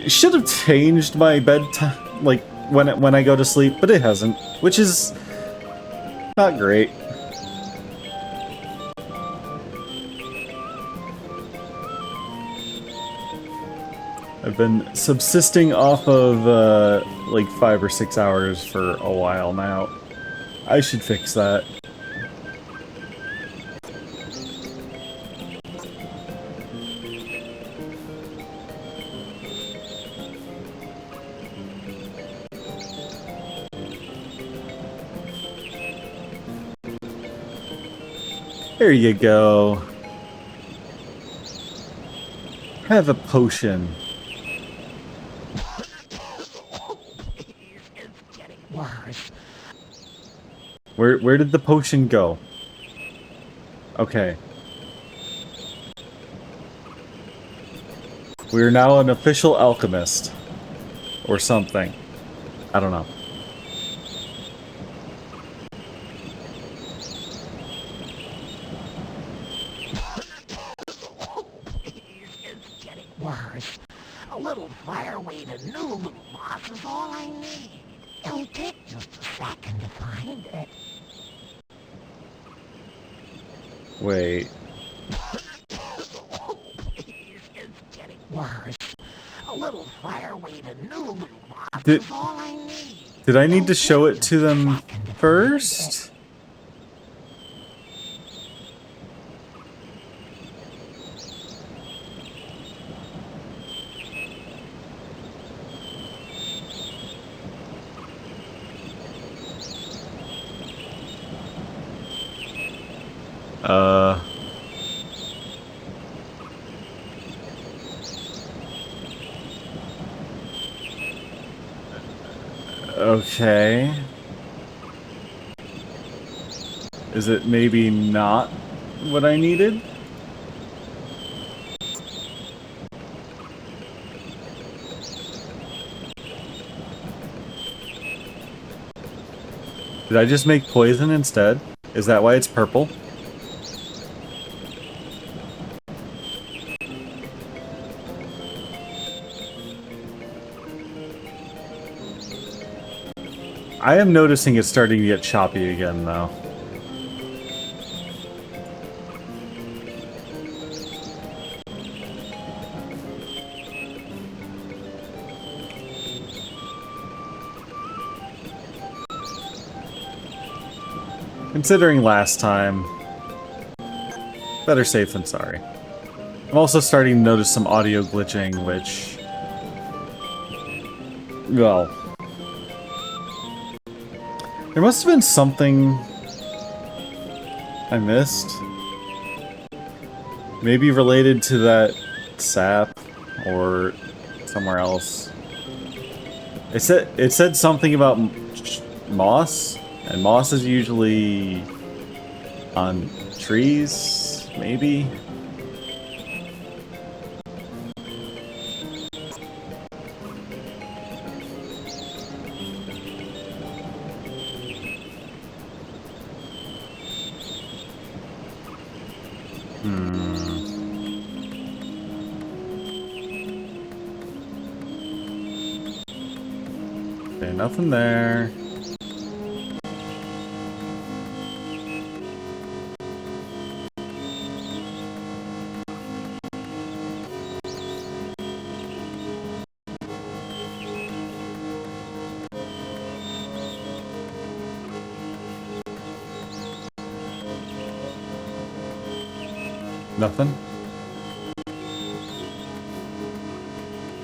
should have changed my bedtime, like when I go to sleep, but it hasn't, which is not great. I've been subsisting off of like 5 or 6 hours for a while now. I should fix that. There you go. Have a potion. Where did the potion go? Okay. We are now an official alchemist. Or something. I don't know. Worse. A little fireweed and new little moss is all I need. It'll take just a second to find it. Wait. It's getting worse. A little fireweed and new little moss Did, is all I need. did I need to show it to them first? Okay. Is it maybe not what I needed? Did I just make poison instead? Is that why it's purple? I am noticing it's starting to get choppy again, though. Considering last time, better safe than sorry. I'm also starting to notice some audio glitching, which... well... there must have been something I missed. Maybe related to that sap or somewhere else. It said something about moss, and moss is usually on trees, maybe? Okay, nothing there. Nothing?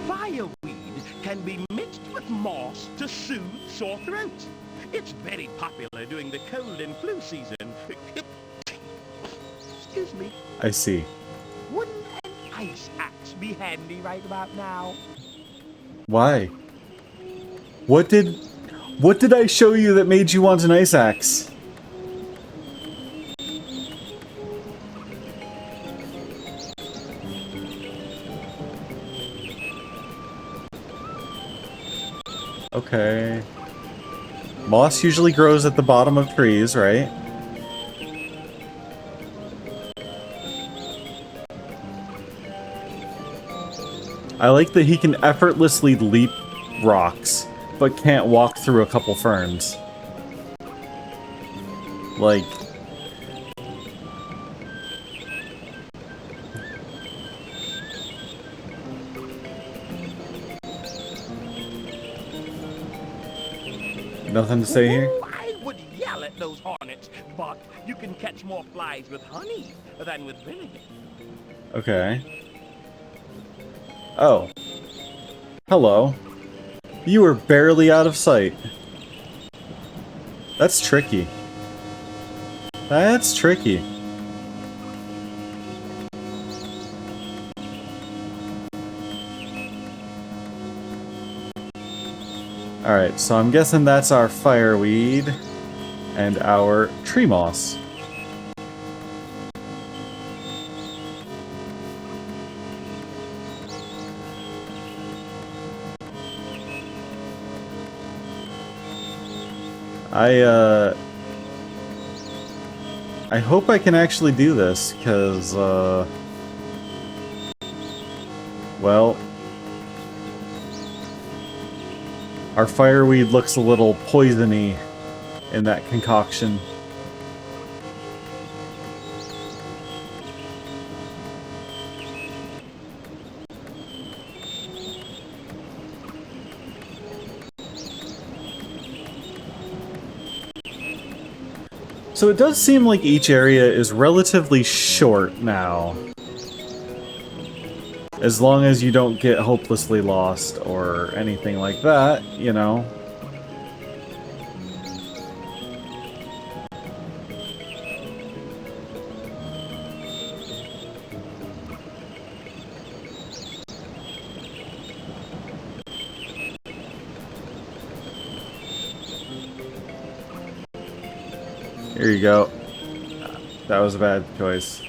Fireweed can be mixed with moss to soothe sore throats. It's very popular during the cold and flu season. Excuse me. I see. Wouldn't an ice axe be handy right about now? Why? What did I show you that made you want an ice axe? Okay. Moss usually grows at the bottom of trees, right? I like that he can effortlessly leap rocks, but can't walk through a couple ferns. Like... Nothing to say here? Ooh, I would yell at those hornets, but you can catch more flies with honey than with vinegar. Okay. Oh. Hello. You were barely out of sight. That's tricky. That's tricky. Alright, so I'm guessing that's our fireweed and our tree moss. I hope I can actually do this, because, well, our fireweed looks a little poisony in that concoction. So it does seem like each area is relatively short now. As long as you don't get hopelessly lost or anything like that, you know. Here you go. That was a bad choice.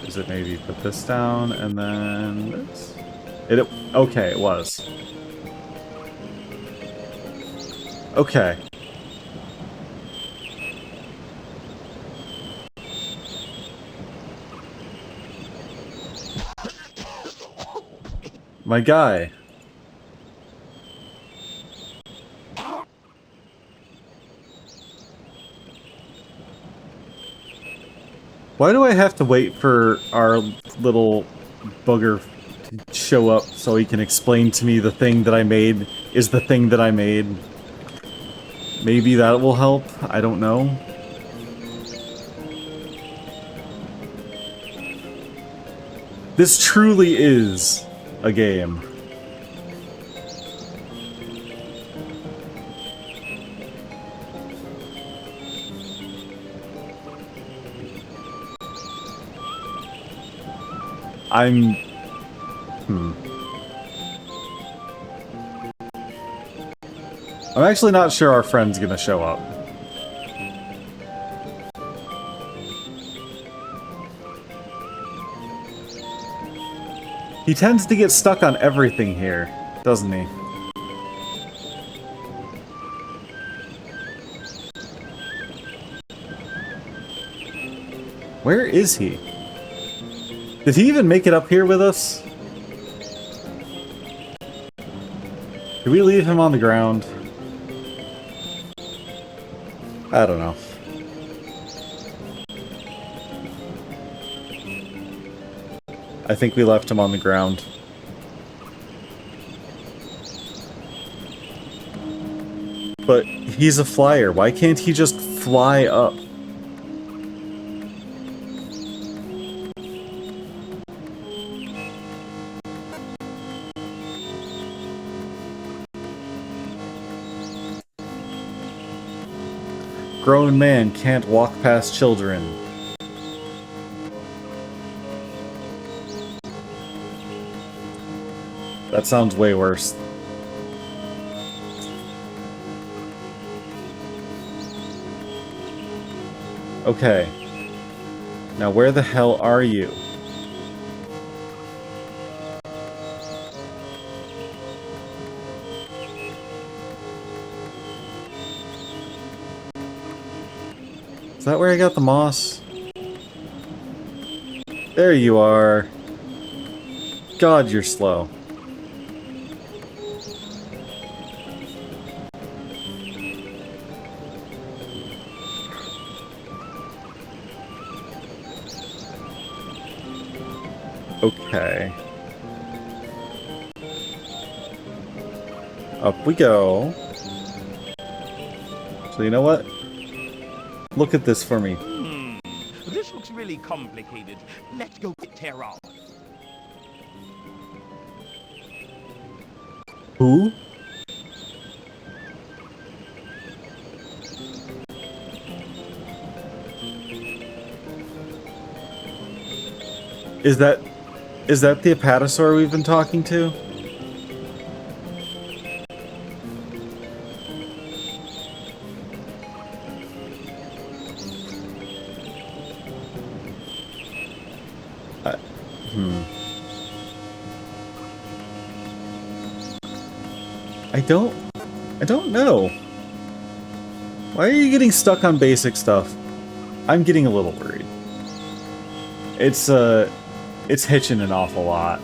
Is it maybe put this down and then this? Okay, it was. Okay. My guy. Why do I have to wait for our little booger to show up so he can explain to me the thing that I made is the thing that I made? Maybe that will help? I don't know. This truly is a game. I'm actually not sure our friend's gonna show up. He tends to get stuck on everything here, doesn't he? Where is he? Did he even make it up here with us? Did we leave him on the ground? I don't know. I think we left him on the ground. But he's a flyer. Why can't he just fly up? Grown man can't walk past children. That sounds way worse. Okay. Now where the hell are you? Is that where I got the moss? There you are. God, you're slow. Okay. Up we go. So you know what? Look at this for me. This looks really complicated. Let's go get Terra. Who? Is that the apatosaur we've been talking to? I don't know. Why are you getting stuck on basic stuff? I'm getting a little worried. It's hitching an awful lot.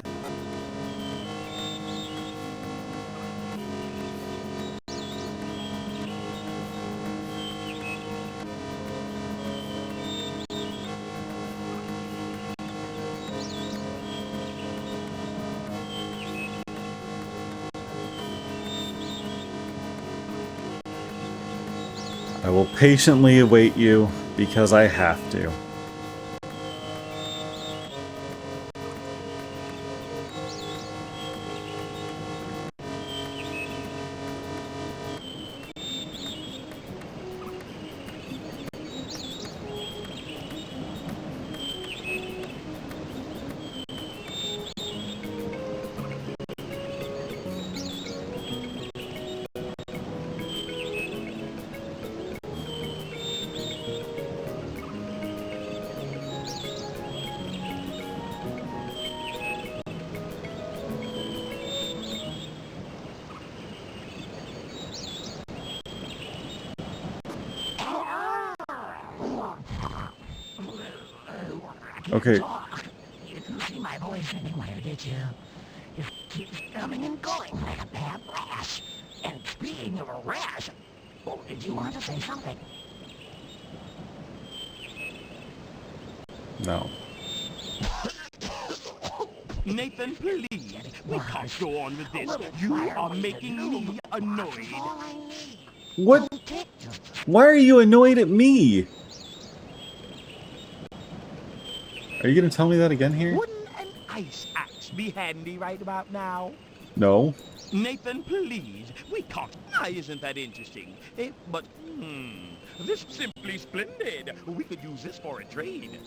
I will patiently await you because I have to. Okay. You didn't see my voice anywhere, did you? It keeps coming and going like a bad rash. And speaking of a rash, oh, did you want to say something? No. Nathan, please. We can't go on with this. You are making me annoyed. What? Why are you annoyed at me? Are you gonna tell me that again here? Wouldn't an ice axe be handy right about now? No. Nathan, please. We can't. Why isn't that interesting? But, this is simply splendid. We could use this for a trade.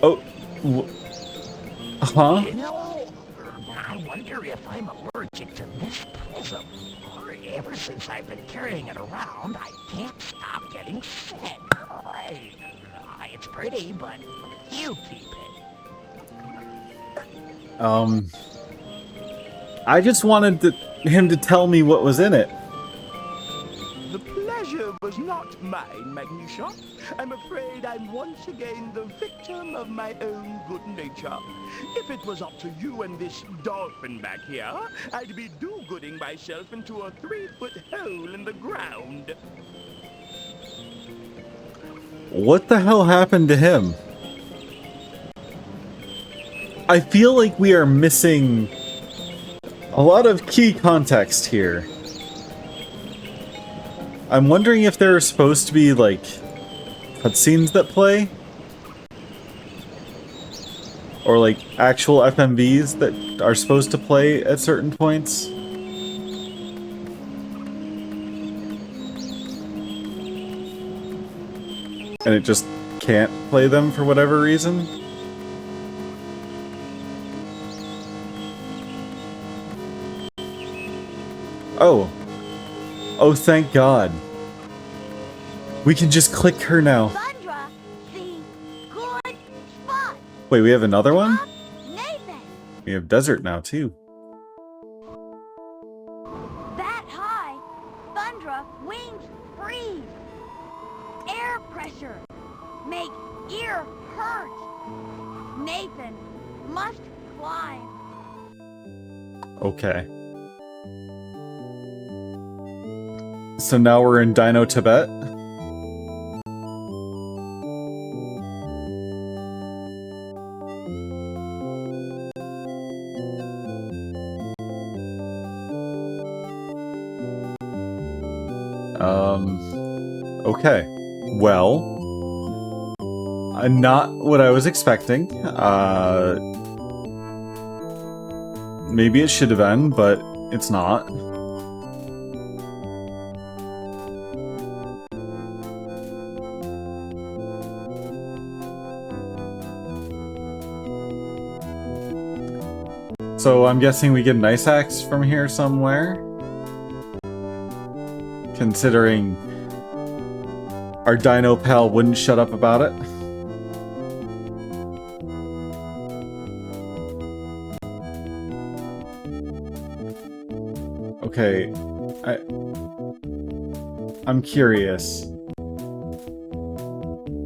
Oh. Huh? You know, I wonder if I'm allergic to this prism. Ever since I've been carrying it around, I can't stop getting sick. It's pretty, but you keep it. I just wanted him to tell me what was in it. The pleasure was not mine, Magnesia. I'm afraid I'm once again the victim of my own good nature. If it was up to you and this dolphin back here, I'd be do-gooding myself into a 3-foot hole in the ground. What the hell happened to him? I feel like we are missing a lot of key context here. I'm wondering if there are supposed to be, like, cutscenes that play? Or, like, actual FMVs that are supposed to play at certain points? And it just can't play them for whatever reason? Oh. Oh, thank God. We can just click her now. Sandra, see, good spot. Wait, we have another one? Nathan, We have desert now, too. that high. Thundra, wings freeze. Air pressure. Make ear hurt. Nathan, must climb. Okay. So now we're in Dinotopia. Okay. Well, not what I was expecting. Maybe it should have been, but it's not. So I'm guessing we get an ice axe from here somewhere? Considering our dino pal wouldn't shut up about it. Okay, I'm curious.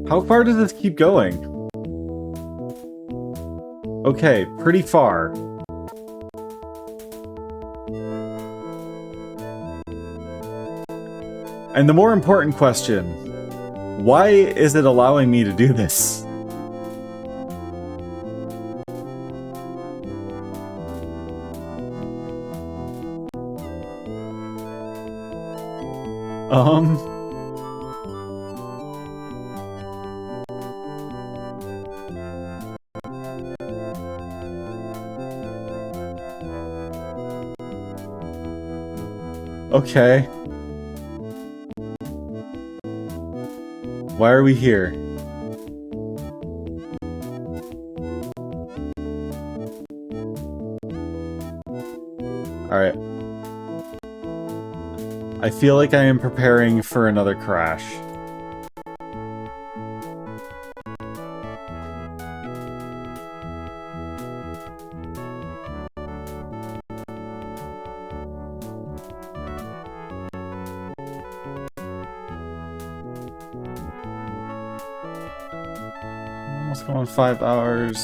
How far does this keep going? Okay, pretty far. And the more important question, why is it allowing me to do this? Okay. Why are we here? Alright. I feel like I am preparing for another crash. Almost going 5 hours.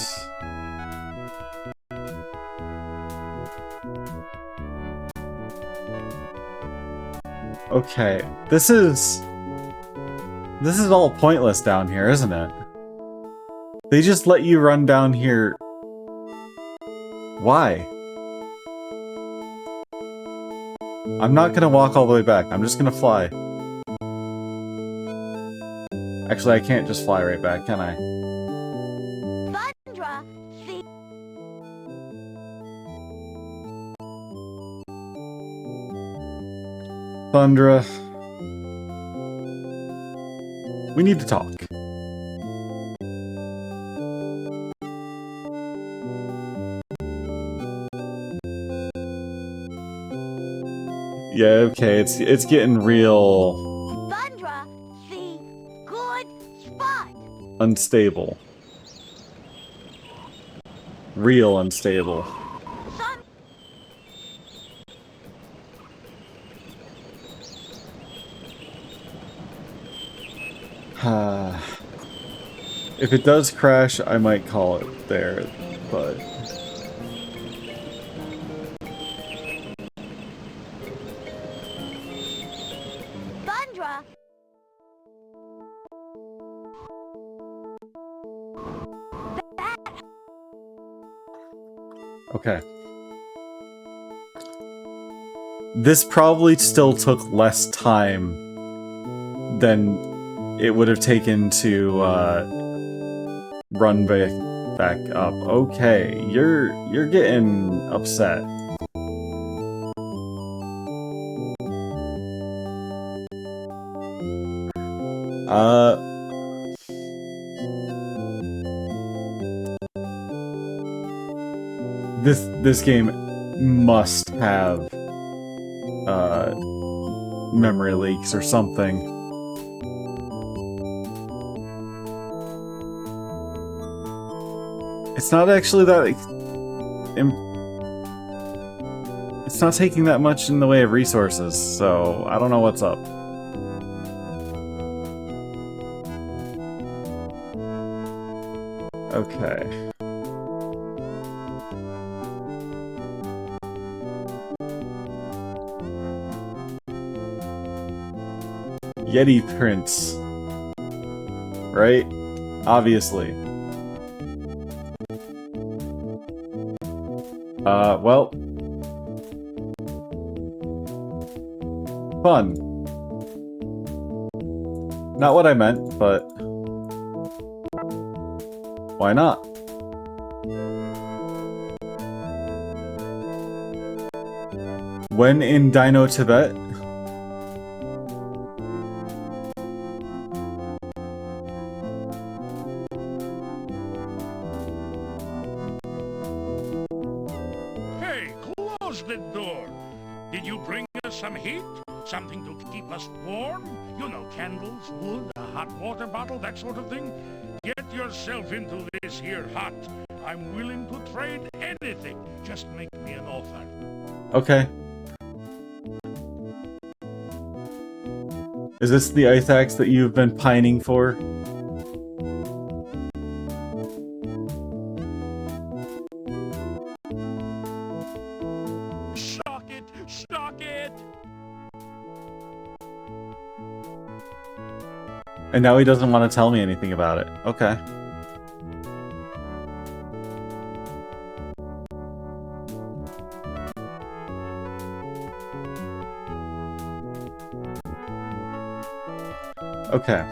Okay, this is all pointless down here, isn't it? They just let you run down here. Why? I'm not gonna walk all the way back. I'm just gonna fly. Actually, I can't just fly right back, can I? Thundra, see? Thundra. We need to talk. Yeah, okay, it's getting real Thundra, see? Good spot. unstable. Real unstable. If it does crash, I might call it there, but... Thundra. Okay. This probably still took less time than it would have taken to run back up. Okay, you're getting upset. This game must have memory leaks or something. It's not actually that it's not taking that much in the way of resources, so I don't know what's up. Okay. Yeti Prince. Right? Obviously. Well. Fun. Not what I meant, but... why not? When in Dinotopia... Hey, close the door. Did you bring us some heat? Something to keep us warm? You know, candles, wood, a hot water bottle, that sort of thing? Get yourself into this here hut. I'm willing to trade anything. Just make me an offer. Okay. Is this the ice axe that you've been pining for? Stock it! Stock it! And now he doesn't want to tell me anything about it. Okay. Okay.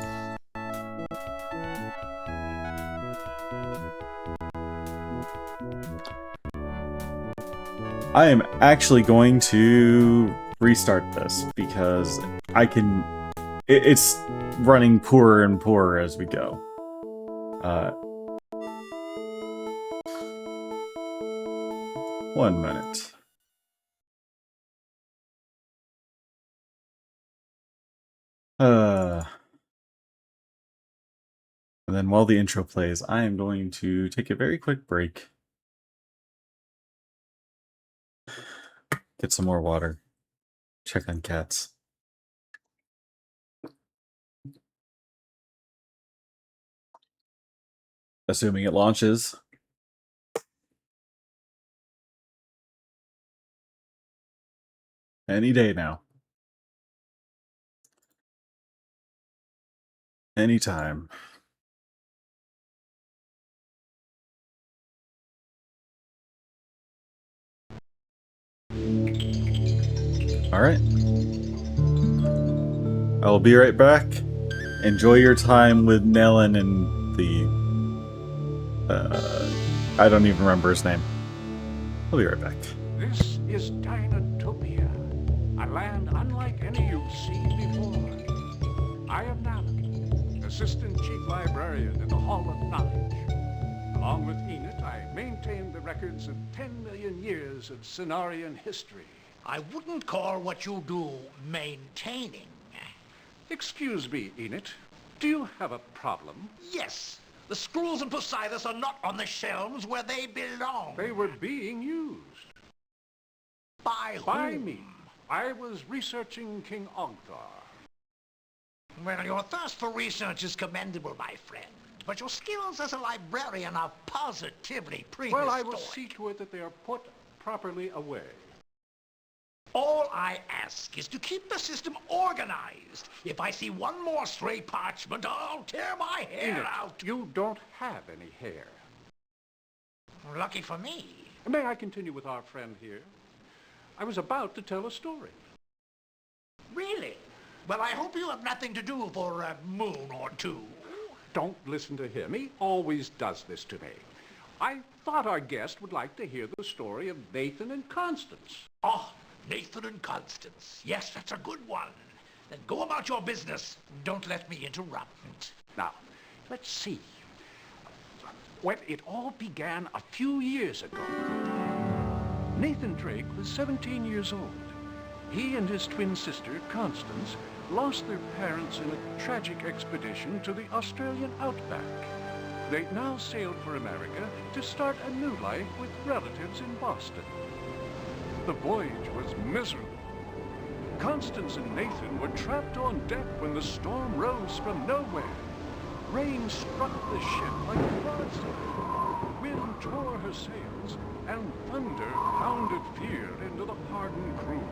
I am actually going to restart this because I can... it's running poorer and poorer as we go. One minute. And then while the intro plays, I am going to take a very quick break. Get some more water. Check on cats. Assuming it launches. Any day now. Anytime. Alright. I will be right back. Enjoy your time with Nellen and the... I don't even remember his name. I'll be right back. This is Dinotopia, a land unlike any you've seen before. I am Nalen, Assistant Chief Librarian in the Hall of Knowledge. Along with Enid, I maintain the records of 10 million years of Cenarian history. I wouldn't call what you do maintaining. Excuse me, Enid. Do you have a problem? Yes. The scrolls in Poseidus are not on the shelves where they belong. They were being used. By whom? By me. I was researching King Ogthar. Well, your thirst for research is commendable, my friend. But your skills as a librarian are positively prehistoric. Well, I will see to it that they are put properly away. All I ask is to keep the system organized. If I see one more stray parchment, I'll tear my hair Enid, out. You don't have any hair. Lucky for me. May I continue with our friend here? I was about to tell a story. Really? Well, I hope you have nothing to do for a moon or two. Don't listen to him. He always does this to me. I thought our guest would like to hear the story of Nathan and Constance. Oh, Nathan and Constance. Yes, that's a good one. Then go about your business. Don't let me interrupt. Now, let's see. When it all began a few years ago, Nathan Drake was 17 years old. He and his twin sister, Constance, lost their parents in a tragic expedition to the Australian outback. They now sailed for America to start a new life with relatives in Boston. The voyage was miserable. Constance and Nathan were trapped on deck when the storm rose from nowhere. Rain struck the ship like a broadside. Wind tore her sails, and thunder pounded fear into the hardened crew.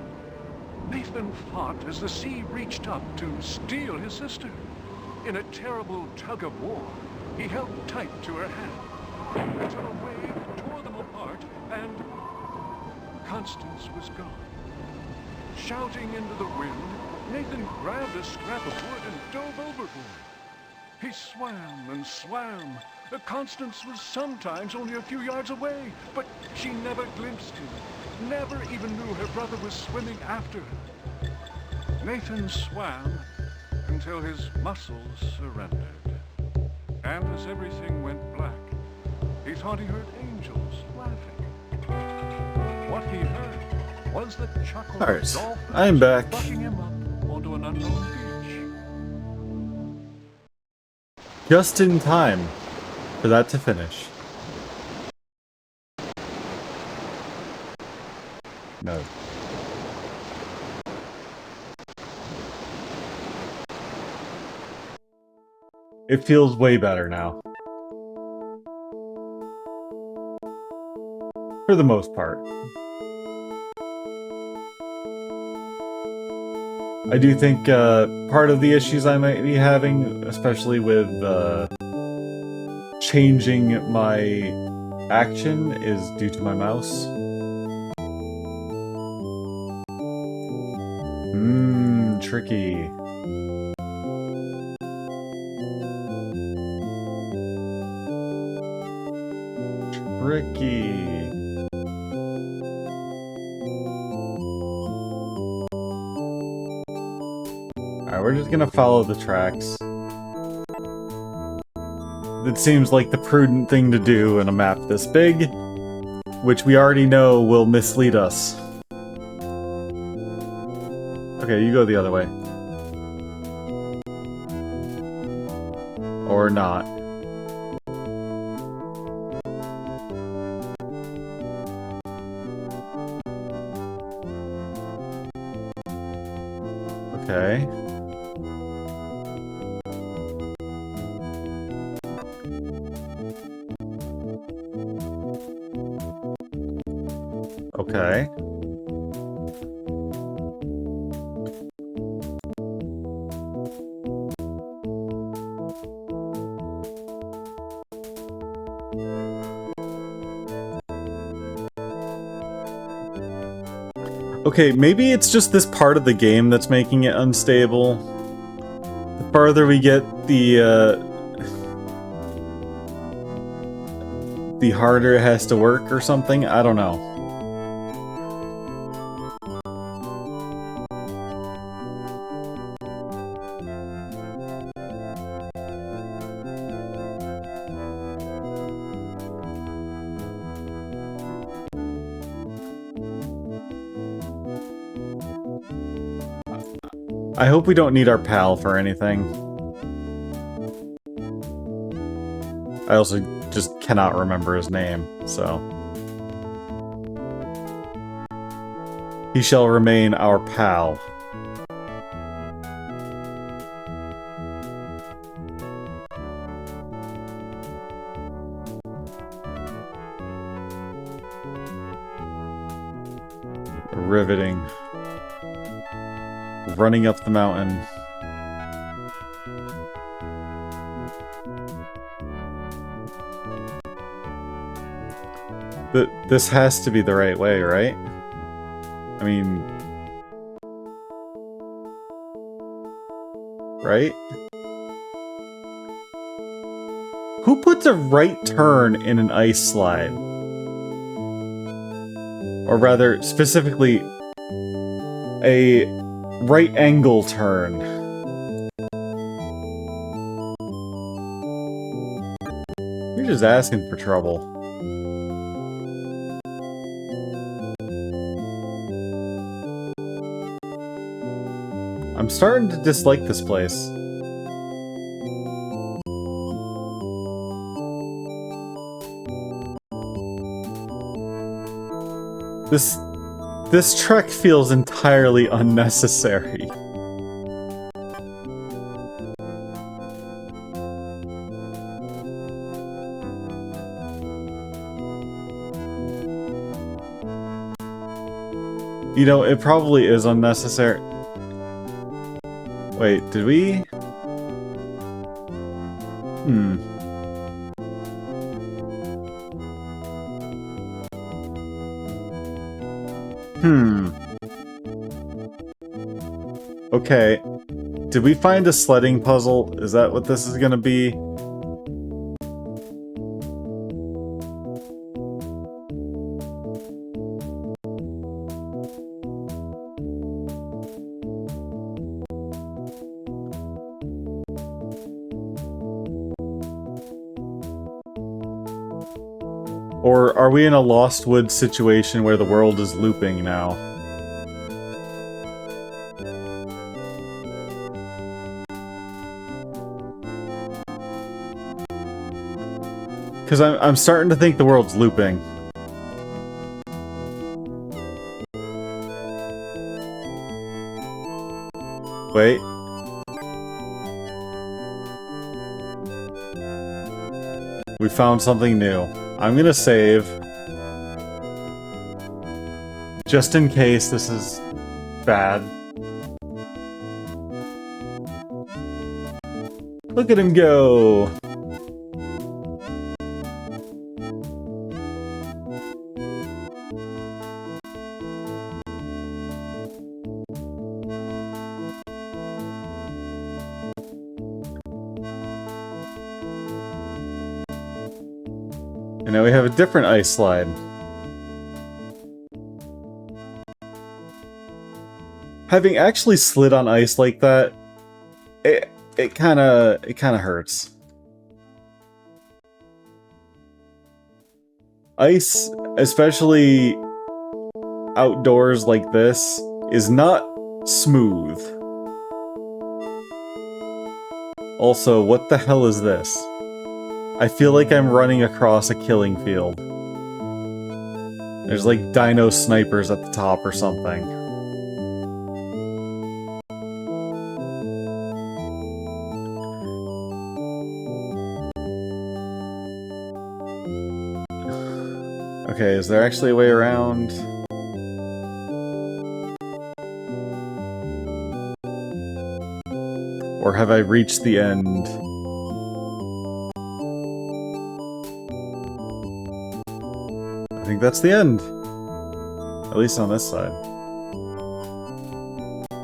Nathan fought as the sea reached up to steal his sister. In a terrible tug of war, he held tight to her hand until a wave tore them apart and Constance was gone. Shouting into the wind, Nathan grabbed a scrap of wood and dove overboard. He swam and swam. Constance was sometimes only a few yards away, but she never glimpsed him, never even knew her brother was swimming after her. Nathan swam until his muscles surrendered. And as everything went black, he thought he heard angels laughing. What he heard was the chuckle of Alright, dolphins I'm back. bucking him up onto an unknown beach. Just in time for that to finish. No. It feels way better now. For the most part. I do think part of the issues I might be having, especially with changing my action, is due to my mouse. Tricky. Tricky. Alright, we're just gonna follow the tracks. It seems like the prudent thing to do in a map this big, which we already know will mislead us. Okay, you go the other way. Or not. Okay. Okay. Okay, maybe it's just this part of the game that's making it unstable. farther we get, the harder it has to work or something. I don't know. I hope we don't need our pal for anything. I also just cannot remember his name, so... He shall remain our pal. Riveting. Running up the mountain. This has to be the right way, right? I mean... Right? Who puts a right turn in an ice slide? Or rather, specifically, a right angle turn. You're just asking for trouble. I'm starting to dislike this place. This trek feels entirely unnecessary. You know, it probably is unnecessary. Wait, did we? Okay. Did we find a sledding puzzle? Is that what this is gonna be? Or are we in a Lost Woods situation where the world is looping now? Because I'm starting to think the world's looping. Wait. We found something new. I'm gonna save. Just in case this is bad. Look at him go! And now we have a different ice slide. Having actually slid on ice like that, it kinda hurts. Ice, especially outdoors like this, is not smooth. Also, what the hell is this? I feel like I'm running across a killing field. There's like dino snipers at the top or something. Okay, is there actually a way around? Or have I reached the end? I think that's the end. At least on this side.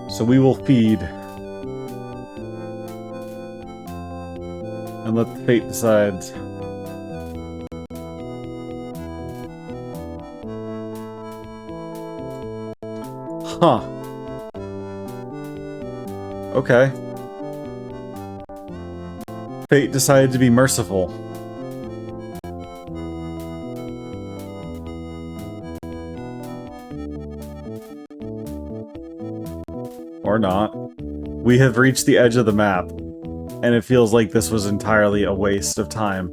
So we will feed. And let the fate decide. Huh. Okay. Fate decided to be merciful. Or not. We have reached the edge of the map, and it feels like this was entirely a waste of time.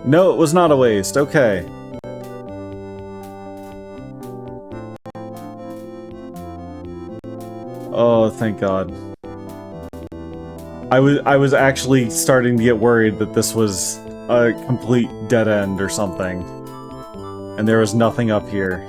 No, it was not a waste. Okay. Oh, thank God. I was actually starting to get worried that this was a complete dead end or something. And there was nothing up here.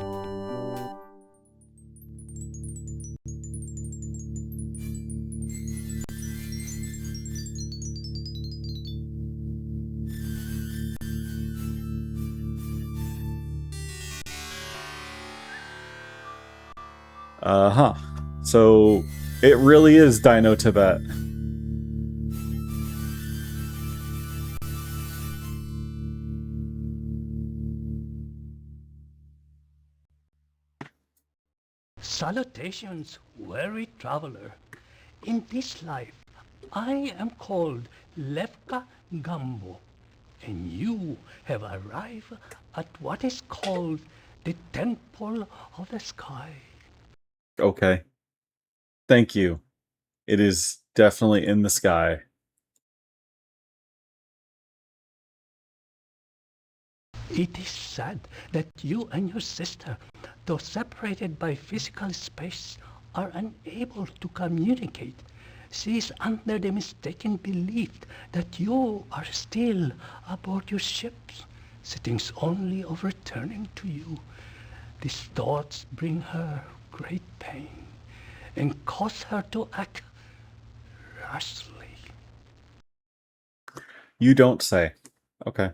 Uh-huh. So, it really is Dino Tibet. Salutations, weary traveler. In this life, I am called Levka Gambo, and you have arrived at what is called the Temple of the Sky. Okay. Thank you. It is definitely in the sky. It is sad that you and your sister, though separated by physical space, are unable to communicate. She is under the mistaken belief that you are still aboard your ships. She thinks only of returning to you. These thoughts bring her great pain and cause her to act rashly. You don't say. Okay.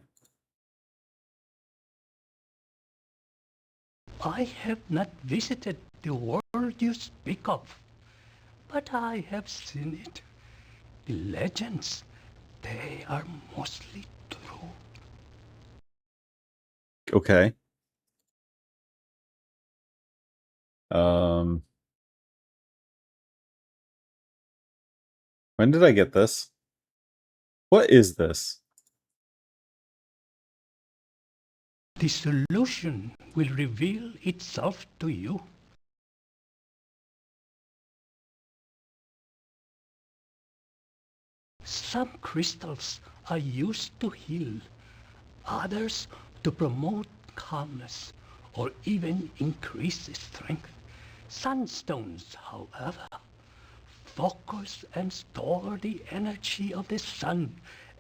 I have not visited the world you speak of, but I have seen it. The legends, they are mostly true. Okay. When did I get this? What is this? The solution will reveal itself to you. Some crystals are used to heal, others to promote calmness or even increase strength. Sunstones, however, focus and store the energy of the sun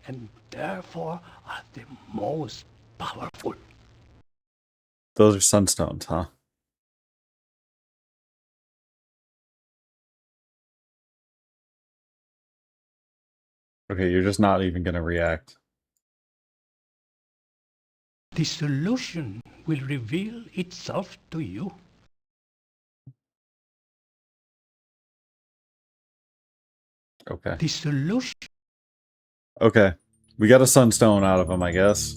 and therefore are the most powerful. Those are sunstones, huh? Okay, you're just not even gonna react. The solution will reveal itself to you. Okay. The solution. Okay. We got a sunstone out of him, I guess.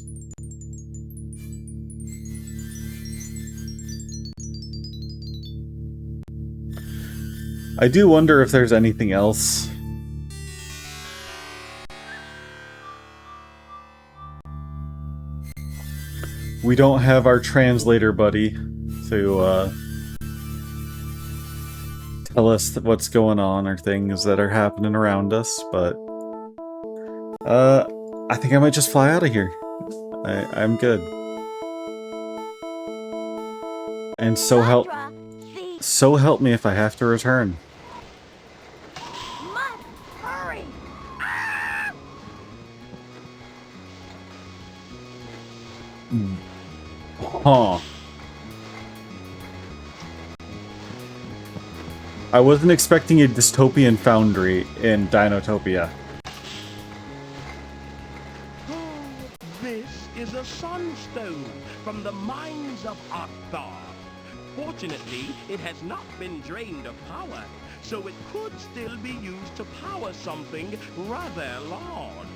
I do wonder if there's anything else. We don't have our translator buddy to tell us what's going on or things that are happening around us, but I think I might just fly out of here. I'm good. And so help me if I have to return. Hurry! Huh. I wasn't expecting a dystopian foundry in Dinotopia. This is a sign. sunstone from the mines of Arthar. Fortunately, it has not been drained of power, so it could still be used to power something rather large.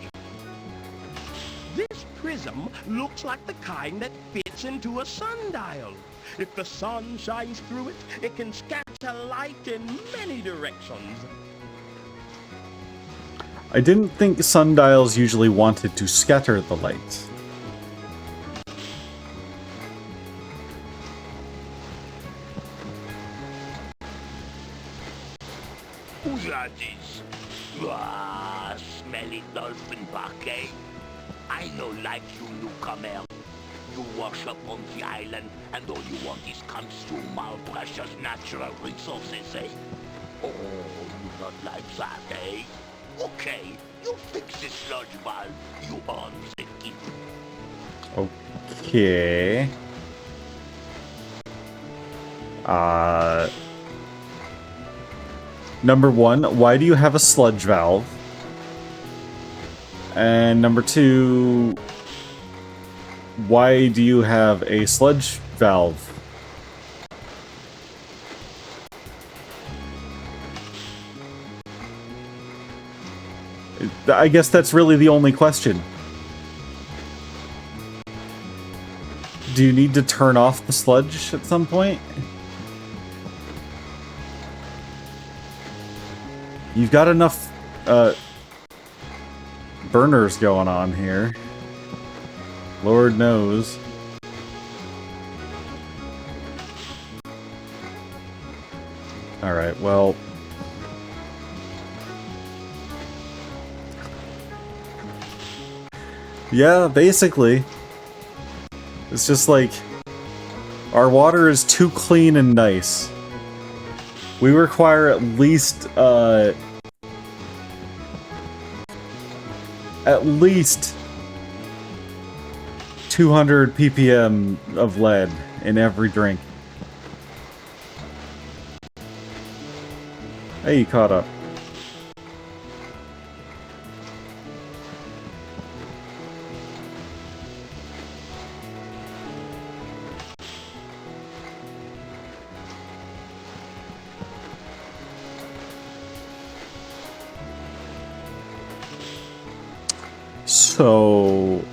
This prism looks like the kind that fits into a sundial. If the sun shines through it, it can scatter light in many directions. I didn't think sundials usually wanted to scatter the light. Who's that is? Ah, smelly dolphin bouquet. I no like you newcomer. You wash up on the island, and all you want is consume our precious natural resources, eh? Oh, you not like that, eh? Okay, you fix this sludge valve. You earn the keep. Okay. Number one, why do you have a sludge valve? And number two, why do you have a sludge valve? I guess that's really the only question. Do you need to turn off the sludge at some point? You've got enough, burners going on here. Lord knows. Alright, well... yeah, basically. It's just like... our water is too clean and nice. We require at least 200 ppm of lead in every drink. Hey, you caught up. So...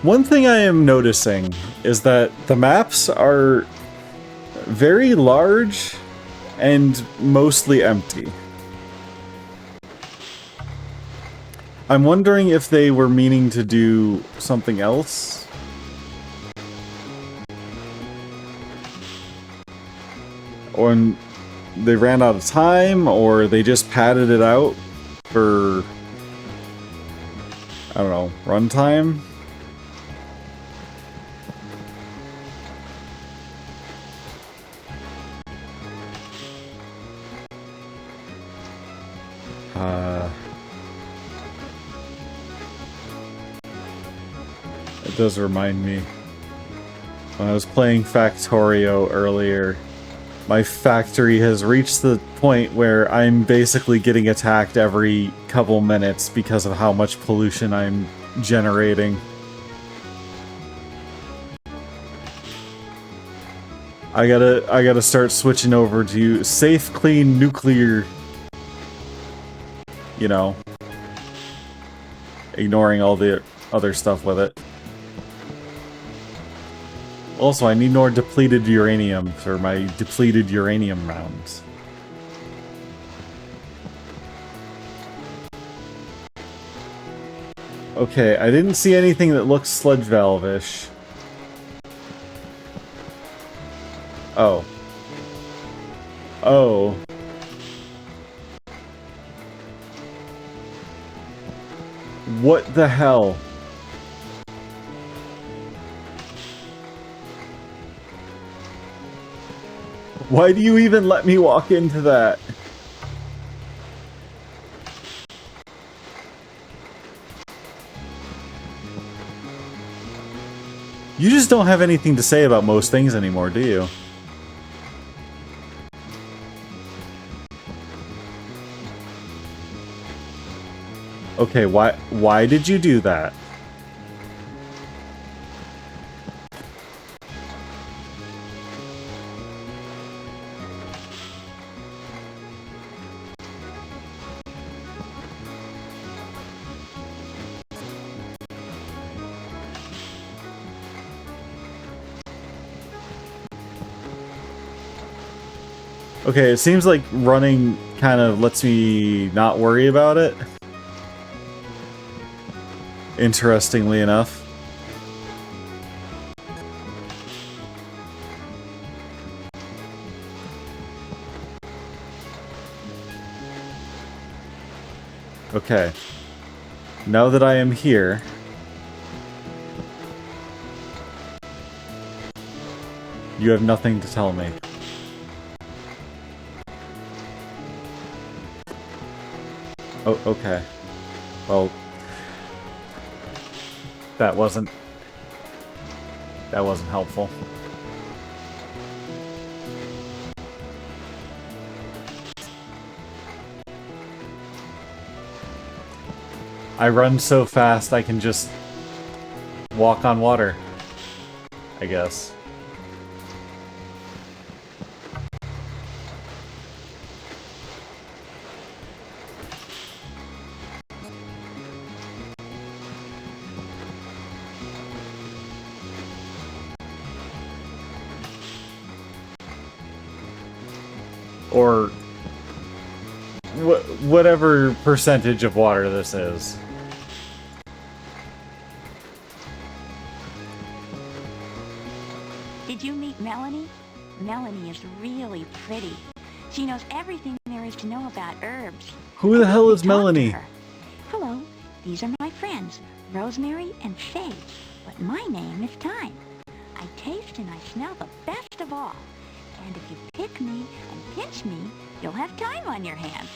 one thing I am noticing is that the maps are very large and mostly empty. I'm wondering if they were meaning to do something else. Or they ran out of time, or they just padded it out for, I don't know, runtime? It does remind me. When I was playing Factorio earlier, my factory has reached the point where I'm basically getting attacked every couple minutes because of how much pollution I'm generating. I gotta start switching over to safe, clean, nuclear, you know, ignoring all the other stuff with it. Also, I need more depleted uranium for my depleted uranium rounds. Okay, I didn't see anything that looks sludge valve-ish. Oh. Oh. What the hell? Why do you even let me walk into that? You just don't have anything to say about most things anymore, do you? Okay, why did you do that? Okay, it seems like running kind of lets me not worry about it. Interestingly enough. Okay. Now that I am here... You have nothing to tell me. Oh, okay. Well... That wasn't helpful. I run so fast I can just walk on water, I guess. Or whatever percentage of water this is. Did you meet Melanie? Melanie is really pretty. She knows everything there is to know about herbs. Who the hell is Melanie? Hello, these are my friends, Rosemary and Faye. But my name is Time. I taste and I smell the best of all. And if you pick me and pinch me, you'll have time on your hands.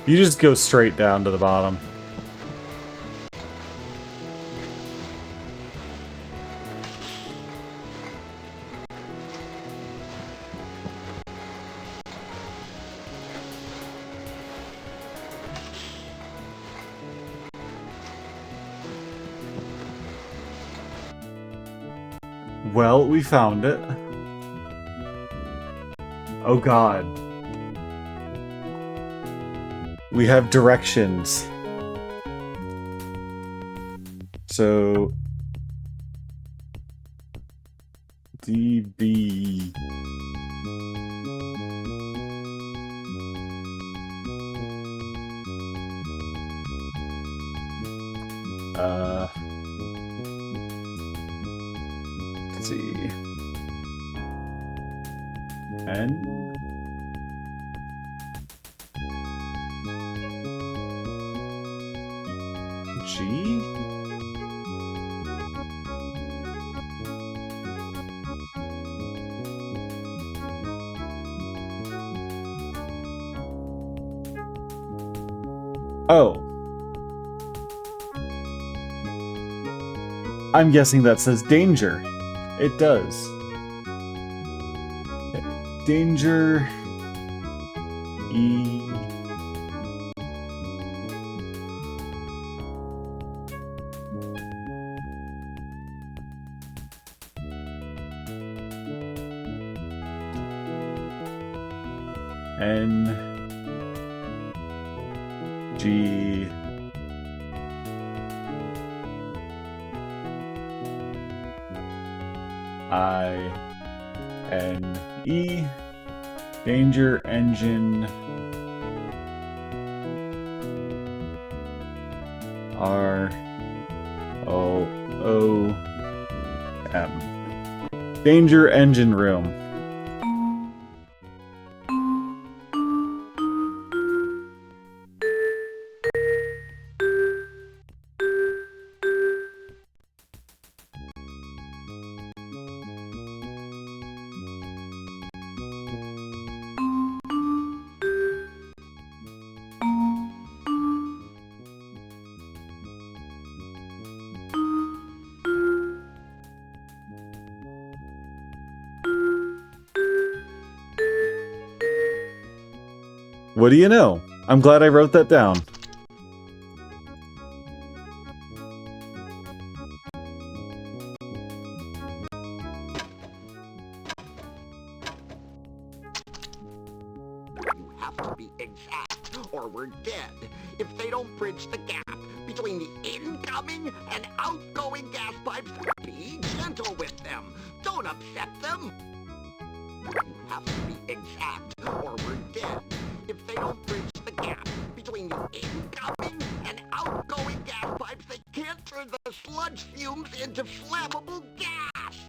You just go straight down to the bottom. Well, we found it. Oh god. We have directions. So... DB... Let's see... N... G? Oh. I'm guessing that says danger. It does. Danger... E... N... G... I... N... E... Danger engine... R... O... O... M. Danger engine room. What do you know? I'm glad I wrote that down. You have to be exact, or we're dead. If they don't bridge the gap between the incoming and outgoing gas pipes, be gentle with them. Don't upset them. You have to be exact, or we're dead. If they don't bridge the gap between the incoming and outgoing gas pipes, they can't turn the sludge fumes into flammable gas.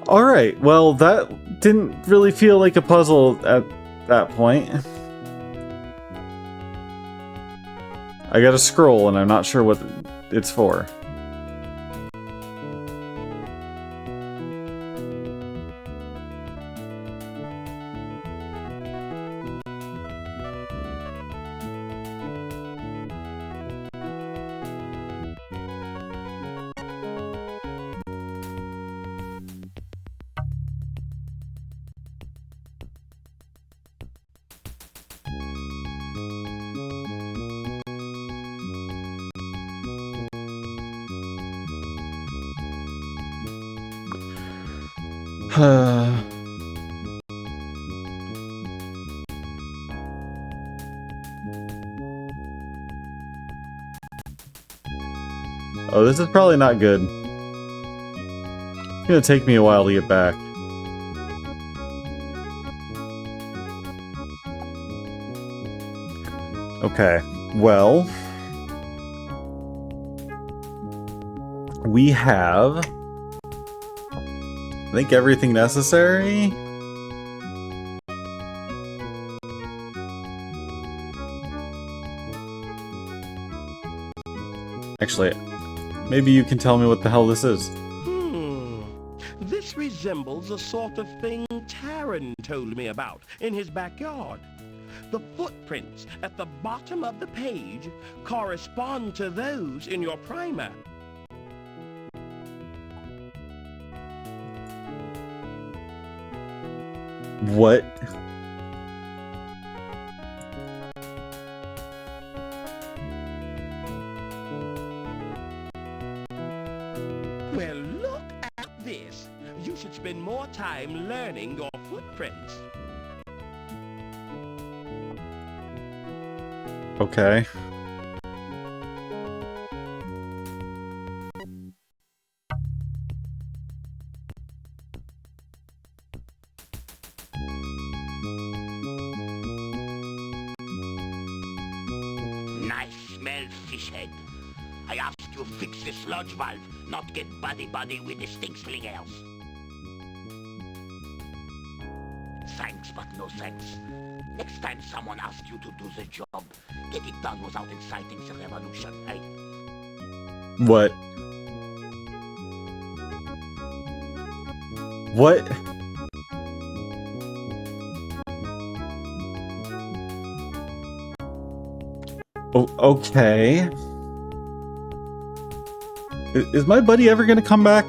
Alright, well, that didn't really feel like a puzzle at that point. I got a scroll, and I'm not sure what it's for. Oh, this is probably not good. It's gonna take me a while to get back. Okay, well... we have... I think everything necessary? Actually, maybe you can tell me what the hell this is. This resembles the sort of thing Taran told me about in his backyard. The footprints at the bottom of the page correspond to those in your primer. What? Well, look at this. You should spend more time learning your footprints. Okay. Nice smell, fishhead. I asked you fix the sludge valve, not get buddy-buddy with the stink-sling else. Thanks, but no thanks. Next time someone asks you to do the job, get it done without inciting the revolution, eh? What? What? Oh, okay. Is my buddy ever gonna come back?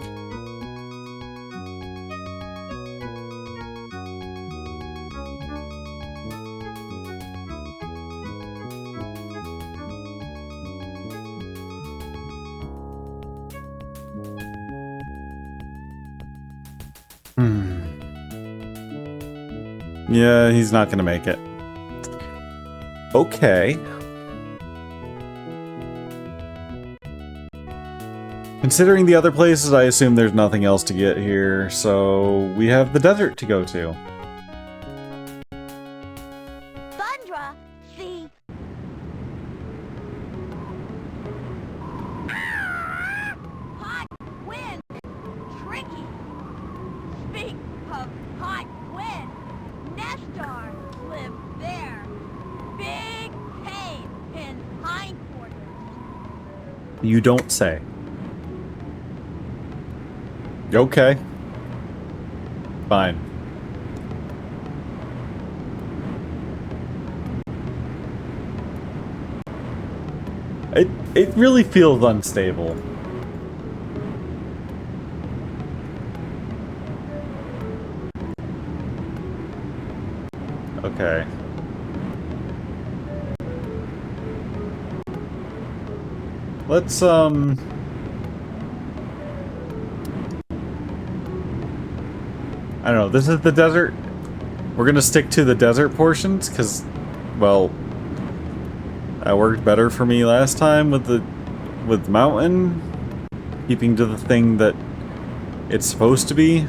Yeah, he's not gonna make it. Okay. Considering the other places, I assume there's nothing else to get here, so we have the desert to go to. Bundra, see? Hot wind! Tricky! Speak of hot wind, Nestor lived there. Big pain in hindquarters. You don't say. Okay. Fine. It really feels unstable. Okay. Let's, I don't know, this is the desert. We're gonna stick to the desert portions, because, well, that worked better for me last time with mountain. Keeping to the thing that it's supposed to be.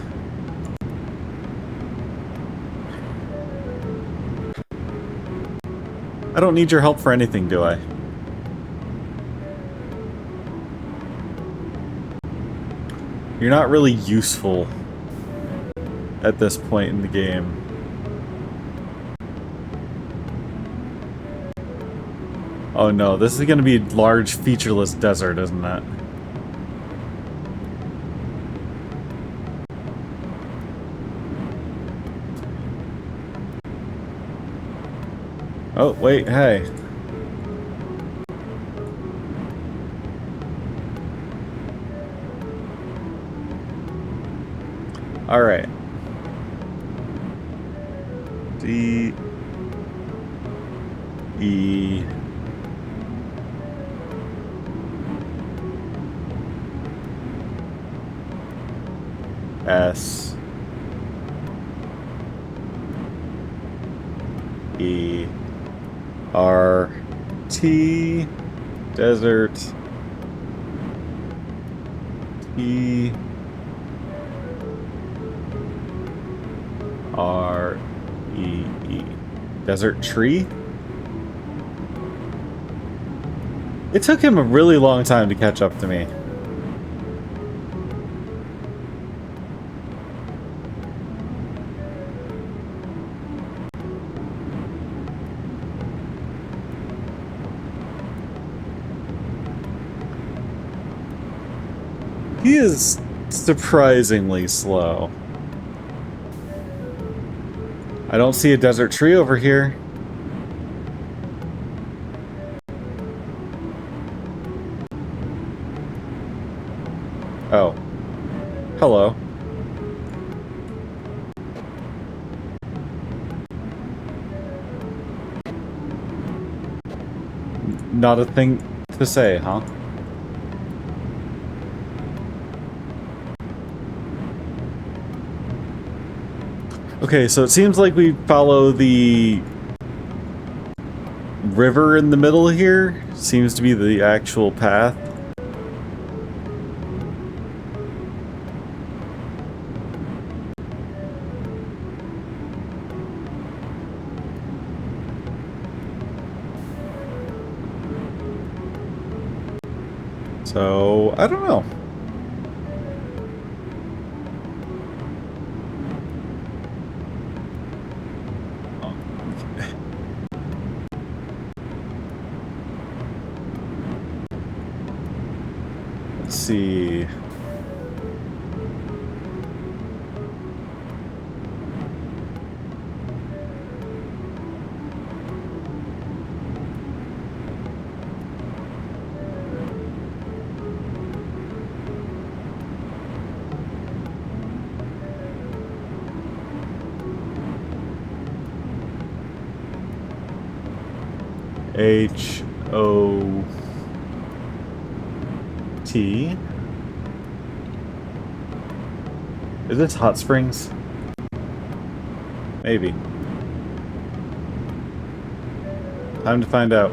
I don't need your help for anything, do I? You're not really useful at this point in the game. Oh no, this is gonna be a large featureless desert, isn't it? Oh, wait, hey. Alright. D... E... S... E... R... T... Desert... T... R... E... E... Desert tree? It took him a really long time to catch up to me. He is surprisingly slow. I don't see a desert tree over here. Oh. Hello. Not a thing to say, huh? Okay, so it seems like we follow the river in the middle here. Seems to be the actual path. So, I don't know. Let's see. H-O-T. Is this Hot Springs? Maybe. Time to find out.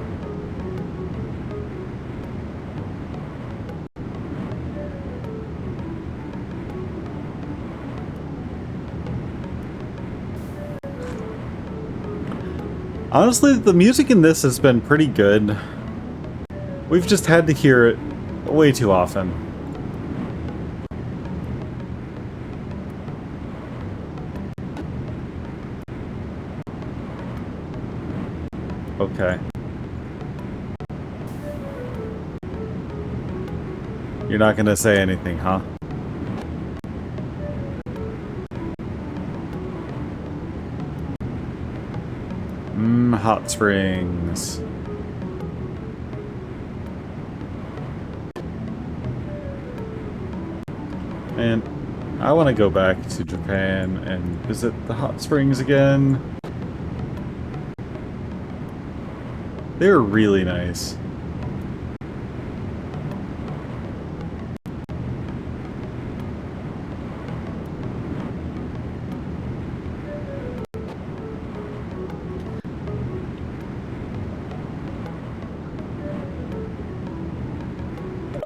Honestly, the music in this has been pretty good. We've just had to hear it way too often. Okay. You're not gonna say anything, huh? Hot Springs. And I want to go back to Japan and visit the hot springs again. They're really nice.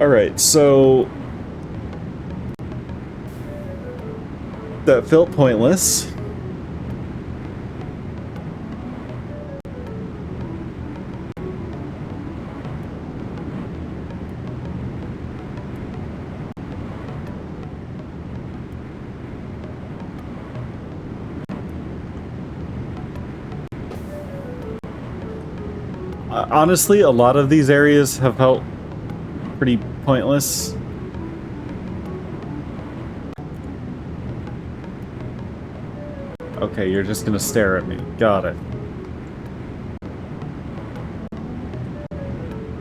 Alright, so that felt pointless. Honestly, a lot of these areas have felt pretty pointless. Okay, you're just gonna stare at me. Got it.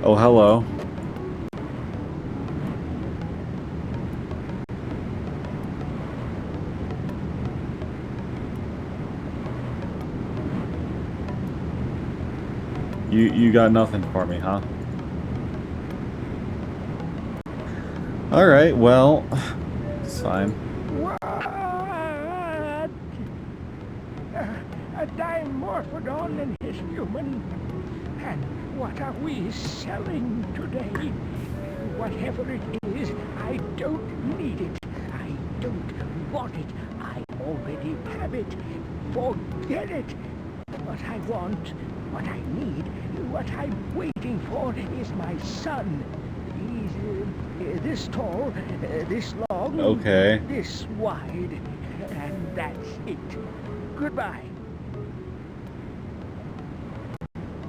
Oh, hello. You got nothing for me, huh? Alright, well, it's fine. What? A dimorphodon and his human? And what are we selling today? Whatever it is, I don't need it. I don't want it. I already have it. Forget it. What I want, what I need, what I'm waiting for is my son. He's this tall, this long, Okay. this wide, and that's it. Goodbye.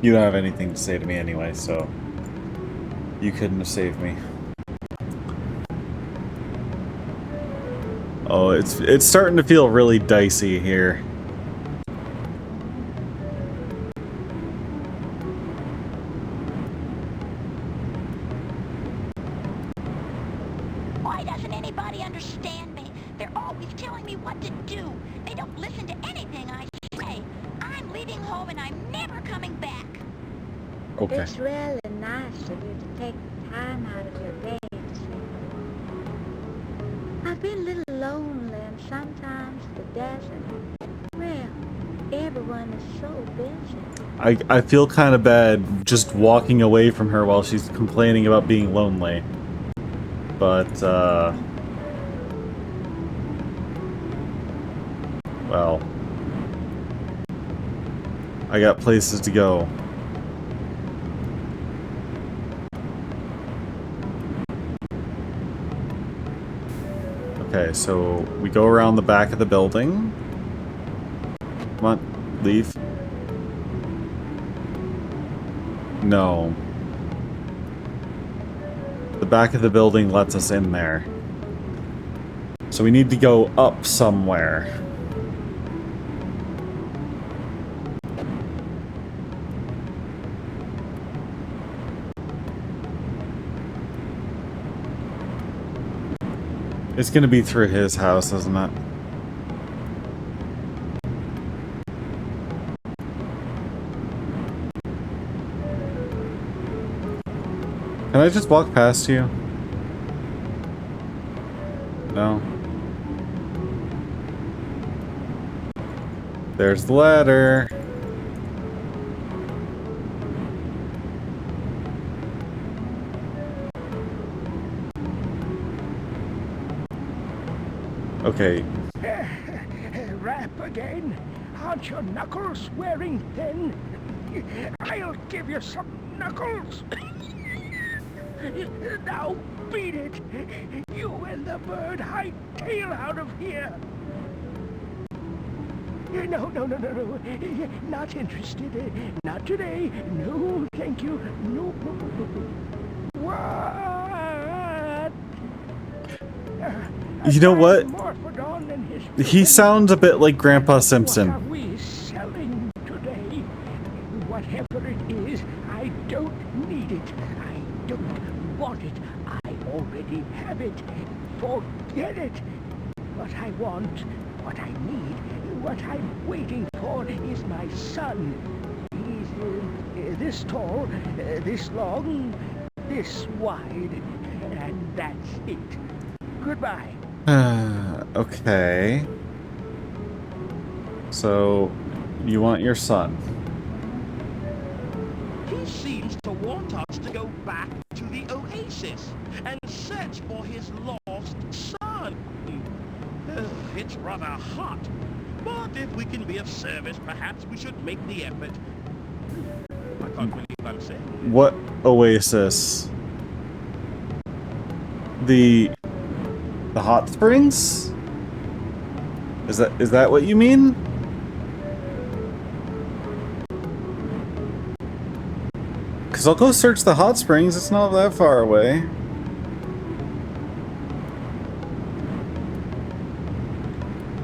You don't have anything to say to me anyway, so you couldn't have saved me. Oh, it's starting to feel really dicey here. Why doesn't anybody understand me? They're always telling me what to do. They don't listen to anything I say. I'm leaving home and I'm never coming back. Okay. It's really nice of you to take time out of your day to say hello. I've been a little lonely and sometimes the desert. Well, everyone is so busy. I feel kind of bad just walking away from her while she's complaining about being lonely. But, well, I got places to go. Okay, so we go around the back of the building. Come on, leave. No. The back of the building lets us in there. So we need to go up somewhere. It's gonna be through his house, isn't it? Can I just walk past you? No. There's the ladder. Okay. Rap again? Aren't your knuckles wearing thin? I'll give you some knuckles. Now beat it. You and the bird hightail out of here. No. Not interested. Not today. No, thank you. No. What? You know what? He sounds a bit like Grandpa Simpson. What are we selling today? Whatever it is, I don't need it. I don't want it. I already have it. Forget it. What I want, what I need, what I'm waiting for is my son. He's this tall, this long, this wide, and that's it. Goodbye. Okay. So, you want your son? He seems to want us to go back to the oasis and search for his lost son. It's rather hot, but if we can be of service, perhaps we should make the effort. I can't believe I'm saying this. What oasis? The hot springs? Is that what you mean? Cause I'll go search the hot springs, it's not that far away.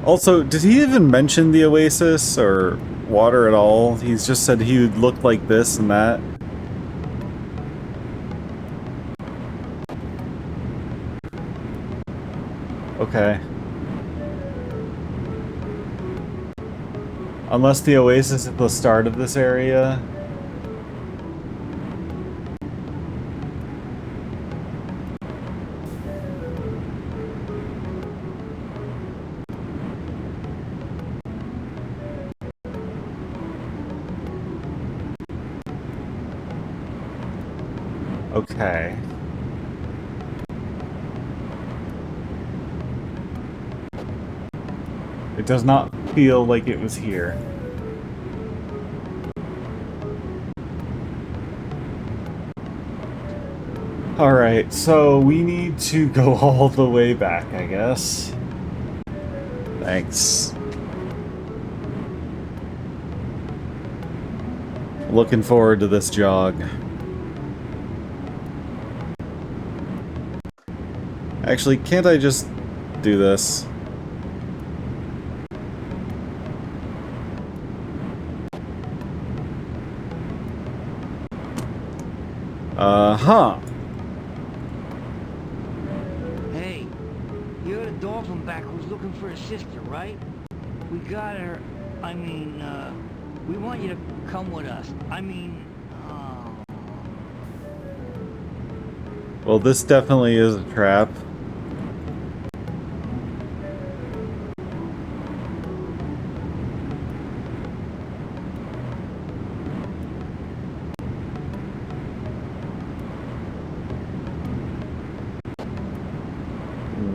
Also, did he even mention the oasis or water at all? He's just said he would look like this and that. Okay. Unless the oasis is at the start of this area. Okay. It does not feel like it was here. Alright, so we need to go all the way back, I guess. Thanks. Looking forward to this jog. Actually, can't I just do this? Huh. Hey, you're the dolphin back who's looking for his sister, right? We got her. I mean, we want you to come with us. I mean, Well, this definitely is a trap.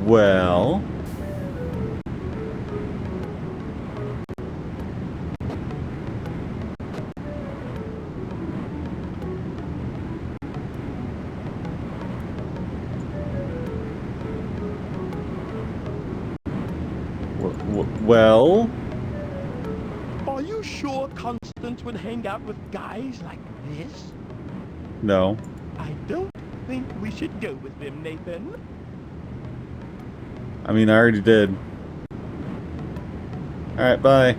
Well... Well... Are you sure Constance would hang out with guys like this? No. I don't think we should go with them, Nathan. I mean, I already did. Alright, bye.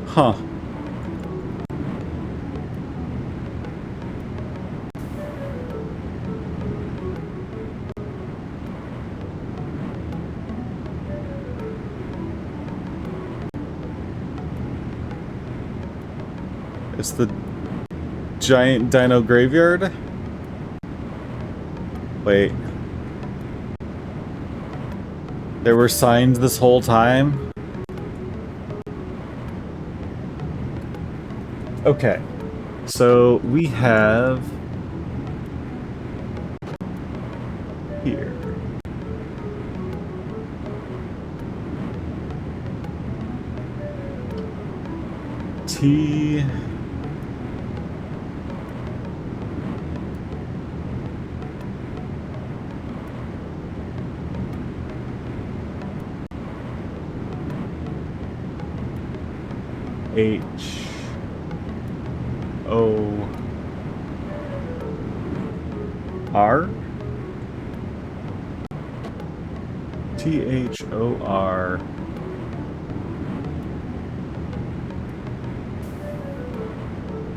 Huh. It's the giant dino graveyard? Wait. There were signs this whole time? Okay. So we have... here. T... H O R T H O R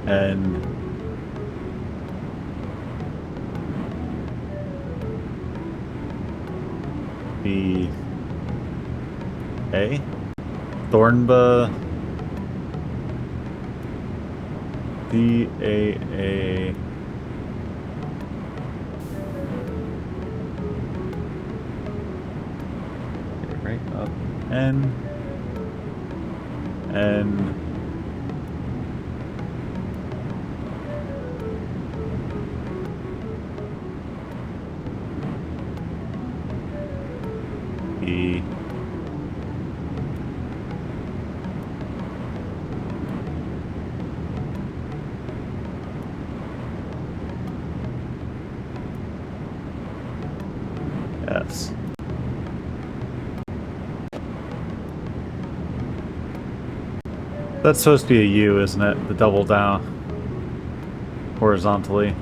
N B A Thornba D-A-A okay, right up N N E S. That's supposed to be a U, isn't it? The double down horizontally.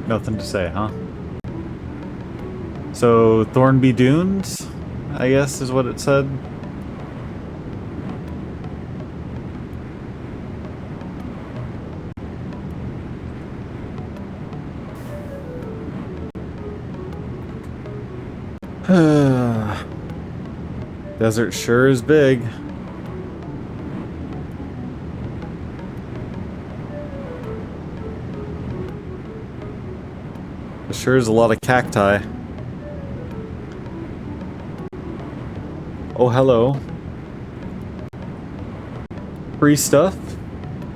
Nothing to say, huh? So, Thornby Dunes, I guess is what it said. Desert sure is big. There sure is a lot of cacti. Oh, hello. Free stuff?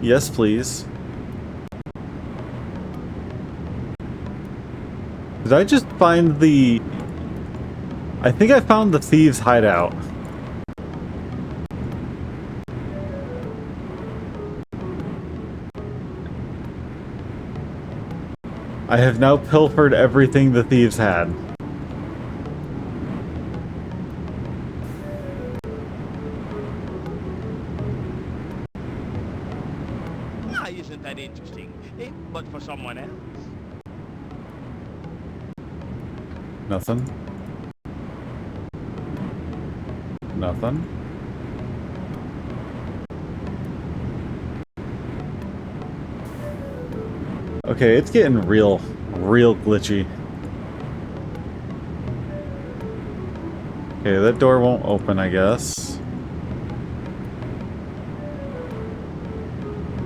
Yes, please. Did I just find the... I think I found the thieves' hideout. I have now pilfered everything the thieves had. Why isn't that interesting? But for someone else. Nothing. Nothing. Okay, it's getting real glitchy. Okay, that door won't open, I guess.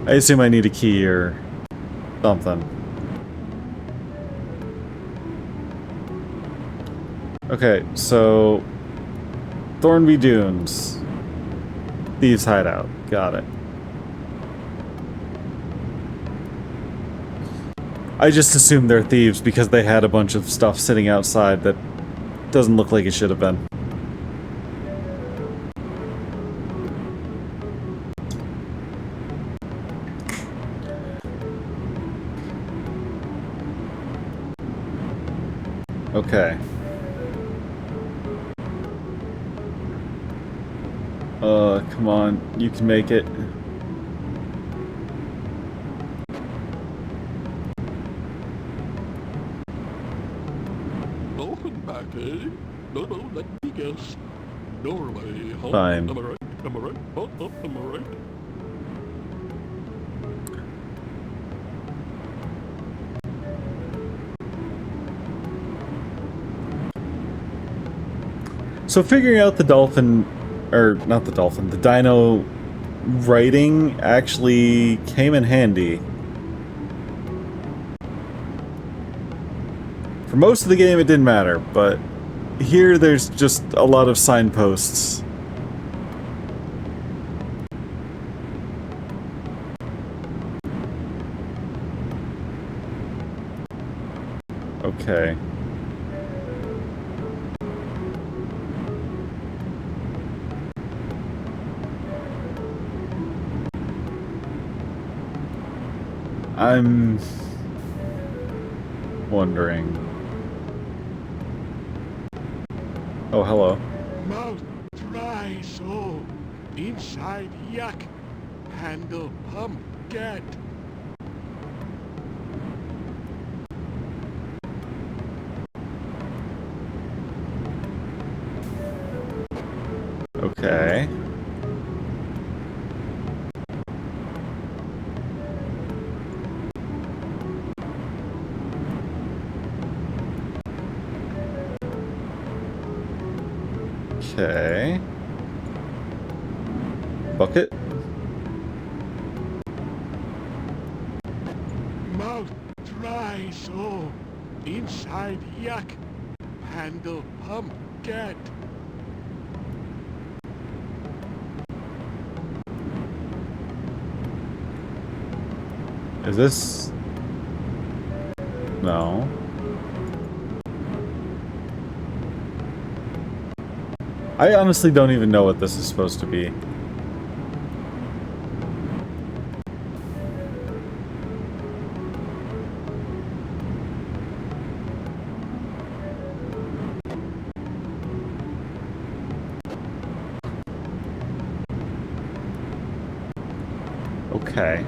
I assume I need a key or something. Okay, so... Thornby Dunes. Thieves' hideout. Got it. I just assumed they're thieves because they had a bunch of stuff sitting outside that doesn't look like it should have been. Okay. Come on. You can make it. Dolphin back, eh? No, let me guess. Norway, huh? Fine. Am I right? Am I right? Huh? Am I right? So figuring out the dolphin, or not the dolphin, the dino writing actually came in handy. For most of the game it didn't matter, but here there's just a lot of signposts. Okay. I'm wondering. Oh, hello. Mouth dry, so inside yuck. Handle pump get. Okay. Okay. Bucket? Mouth dry so. Inside yuck. Handle pump get. Is this... No. I honestly don't even know what this is supposed to be. Okay.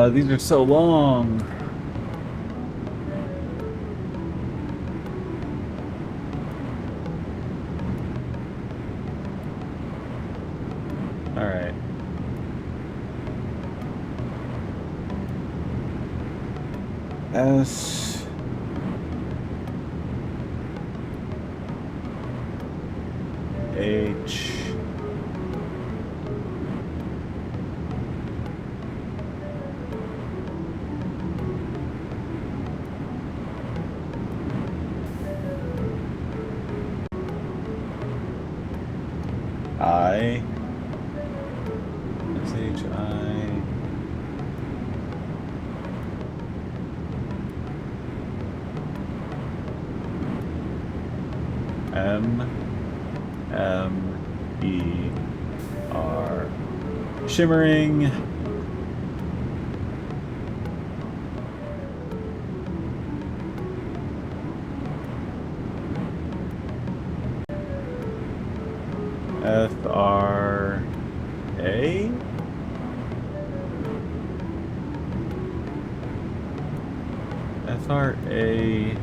These are so long. All right. S H I S H I M M E R. Shimmering. F R A. F R A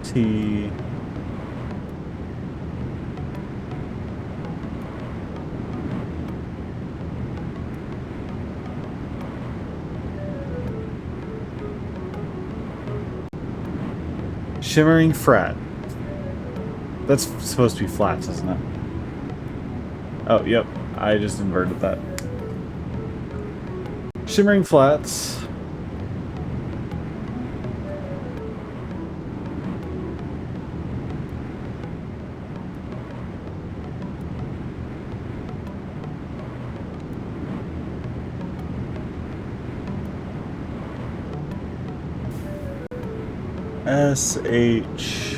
T Shimmering frat. That's supposed to be flats, isn't it? Oh, yep. I just inverted that. Shimmering flats. S H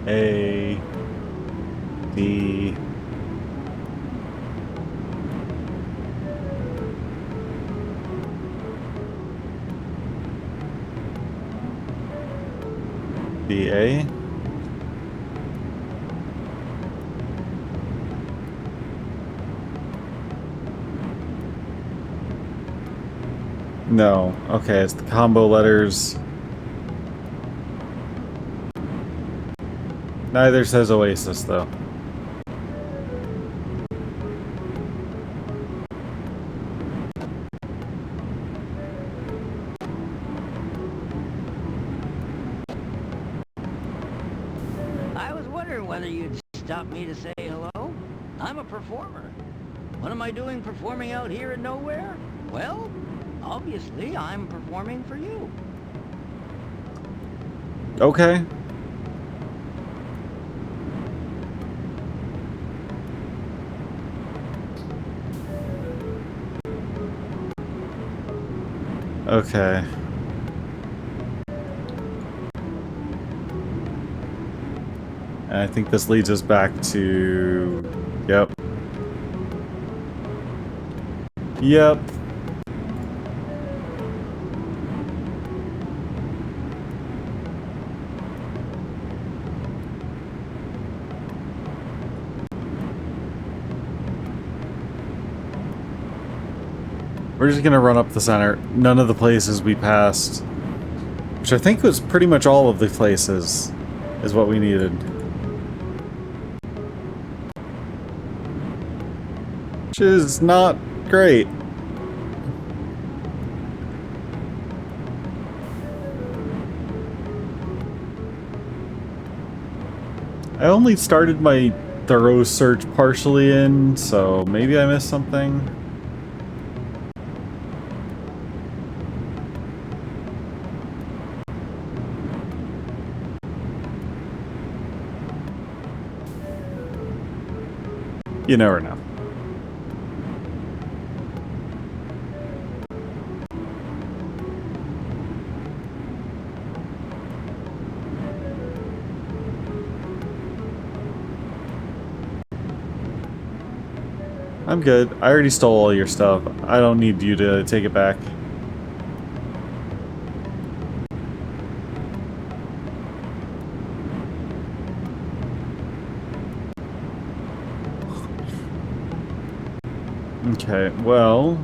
A D B A. No. Okay, it's the combo letters. Neither says Oasis, though. I was wondering whether you'd stop me to say hello. I'm a performer. What am I doing performing out here in nowhere? Well, obviously I'm performing for you. Okay. Okay. And I think this leads us back to... Yep. Yep. We're just gonna run up the center. None of the places we passed, which I think was pretty much all of the places, is what we needed. Which is not great. I only started my thorough search partially in, so maybe I missed something. You never know. I'm good. I already stole all your stuff. I don't need you to take it back. Okay, well...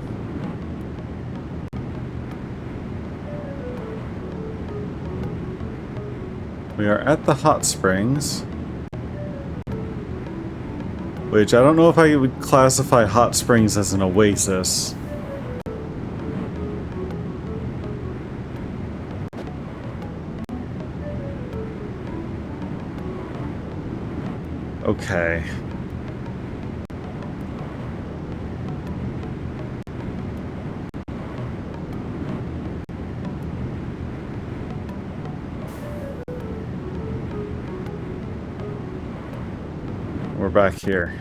we are at the hot springs. Which, I don't know if I would classify hot springs as an oasis. Okay. We're back here.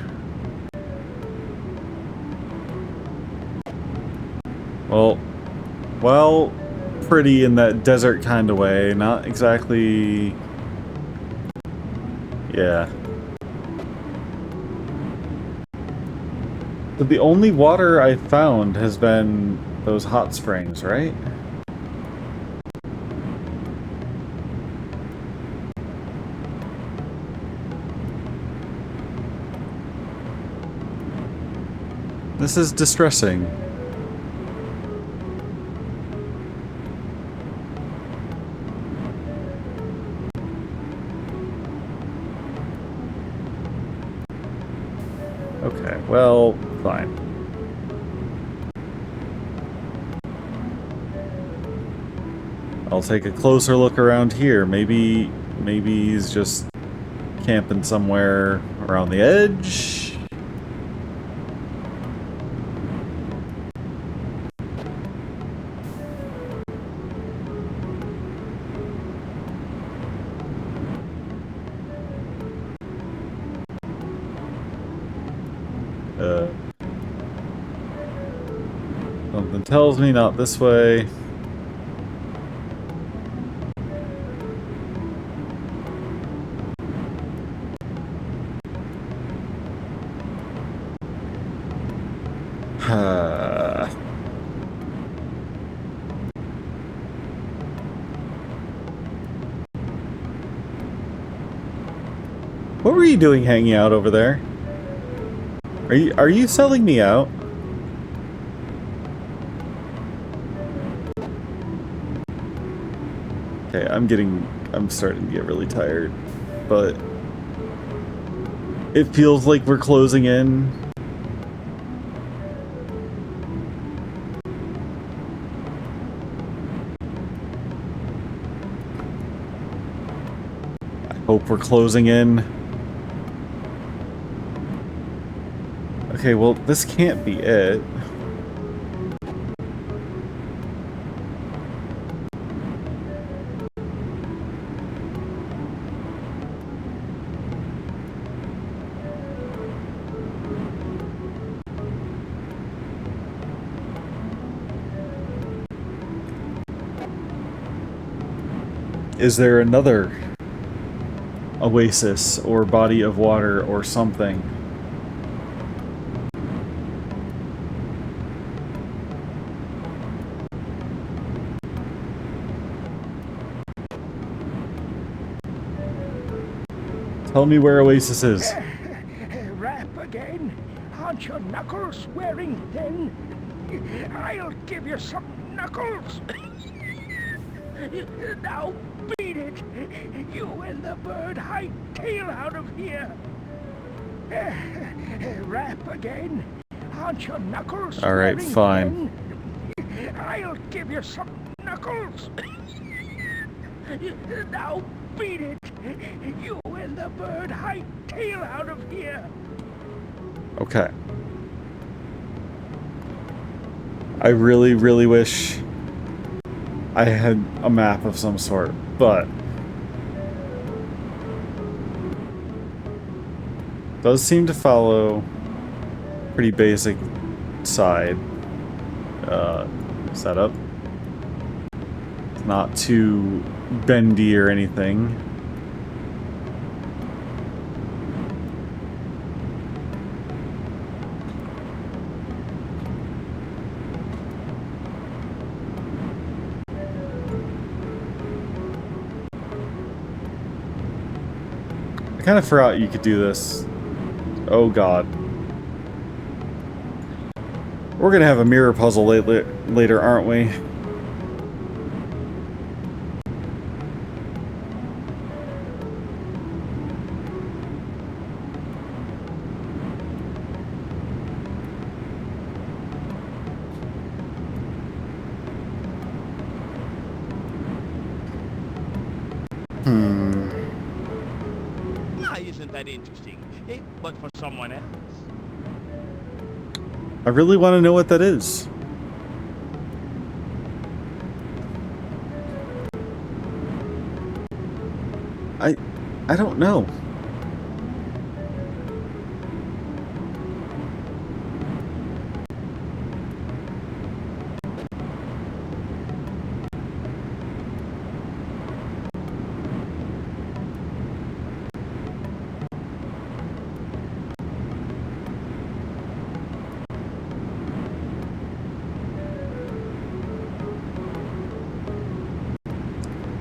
Well, pretty in that desert kind of way. Not exactly... yeah. But the only water I found has been those hot springs, right? This is distressing. Okay, well, fine. I'll take a closer look around here. Maybe he's just camping somewhere around the edge. Something tells me not this way. What were you doing hanging out over there? Are you selling me out? Okay, I'm starting to get really tired, but it feels like we're closing in. I hope we're closing in. Okay, well, this can't be it. Is there another oasis or body of water or something? Tell me where Oasis is. Rap again? Aren't your knuckles wearing thin? I'll give you some knuckles. Now beat it. You and the bird hightail out of here. Rap again. Aren't your knuckles All right, swearing fine. again? I'll give you some knuckles. Now beat it. You and the bird hightail out of here. Okay. I really, really wish I had a map of some sort, but does seem to follow pretty basic side setup. It's not too bendy or anything. I kind of forgot you could do this. Oh god. We're gonna have a mirror puzzle later, aren't we? Why isn't that interesting? But for someone else. I really want to know what that is. I don't know.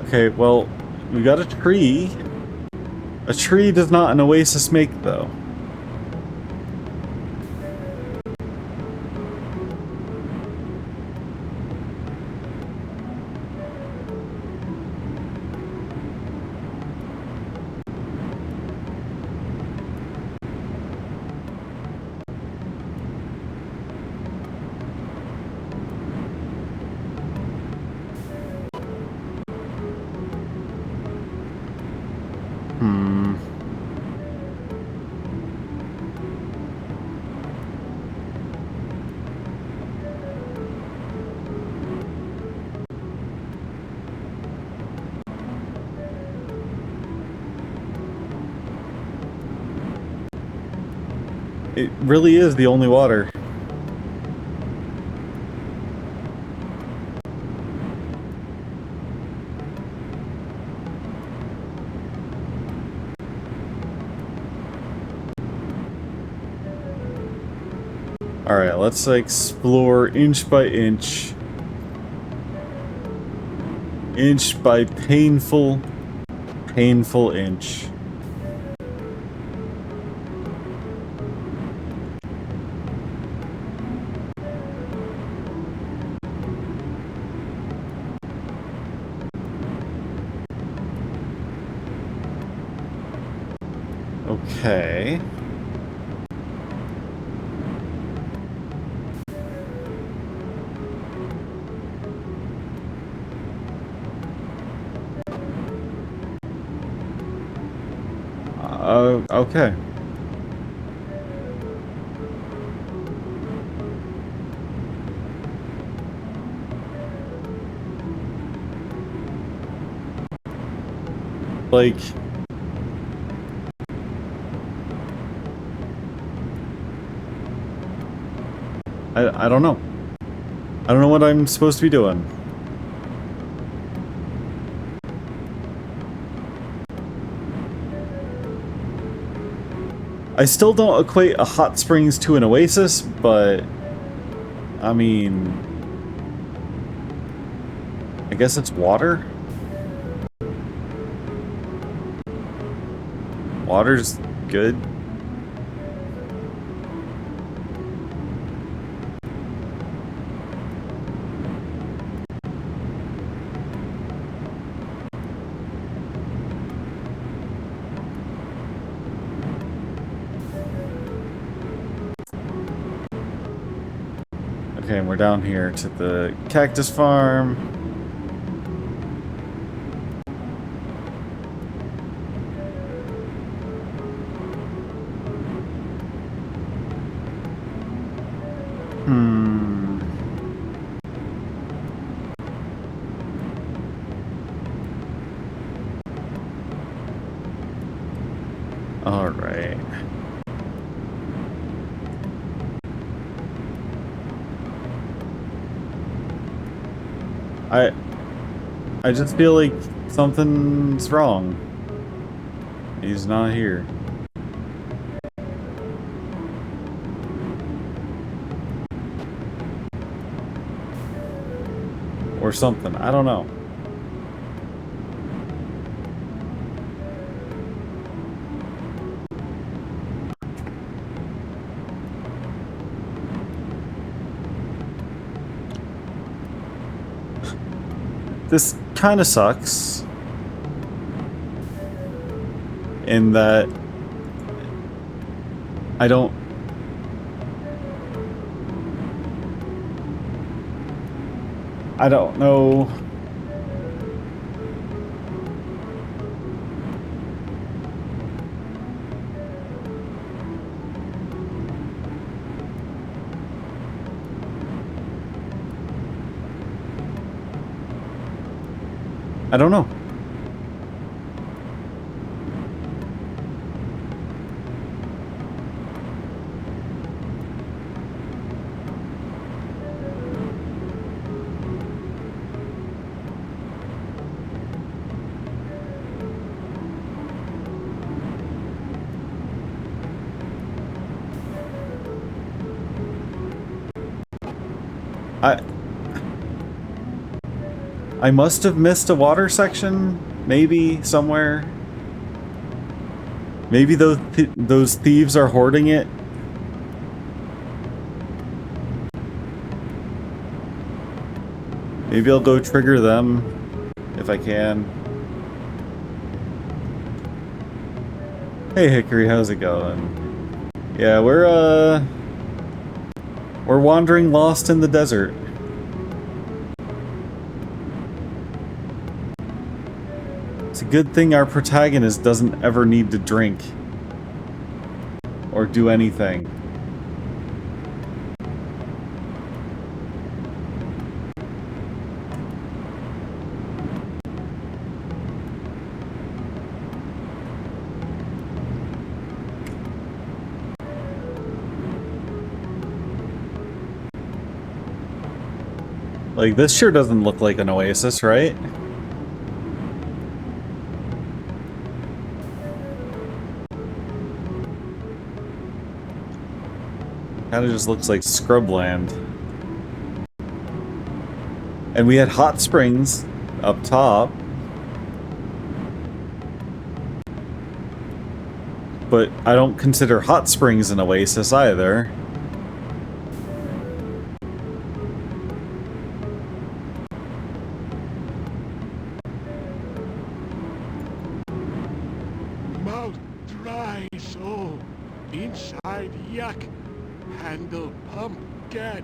Okay, well, we got a tree. A tree does not an oasis make, though. It really is the only water. Alright, let's explore inch by inch. Inch by painful inch. Okay. Okay. Like... I don't know. I don't know what I'm supposed to be doing. I still don't equate a hot springs to an oasis, but I mean, I guess it's water? Water's good. Okay, and we're down here to the cactus farm. All right. I just feel like something's wrong. He's not here. Or something. I don't know. This kind of sucks. In that I don't know. I don't know. I must have missed a water section, maybe somewhere. Maybe those thieves are hoarding it. Maybe I'll go trigger them if I can. Hey Hickory, how's it going? Yeah, we're wandering lost in the desert. It's a good thing our protagonist doesn't ever need to drink or do anything. Like, this sure doesn't look like an oasis, right? Kinda just looks like scrubland. And we had hot springs up top. But I don't consider hot springs an oasis either. Mouth dry, so inside yuck. Handle pump get.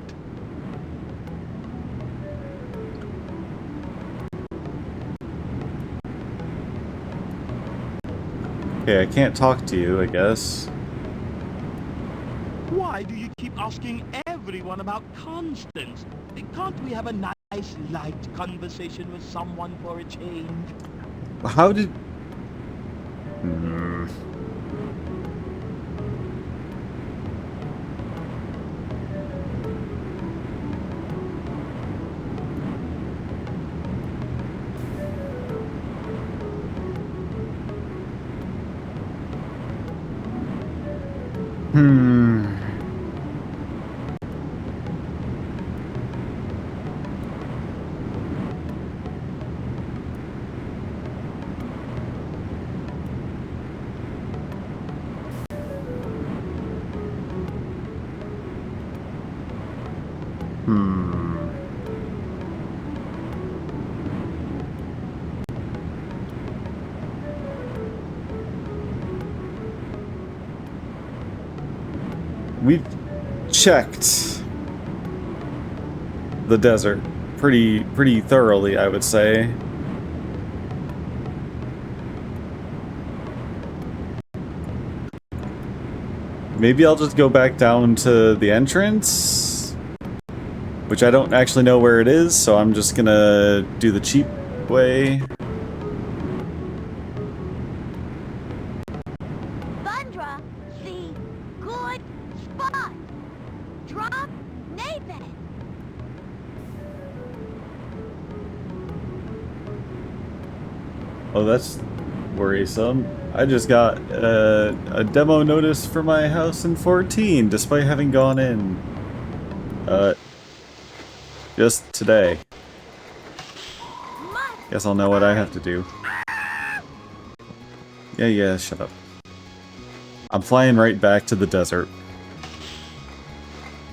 Okay, I can't talk to you, I guess. Why do you keep asking everyone about Constance? Can't we have a nice, light conversation with someone for a change? How did... We've checked the desert pretty thoroughly, I would say. Maybe I'll just go back down to the entrance, which I don't actually know where it is, so I'm just gonna do the cheap way. Thundra, the good spot. Drop Nathan. Oh, that's worrisome. I just got a demo notice for my house in 14, despite having gone in just today. Guess I'll know what I have to do. Yeah, shut up. I'm flying right back to the desert.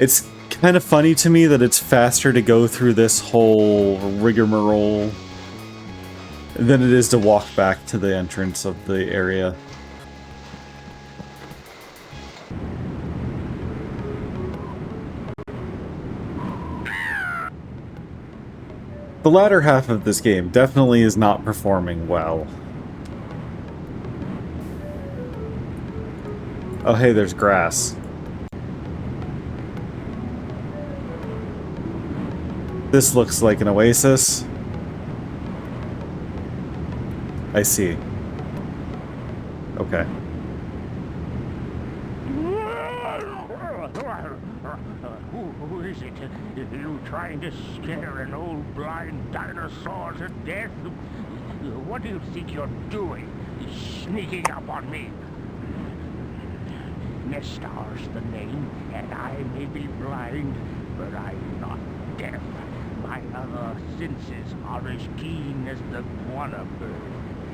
It's kind of funny to me that it's faster to go through this whole rigmarole than it is to walk back to the entrance of the area. The latter half of this game definitely is not performing well. Oh hey, there's grass. This looks like an oasis. I see. Okay. Who is it? You trying to scare an old blind dinosaur to death? What do you think you're doing? Sneaking up on me? Nestar's the name, and I may be blind, but I'm not deaf. My other senses are as keen as the guana bird.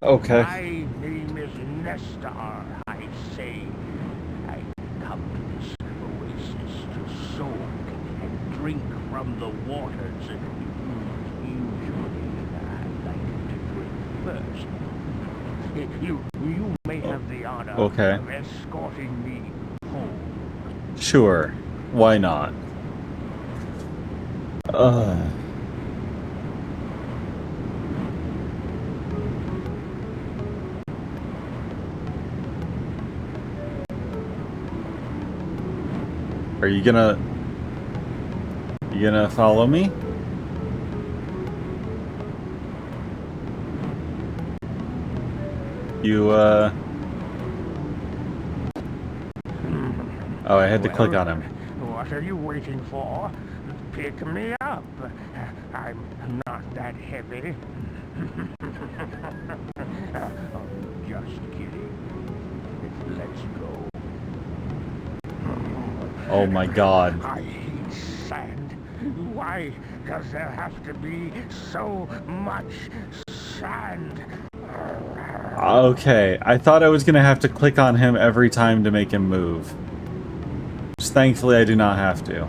Okay. My name is Nestar, I say. I come to this oasis to soak and drink from the waters. Usually, I like to drink first. You may have the honor of escorting me home. Sure. Why not? Are you gonna follow me? You Oh, I had to click on him. What are you waiting for? Pick me up. I'm not that heavy. Oh, just kidding. Let's go. Oh my god. I hate sand. Why does there have to be so much sand? Okay, I thought I was gonna have to click on him every time to make him move. Just thankfully I do not have to.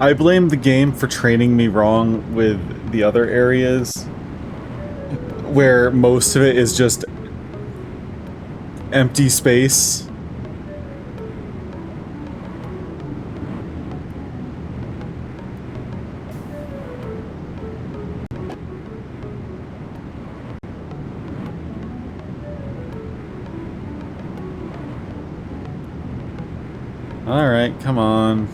I blame the game for training me wrong with the other areas, where most of it is just empty space. Alright, come on.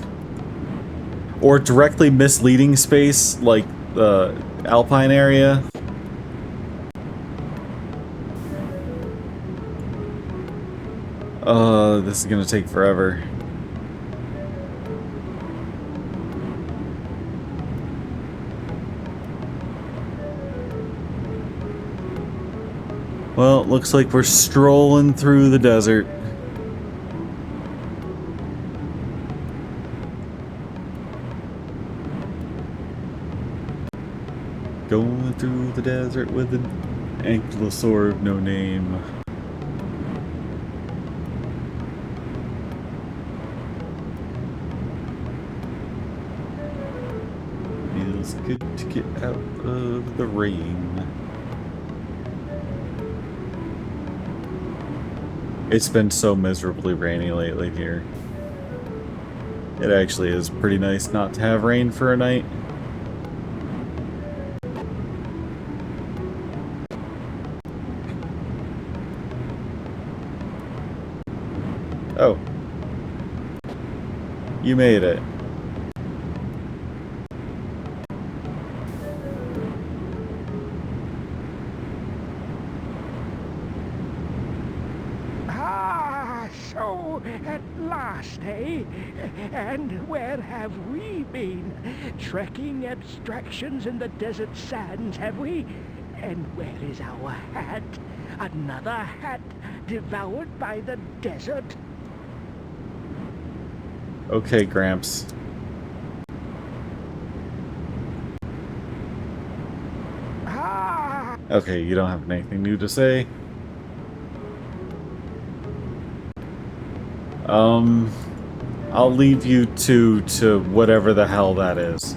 Or directly misleading space, like the Alpine area. This is gonna take forever. Well, it looks like we're strolling through the desert. Going through the desert with an ankylosaur of no name. Feels good to get out of the rain. It's been so miserably rainy lately here. It actually is pretty nice not to have rain for a night. Oh. You made it. So, at last, eh? And where have we been? Trekking abstractions in the desert sands, have we? And where is our hat? Another hat devoured by the desert? Okay, Gramps. Okay, you don't have anything new to say. I'll leave you two to whatever the hell that is.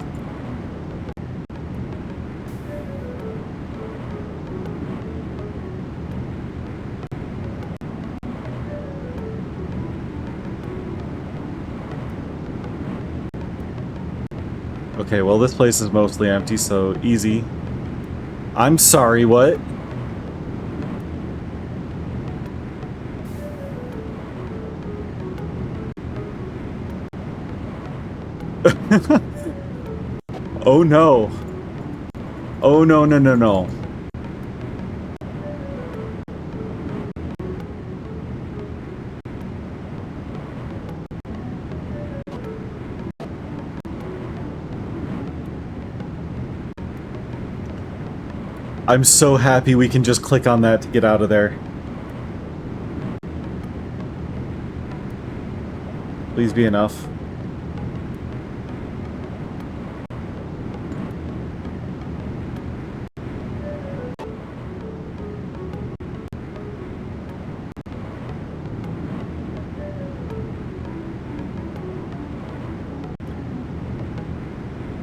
Okay, well this place is mostly empty, so easy. I'm sorry, what? Oh no. Oh no, no, no, no. I'm so happy we can just click on that to get out of there. Please be enough.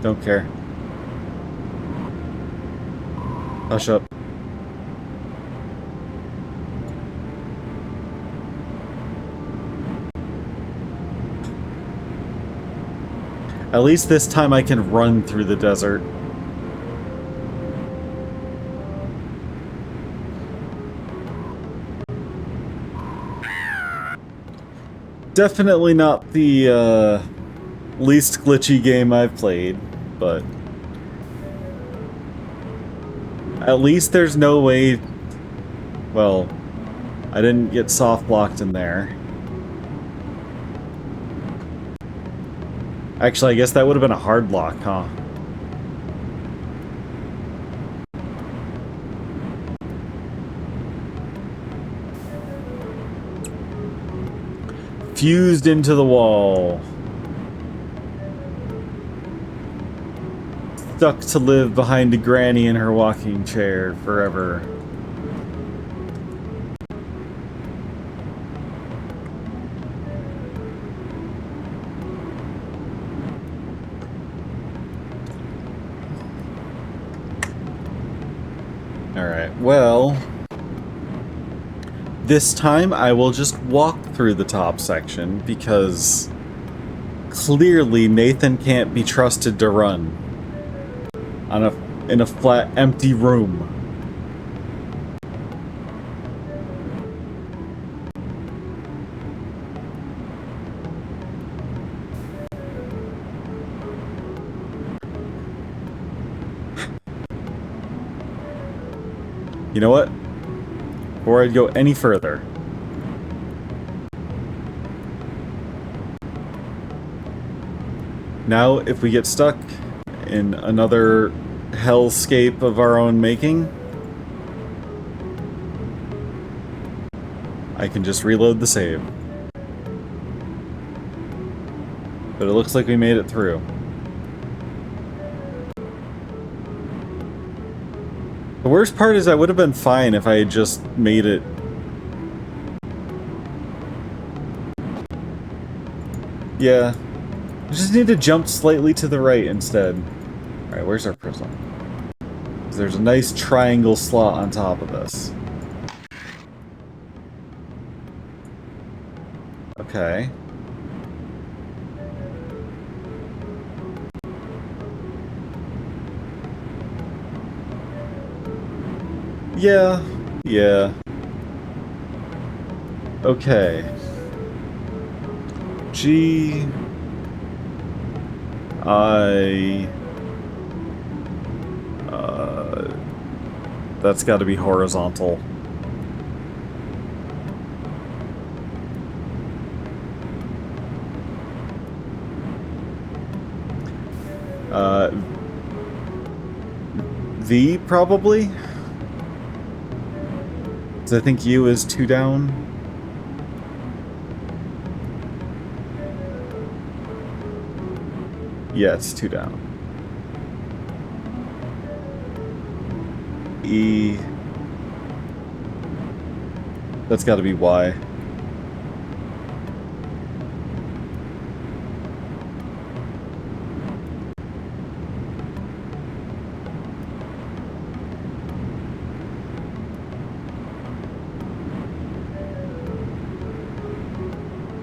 Don't care. Hush up. At least this time I can run through the desert. Definitely not the least glitchy game I've played, but at least there's no way... Well, I didn't get soft blocked in there. Actually, I guess that would have been a hard block, huh? Fused into the wall. Stuck to live behind a granny in her walking chair forever. Alright, well... This time I will just walk through the top section, because... clearly Nathan can't be trusted to run. In a flat, empty room. You know what? Before I go any further, now if we get stuck in another hellscape of our own making, I can just reload the save. But it looks like we made it through. The worst part is I would have been fine if I had just made it. Yeah. I just need to jump slightly to the right instead. Alright, where's our prism? There's a nice triangle slot on top of this. Okay. Yeah. Yeah. Okay. G... I... That's got to be horizontal. V, probably? Because I think U is 2 down. Yeah, it's 2 down. E... That's got to be Y.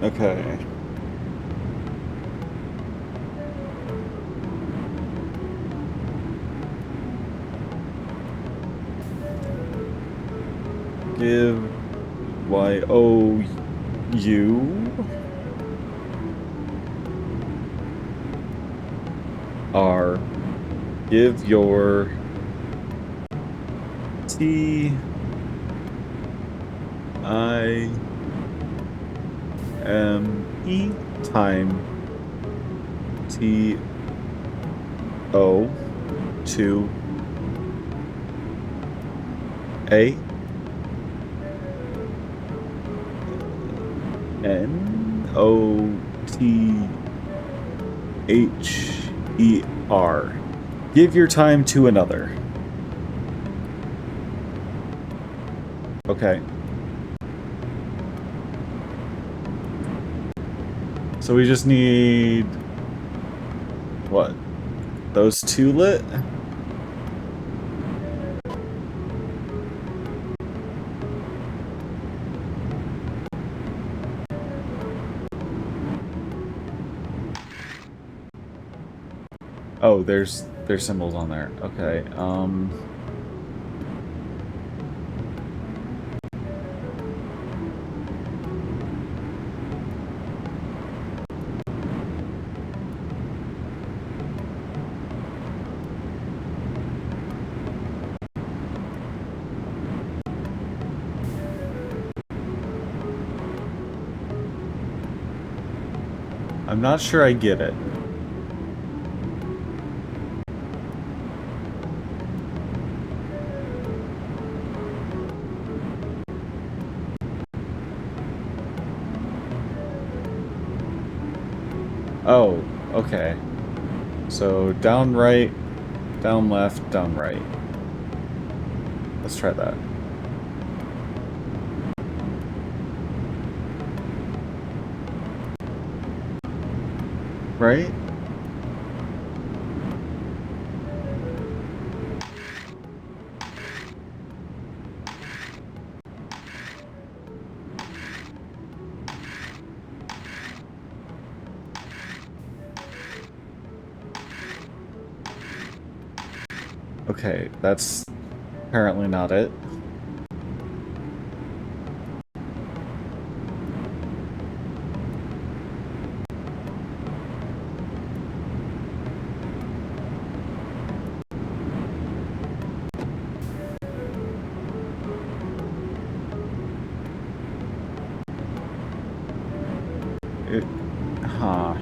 Okay. Give Y O U R. Give your T I M E time T O 2 A N O T H E R. Give your time to another. Okay. So we just need... what? Those 2 lit? Oh, there's symbols on there. Okay, I'm not sure I get it. Oh, okay. So down right, down left, down right. Let's try that. Right? Okay, that's apparently not it. Huh.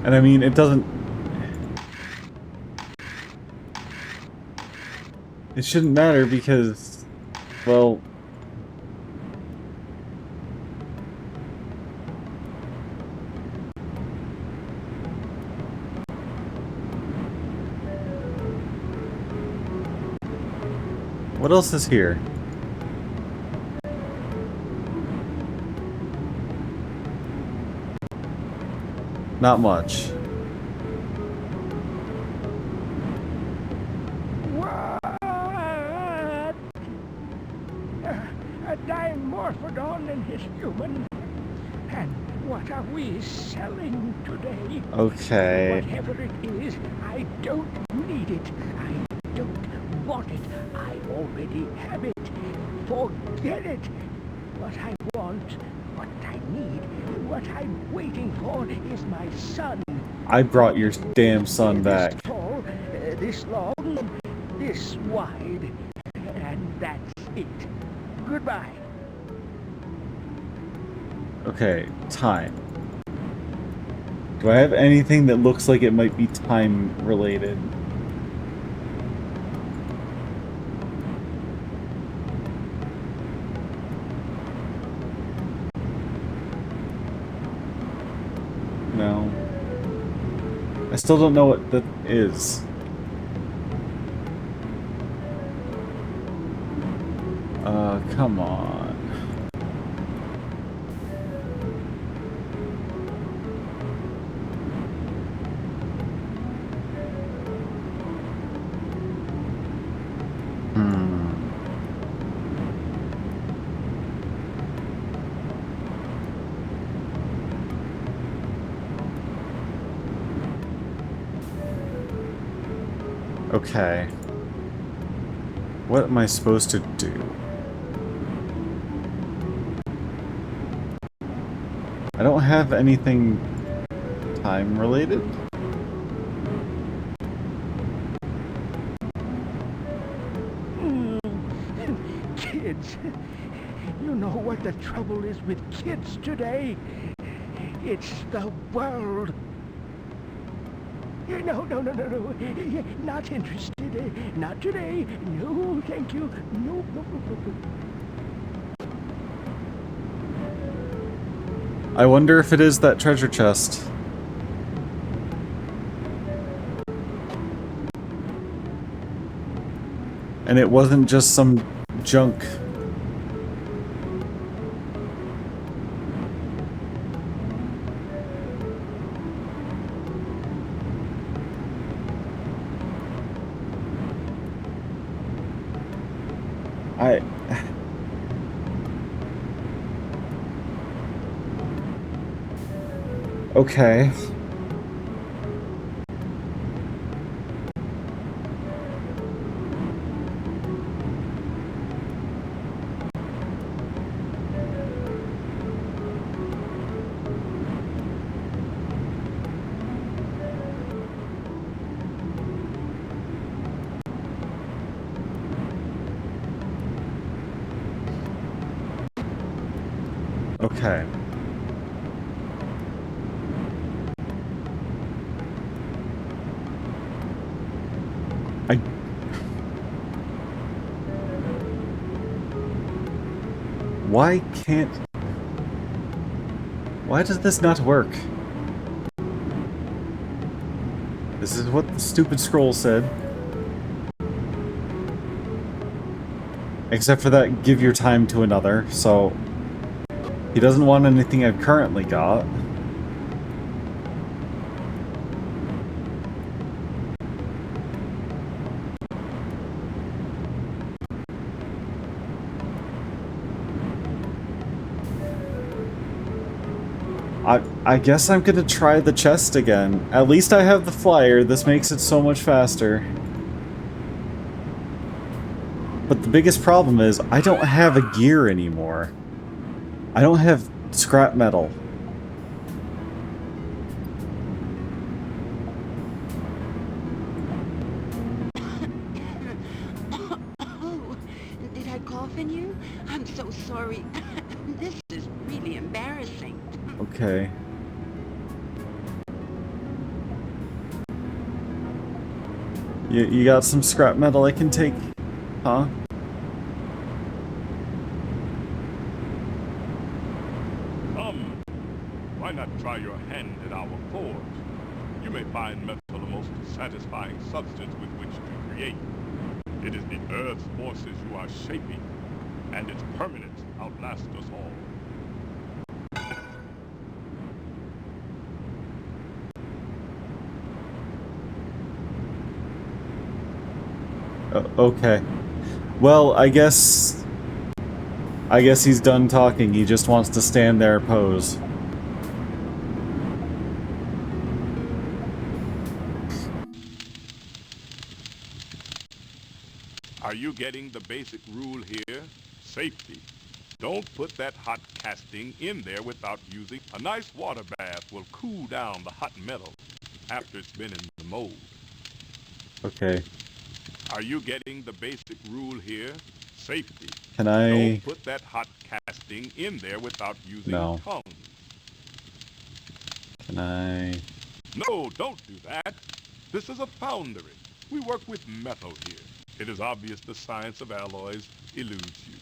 And I mean, it doesn't... It shouldn't matter because, well... What else is here? Not much. dimorphodon and his human. And what are we selling today? Okay. Whatever it is, I don't need it. I don't want it. I already have it. Forget it. What I want, what I need, what I'm waiting for is my son. I brought your damn son back. This tall, this long, this wide, and that's it. Goodbye. Okay, time. Do I have anything that looks like it might be time related? No. I still don't know what that is. Come on. Okay. What am I supposed to do? I don't have anything time related. Kids. You know what the trouble is with kids today? It's the world. No. Not interested. Not today. No, thank you. No. I wonder if it is that treasure chest. And it wasn't just some junk. Okay. Okay. Why does this not work? This is what the stupid scroll said. Except for that, give your time to another, so... He doesn't want anything I've currently got. I guess I'm gonna try the chest again. At least I have the flyer. This makes it so much faster. But the biggest problem is, I don't have a gear anymore. I don't have scrap metal. Oh, did I cough in you? I'm so sorry. This is really embarrassing. Okay. You got some scrap metal I can take, huh? Why not try your hand at our forge? You may find metal the most satisfying substance with which to create. It is the Earth's forces you are shaping, and its permanence outlasts us all. Okay. Well, I guess... I guess he's done talking. He just wants to stand there and pose. Are you getting the basic rule here? Safety. Don't put that hot casting in there without using a nice water bath will cool down the hot metal after it's been in the mold. Okay. Are you getting the basic rule here? Safety. Can I... Don't put that hot casting in there without using No. tongs. Can I... No, don't do that. This is a foundry. We work with metal here. It is obvious the science of alloys eludes you.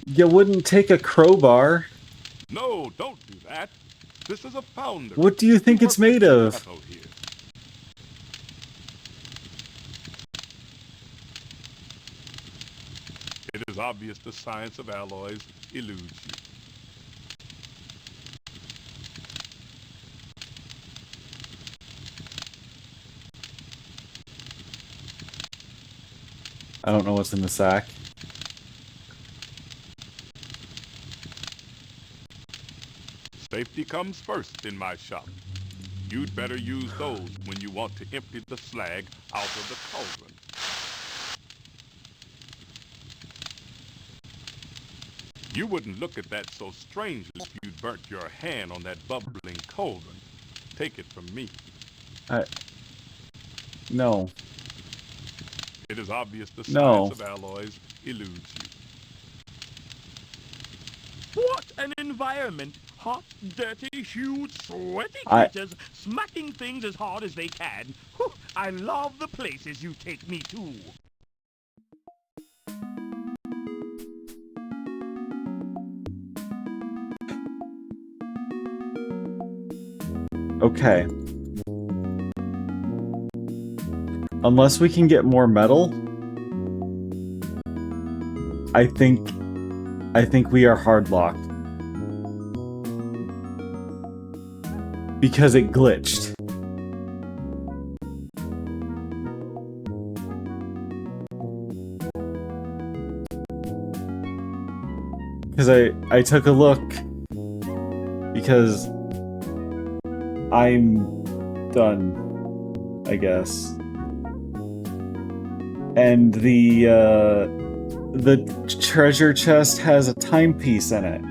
You wouldn't take a crowbar. No, don't do that. This is a foundry. What do you think it's made of? Metal here. It is obvious the science of alloys eludes you. I don't know what's in the sack. Safety comes first in my shop. You'd better use those when you want to empty the slag out of the cauldron. You wouldn't look at that so strange if you'd burnt your hand on that bubbling cauldron. Take it from me. No. It is obvious the No. science of alloys eludes you. What an environment! Hot, dirty, huge, sweaty I- creatures smacking things as hard as they can. Whew, I love the places you take me to. Okay. Unless we can get more metal, I think we are hard locked. Because it glitched. Because I took a look, because I'm done, I guess. And the treasure chest has a timepiece in it.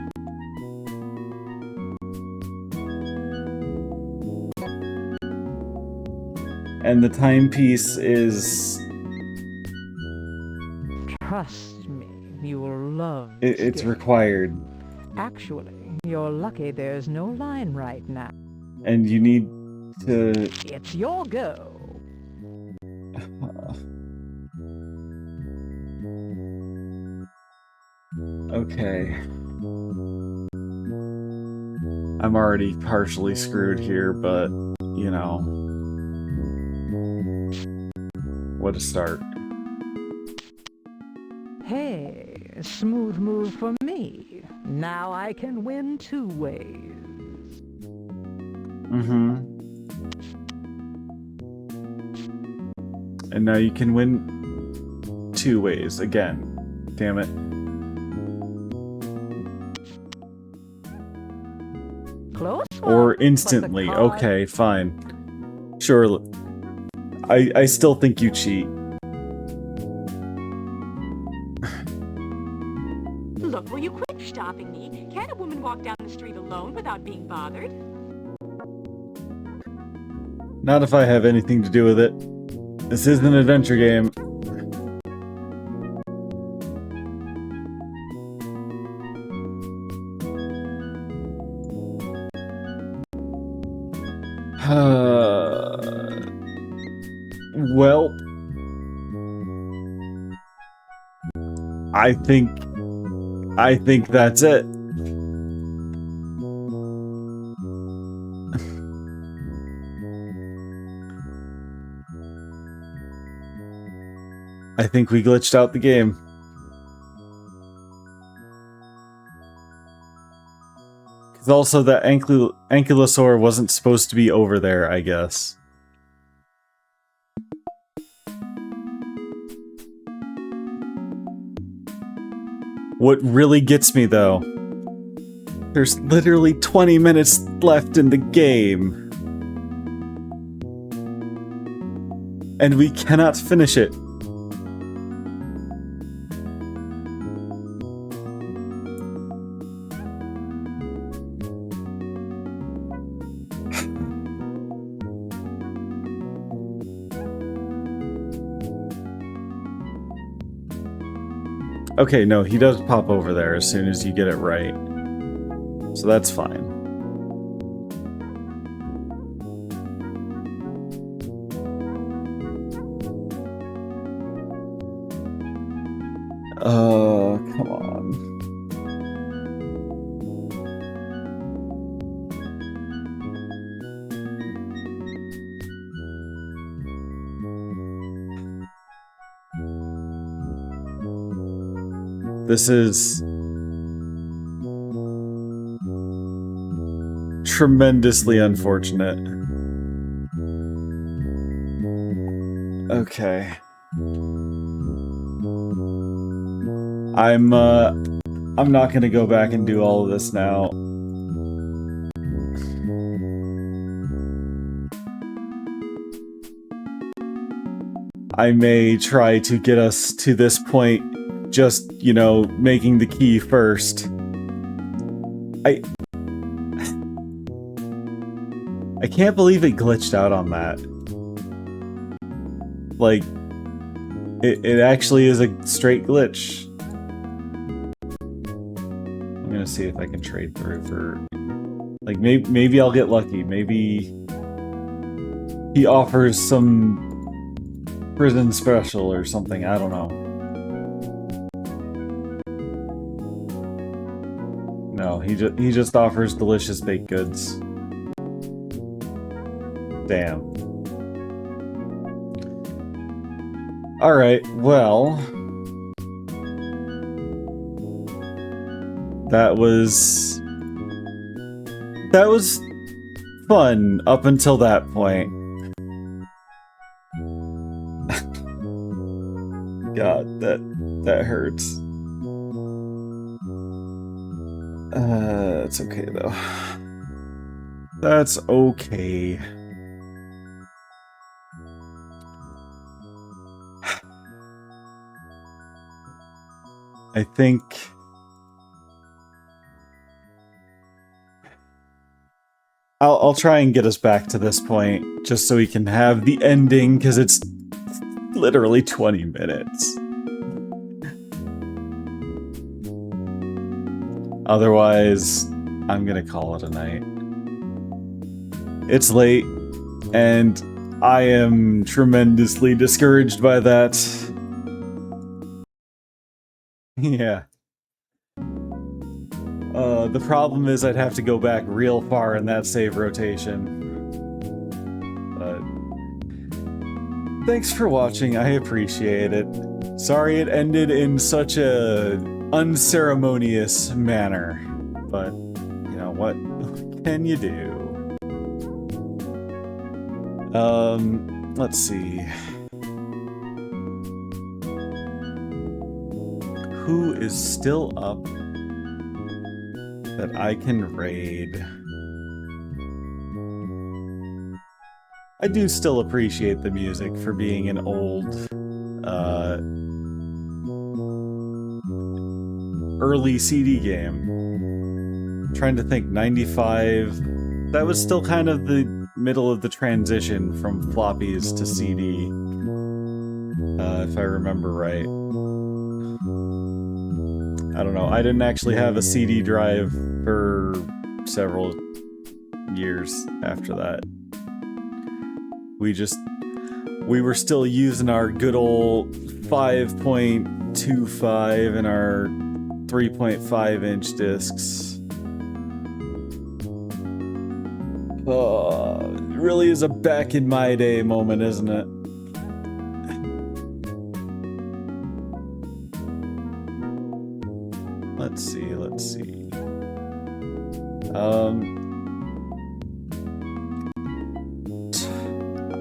And the timepiece is... Trust me, you will love It's required. Actually, you're lucky there's no line right now. And you need to... It's your go. Okay. I'm already partially screwed here, but, you know. What a start. Hey, smooth move for me. Now I can win two ways. Mm-hmm. And now you can win two ways again. Damn it. Close Or one, instantly. but the card- Okay, fine. Sure. I still think you cheat. Look, will you quit stopping me? Can't a woman walk down the street alone without being bothered? Not if I have anything to do with it. This is an adventure game. Well, I think that's it. I think we glitched out the game. Because also that ankylosaur wasn't supposed to be over there, I guess. What really gets me, though, there's literally 20 minutes left in the game. And we cannot finish it. Okay, no, he does pop over there as soon as you get it right. So that's fine. Come on. This is tremendously unfortunate. Okay. I'm not gonna go back and do all of this now. I may try to get us to this point just, you know, making the key first. I can't believe it glitched out on that. Like, it actually is a straight glitch. I'm gonna see if I can trade through for... Like, maybe I'll get lucky. Maybe he offers some prison special or something. I don't know. No, he just offers delicious baked goods. Damn. Alright, well... That was fun up until that point. God, that hurts. It's okay though. That's okay. I think I'll try and get us back to this point just so we can have the ending, because it's literally 20 minutes. Otherwise, I'm gonna call it a night. It's late, and I am tremendously discouraged by that. Yeah. The problem is I'd have to go back real far in that save rotation. But thanks for watching, I appreciate it. Sorry it ended in such a unceremonious manner, but you know, what can you do? Let's see. Who is still up that I can raid? I do still appreciate the music for being an old, early CD game. I'm trying to think, 95... That was still kind of the middle of the transition from floppies to CD, if I remember right. I don't know, I didn't actually have a CD drive for several years after that. We were still using our good old 5.25 and our 3.5-inch discs. Oh, it really is a back in my day moment, isn't it? Let's see.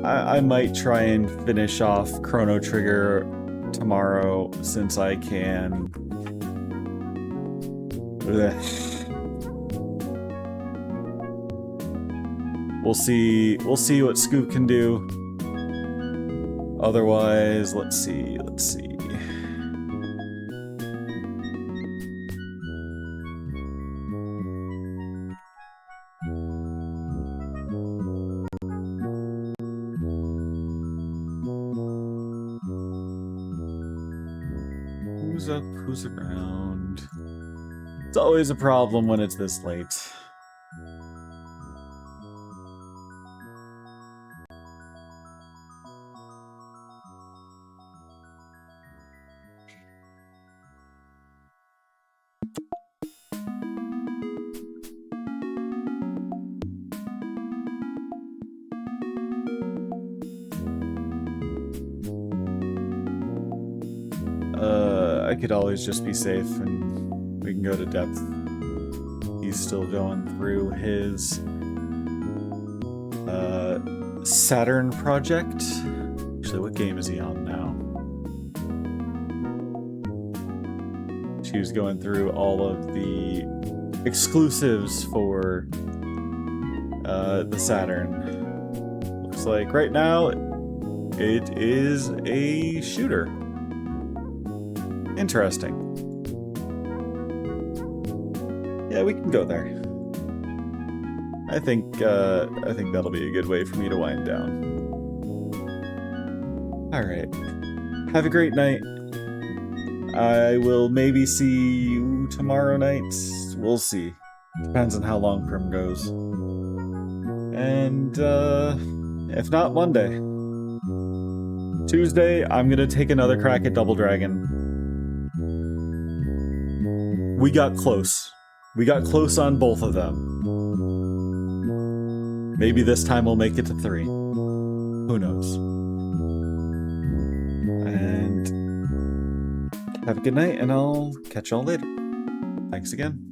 I might try and finish off Chrono Trigger tomorrow, since I can. Blech. We'll see what Scoop can do. Otherwise, let's see. Who's up? Who's around? It's always a problem when it's this late. I could always just be safe and we can go to depth. He's still going through his Saturn project. Actually, what game is he on now? She was going through all of the exclusives for the Saturn. Looks like right now it is a shooter. Interesting. Yeah, we can go there. I think that'll be a good way for me to wind down. Alright. Have a great night. I will maybe see you tomorrow night. We'll see. Depends on how long Prim goes. And, if not, Monday. Tuesday, I'm gonna take another crack at Double Dragon. We got close. We got close on both of them. Maybe this time we'll make it to 3. Who knows? And have a good night, and I'll catch y'all later. Thanks again.